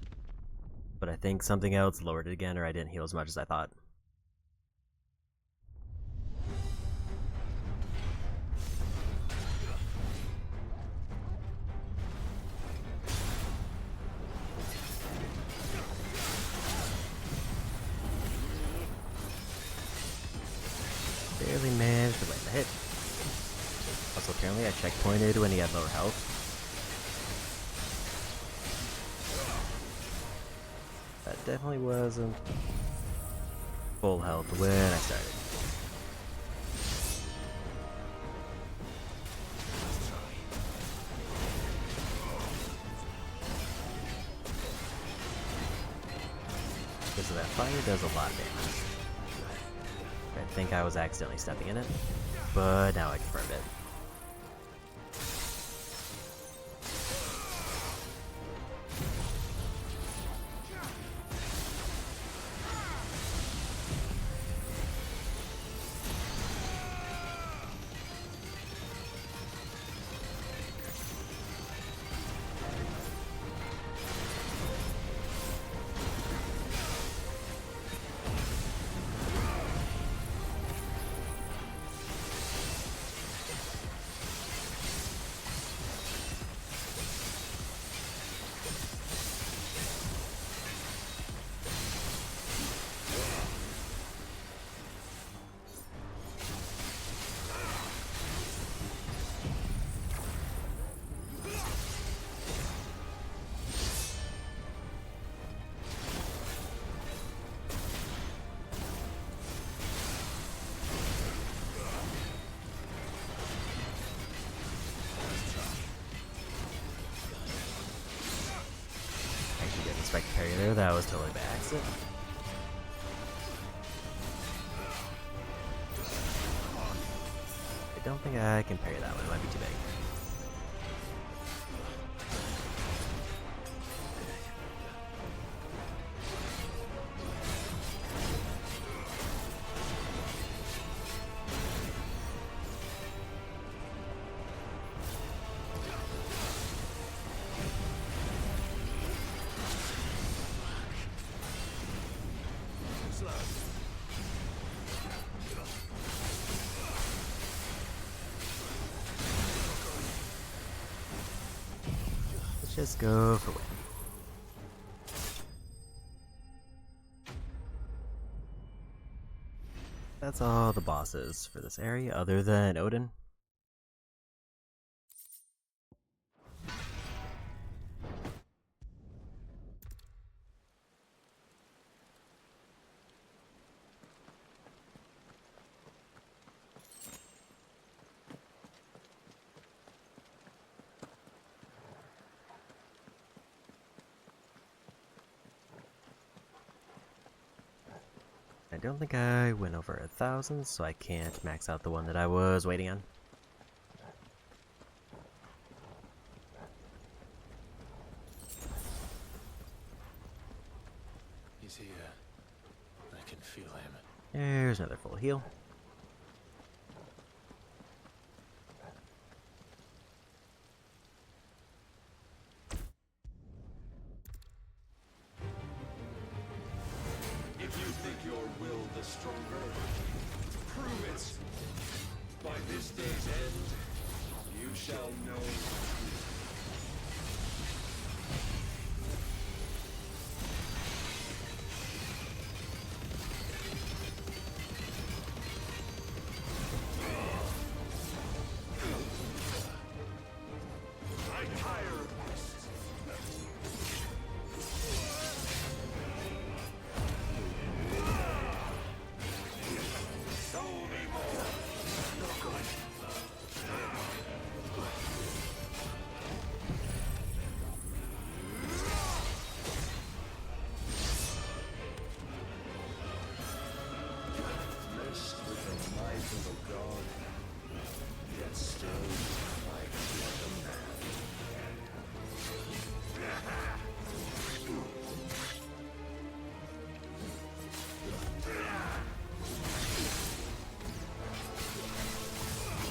but I think something else lowered it again, or I didn't heal as much as I thought. Barely managed to land the hit. Also, apparently I checkpointed when he had lower health. That definitely wasn't full health when I started. Because of that fire does a lot of damage. I think I was accidentally stepping in it, but now I confirmed it. Expect to parry there, that was totally by accident. I don't think I can parry that one, it might be too big. Let's just go for win. That's all the bosses for this area, other than Odin. I don't think I went over 1,000, so I can't max out the one that I was waiting on. He's here. I can feel him. There's another full heal. If you think your will the stronger, prove it. By this day's end, you shall know the truth. I'm tired of this. Show me more. No good. Blessed with the might of a god, yet still like a man.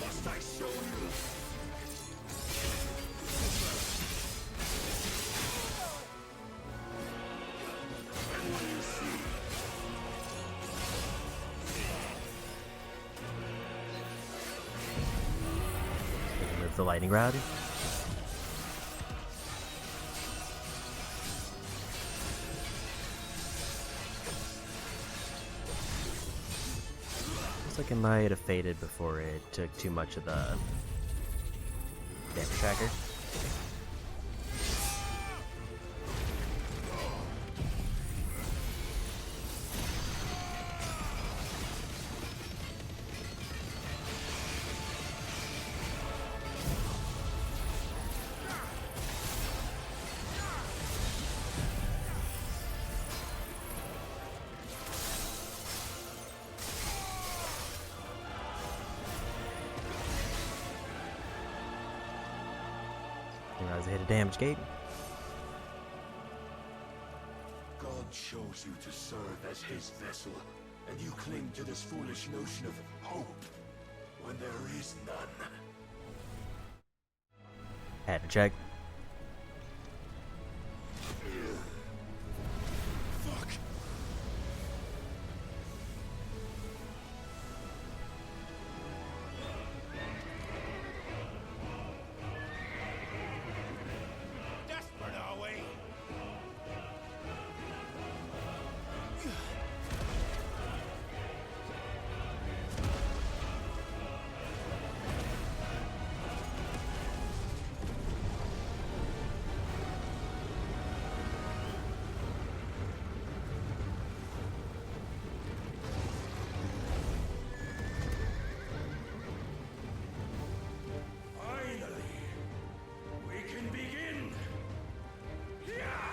Must I show you? And what do you see? Remove the lightning rod. Looks like it might have faded before it took too much of the damage tracker. Didn't realize I hit a damage gate. God chose you to serve as his vessel, and you cling to this foolish notion of hope when there is none. Had to check. Fuck. Desperate, are we? Finally, we can begin. Yeah.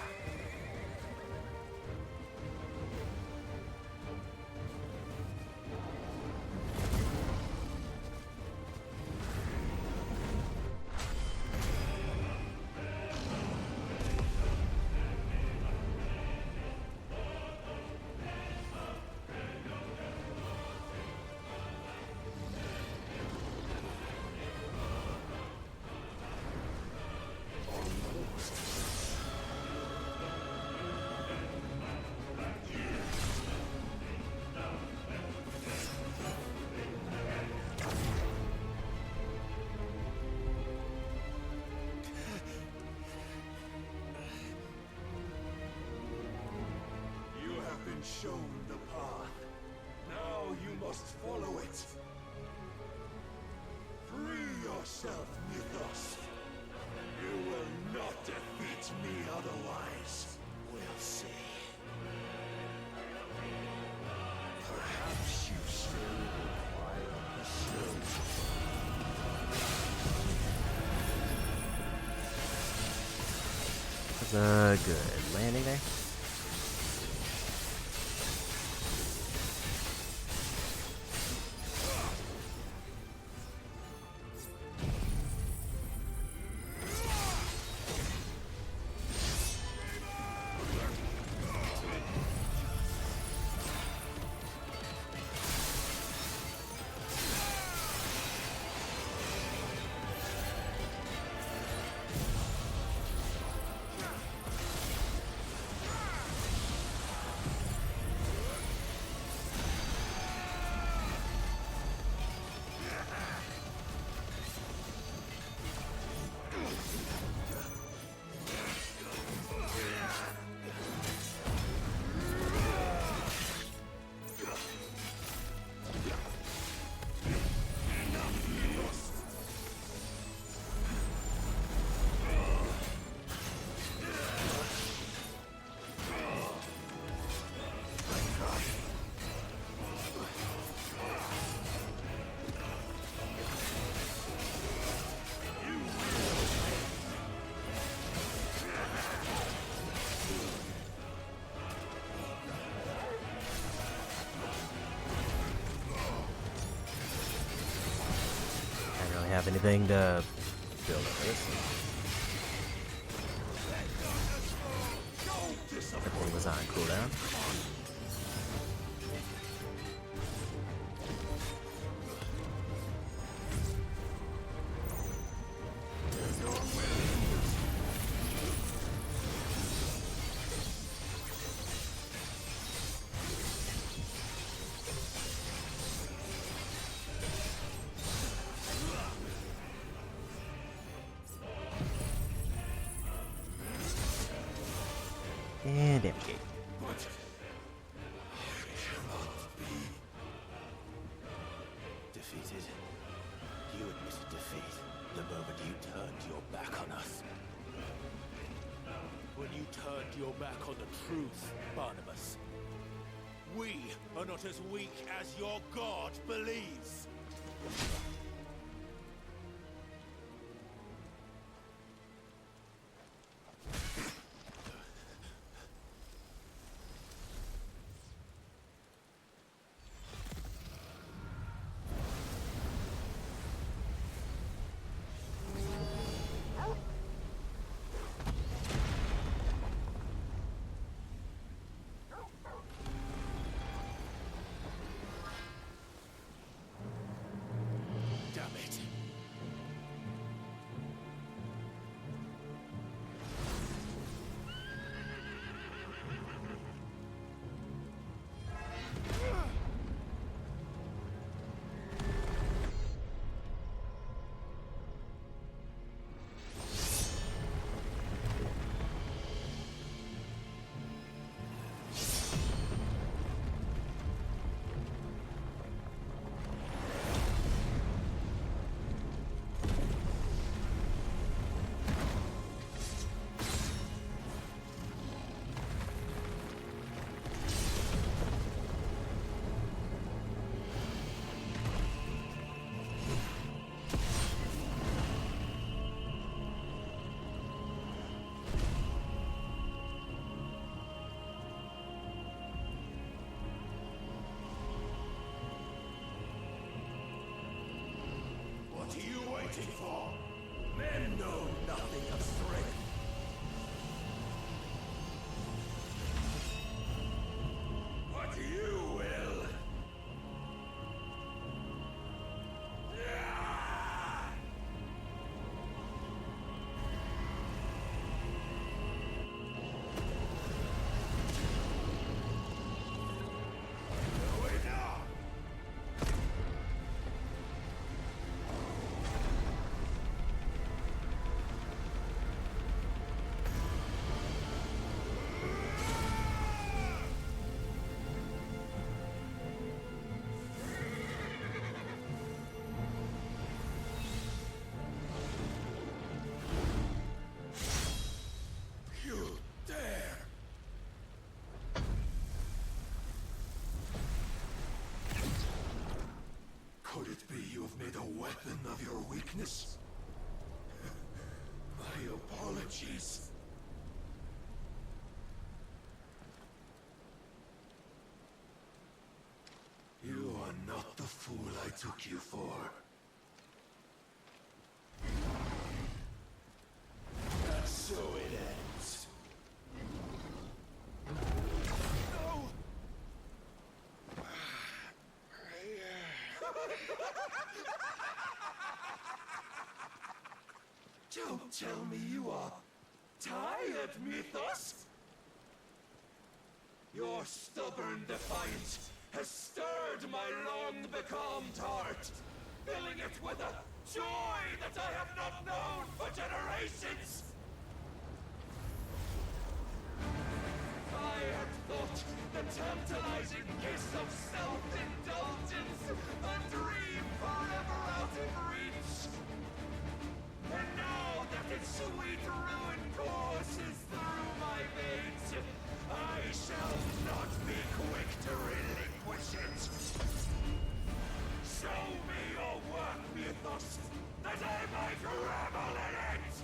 You have been shown the path. Now you must follow it. Free yourself, Mythos. You will not defeat me otherwise. We'll see. Perhaps you still require pursuit. That's a good landing there. have anything to build over this. Everything was on cooldown. And empty. Defeated. You admitted defeat the moment you turned your back on us. When you turned your back on the truth, Barnabas. We are not as weak as your God believes. Damn it. What are you waiting for? Men know nothing of strength. What you will. Could it be you have made a weapon of your weakness? My apologies. You are not the fool I took you for. And so it ends. No! Don't tell me you are tired, Mythos! Your stubborn defiance has stirred my long-becalmed heart, filling it with a joy that I have not known for generations! I had thought the tantalizing kiss of self-indulgence a dream forever out of reach. And now that its sweet ruin courses through my veins, I shall not be quick to relinquish it. Show me your work, Mythos, that I might revel in it!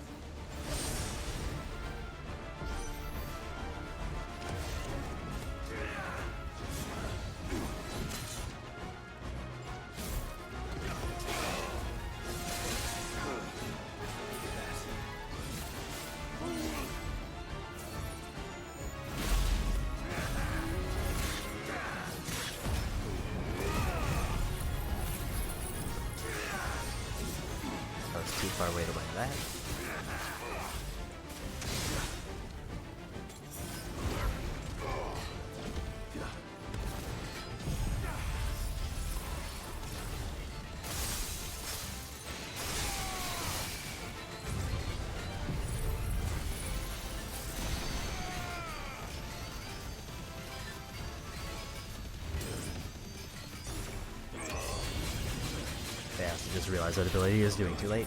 just realized that ability is doing too late.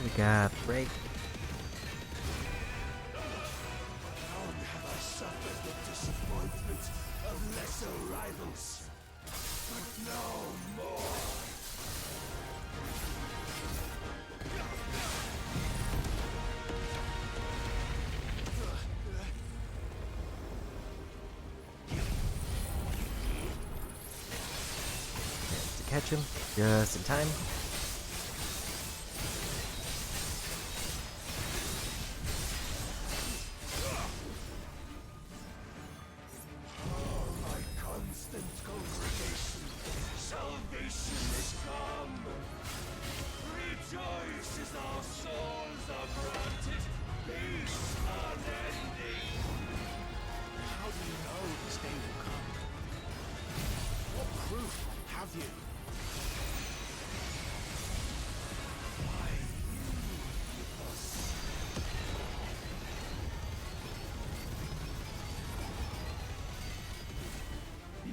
We got break. Long have I suffered the disappointment of lesser rivals, but no more. To catch him just in time.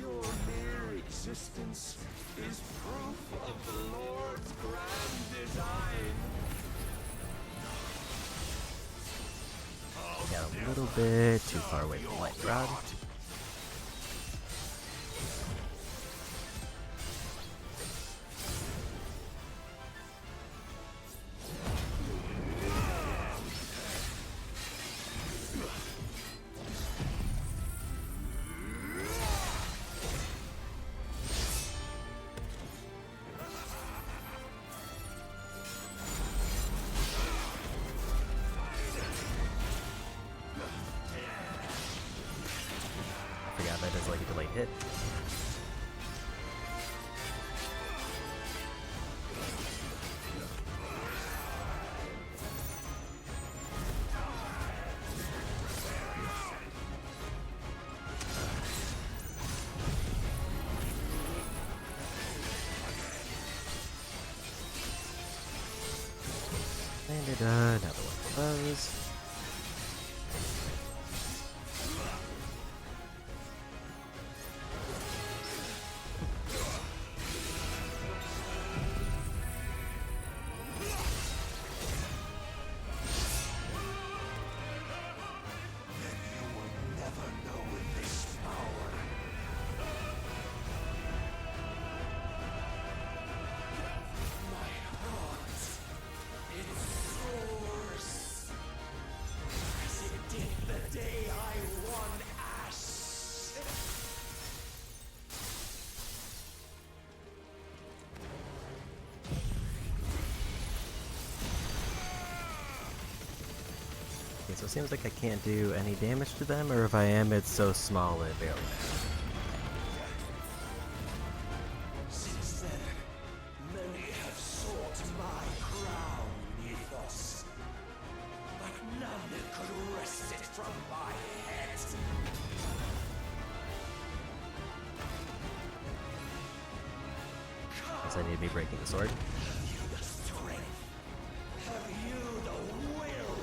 Your mere existence is proof of the Lord's grand design. Got a little bit too far away from Light Rod. Forgot that does like a delayed hit. Landed another one of those. Okay, so it seems like I can't do any damage to them, or if I am, it's so small that it barely matters. Since then, many have sought my crown, ethos, but none could wrest it from my head. Guess I need to be breaking the sword. Have you the strength? Have you the will?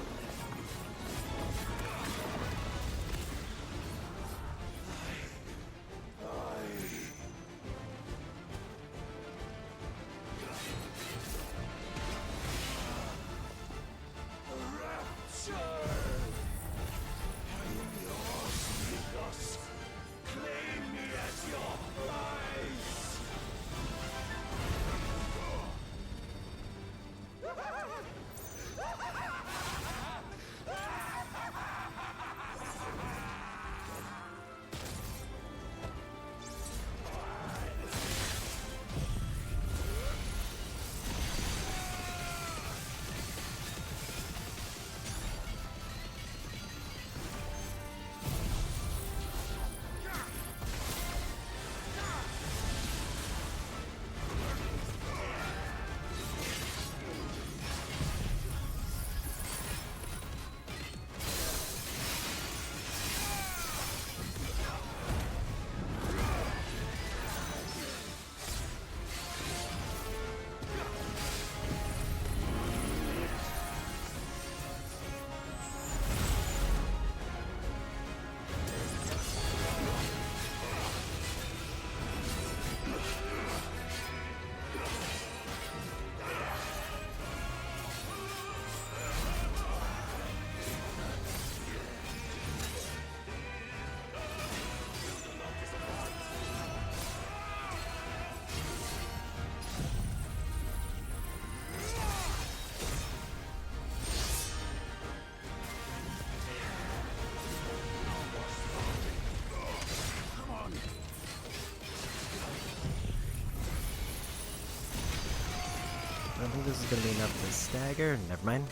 this is gonna be enough to stagger. Never mind.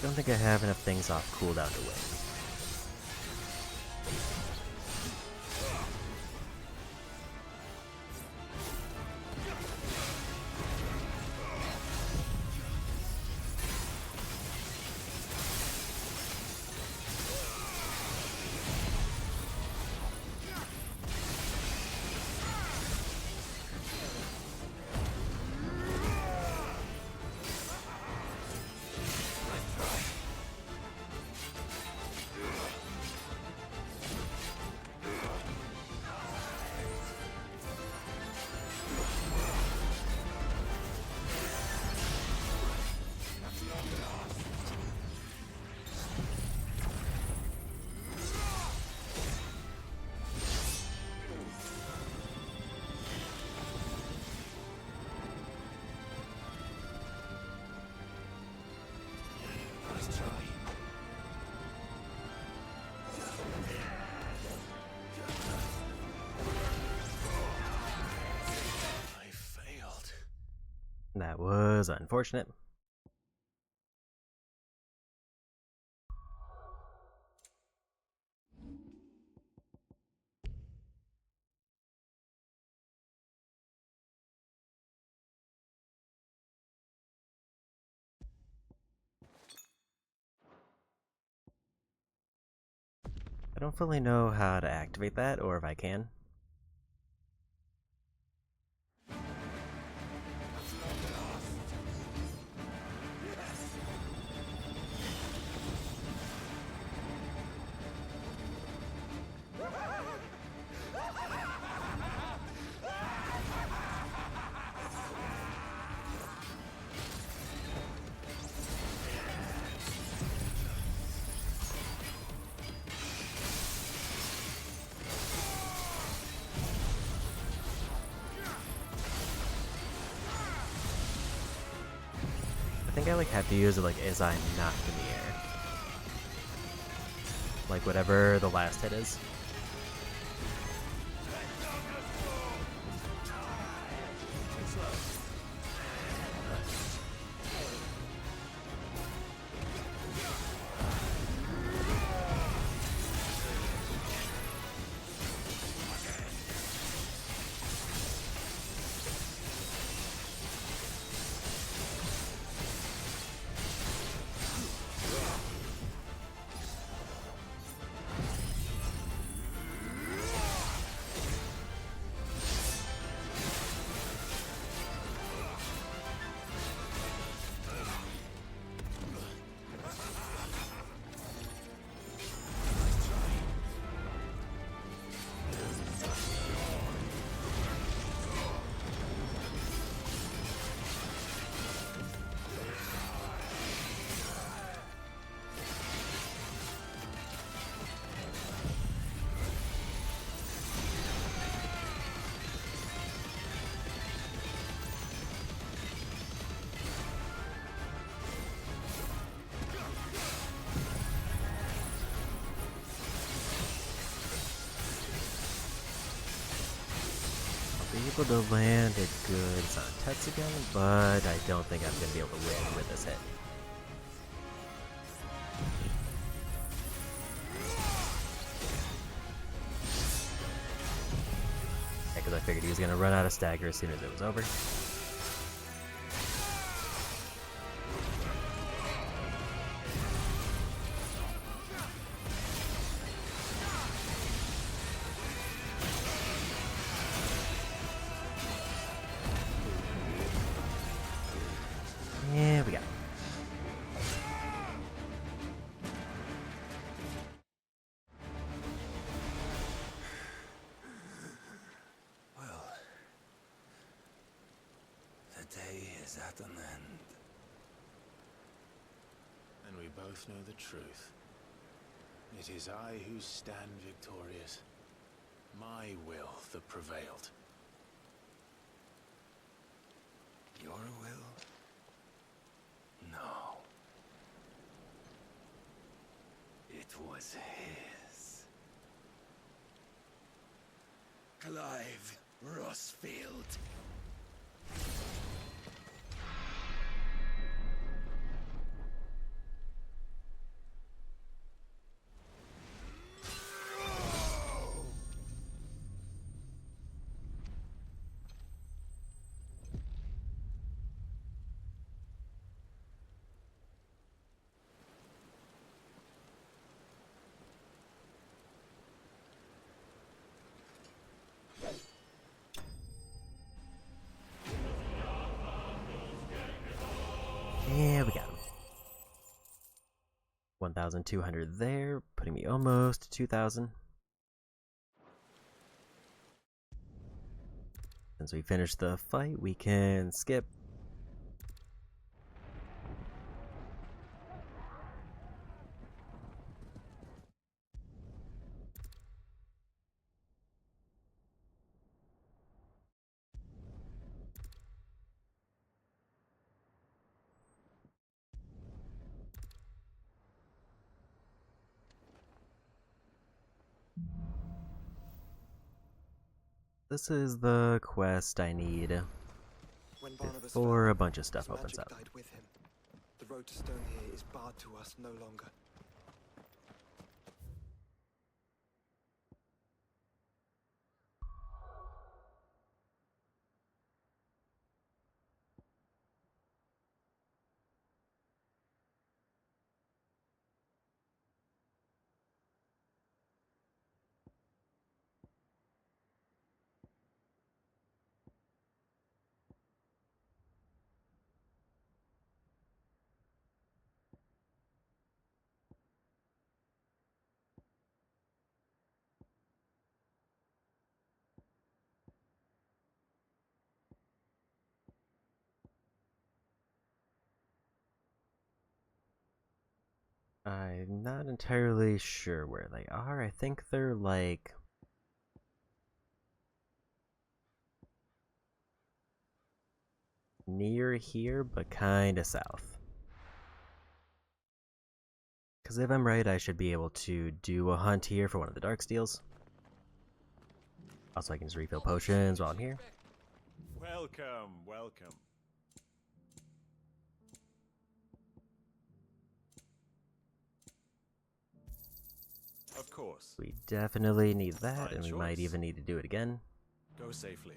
Don't think I have enough things off cooldown to win. That was unfortunate. I don't fully know how to activate that, or if I can. I think I like have to use it like as I'm knocked in the air. Like whatever the last hit is. Able to land a good Zontets again, but I don't think I'm going to be able to win with this hit. Yeah, because I figured he was going to run out of stagger as soon as it was over. Yeah, we got it. Well, the day is at an end. And we both know the truth. It is I who stand victorious. My will that prevailed. Your will? No. was his. Clive Rossfield. Yeah, we got him. 1,200 there, putting me almost to 2,000. Since we finished the fight, we can skip. This is the quest I need When Barnabas before fell, a bunch of stuff his opens magic up. died with him. The road to stone here is barred to us no longer. I'm not entirely sure where they are. I think they're like near here, but kinda south. Because if I'm right, I should be able to do a hunt here for one of the dark steels. Also, I can just refill potions while I'm here. Welcome, welcome. Of course. We definitely need that, Fine and we might choice. even need to do it again. Go safely.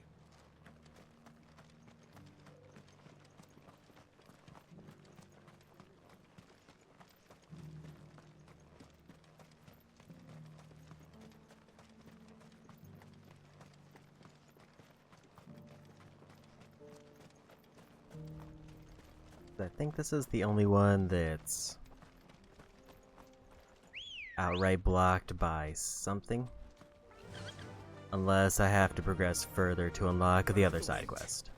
I think this is the only one that's outright blocked by something. Unless I have to progress further to unlock the other side quest.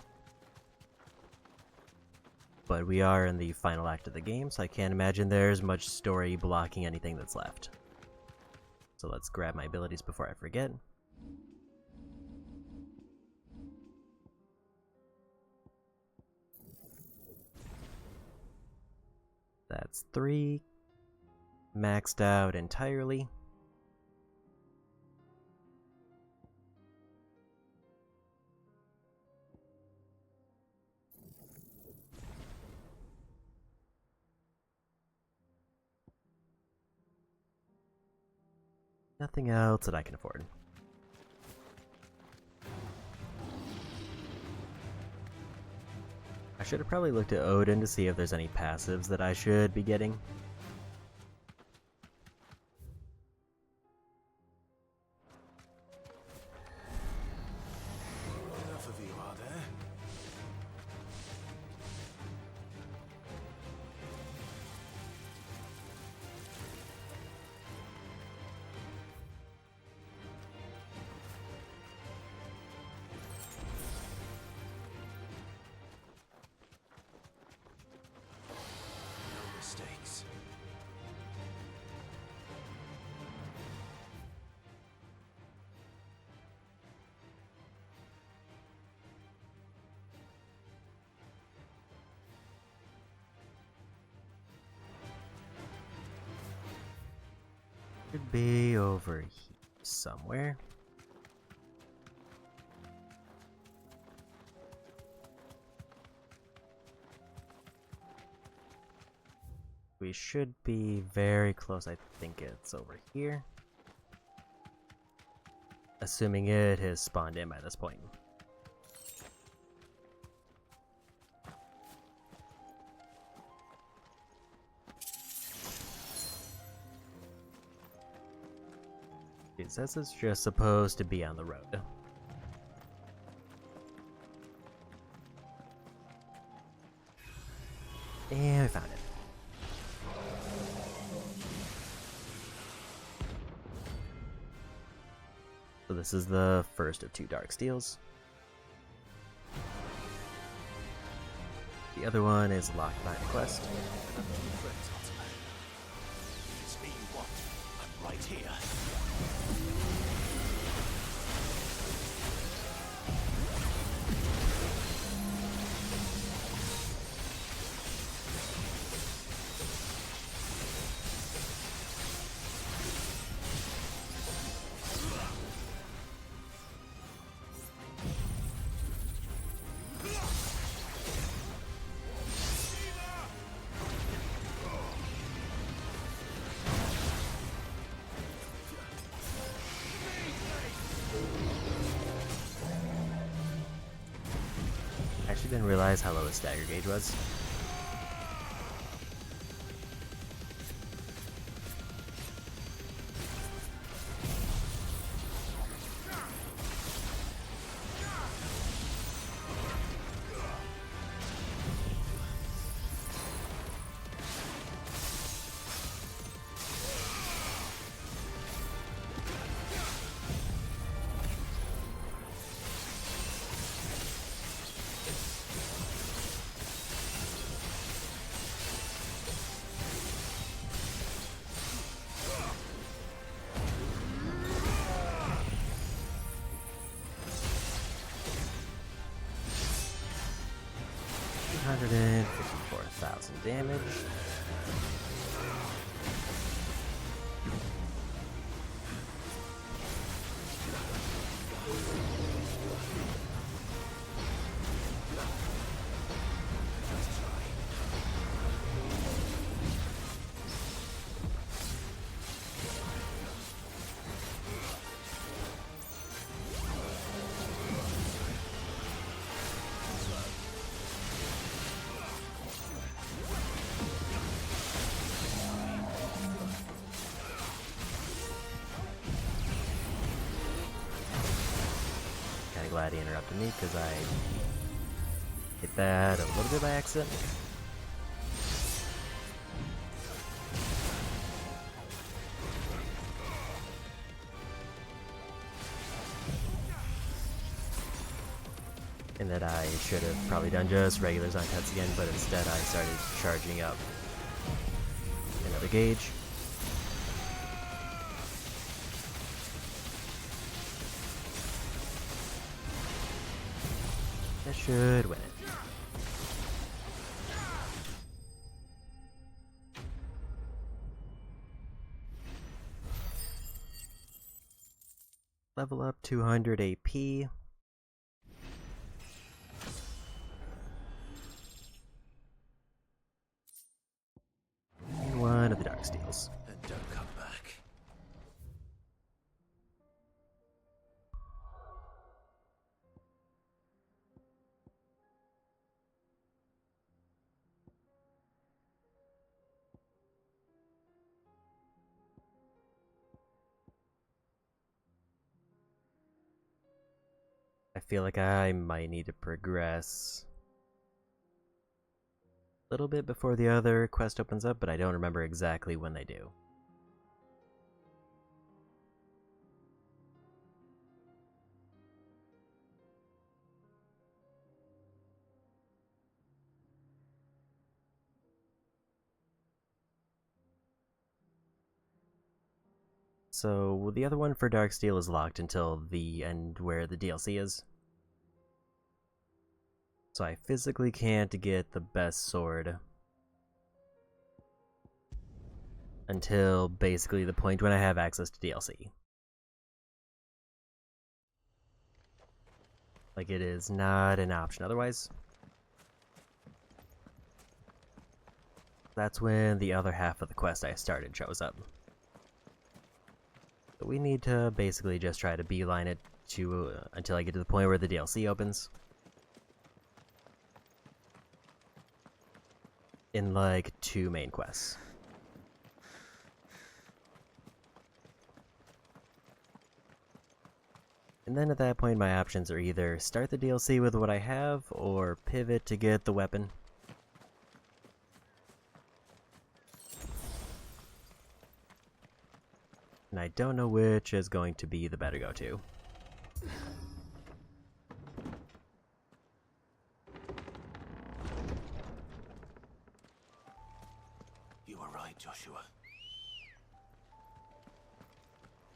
But we are in the final act of the game, so I can't imagine there's much story blocking anything that's left. So let's grab my abilities before I forget. That's 3. Maxed out entirely. Nothing else that I can afford. I should have probably looked at Odin to see if there's any passives that I should be getting. Enough of you, are there? No mistakes. Should be over here somewhere. We should be very close. I think it's over here. Assuming it has spawned in by this point. It says it's just supposed to be on the road. And we found it. So this is the first of 2 dark steels. The other one is locked by the quest. It's me you want. I'm right here. I actually didn't realize how low his stagger gauge was. $154,000 damage. Glad he interrupted me because I hit that a little bit by accident. And that I should have probably done just regulars on cuts again, but instead I started charging up another gauge. That should win it. Level up 200 AP. And one of the dark steels. And don't come back. I feel like I might need to progress a little bit before the other quest opens up, but I don't remember exactly when they do. So the other one for Darksteel is locked until the end where the DLC is. So I physically can't get the best sword until basically the point when I have access to DLC. Like, it is not an option otherwise. That's when the other half of the quest I started shows up. So we need to basically just try to beeline it to until I get to the point where the DLC opens. In like 2 main quests. And then at that point my options are either start the DLC with what I have or pivot to get the weapon. And I don't know which is going to be the better go-to. You were right, Joshua.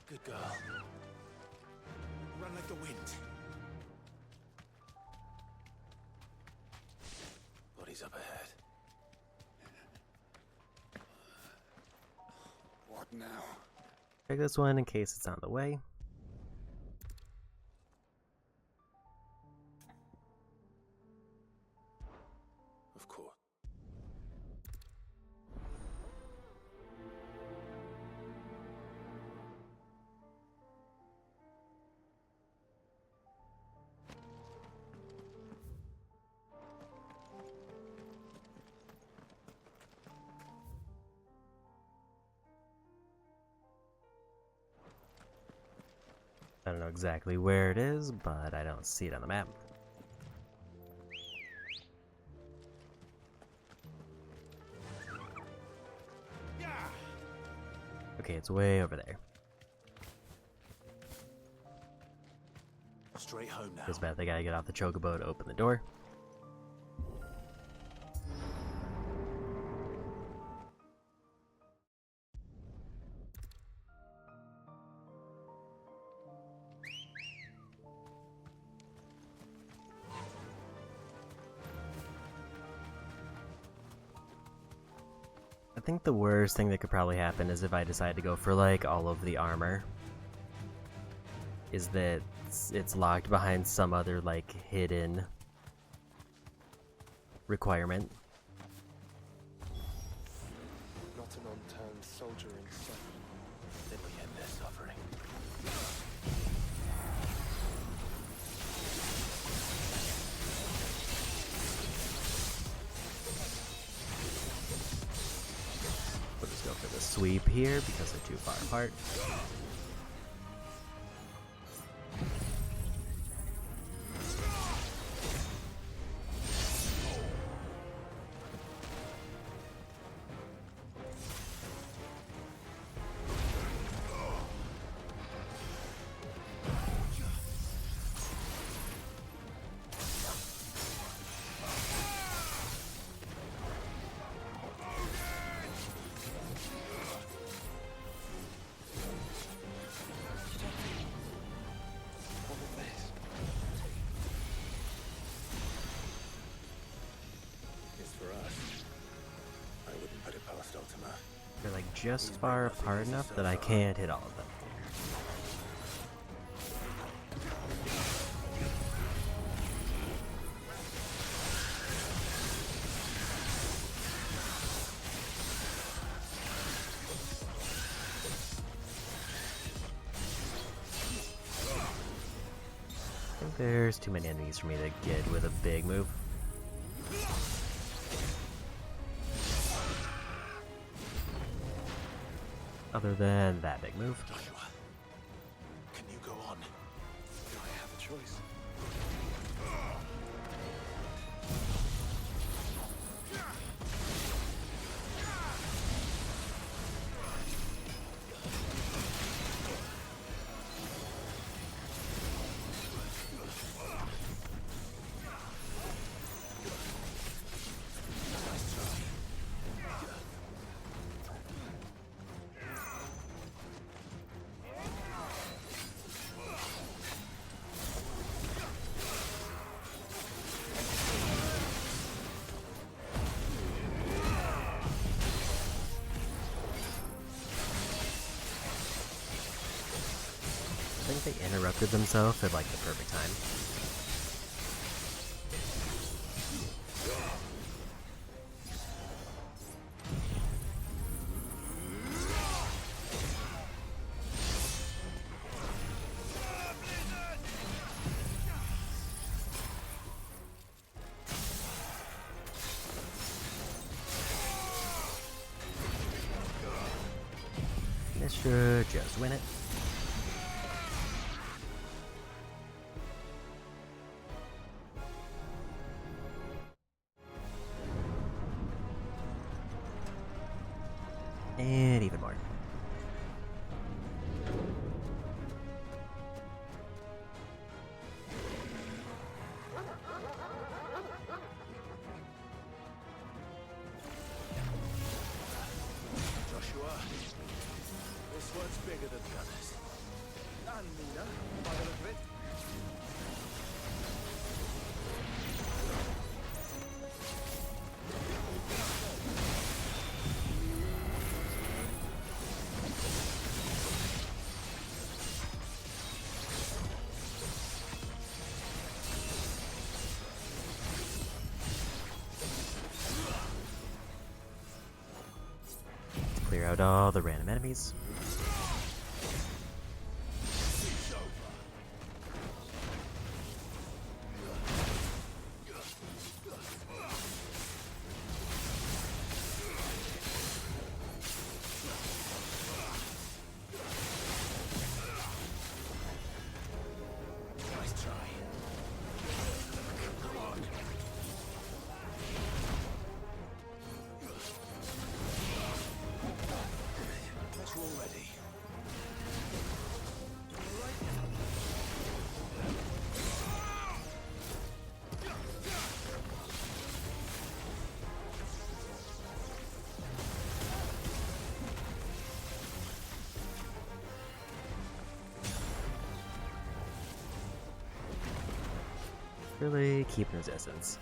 Good girl. Run like the wind. Body's up ahead. What now? Check this one in case it's on the way. Of course. I don't know exactly where it is, but I don't see it on the map. Okay, it's way over there. Straight home now. Feels bad they gotta get off the chocobo to open the door. I think the worst thing that could probably happen is if I decide to go for like all of the armor. Is that it's locked behind some other like hidden requirement. Not an unturned soldier in sight. Then we end their suffering. We'll just go for the sweep here because they're too far apart. They're like just far apart enough that I can't hit all of them. I think there's too many enemies for me to get with a big move. Other than that big move. Joshua, can you go on? Do I have a choice? They interrupted themselves at like the perfect time. This should just win it. And even more. Joshua, this one's bigger than the others. And Mina, by the look of it. Clear out all the random enemies. Nice try. Come on. Guess we're all ready. Really keep resistance.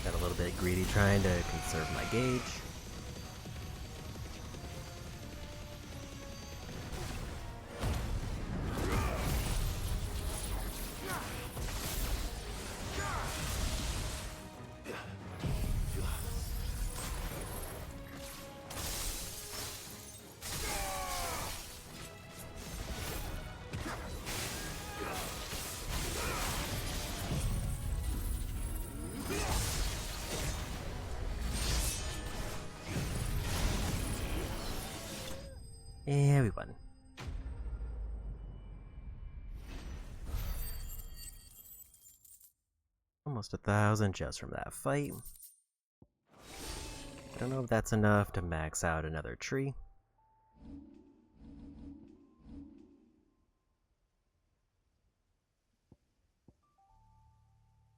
Got a little bit greedy trying to conserve my gauge. And we won. Almost 1,000 just from that fight. I don't know if that's enough to max out another tree.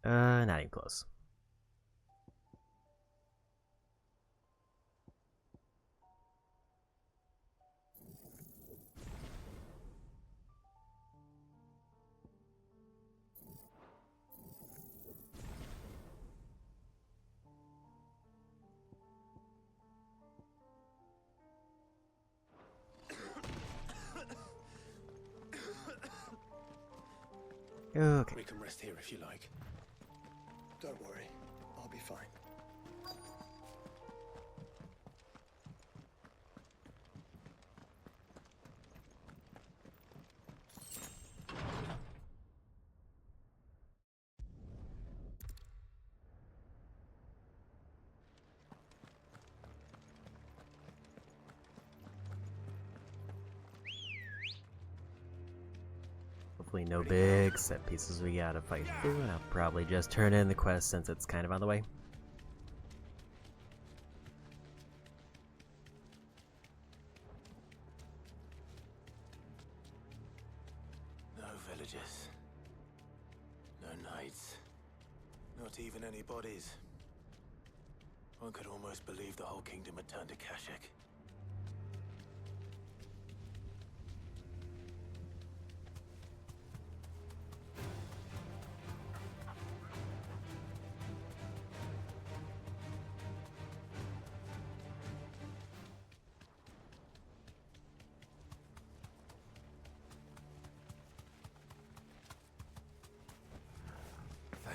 Not even close. Okay. We can rest here if you like. Don't worry, I'll be fine. Hopefully no big set pieces we gotta fight through, and I'll probably just turn in the quest since it's kind of on the way. No villagers. No knights. Not even any bodies. One could almost believe the whole kingdom had turned to Kashik.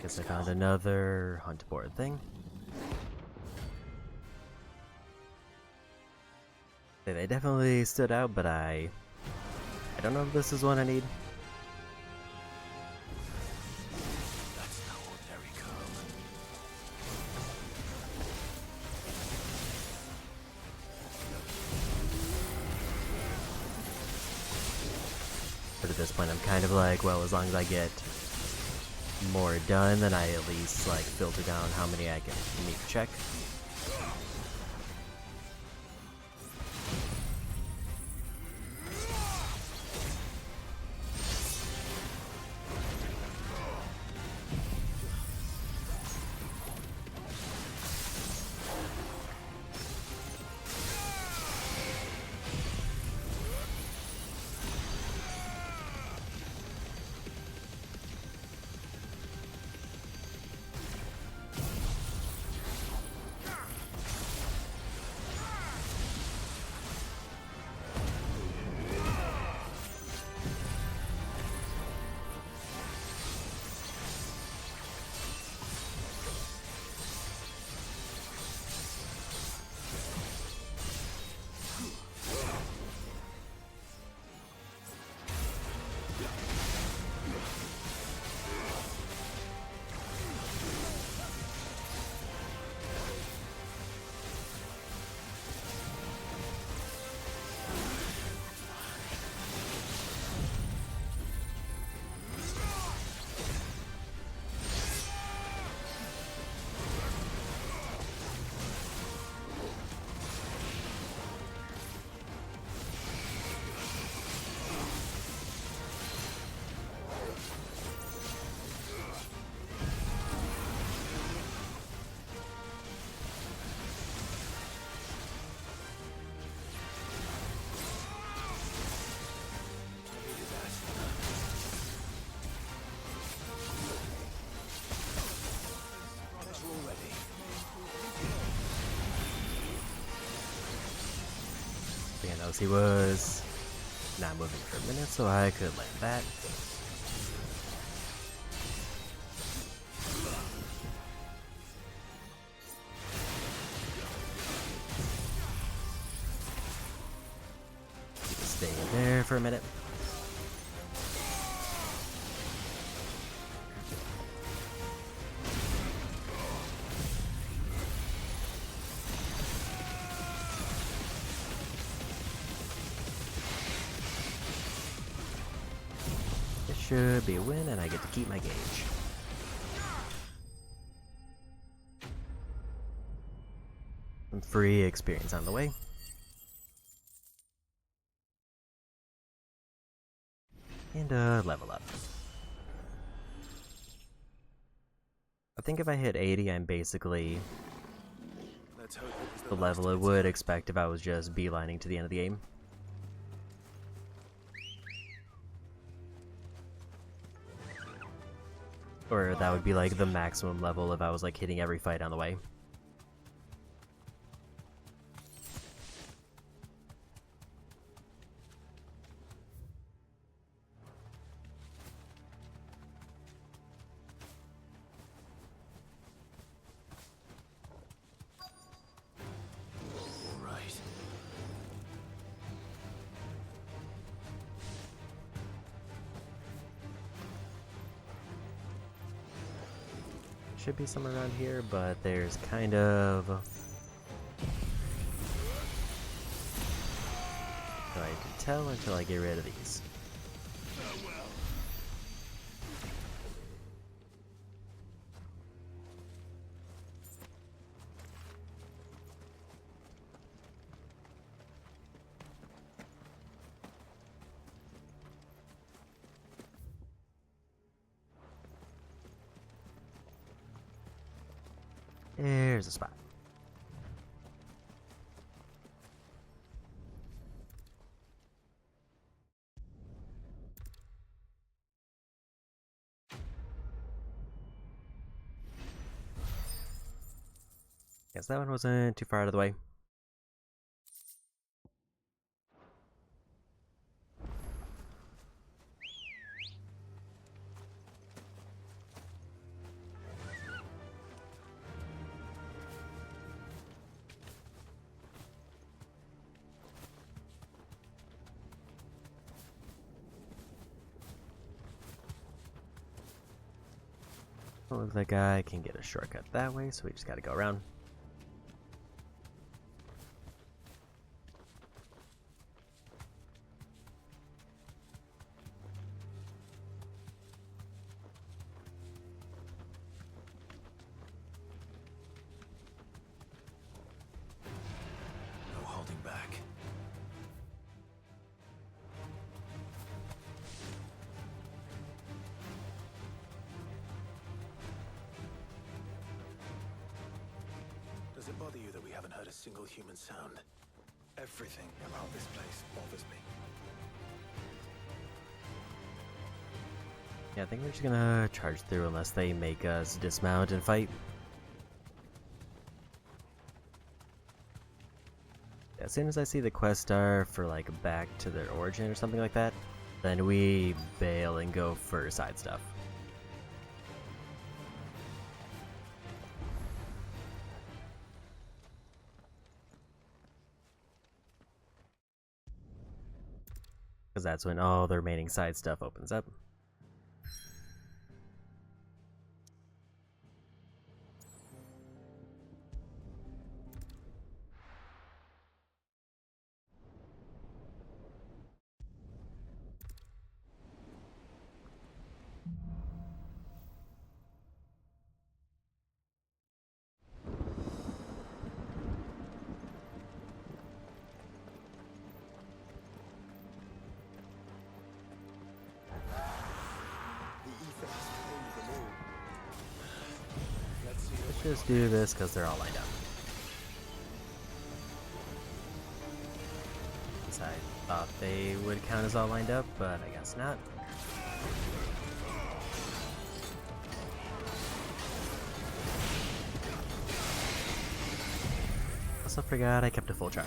Guess I found another hunt board thing. They definitely stood out, but I don't know if this is one I need. That's no ordinary comb. But at this point, I'm kind of like, well, as long as I get more done, then I at least like filter down how many I can need to check. He was not moving for a minute, so I could land that. Keep it staying there for a minute. Should be a win, and I get to keep my gauge. Some free experience on the way. And level up. I think if I hit 80, I'm basically the level I would expect if I was just beelining to the end of the game. Or that would be like the maximum level if I was like hitting every fight on the way. Should be somewhere around here, but there's kind of... So I can tell until I get rid of these. There's a spot. guess that one wasn't too far out of the way. Looks like I can get a shortcut that way, so we just gotta go around. No holding back. Does it bother you that we haven't heard a single human sound? Everything about this place bothers me. Yeah, I think we're just gonna charge through unless they make us dismount and fight. As soon as I see the quest star for like back to their origin or something like that, then we bail and go for side stuff. Because that's when all the remaining side stuff opens up. Let's just do this because they're all lined up. I thought they would count as all lined up, but I guess not. Also forgot I kept a full charge.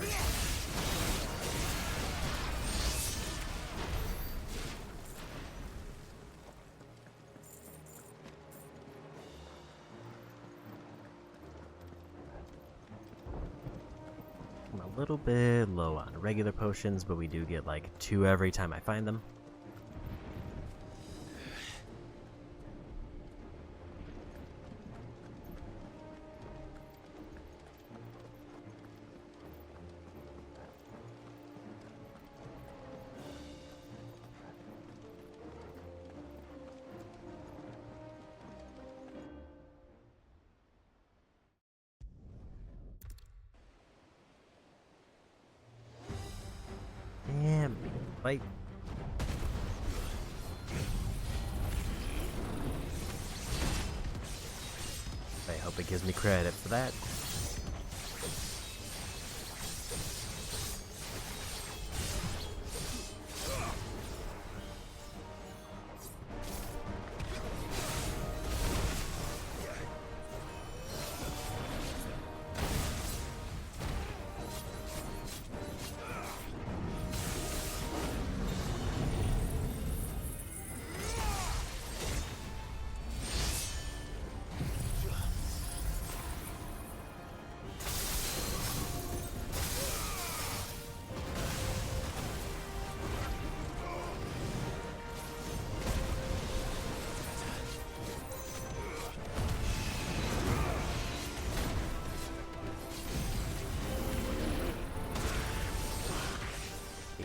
I'm a little bit low on regular potions, but we do get like 2 every time I find them. Damn, fight. I hope it gives me credit for that.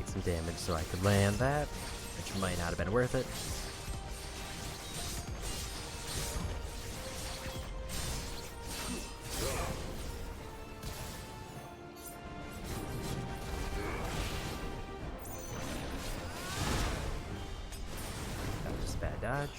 Some damage so I could land that, which might not have been worth it. That was just a bad dodge.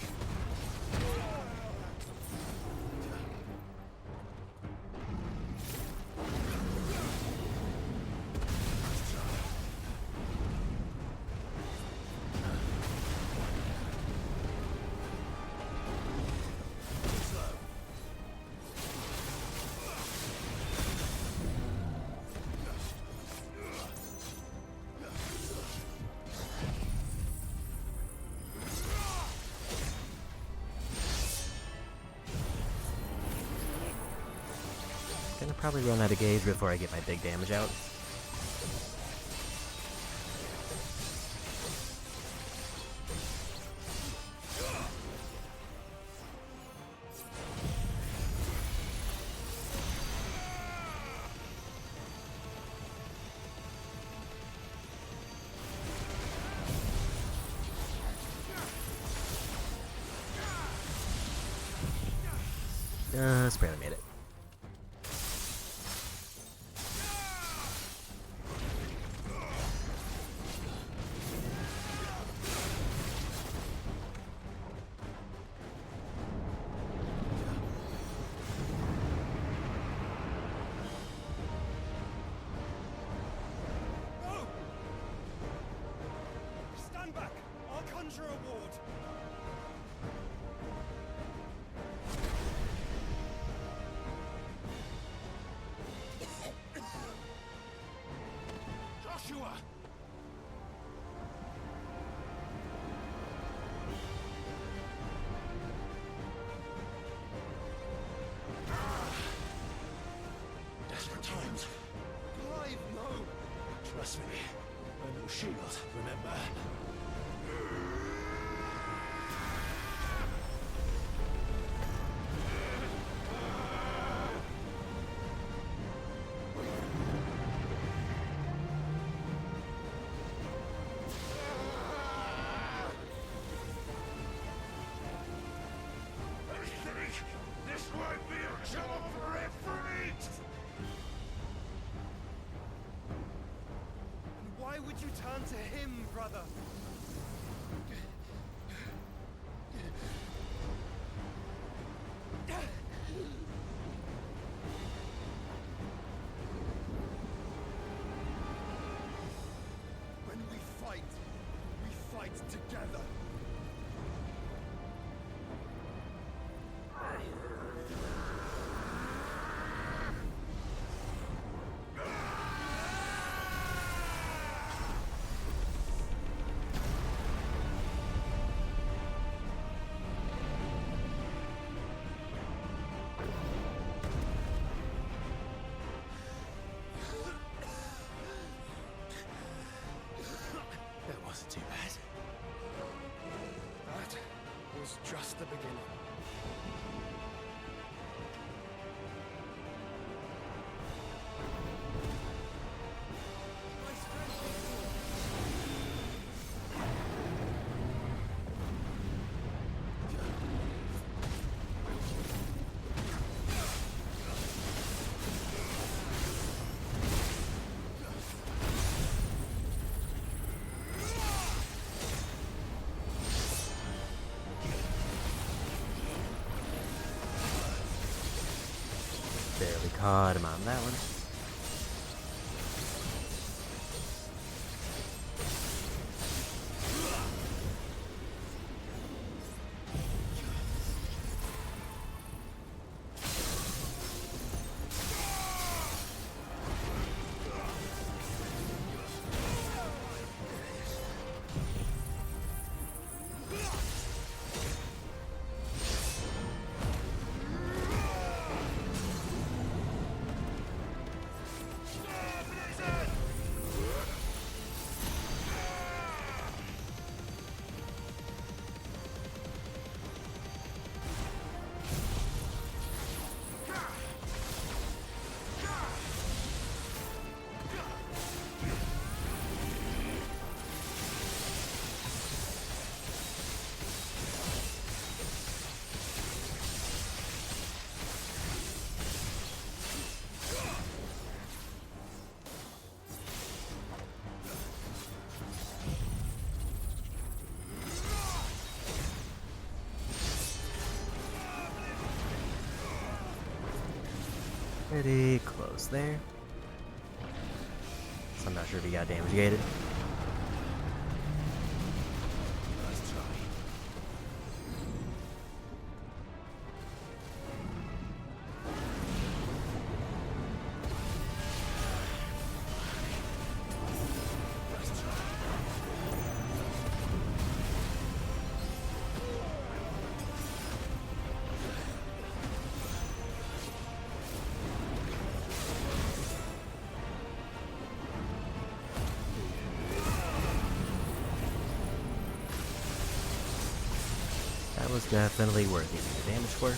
Probably run out of gauge before I get my big damage out. Just barely made it. Stand back! I'll conjure a ward! Joshua! Desperate times. Clive, no! Trust me. I'm no shield, remember? This might be a job for effort! And why would you turn to him, brother? When we fight together. That wasn't too bad. That was just the beginning. Barely caught him on that one. Pretty close there. So I'm not sure if he got damage gated. Nice try. definitely worth taking the damage for.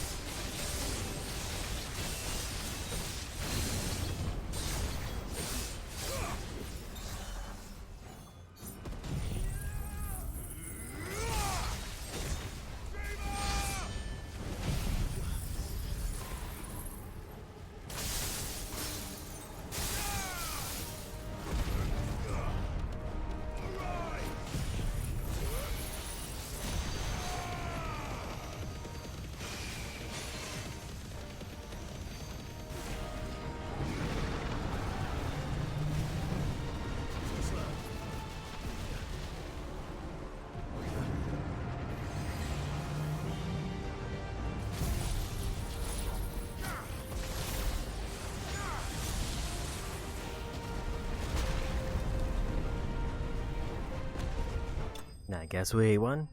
I guess we won.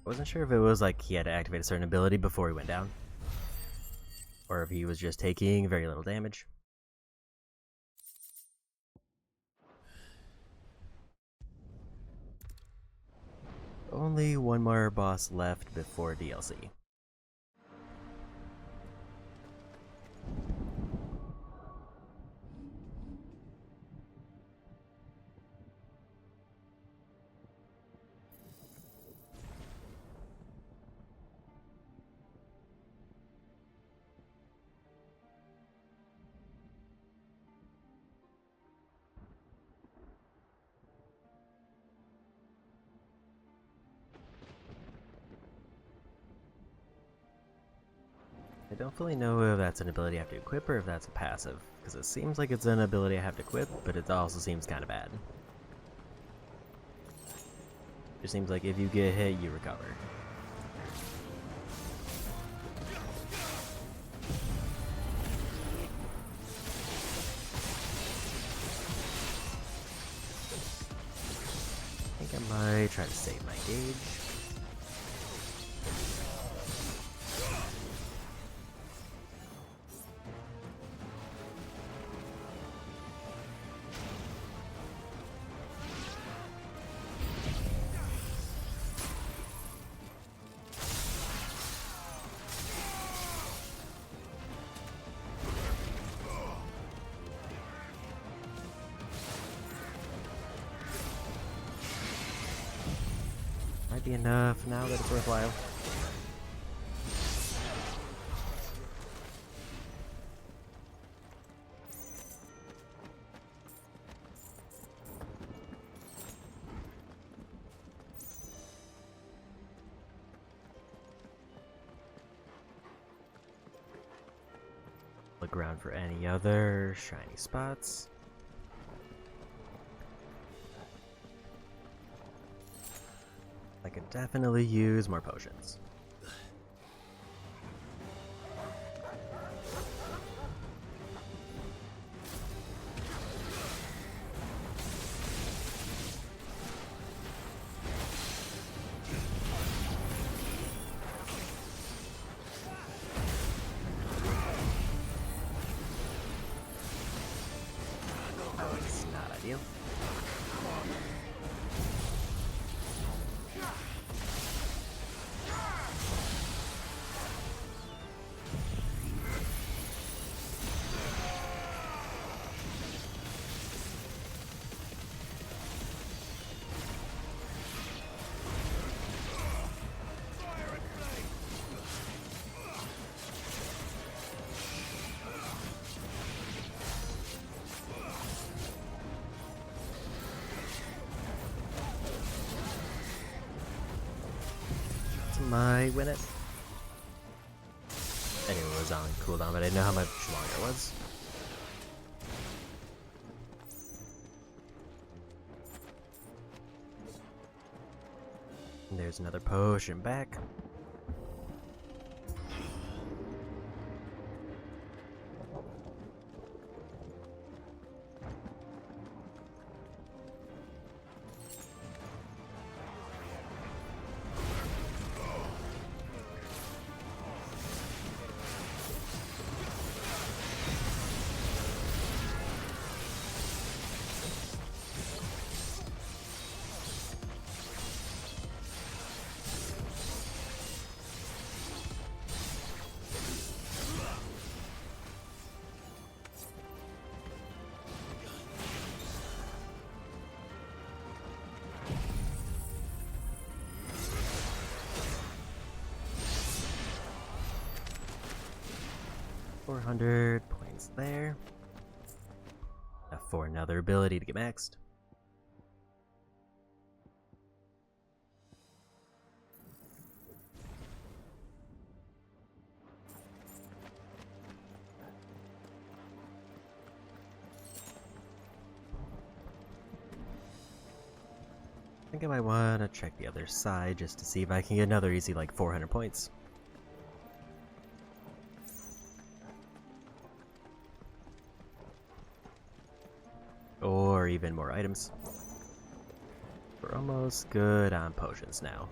I wasn't sure if it was like he had to activate a certain ability before he went down, or if he was just taking very little damage. Only one more boss left before DLC. I don't fully know if that's an ability I have to equip or if that's a passive, because it seems like it's an ability I have to equip, but it also seems kind of bad. It seems like if you get hit, you recover. I think I might try to save my gauge. Might be enough now that it's worthwhile. Look around for any other shiny spots. I could definitely use more potions. That's not ideal. Might win it. I knew it was on cooldown, but I didn't know how much longer it was. And there's another potion back. 400 points there. Enough for another ability to get maxed. I think I might want to check the other side just to see if I can get another easy like 400 points. Or even more items. We're almost good on potions now.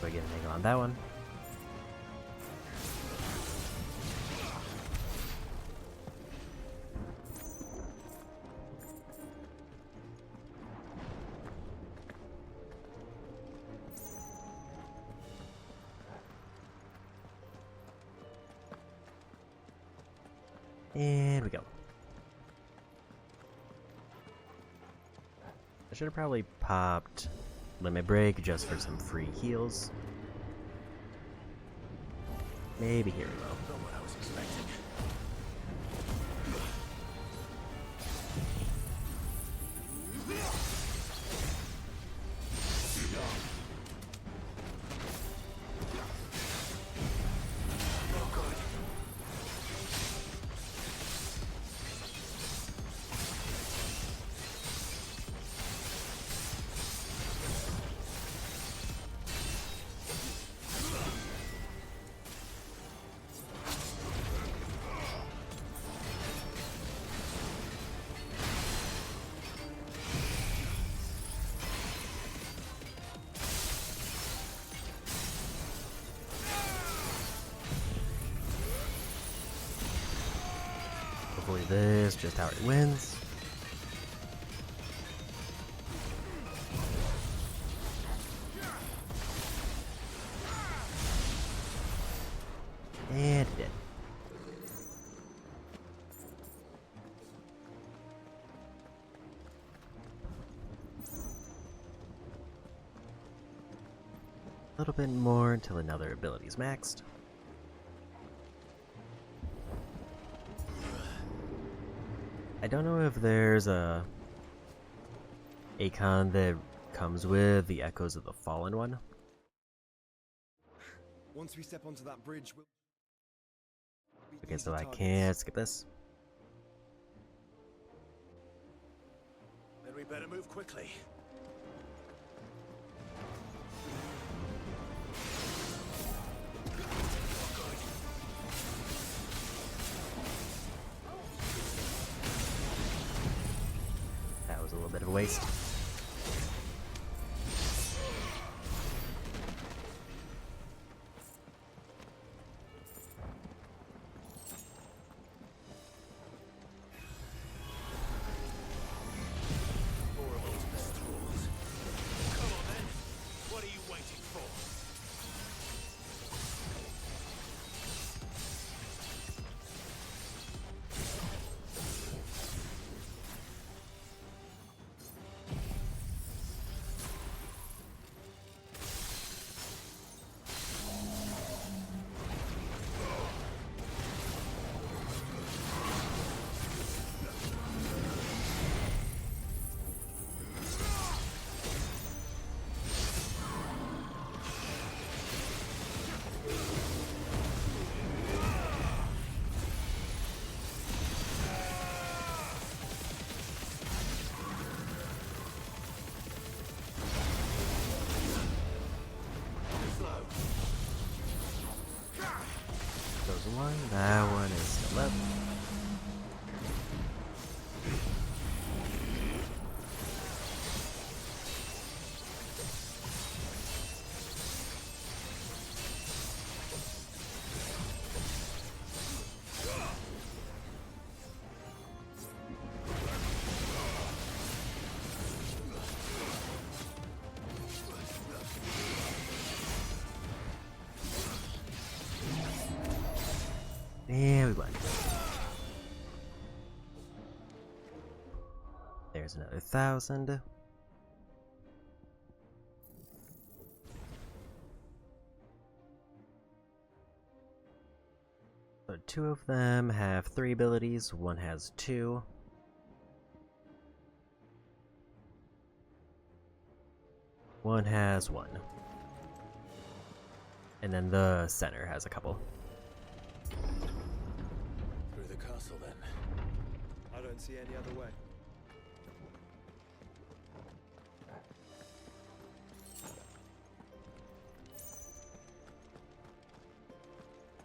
I get an angle on that one. And we go. I should have probably popped Limit Break just for some free heals. Maybe here we go. Not what I was expecting. Hopefully this just how it wins. And it did. A little bit more until another ability is maxed. I don't know if there's a icon that comes with the Echoes of the Fallen one. Once we step onto that bridge, we'll Okay, so I can't skip this. Then we better move quickly. That was a little bit of a waste. Goes one, that one is still left. There's another 1,000. So 2 of them have 3 abilities, 1 has 2. One has 1. And then the center has a couple. Through the castle, then. I don't see any other way.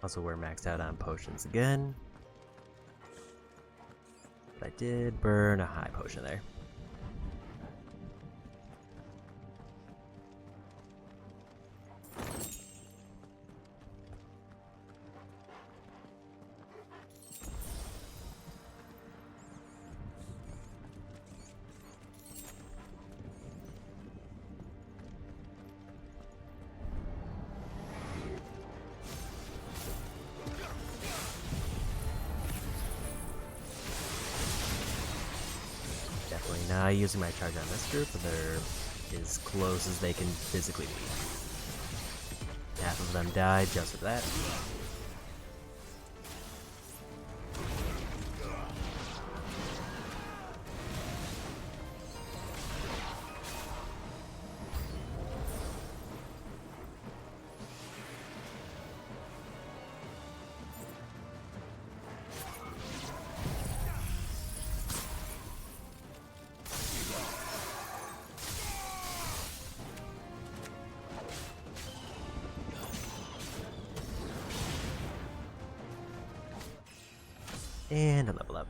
Also, we're maxed out on potions again. But I did burn a high potion there. Definitely not using my charge on this group, but they're as close as they can physically be. Half of them died just for that. And a level up.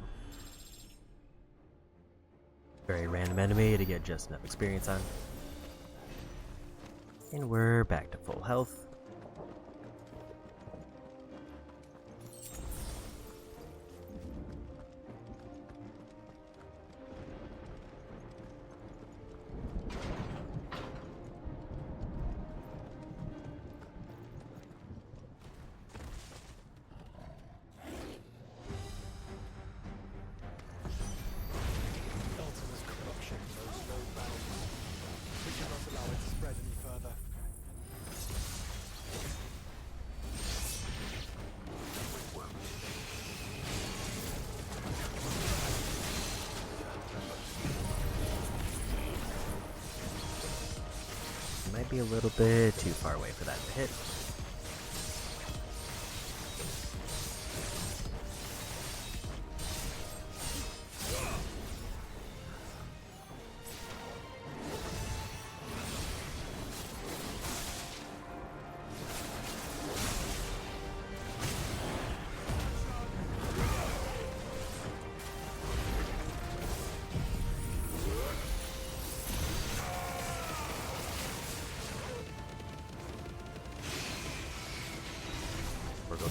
Very random enemy to get just enough experience on. And we're back to full health. Might be a little bit too far away for that to hit.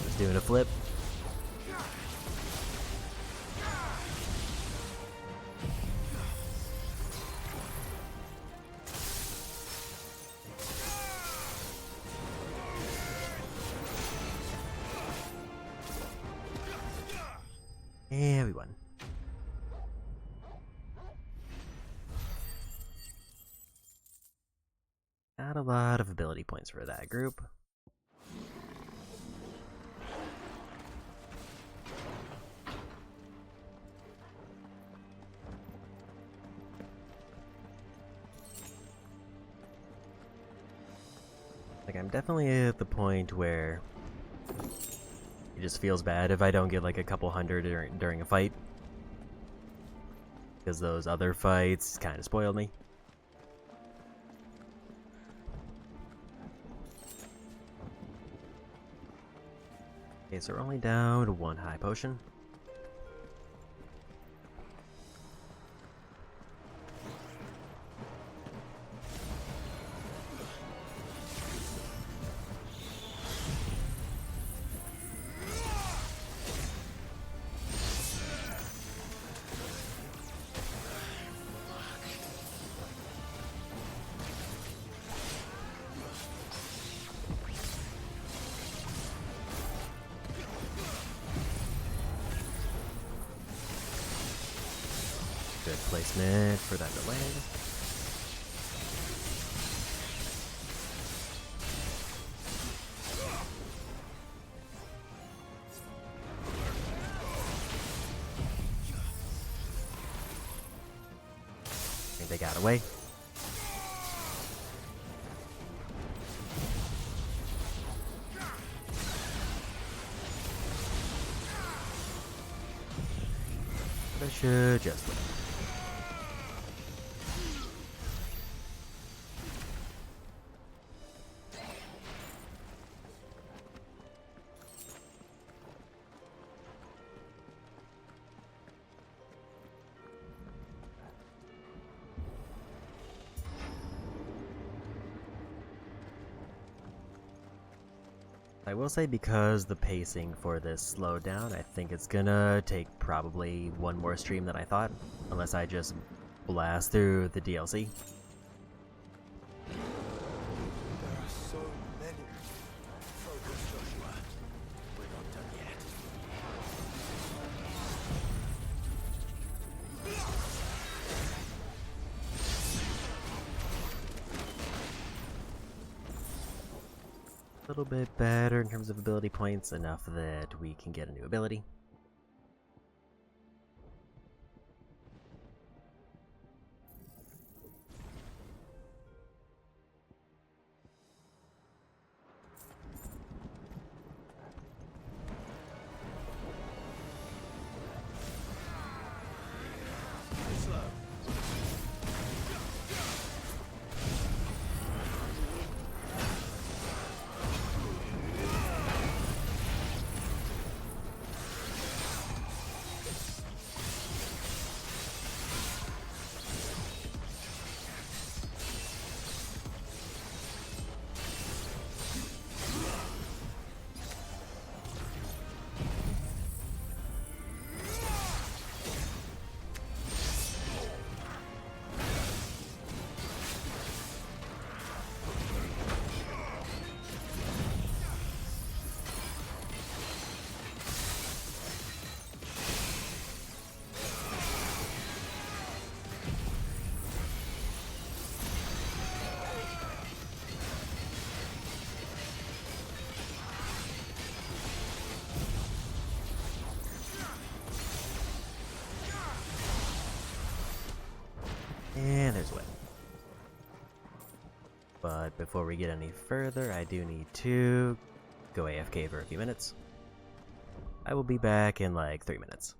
Just doing a flip. And we won. Not a lot of ability points for that group. Like, I'm definitely at the point where it just feels bad if I don't get like a couple hundred during a fight. Because those other fights kind of spoiled me. Okay, so we're only down to 1 high potion. placement for that to land. I think they got away. That should just win. I will say, because the pacing for this slowed down, I think it's gonna take probably one more stream than I thought, unless I just blast through the DLC. There are so many. Focus, Joshua. We're not done yet. A little bit better in terms of ability points, enough that we can get a new ability. And there's a win. But before we get any further, I do need to go AFK for a few minutes. I will be back in like 3 minutes.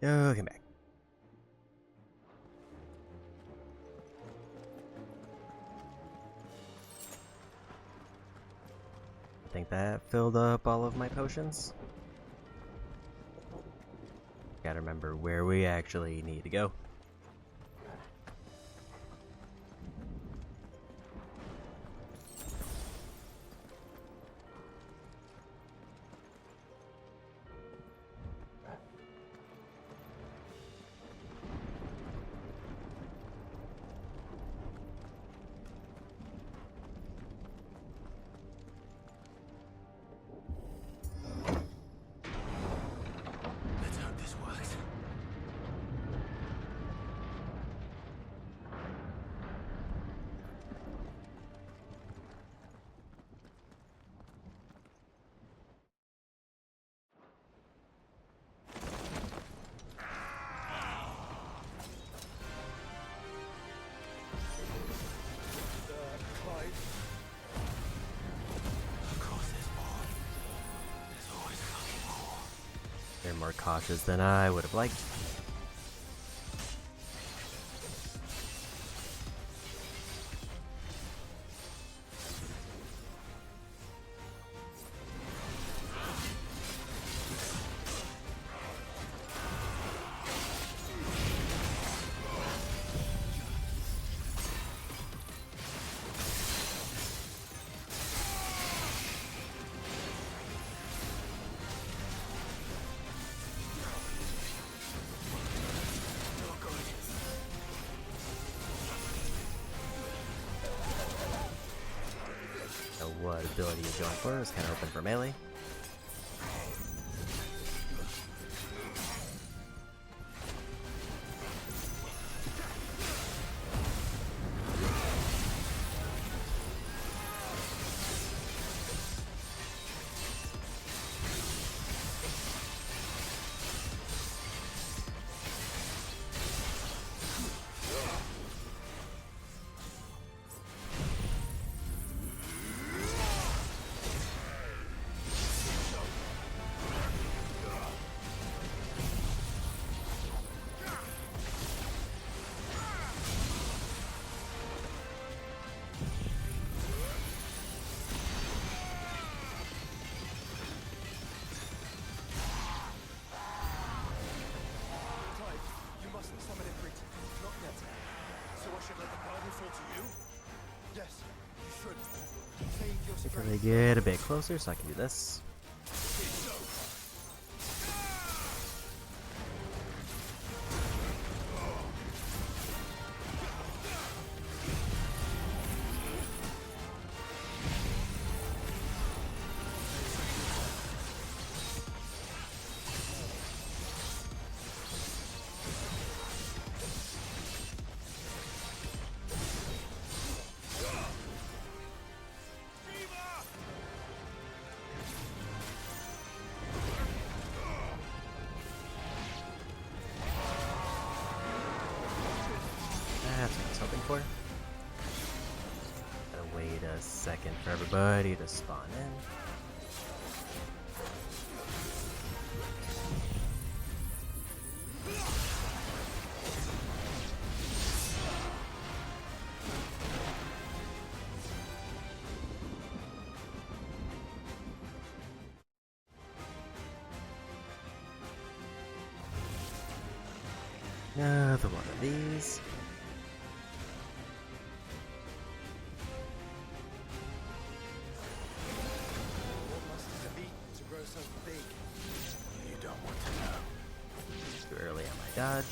Okay, back. I think that filled up all of my potions. Gotta remember where we actually need to go. Let's hope this works. They're more cautious than I would have liked. What ability he's going for is kind of open for melee. Until they get a bit closer so I can do this. That's what I was hoping for. Gotta wait a second for everybody to spawn in. Another one of these. You don't want to know. Too early on my dodge.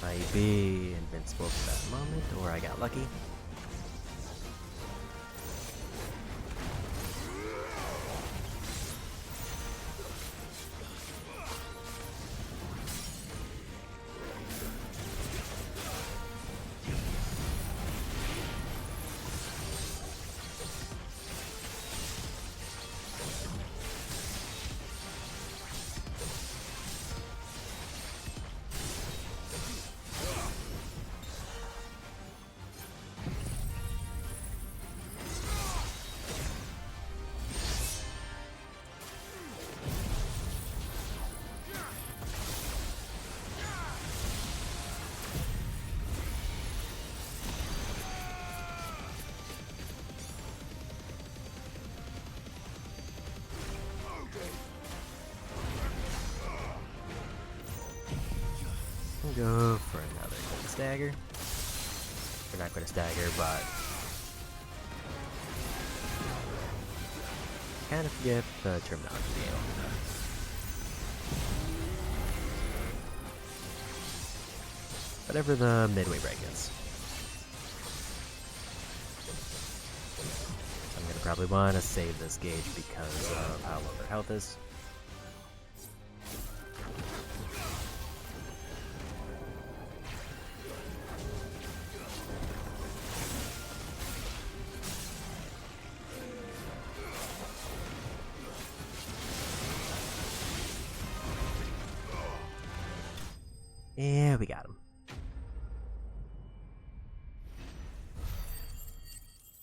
might be invincible for that moment, or I got lucky. Go for another cold stagger. We're not going to stagger, but kind of forget the terminology. Whatever the midway break is. I'm going to probably want to save this gauge because of how low their health is. Yeah, we got him.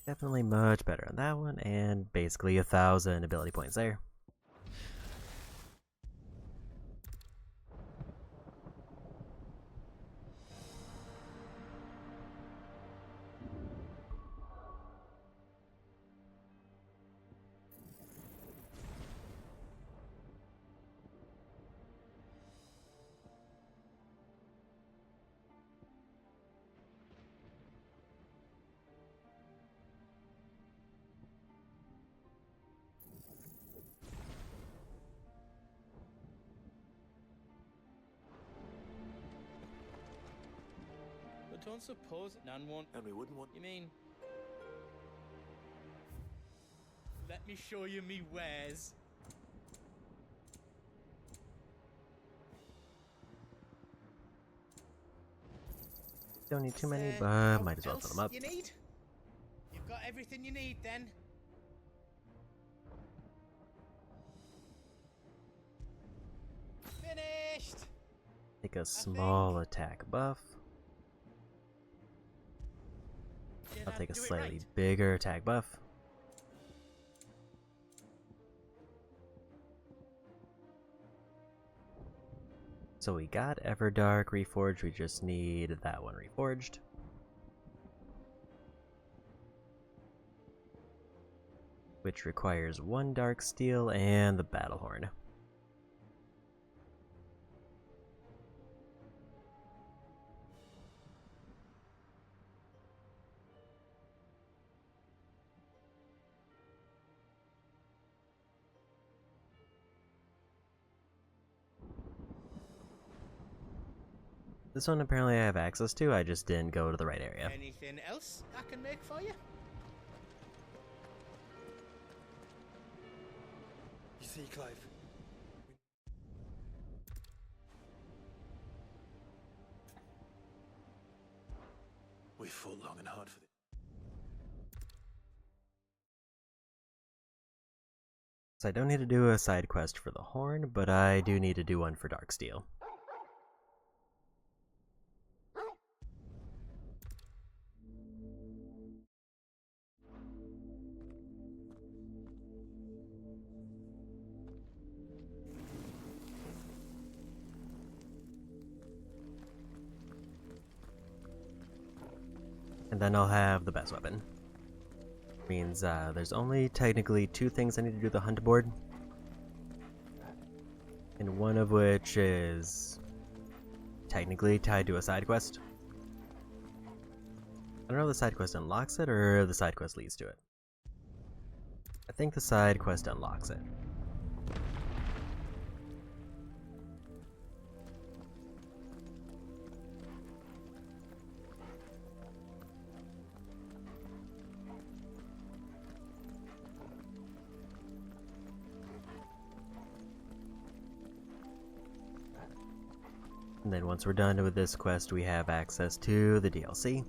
Definitely much better on that one, and basically 1,000 ability points there. But don't suppose Nan won't. And we wouldn't want. You mean? Let me show you me wares. Don't need too many, but might as well fill them up. You need? You've got everything you need then. Finished. Take a small attack buff. I'll take a slightly bigger attack buff. So we got Everdark reforged, we just need that one reforged. Which requires 1 dark steel and the battle horn. This one apparently I have access to, I just didn't go to the right area. Anything else I can make for you? You see, Clive? We fought long and hard for this. So I don't need to do a side quest for the horn, but I do need to do one for dark steel. And then I'll have the best weapon. Means there's only technically 2 things I need to do the hunt board. And one of which is technically tied to a side quest. I don't know if the side quest unlocks it or the side quest leads to it. I think the side quest unlocks it. And then once we're done with this quest, we have access to the DLC.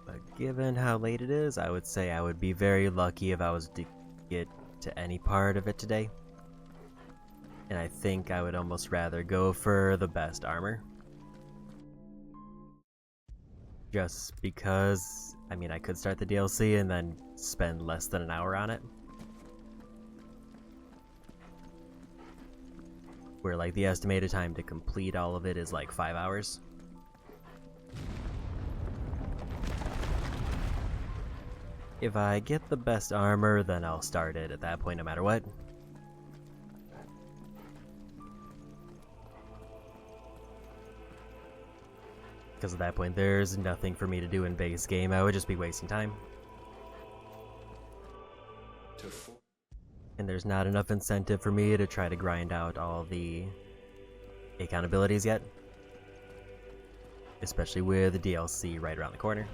But given how late it is, I would say I would be very lucky if I was to get to any part of it today. And I think I would almost rather go for the best armor. Just because, I mean, I could start the DLC and then spend less than an hour on it. Where like the estimated time to complete all of it is like 5 hours. If I get the best armor, then I'll start it at that point no matter what. Because at that point there's nothing for me to do in base game, I would just be wasting time. And there's not enough incentive for me to try to grind out all the accountabilities yet. Especially with the DLC right around the corner.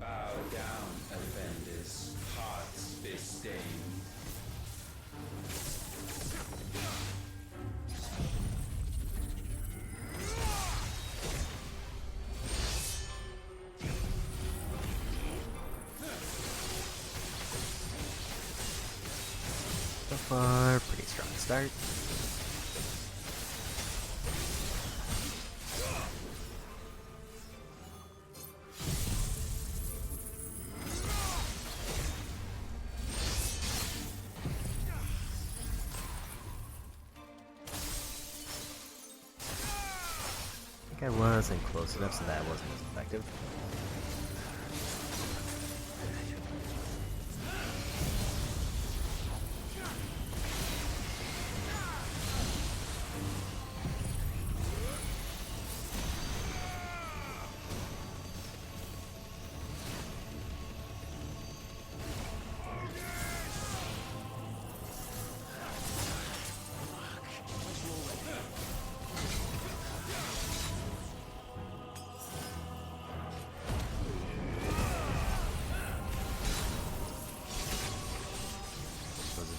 Bow down, offenders, hearts disdain. So far, pretty strong start. I think I wasn't close enough, so that wasn't as effective.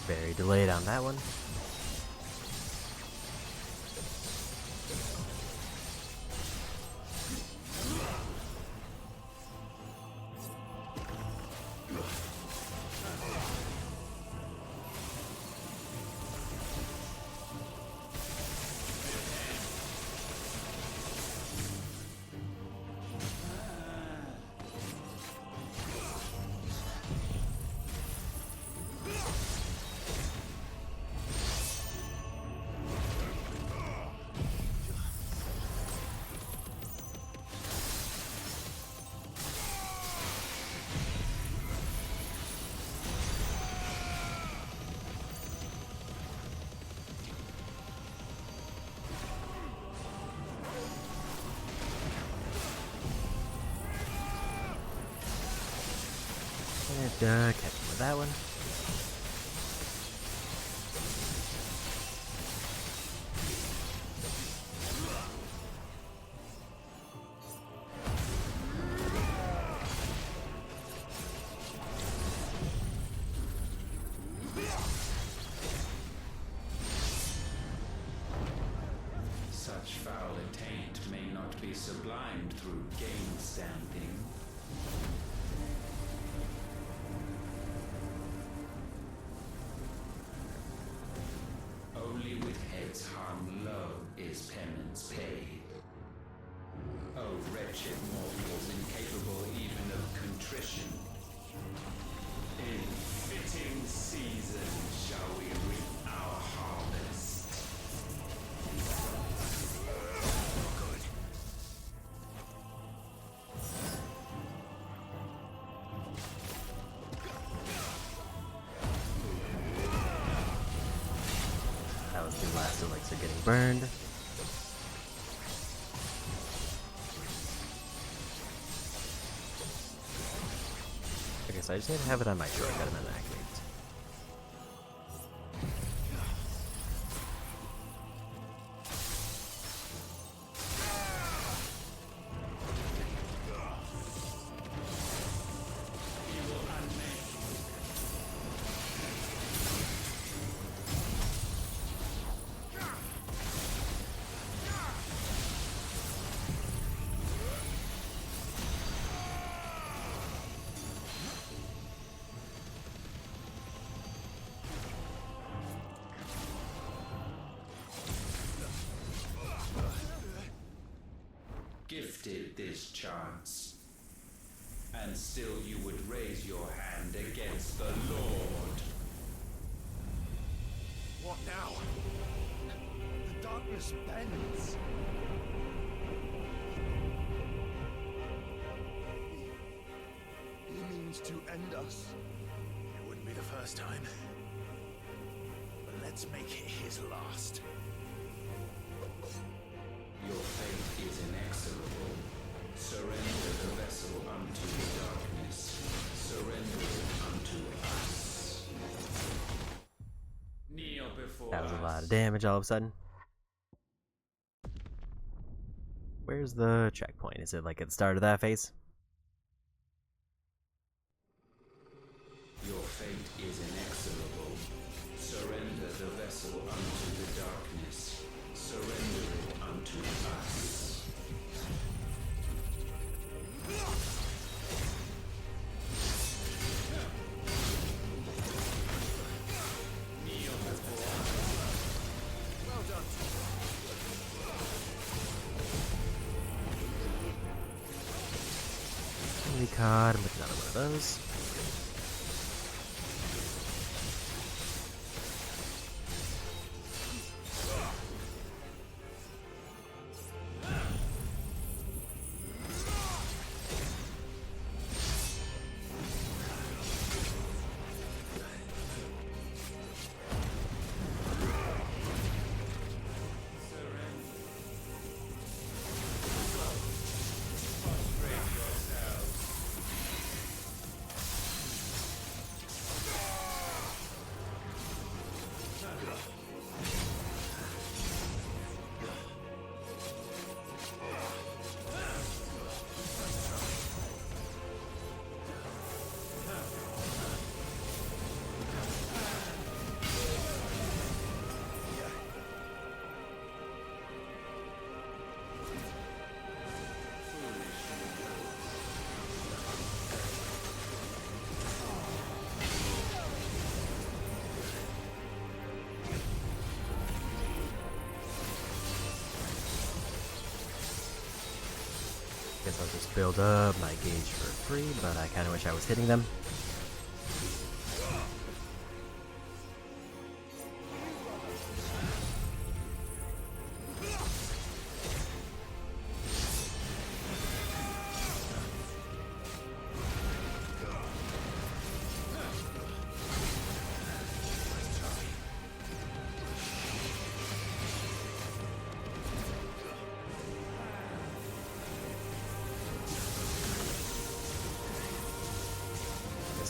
Very delayed on that one. And catch him with that one. Such foul attaint may not be sublimed through gain-standing. Only with heads hung low is penance paid. Oh, wretched mortals incapable even of contrition. In fitting season shall we reap our harvest. Good. are getting burned. Okay, so I just need to have it on my shortcut and then activate it. Gifted this chance, and still you would raise your hand against the Lord. What now? The darkness bends. He means to end us. It wouldn't be the first time. But let's make it his last. Your fate is inexorable. Surrender the vessel unto the darkness. Surrender it unto us. Kneel before That was a us. lot of damage all of a sudden. Where's the checkpoint? Is it like at the start of that phase? Your fate is inexorable. Surrender the vessel unto the darkness. Surrender it unto us. Kneel before us. Well done. Recon with another one of those. Guess I'll just build up my gauge for free, but I kind of wish I was hitting them.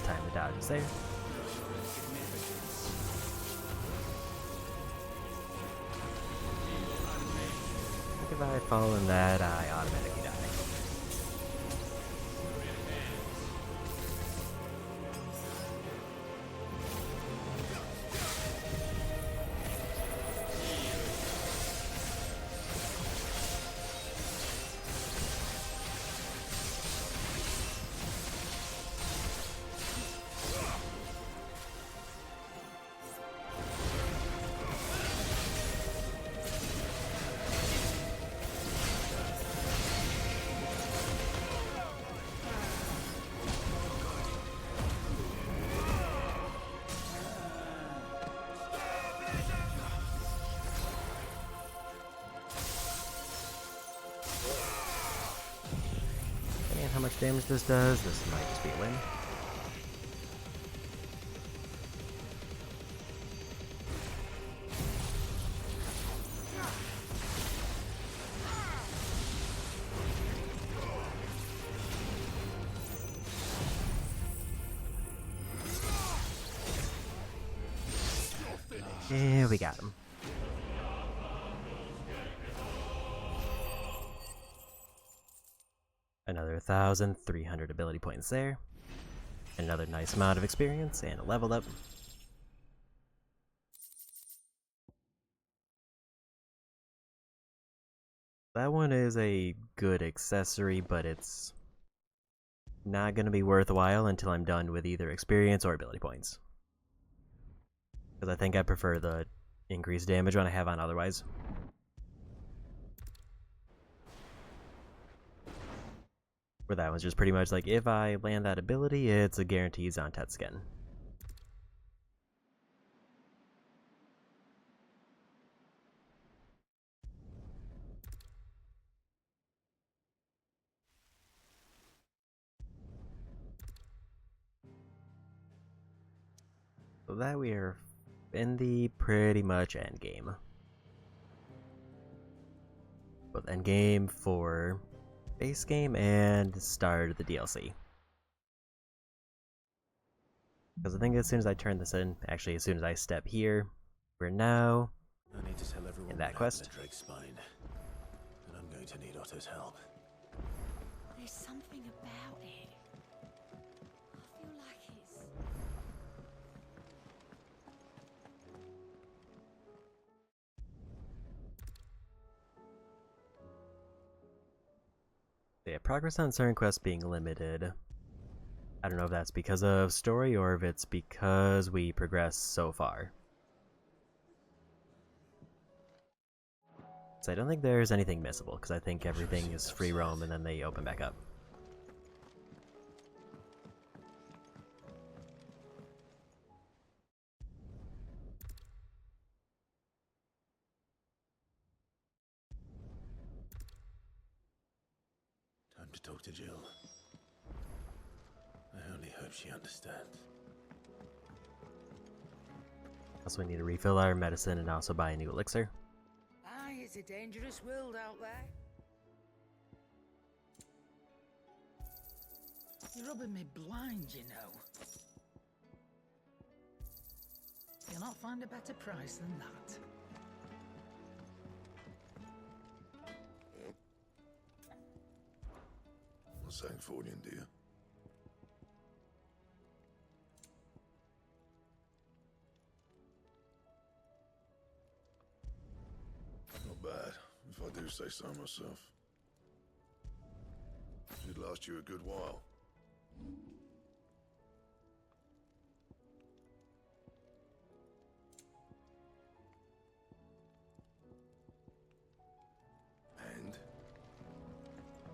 Time to dodge is there. If I fall in that, I automatically die. How much damage this does, this might just be a win. And we got him. Another 1,300 ability points there. Another nice amount of experience and a level up. That one is a good accessory, but it's not going to be worthwhile until I'm done with either experience or ability points. Because I think I prefer the increased damage one I have on otherwise. Where that one's just pretty much like, if I land that ability, it's a guaranteed Zontet skin. So that we are in the pretty much end game. Both end game for base game and start of the DLC. Because I think as soon as I turn this in, actually as soon as I step here, we're now I need to tell everyone in that what quest. happened at Drake's Spine, and I'm going to need Otto's help. There's something about it. I feel like it's... Yeah, progress on certain quests being limited. I don't know if that's because of story or if it's because we progressed so far. So I don't think there's anything missable, because I think everything is free roam and then they open back up. Time to talk to Jill. I only hope she understands. Also, we need to refill our medicine and also buy a new elixir. Aye, it's a dangerous world out there. You're rubbing me blind, you know. You'll not find a better price than that. What's Sangfordian, dear? Not bad, if I do say so myself. Should last you a good while. And?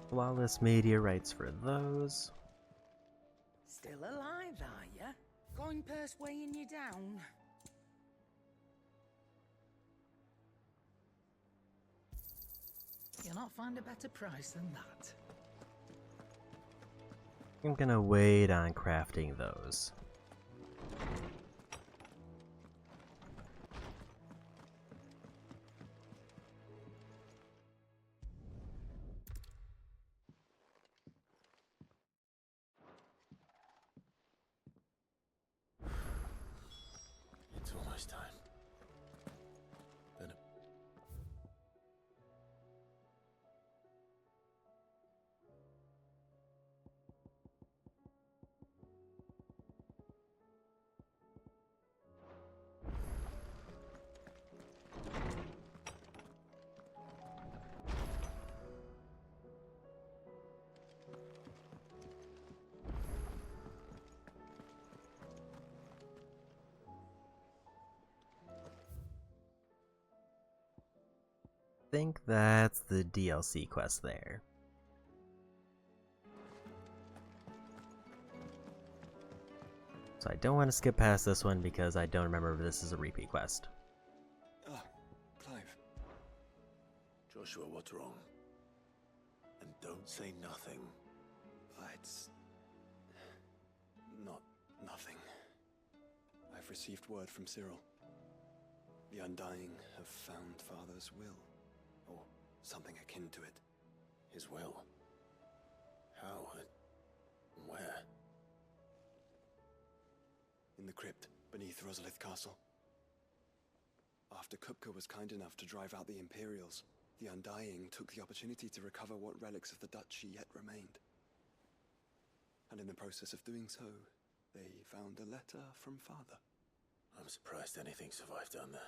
Flawless meteorites for those. Still alive, are ya? Coin purse weighing you down? You'll not find a better price than that. I'm gonna wait on crafting those. It's almost time. Then I think that's the DLC quest there. So I don't want to skip past this one because I don't remember if this is a repeat quest. Ah, Clive. Joshua, what's wrong? And don't say nothing. It's not nothing. I've received word from Cyril. The Undying have found Father's will, or something akin to it. His will? How and where? In the crypt beneath Rosalith Castle. After Kupka was kind enough to drive out the Imperials, the Undying took the opportunity to recover what relics of the duchy yet remained. And in the process of doing so, they found a letter from Father. I'm surprised anything survived down there.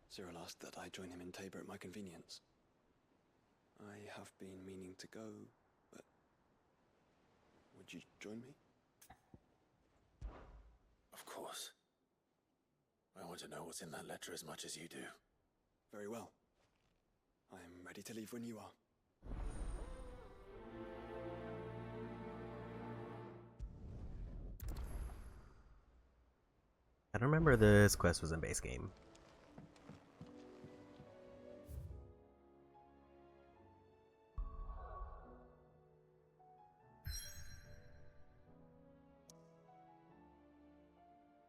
Cyril asked that I join him in Tabor at my convenience. I have been meaning to go, but would you join me? Of course. I want to know what's in that letter as much as you do. Very well. I am ready to leave when you are. I don't remember this quest was in base game.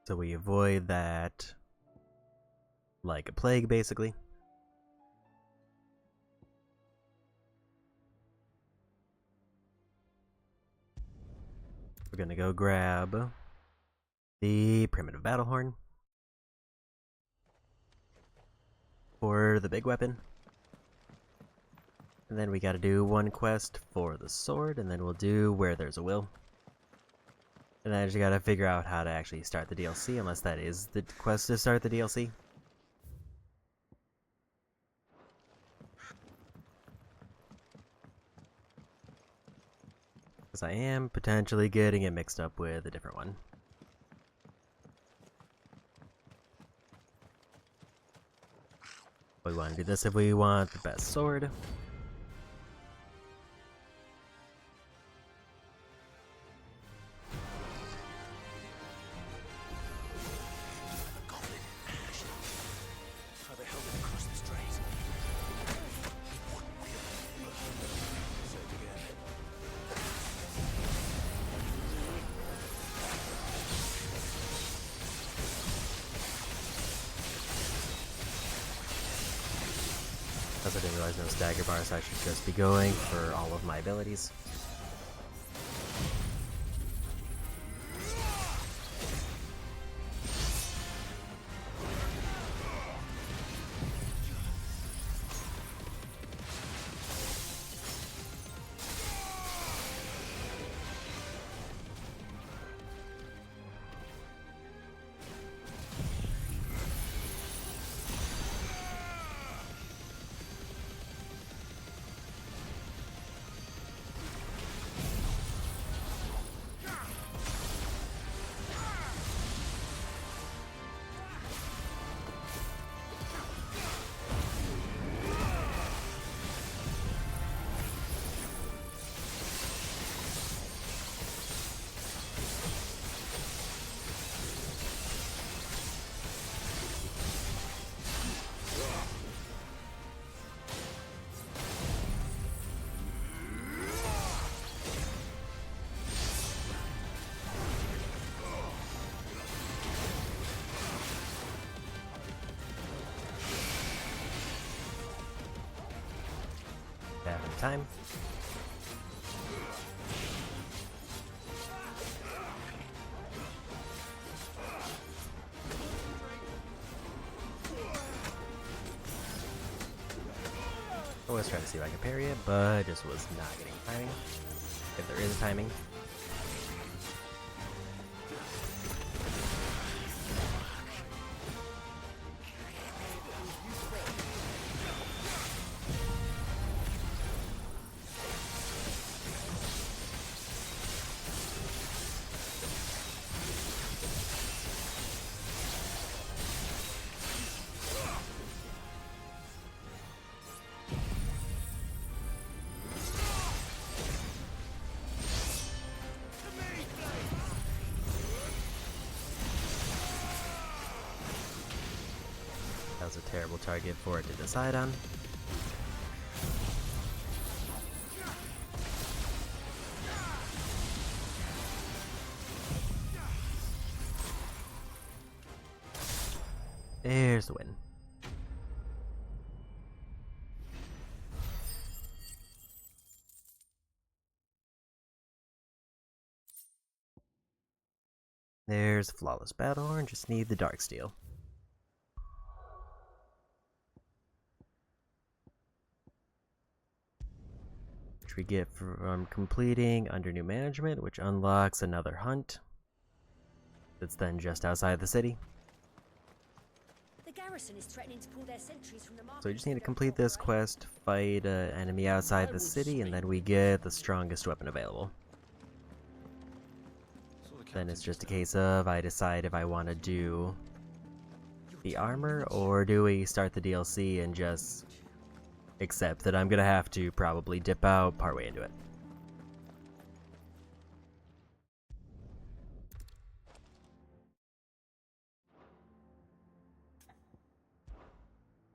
So we avoid that like a plague, basically. We're gonna go grab the primitive battle horn for the big weapon. And then we gotta do one quest for the sword, and then we'll do Where There's a Will. And then I just gotta figure out how to actually start the DLC, unless that is the quest to start the DLC. Because I am potentially getting it mixed up with a different one. We want to do this if we want the best sword. I didn't realize no stagger bars, I should just be going for all of my abilities. Having time. I was trying to see if I could parry it, but just was not getting timing. If there is timing. That was a terrible target for it to decide on. There's the win. There's Flawless Battlehorn, just need the Dark Steel. which we get from completing under new management, which unlocks another hunt. That's then just outside the city. The garrison is threatening to pull their sentries from the market. So we just need to complete this quest, fight an enemy outside the city, and then we get the strongest weapon available. Then it's just a case of I decide if I want to do the armor, or do we start the DLC and just accept that I'm gonna have to probably dip out partway into it.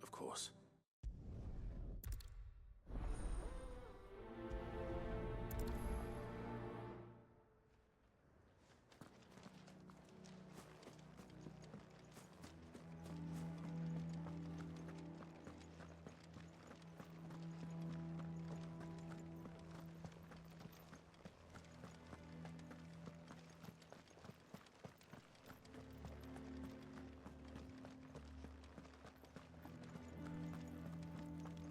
Of course.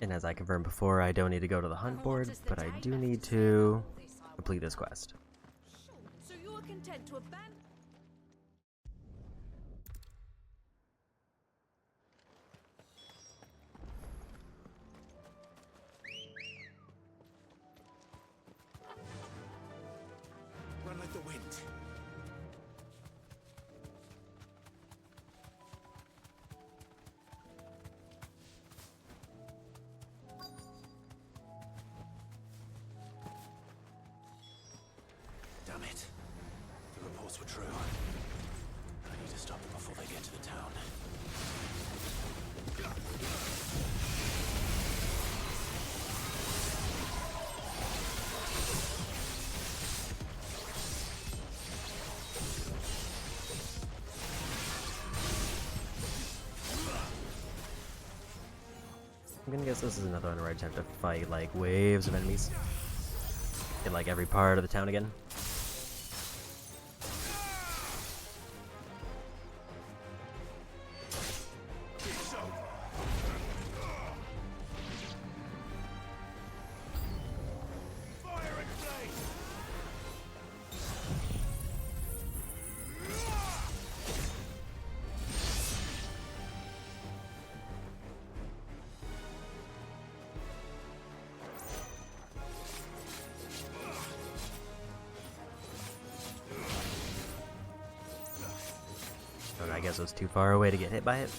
And as I confirmed before, I don't need to go to the hunt board, but I do need to complete this quest. So you are content to abandon? Run like the wind. Damn it. The reports were true. I need to stop them before they get to the town. I'm gonna guess this is another one where I just have to fight like waves of enemies in like every part of the town again. Oh, I guess it was too far away to get hit by it.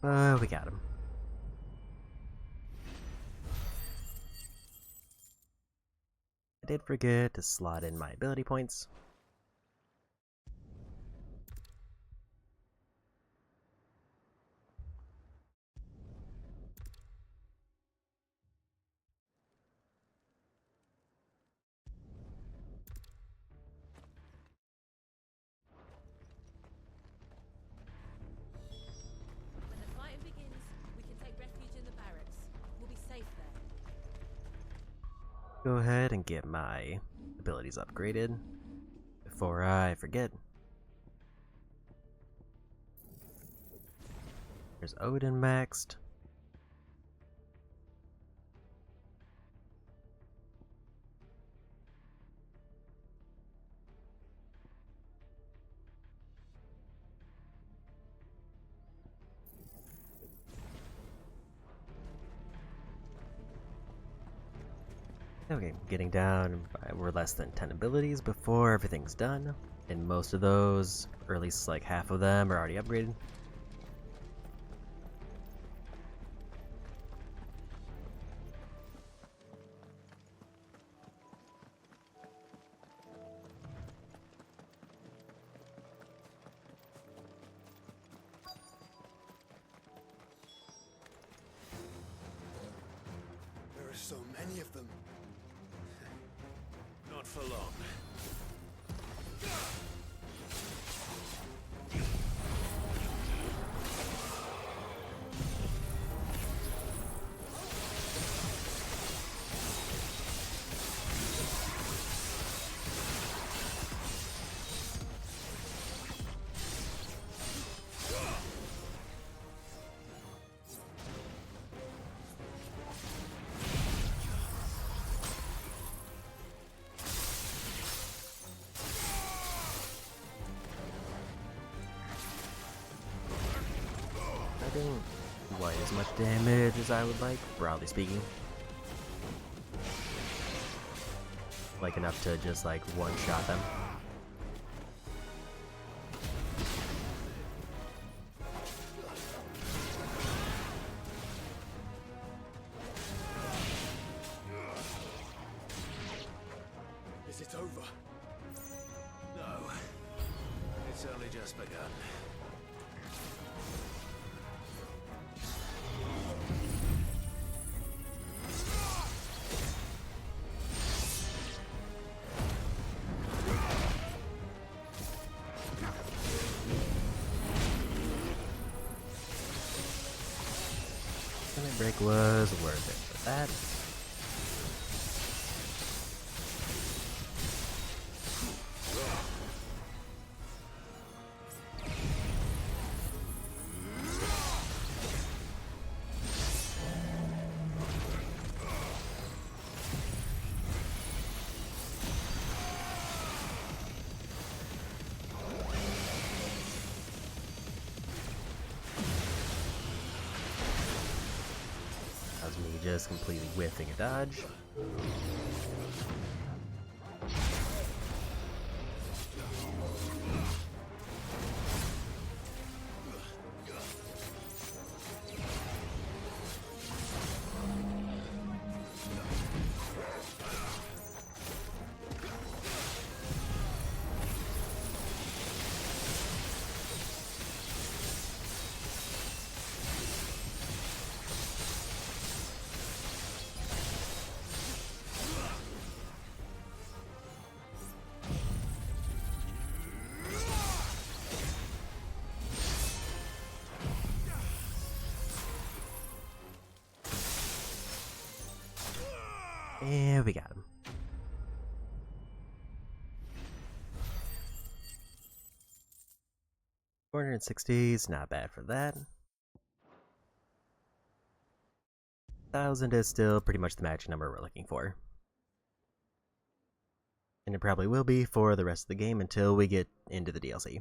We got him. I did forget to slot in my ability points. When the fighting begins, we can take refuge in the barracks. We'll be safe there. Go ahead and get my abilities upgraded before I forget. There's Odin maxed. Okay, getting down, we're less than 10 abilities before everything's done, and most of those, or at least like half of them, are already upgraded. There are so many of them. Not for long. didn't quite as much damage as I would like, broadly speaking. Like enough to just like one-shot them. Is it over? No. It's only just begun. Limit break was worth it for that. That was me just completely whiffing a dodge. And we got him. 460 is not bad for that. 1,000 is still pretty much the magic number we're looking for. And it probably will be for the rest of the game until we get into the DLC.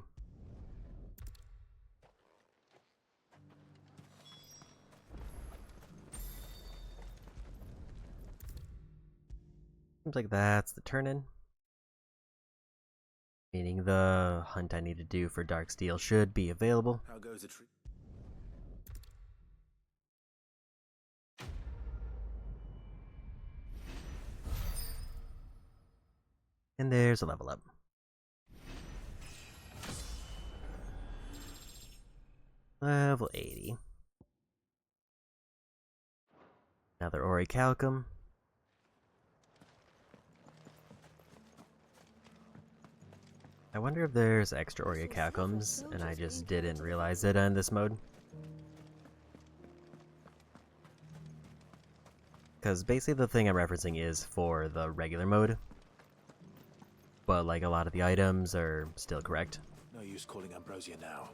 Seems like that's the turn-in. Meaning the hunt I need to do for Dark Steel should be available. How goes the tree? And there's a level up. Level 80. Another Orichalcum. I wonder if there's extra Orichalcums and I just didn't realize it in this mode. Because basically the thing I'm referencing is for the regular mode. But like a lot of the items are still correct. No use calling Ambrosia now.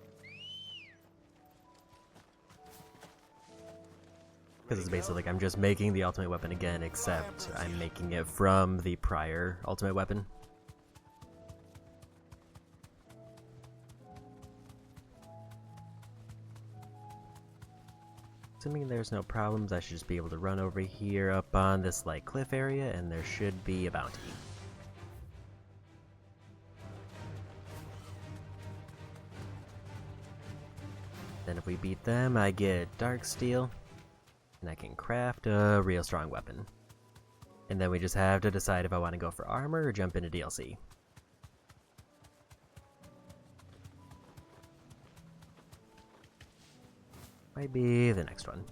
Because it's basically like I'm just making the ultimate weapon again, except I'm making it from the prior ultimate weapon. Assuming there's no problems, I should just be able to run over here up on this like cliff area, and there should be a bounty. Then if we beat them, I get Dark Steel, and I can craft a real strong weapon. And then we just have to decide if I want to go for armor or jump into DLC. Might be the next one.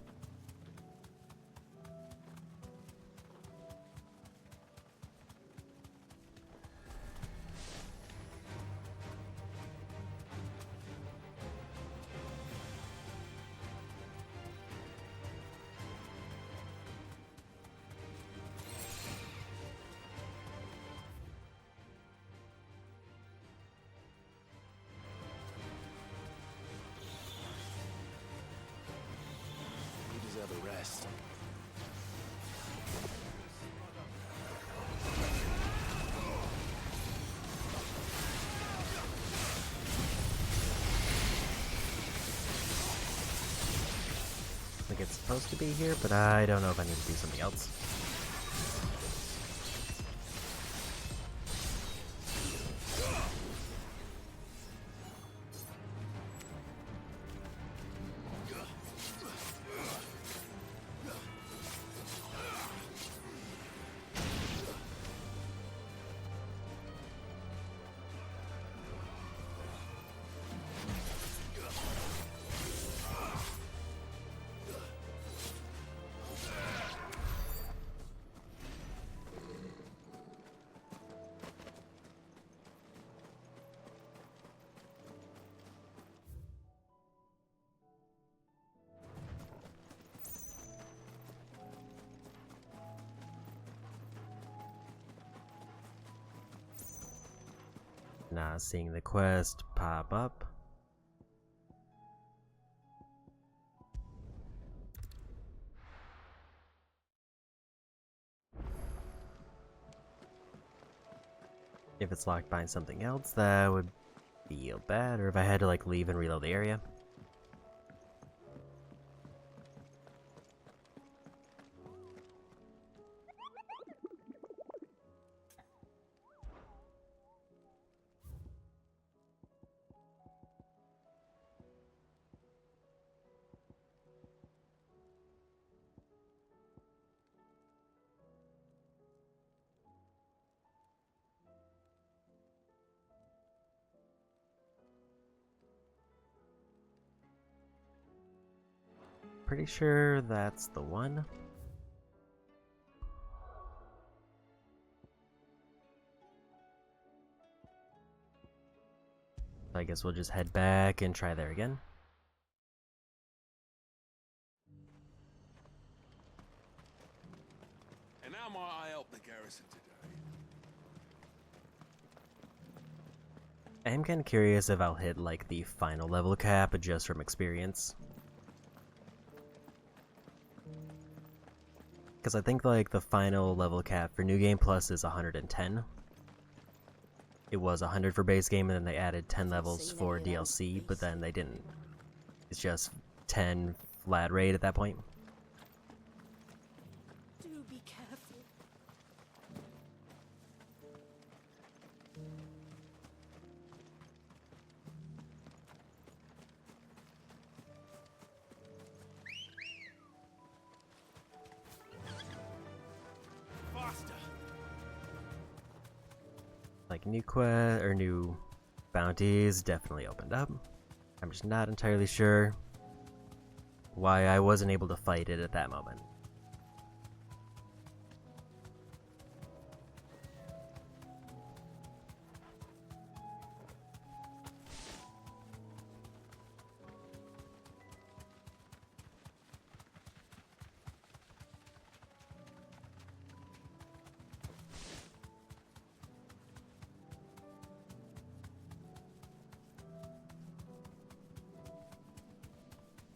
You deserve a rest. supposed to be here, but I don't know if I need to do something else. Now seeing the quest pop up. If it's locked behind something else, that would feel bad, or if I had to like leave and reload the area. Pretty sure that's the one. I guess we'll just head back and try there again. And how might I help the garrison today? I am kind of curious if I'll hit like the final level cap just from experience. Because I think like the final level cap for New Game Plus is 110. It was 100 for base game, and then they added 10 levels for DLC, but then they didn't. It's just 10 flat rate at that point. Do be careful. Faster. Like new quest or new bounties definitely opened up. I'm just not entirely sure why I wasn't able to fight it at that moment.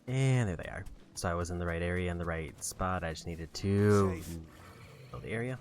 And there they are. So I was in the right area in the right spot. I just needed to know the area.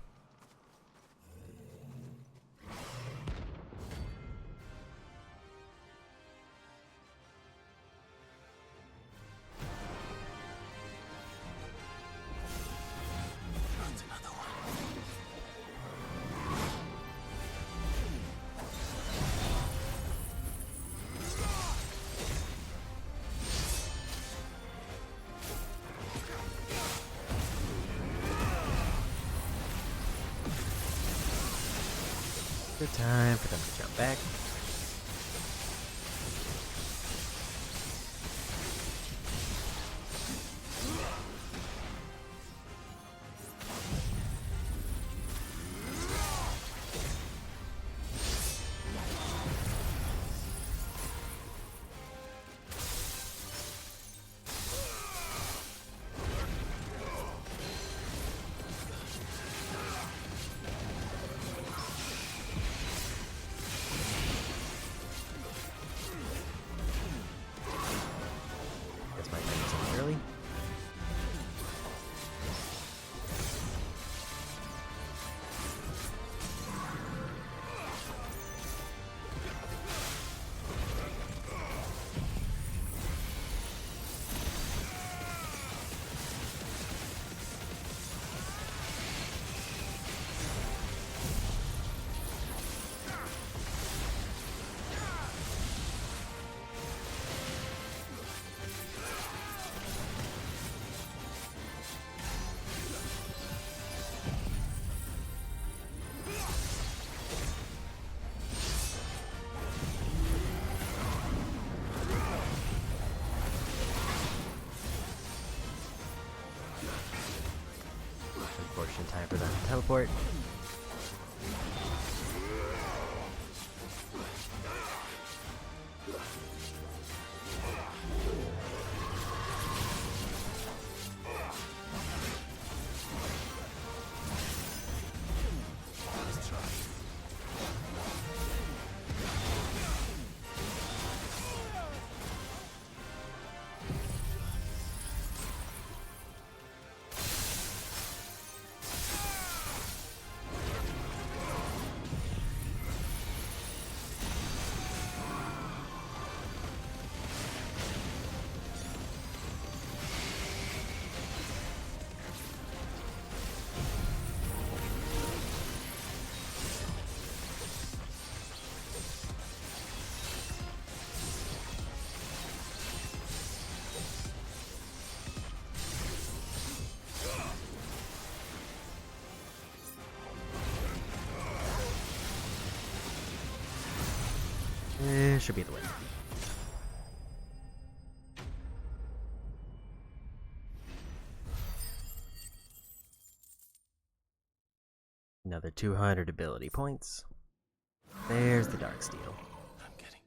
Good time for them to jump back. teleport. Should be the win. Another 200 ability points. There's the Dark Steel. I'm getting...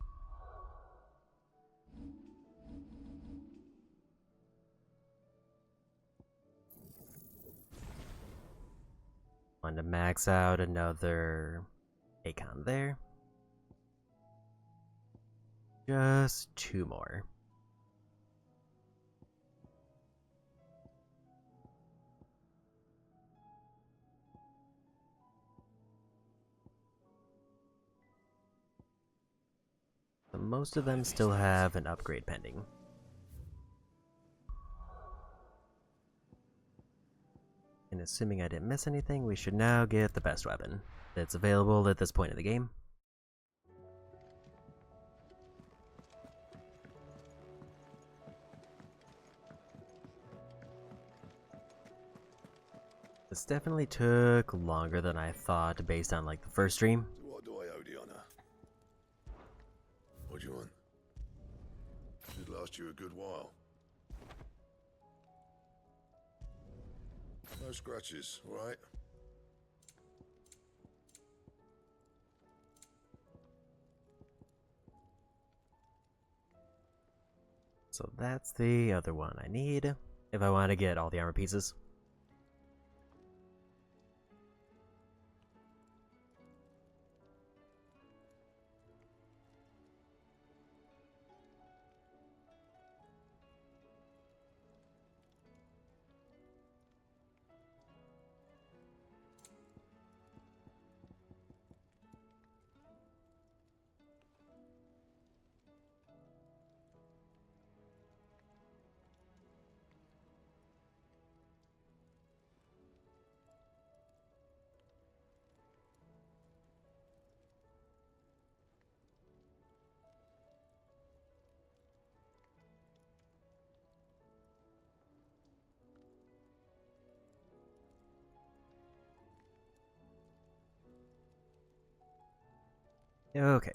Want to max out another Acon there. Just 2 more. So most of them still have an upgrade pending. And assuming I didn't miss anything, we should now get the best weapon that's available at this point in the game. This definitely took longer than I thought based on like the first stream. So what do I owe the honor? What do you want? Should last you a good while. No scratches, all right? So that's the other one I need if I want to get all the armor pieces. Okay.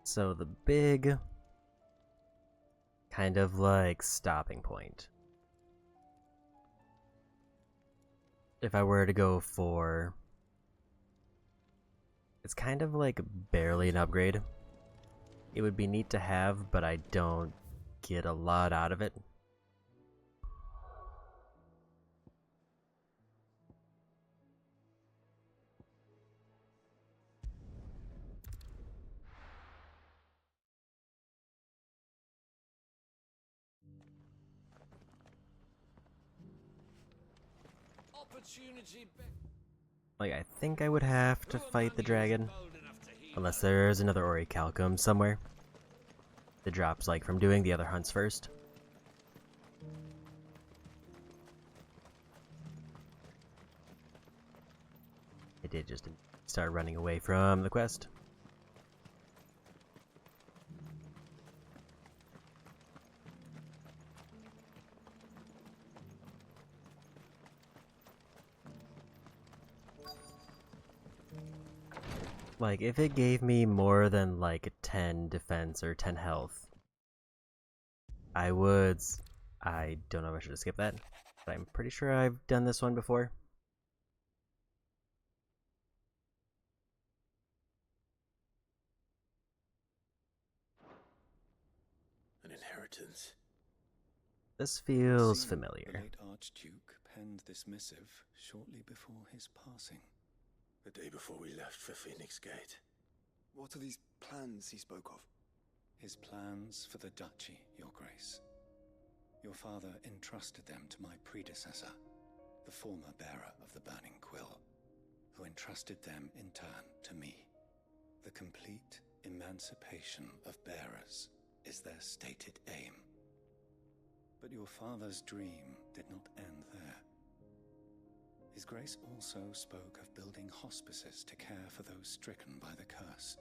So the big kind of like stopping point. If I were to go for... It's kind of like barely an upgrade. It would be neat to have, but I don't get a lot out of it. Like, I think I would have to fight the dragon. Unless there's another Orichalcum somewhere. That drops, like, from doing the other hunts first. I did just start running away from the quest. Like, if it gave me more than, like, 10 defense or 10 health, I would... I don't know if I should have skipped that, but I'm pretty sure I've done this one before. inheritance. This feels The familiar. late Archduke penned this missive shortly before his passing. The day before we left for Phoenix Gate. What are these plans he spoke of? His plans for the duchy, Your Grace. Your father entrusted them to my predecessor, the former bearer of the Burning Quill, who entrusted them in turn to me. The complete emancipation of bearers is their stated aim. But your father's dream did not end there. His Grace also spoke of building hospices to care for those stricken by the curse,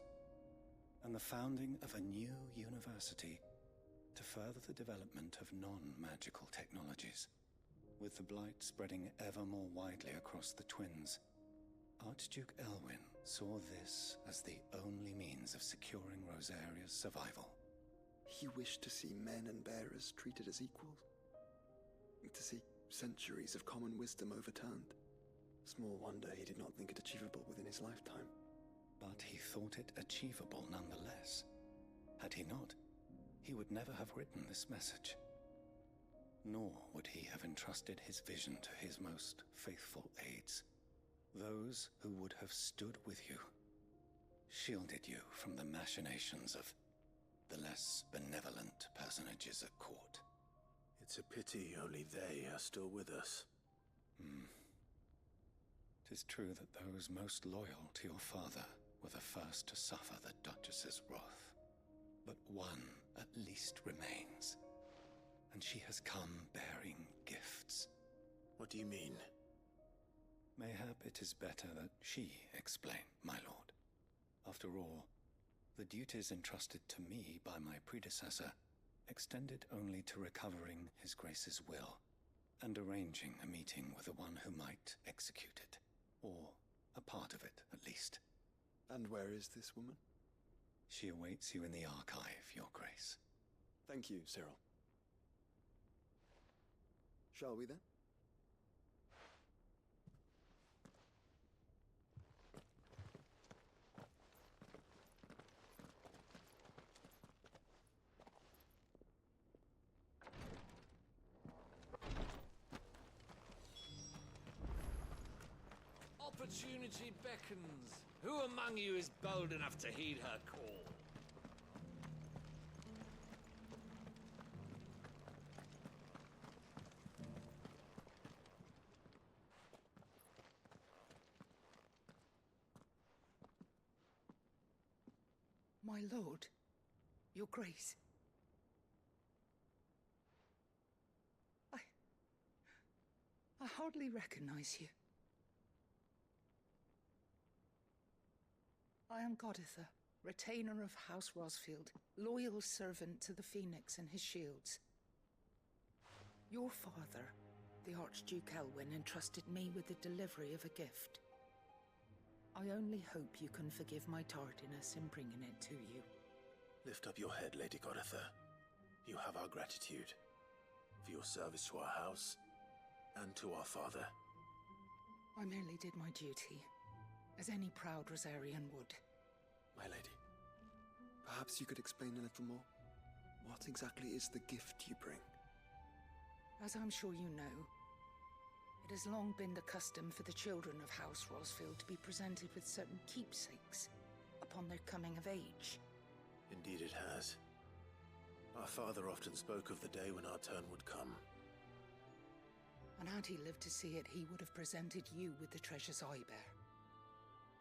and the founding of a new university to further the development of non-magical technologies. With the blight spreading ever more widely across the twins, Archduke Elwyn saw this as the only means of securing Rosaria's survival. He wished to see men and bearers treated as equals. To see centuries of common wisdom overturned. Small wonder he did not think it achievable within his lifetime. But he thought it achievable nonetheless. Had he not, he would never have written this message. Nor would he have entrusted his vision to his most faithful aides, those who would have stood with you, shielded you from the machinations of the less benevolent personages at court. It's a pity only they are still with us. 'Tis true that those most loyal to your father were the first to suffer the Duchess's wrath. But one at least remains, and she has come bearing gifts. What do you mean? Mayhap it is better that she explain, my lord. After all, the duties entrusted to me by my predecessor extended only to recovering His Grace's will and arranging a meeting with the one who might execute it, or a part of it at least. And where is this woman? She awaits you in the archive, Your Grace. Thank you, Cyril. Shall we then? Opportunity beckons. Who among you is bold enough to heed her call? My lord, your grace. I hardly recognize you. I am Goditha, retainer of House Rosfield, loyal servant to the Phoenix and his shields. Your father, the Archduke Elwyn, entrusted me with the delivery of a gift. I only hope you can forgive my tardiness in bringing it to you. Lift up your head, Lady Goditha. You have our gratitude for your service to our house and to our father. I merely did my duty, as any proud Rosarian would. My lady, perhaps you could explain a little more? What exactly is the gift you bring? As I'm sure you know, it has long been the custom for the children of House Rosfield to be presented with certain keepsakes upon their coming of age. Indeed it has. Our father often spoke of the day when our turn would come. And had he lived to see it, he would have presented you with the treasures I bear.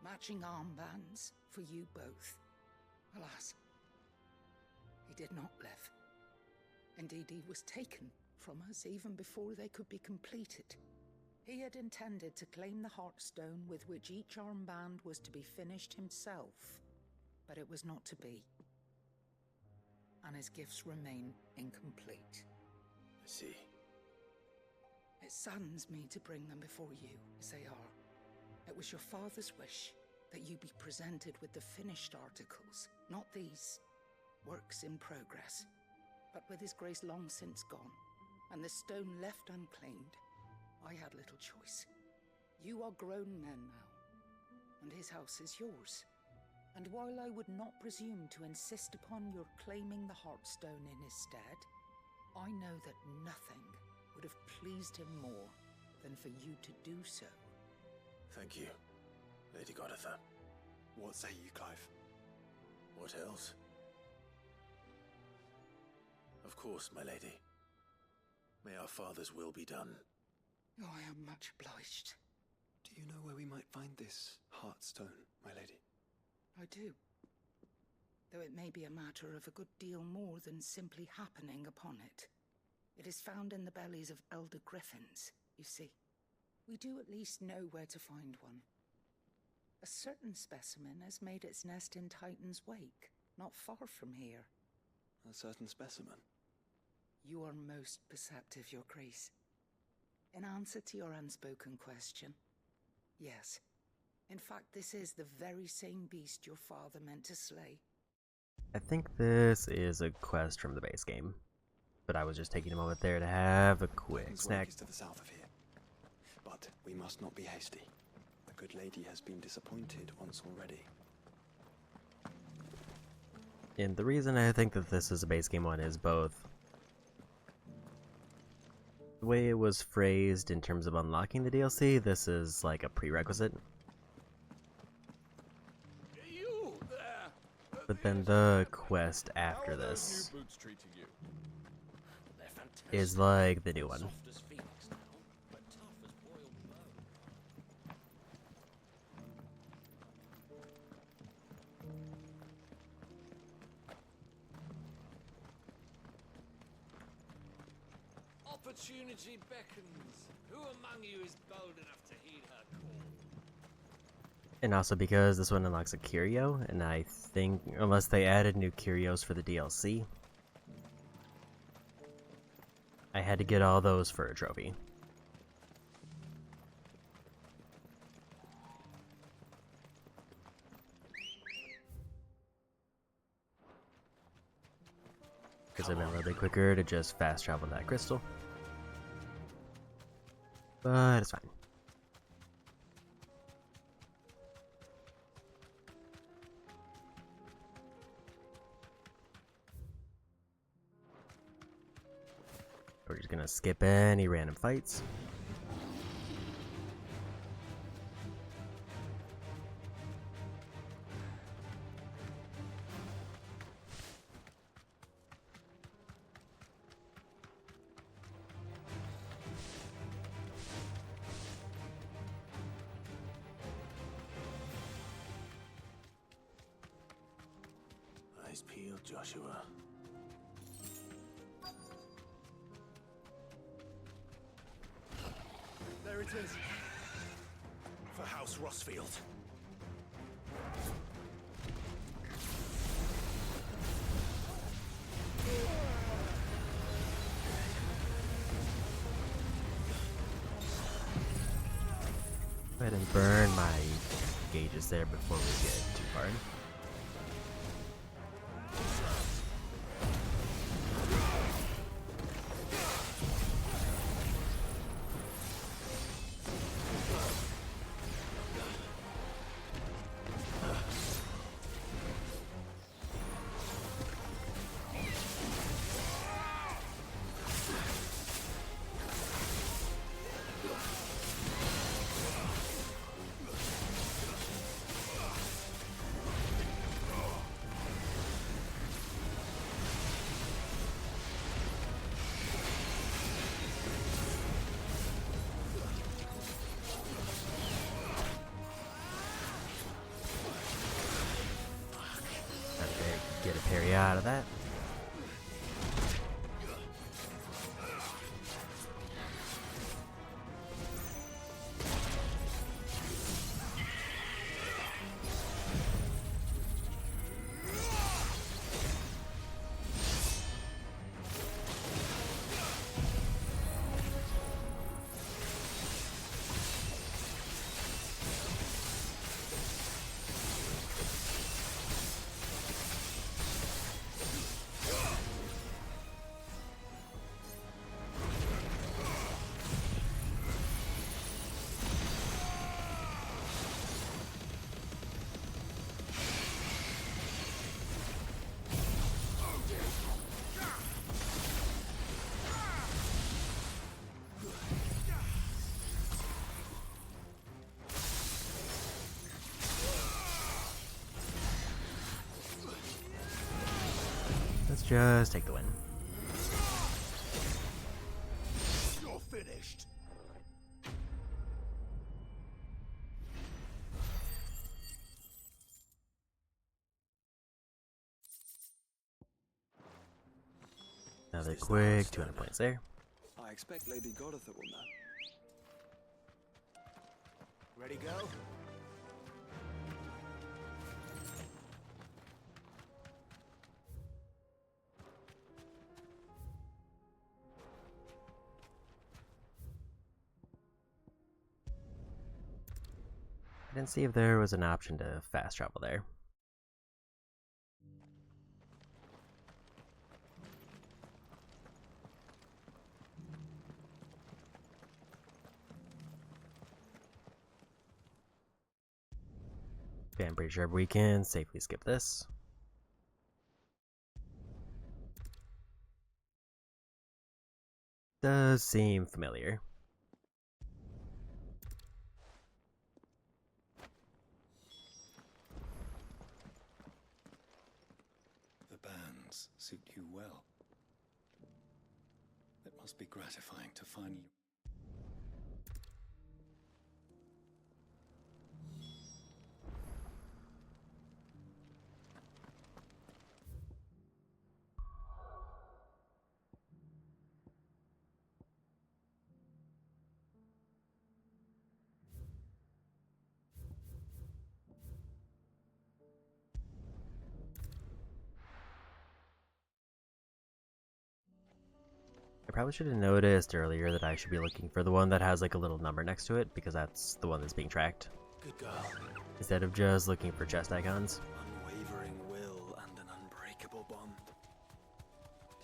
Matching armbands for you both. Alas, he did not live. Indeed, he was taken from us even before they could be completed. He had intended to claim the Heartstone with which each armband was to be finished himself, but it was not to be. And his gifts remain incomplete. I see. It saddens me to bring them before you, as they are. It was your father's wish that you be presented with the finished articles, not these works in progress. But with his grace long since gone, and the stone left unclaimed, I had little choice. You are grown men now, and his house is yours. And while I would not presume to insist upon your claiming the Heartstone in his stead, I know that nothing would have pleased him more than for you to do so. Thank you, Lady Goditha. What say you, Clive? What else? Of course, my lady. May our father's will be done. Oh, I am much obliged. Do you know where we might find this Heartstone, my lady? I do. Though it may be a matter of a good deal more than simply happening upon it. It is found in the bellies of elder griffins, you see. We do at least know where to find one. A certain specimen has made its nest in Titan's Wake, not far from here. A certain specimen? You are most perceptive, Your Grace. In answer to your unspoken question, yes. In fact, this is the very same beast your father meant to slay. I think this is a quest from the base game, but I was just taking a moment there to have a quick snack. Is to the south of here. But we must not be hasty. The good lady has been disappointed once already. And the reason I think that this is a base game one is both the way it was phrased in terms of unlocking the DLC. This is like a prerequisite. But then the quest after this is like the new one. Opportunity beckons. Who among you is bold enough to heed her call? And also because this one unlocks a curio, and I think, unless they added new curios for the DLC, I had to get all those for a trophy. Because I've been really quicker to just fast travel that crystal. But it's fine. We're just gonna skip any random fights. Eyes peeled, Joshua. There it is. For House Rossfield. Go ahead and burn my gauges there before we get too far in. Get a parry out of that. just take the win. You're finished. Another quick 200 points there. I expect Lady Goratha will know. Ready, go? I didn't see if there was an option to fast travel there. Okay, I'm pretty sure we can safely skip this. Does seem familiar. The bands suit you well. It must be gratifying to finally... I probably should have noticed earlier that I should be looking for the one that has like a little number next to it, because that's the one that's being tracked. Good girl. Instead of just looking for chest icons. Unwavering will and an unbreakable bond.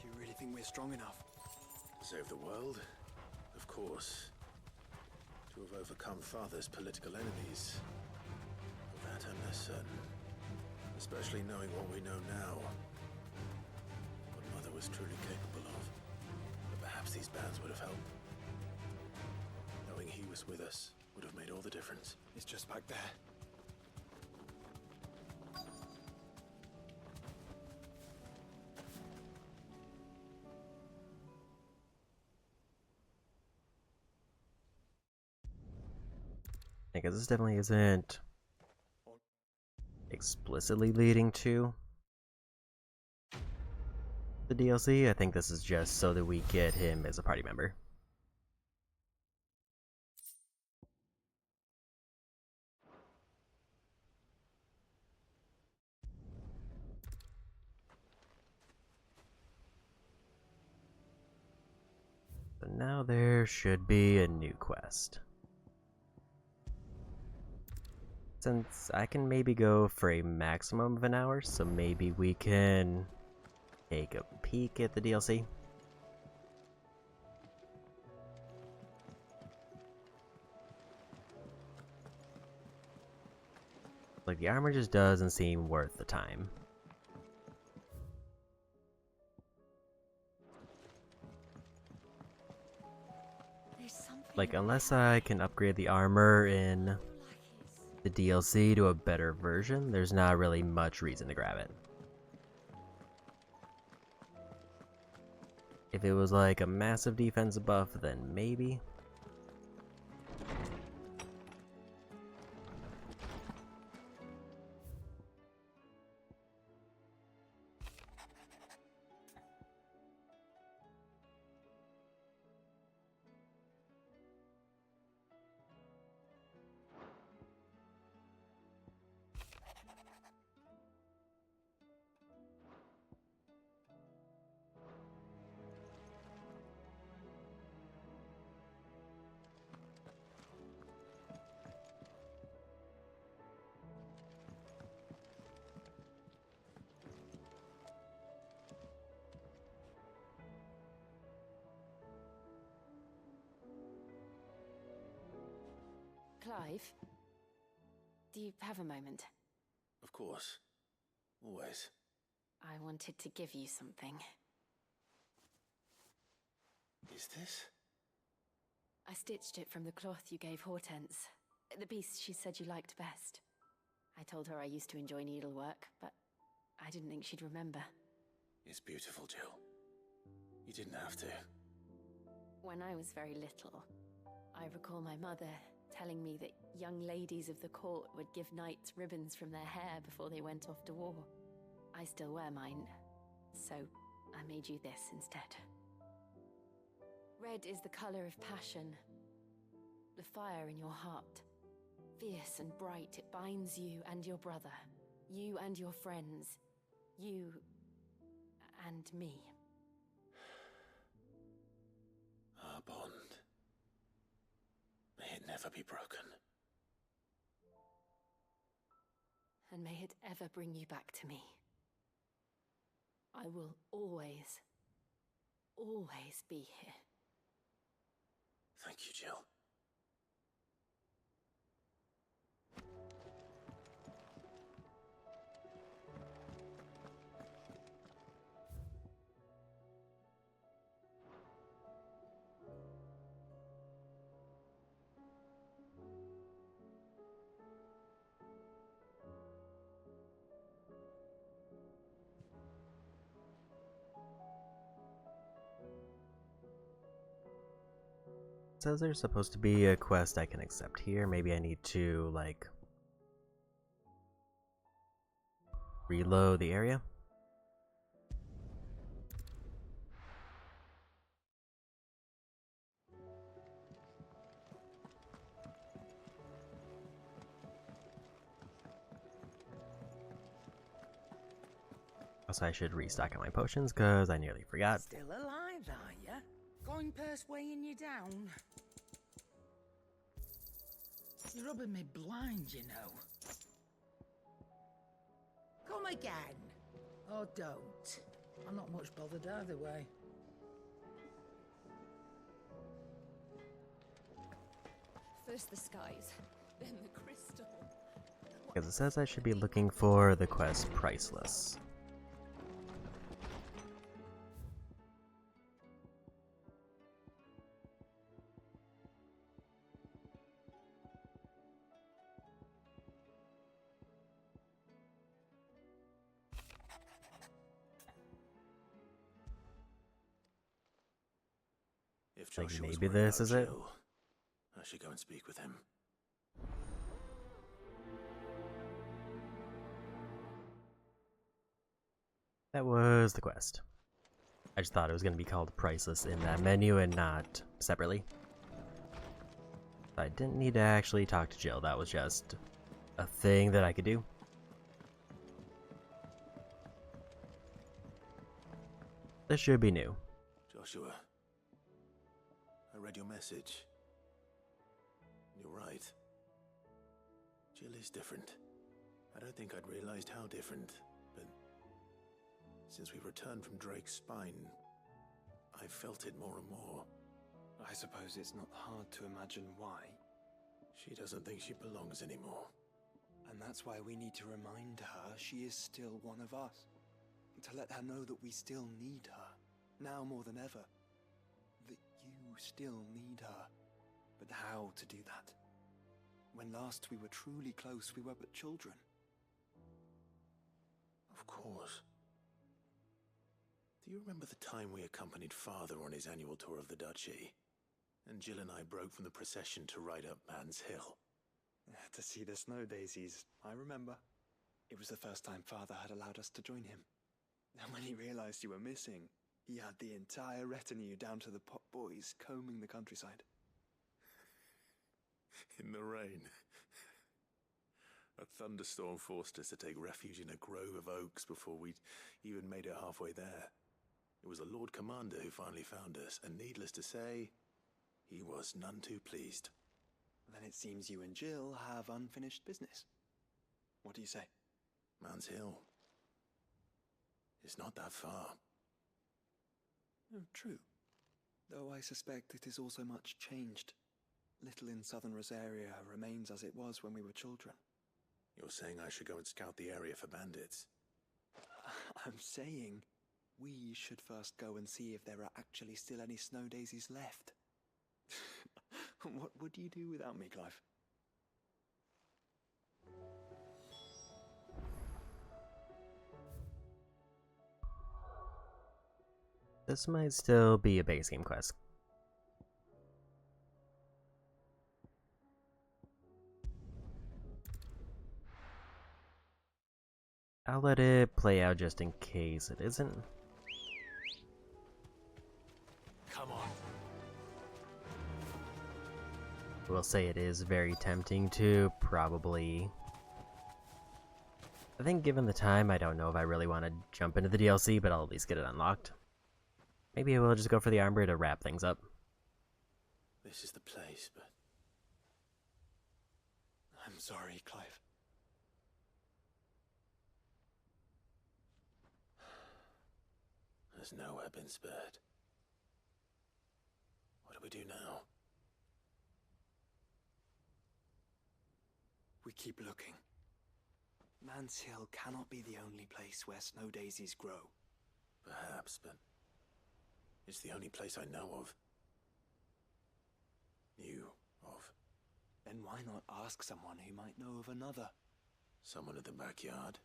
Do you really think we're strong enough? To save the world? Of course. To have overcome Father's political enemies? Of that I'm less certain. Especially knowing what we know now. What Mother was truly capable of. But perhaps these bands would have helped. Knowing he was with us would have made all the difference. It's just back there. Because this definitely isn't explicitly leading to the DLC. I think this is just so that we get him as a party member. So now there should be a new quest. Since I can maybe go for a maximum of an hour, so maybe we can take a peek at the DLC. Like, the armor just doesn't seem worth the time. Like, unless I can upgrade the armor in the DLC to a better version, there's not really much reason to grab it. If it was like a massive defense buff, then maybe. Clive, do you have a moment? Of course. Always. I wanted to give you something. Is this? I stitched it from the cloth you gave Hortense. The piece she said you liked best. I told her I used to enjoy needlework, but I didn't think she'd remember. It's beautiful, Jill. You didn't have to. When I was very little, I recall my mother telling me that young ladies of the court would give knights ribbons from their hair before they went off to war. I still wear mine, so I made you this instead. Red is the color of passion, the fire in your heart. Fierce and bright, it binds you and your brother, you and your friends, you and me. Our bond. May it never be broken. And may it ever bring you back to me. I will always, always be here. Thank you, Jill. Says there's supposed to be a quest I can accept here. Maybe I need to, like, reload the area. Also, I should restock on my potions because I nearly forgot. Still alive, are ya? Going purse weighing you down? You're rubbing me blind, you know. Come again. Or don't. I'm not much bothered either way. First the skies, then the crystal. Because it says I should be looking for the quest Priceless. If Like Joshua's maybe worried this about is it? Jill, I should go and speak with him. That was the quest. I just thought it was going to be called Priceless in that menu and not separately. I didn't need to actually talk to Jill. That was just a thing that I could do. This should be new. Joshua, I read your message. You're right. Jill is different. I don't think I'd realized how different, but since we returned from Drake's spine, I felt it more and more. I suppose it's not hard to imagine why. She doesn't think she belongs anymore. And that's why we need to remind her she is still one of us. To let her know that we still need her, now more than ever. That you still need her. But how to do that? When last we were truly close, we were but children. Of course. Do you remember the time we accompanied Father on his annual tour of the Duchy? And Jill and I broke from the procession to ride up Man's Hill. To see the snow daisies, I remember. It was the first time Father had allowed us to join him. And when he realized you were missing, he had the entire retinue down to the pot boys combing the countryside. In the rain. A thunderstorm forced us to take refuge in a grove of oaks before we'd even made it halfway there. It was the Lord Commander who finally found us, and needless to say, he was none too pleased. Then it seems you and Jill have unfinished business. What do you say? Man's Hill. It's not that far. Oh, true. Though I suspect it is also much changed. Little in southern Rosaria remains as it was when we were children. You're saying I should go and scout the area for bandits? I'm saying we should first go and see if there are actually still any snow daisies left. What would you do without me, Clive? This might still be a base game quest. I'll let it play out just in case it isn't. Come on. We'll say it is very tempting to probably... I think given the time, I don't know if I really want to jump into the DLC, but I'll at least get it unlocked. Maybe we'll just go for the armor to wrap things up. This is the place, but... I'm sorry, Clive. There's nowhere been spared. What do we do now? We keep looking. Man's Hill cannot be the only place where snow daisies grow. Perhaps, but it's the only place I know of. Knew of. Then why not ask someone who might know of another? Someone in the backyard.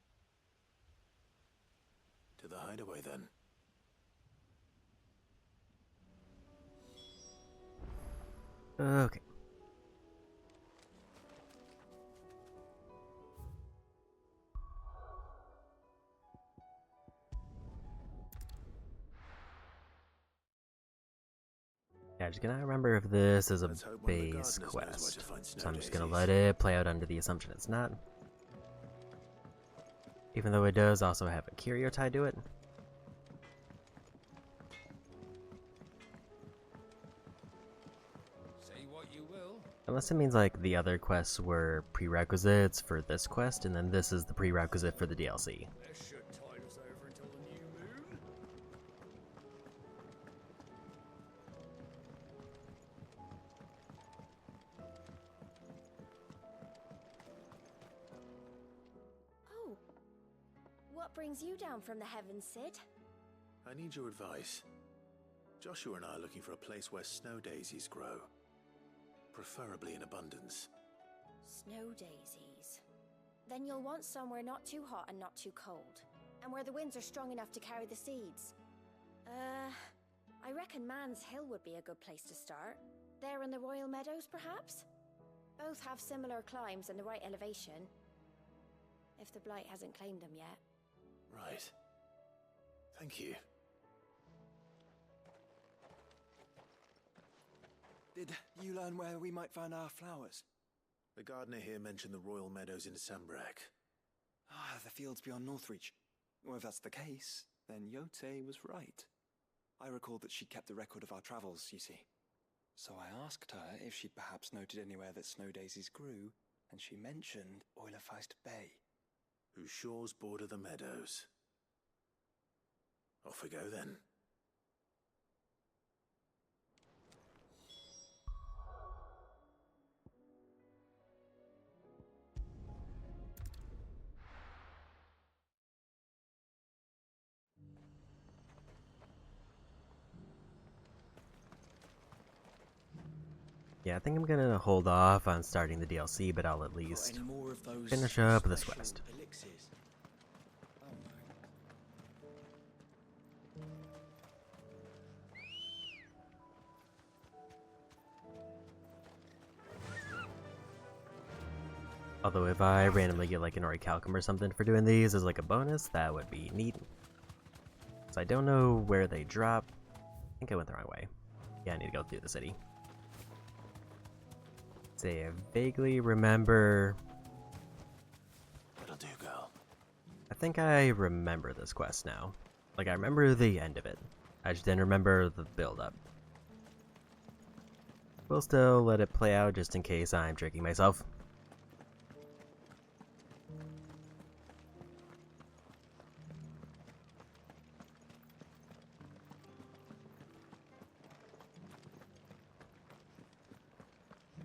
To the hideaway, then. Okay. Yeah, I'm just gonna remember if this is a base quest. So I'm just gonna let it play out under the assumption it's not. Even though it does also have a curio tied to it. Say what you will. Unless it means like the other quests were prerequisites for this quest, and then this is the prerequisite for the DLC. This should tide us over until the new moon. Oh. What brings you down from the heavens, Sid? I need your advice. Joshua and I are looking for a place where snow daisies grow. Preferably in abundance. Snow daisies. Then you'll want somewhere not too hot and not too cold. And where the winds are strong enough to carry the seeds. I reckon Man's Hill would be a good place to start. There in the Royal Meadows, perhaps? Both have similar climbs and the right elevation. If the Blight hasn't claimed them yet. Right. Thank you. Did you learn where we might find our flowers? The gardener here mentioned the Royal Meadows in Sambrek. Ah, the fields beyond Northreach. Well, if that's the case, then Yote was right. I recalled that she kept a record of our travels, you see. So I asked her if she'd perhaps noted anywhere that snow daisies grew, and she mentioned Oilerfeist Bay. Whose shores border the meadows. Off we go then. Yeah, I think I'm gonna hold off on starting the DLC, but I'll at least finish up this quest. Although if I randomly get like an orichalcum or something for doing these as like a bonus, that would be neat. So I don't know where they drop. I think I went the wrong way. Yeah, I need to go through the city. Say I vaguely remember... That'll do, girl. I think I remember this quest now. Like, I remember the end of it. I just didn't remember the build-up. We'll still let it play out just in case I'm tricking myself.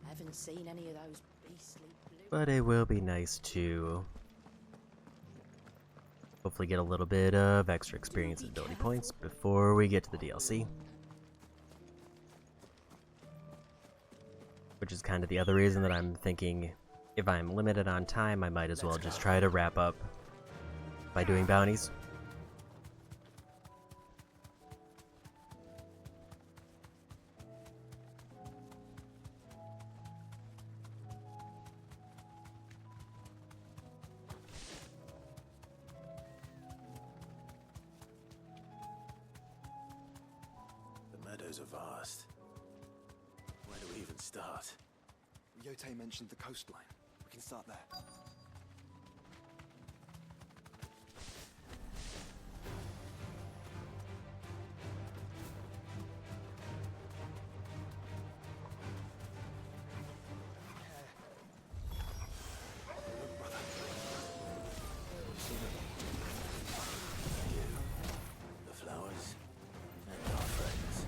Haven't seen any of those beastly blue. But it will be nice to hopefully get a little bit of extra experience and ability points before we get to the DLC. Which is kind of the other reason that I'm thinking if I'm limited on time, I might as well just try to wrap up by doing bounties. windows are vast. Where do we even start? Yote mentioned the coastline. We can start there. The flowers and our friends.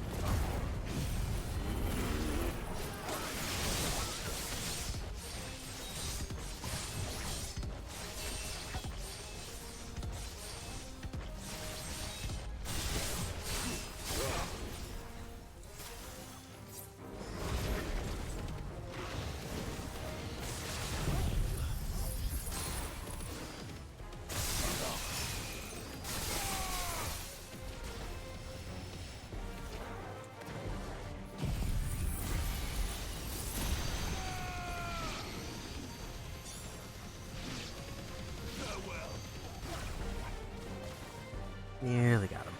Nearly got him.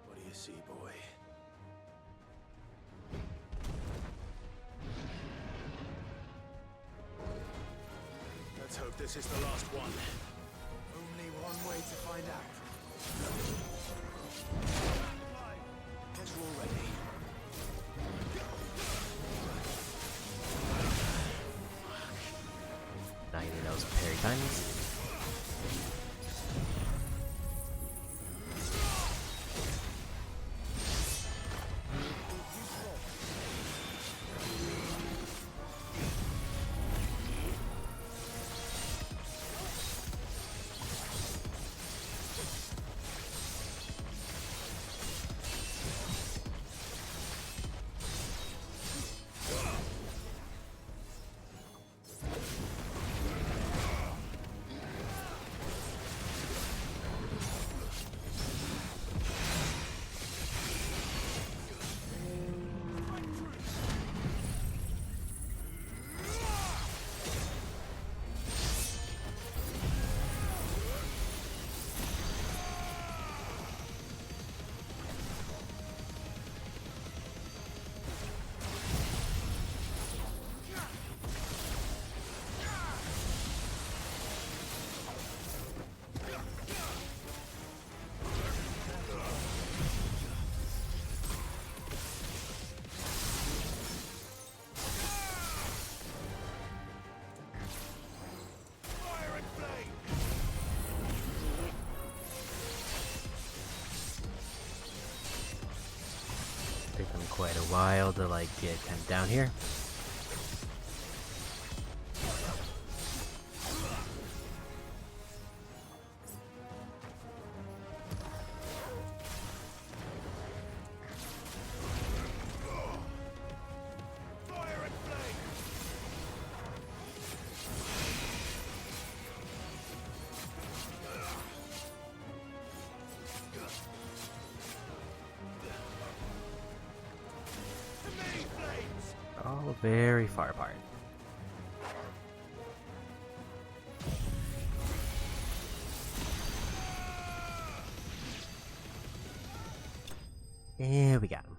What do you see, boy? Let's hope this is the last one. Only one way to find out. Guess we're all ready. Now you need those parry times. Take them quite a while to like get kind of down here. All very far apart. And we got him.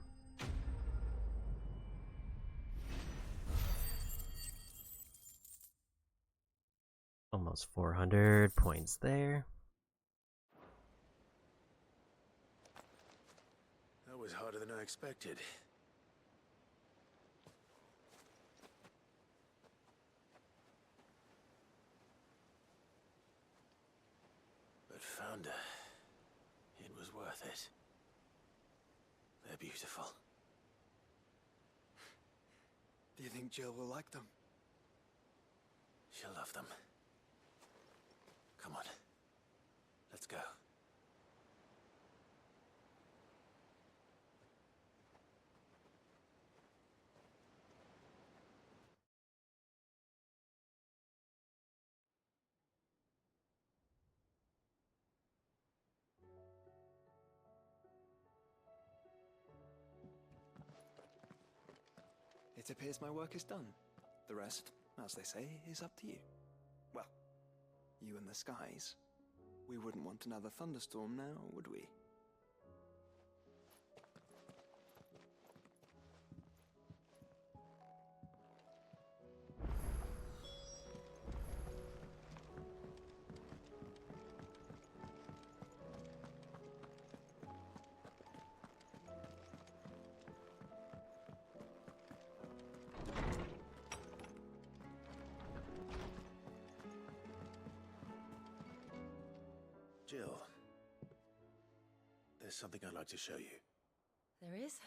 Almost 400 points there. That was harder than I expected. But Founder, it was worth it. They're beautiful. Do you think Jill will like them? She'll love them. Come on. Let's go. It appears my work is done. The rest as they say, is up to you. Well, you and the skies. We wouldn't want another thunderstorm now, would we? Jill, there's something I'd like to show you. There is?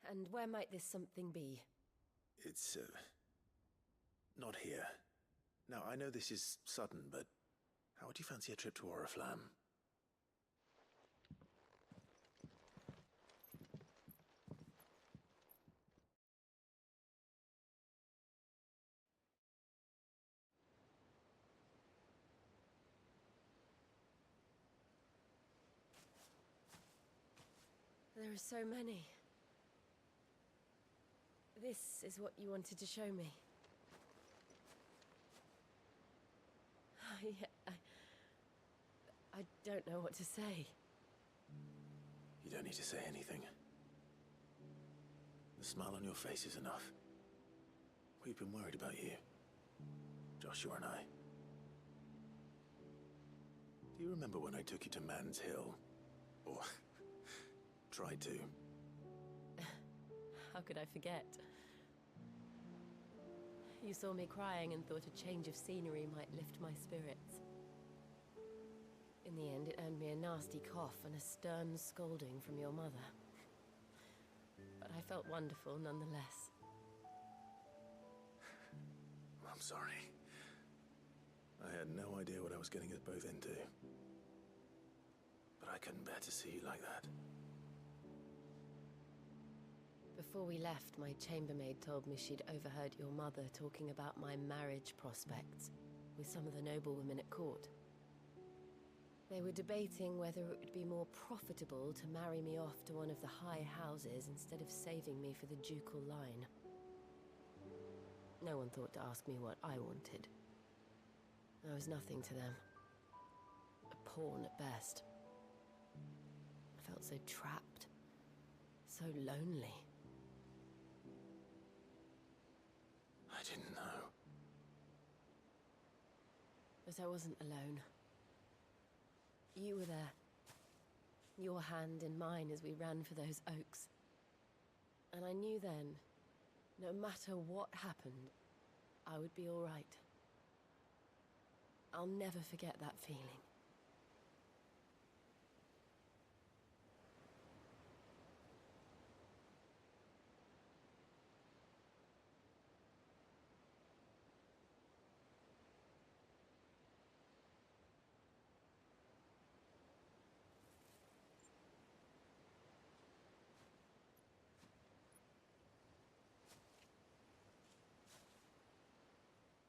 And where might this something be? It's, not here. Now, I know this is sudden, but how would you fancy a trip to Oriflamme? There are so many. This is what you wanted to show me. Yeah, I don't know what to say. You don't need to say anything. The smile on your face is enough. We've been worried about you, Joshua and I. Do you remember when I took you to Man's Hill? Or tried to? How could I forget? You saw me crying and thought a change of scenery might lift my spirits. In the end, it earned me a nasty cough and a stern scolding from your mother. But I felt wonderful nonetheless. I'm sorry. I had no idea what I was getting us both into. But I couldn't bear to see you like that. Before we left, my chambermaid told me she'd overheard your mother talking about my marriage prospects with some of the noblewomen at court. They were debating whether it would be more profitable to marry me off to one of the high houses instead of saving me for the ducal line. No one thought to ask me what I wanted. I was nothing to them. A pawn at best. I felt so trapped. So lonely. I didn't know. But I wasn't alone. You were there. Your hand in mine as we ran for those oaks. And I knew then, no matter what happened, I would be all right. I'll never forget that feeling.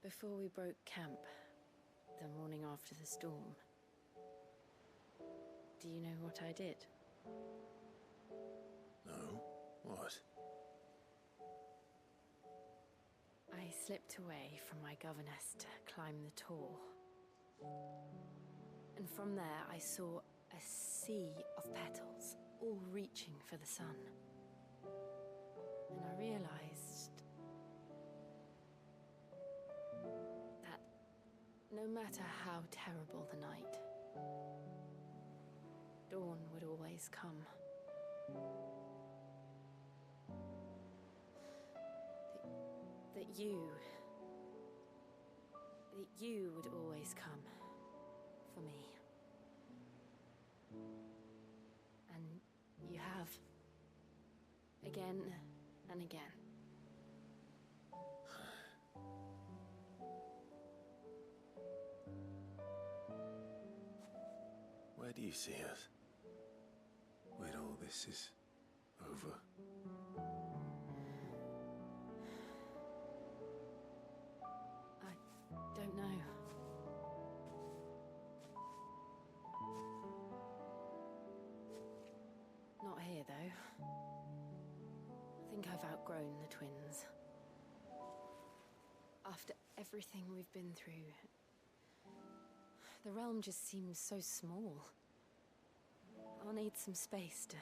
Before we broke camp, the morning after the storm, do you know what I did? No? What? I slipped away from my governess to climb the tor. And from there I saw a sea of petals, all reaching for the sun. And I realized that no matter how terrible the night, dawn would always come. That you would always come for me. And you have. Again and again. Where do you see us? When all this is over? I don't know. Not here, though. I think I've outgrown the twins. After everything we've been through, the realm just seems so small. I'll need some space to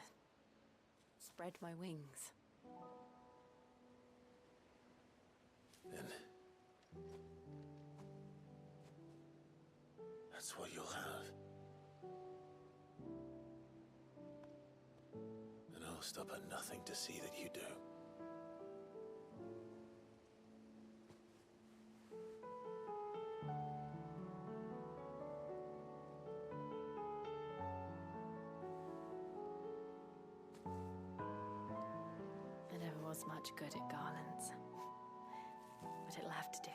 spread my wings. Then that's what you'll have. And I'll stop at nothing to see that you do. I never was much good at garlands, but it'll have to do.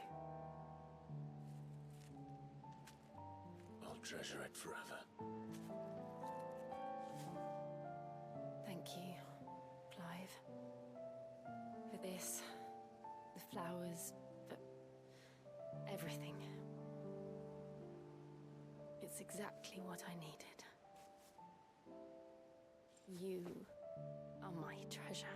I'll treasure it forever. Thank you, Clive. For this, the flowers, for everything. It's exactly what I needed. You are my treasure.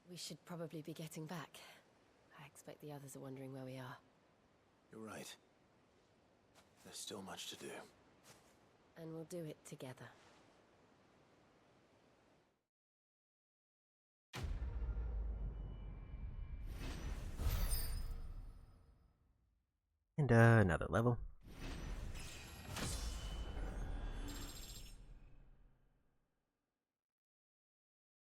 We should probably be getting back. I expect the others are wondering where we are. You're right. There's still much to do. And we'll do it together. And another level.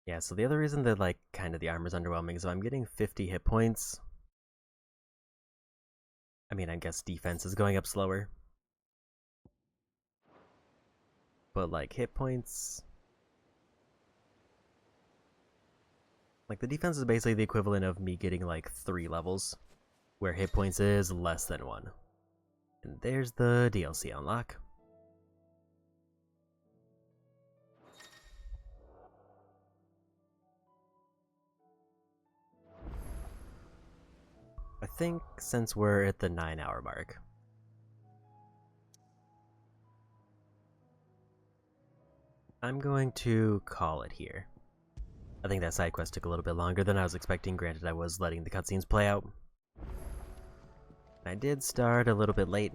Yeah, so the other reason that, like, kind of the armor's underwhelming is I'm getting 50 hit points. I mean, I guess defense is going up slower. But, like, hit points... Like, the defense is basically the equivalent of me getting, like, 3 levels, where hit points is less than 1. And there's the DLC unlock. I think since we're at the 9-hour mark, I'm going to call it here. I think that side quest took a little bit longer than I was expecting, granted I was letting the cutscenes play out. I did start a little bit late.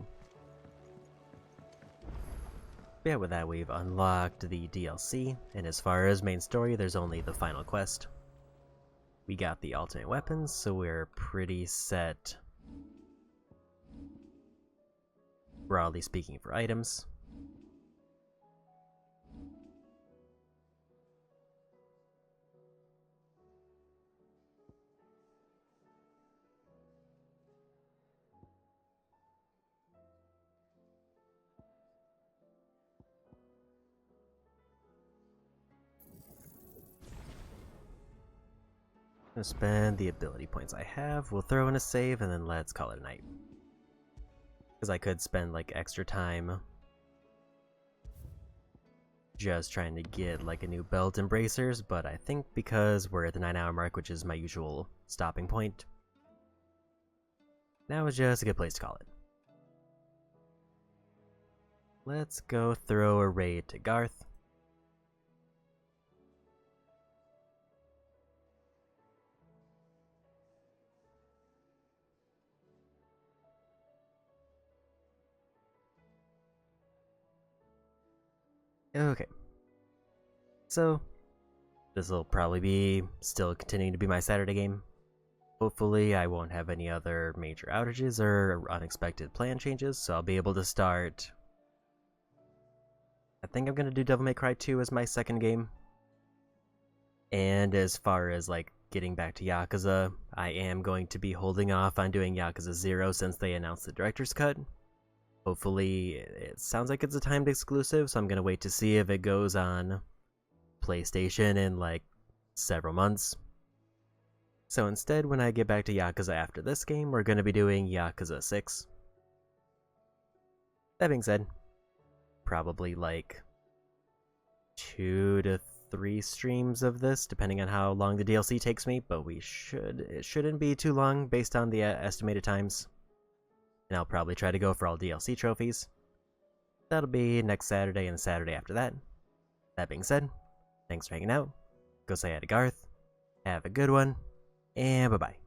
But yeah, with that we've unlocked the DLC, and as far as main story, there's only the final quest. We got the alternate weapons, so we're pretty set, broadly speaking, for items. I'm gonna spend the ability points I have, we'll throw in a save, and then let's call it a night. Because I could spend, like, extra time just trying to get, like, a new belt and bracers, but I think because we're at the 9-hour mark, which is my usual stopping point, now is just a good place to call it. Let's go throw a raid to Garth. Okay, so this will probably be still continuing to be my Saturday game. Hopefully I won't have any other major outages or unexpected plan changes, so I'll be able to start. I think I'm going to do Devil May Cry 2 as my second game. And as far as, like, getting back to Yakuza, I am going to be holding off on doing Yakuza 0 since they announced the director's cut. Hopefully, it sounds like it's a timed exclusive, so I'm going to wait to see if it goes on PlayStation in, like, several months. So instead, when I get back to Yakuza after this game, we're going to be doing Yakuza 6. That being said, probably like 2 to 3 streams of this, depending on how long the DLC takes me, but it shouldn't be too long based on the estimated times. And I'll probably try to go for all DLC trophies. That'll be next Saturday and the Saturday after that. That being said, thanks for hanging out. Go say hi to Garth. Have a good one, and bye-bye.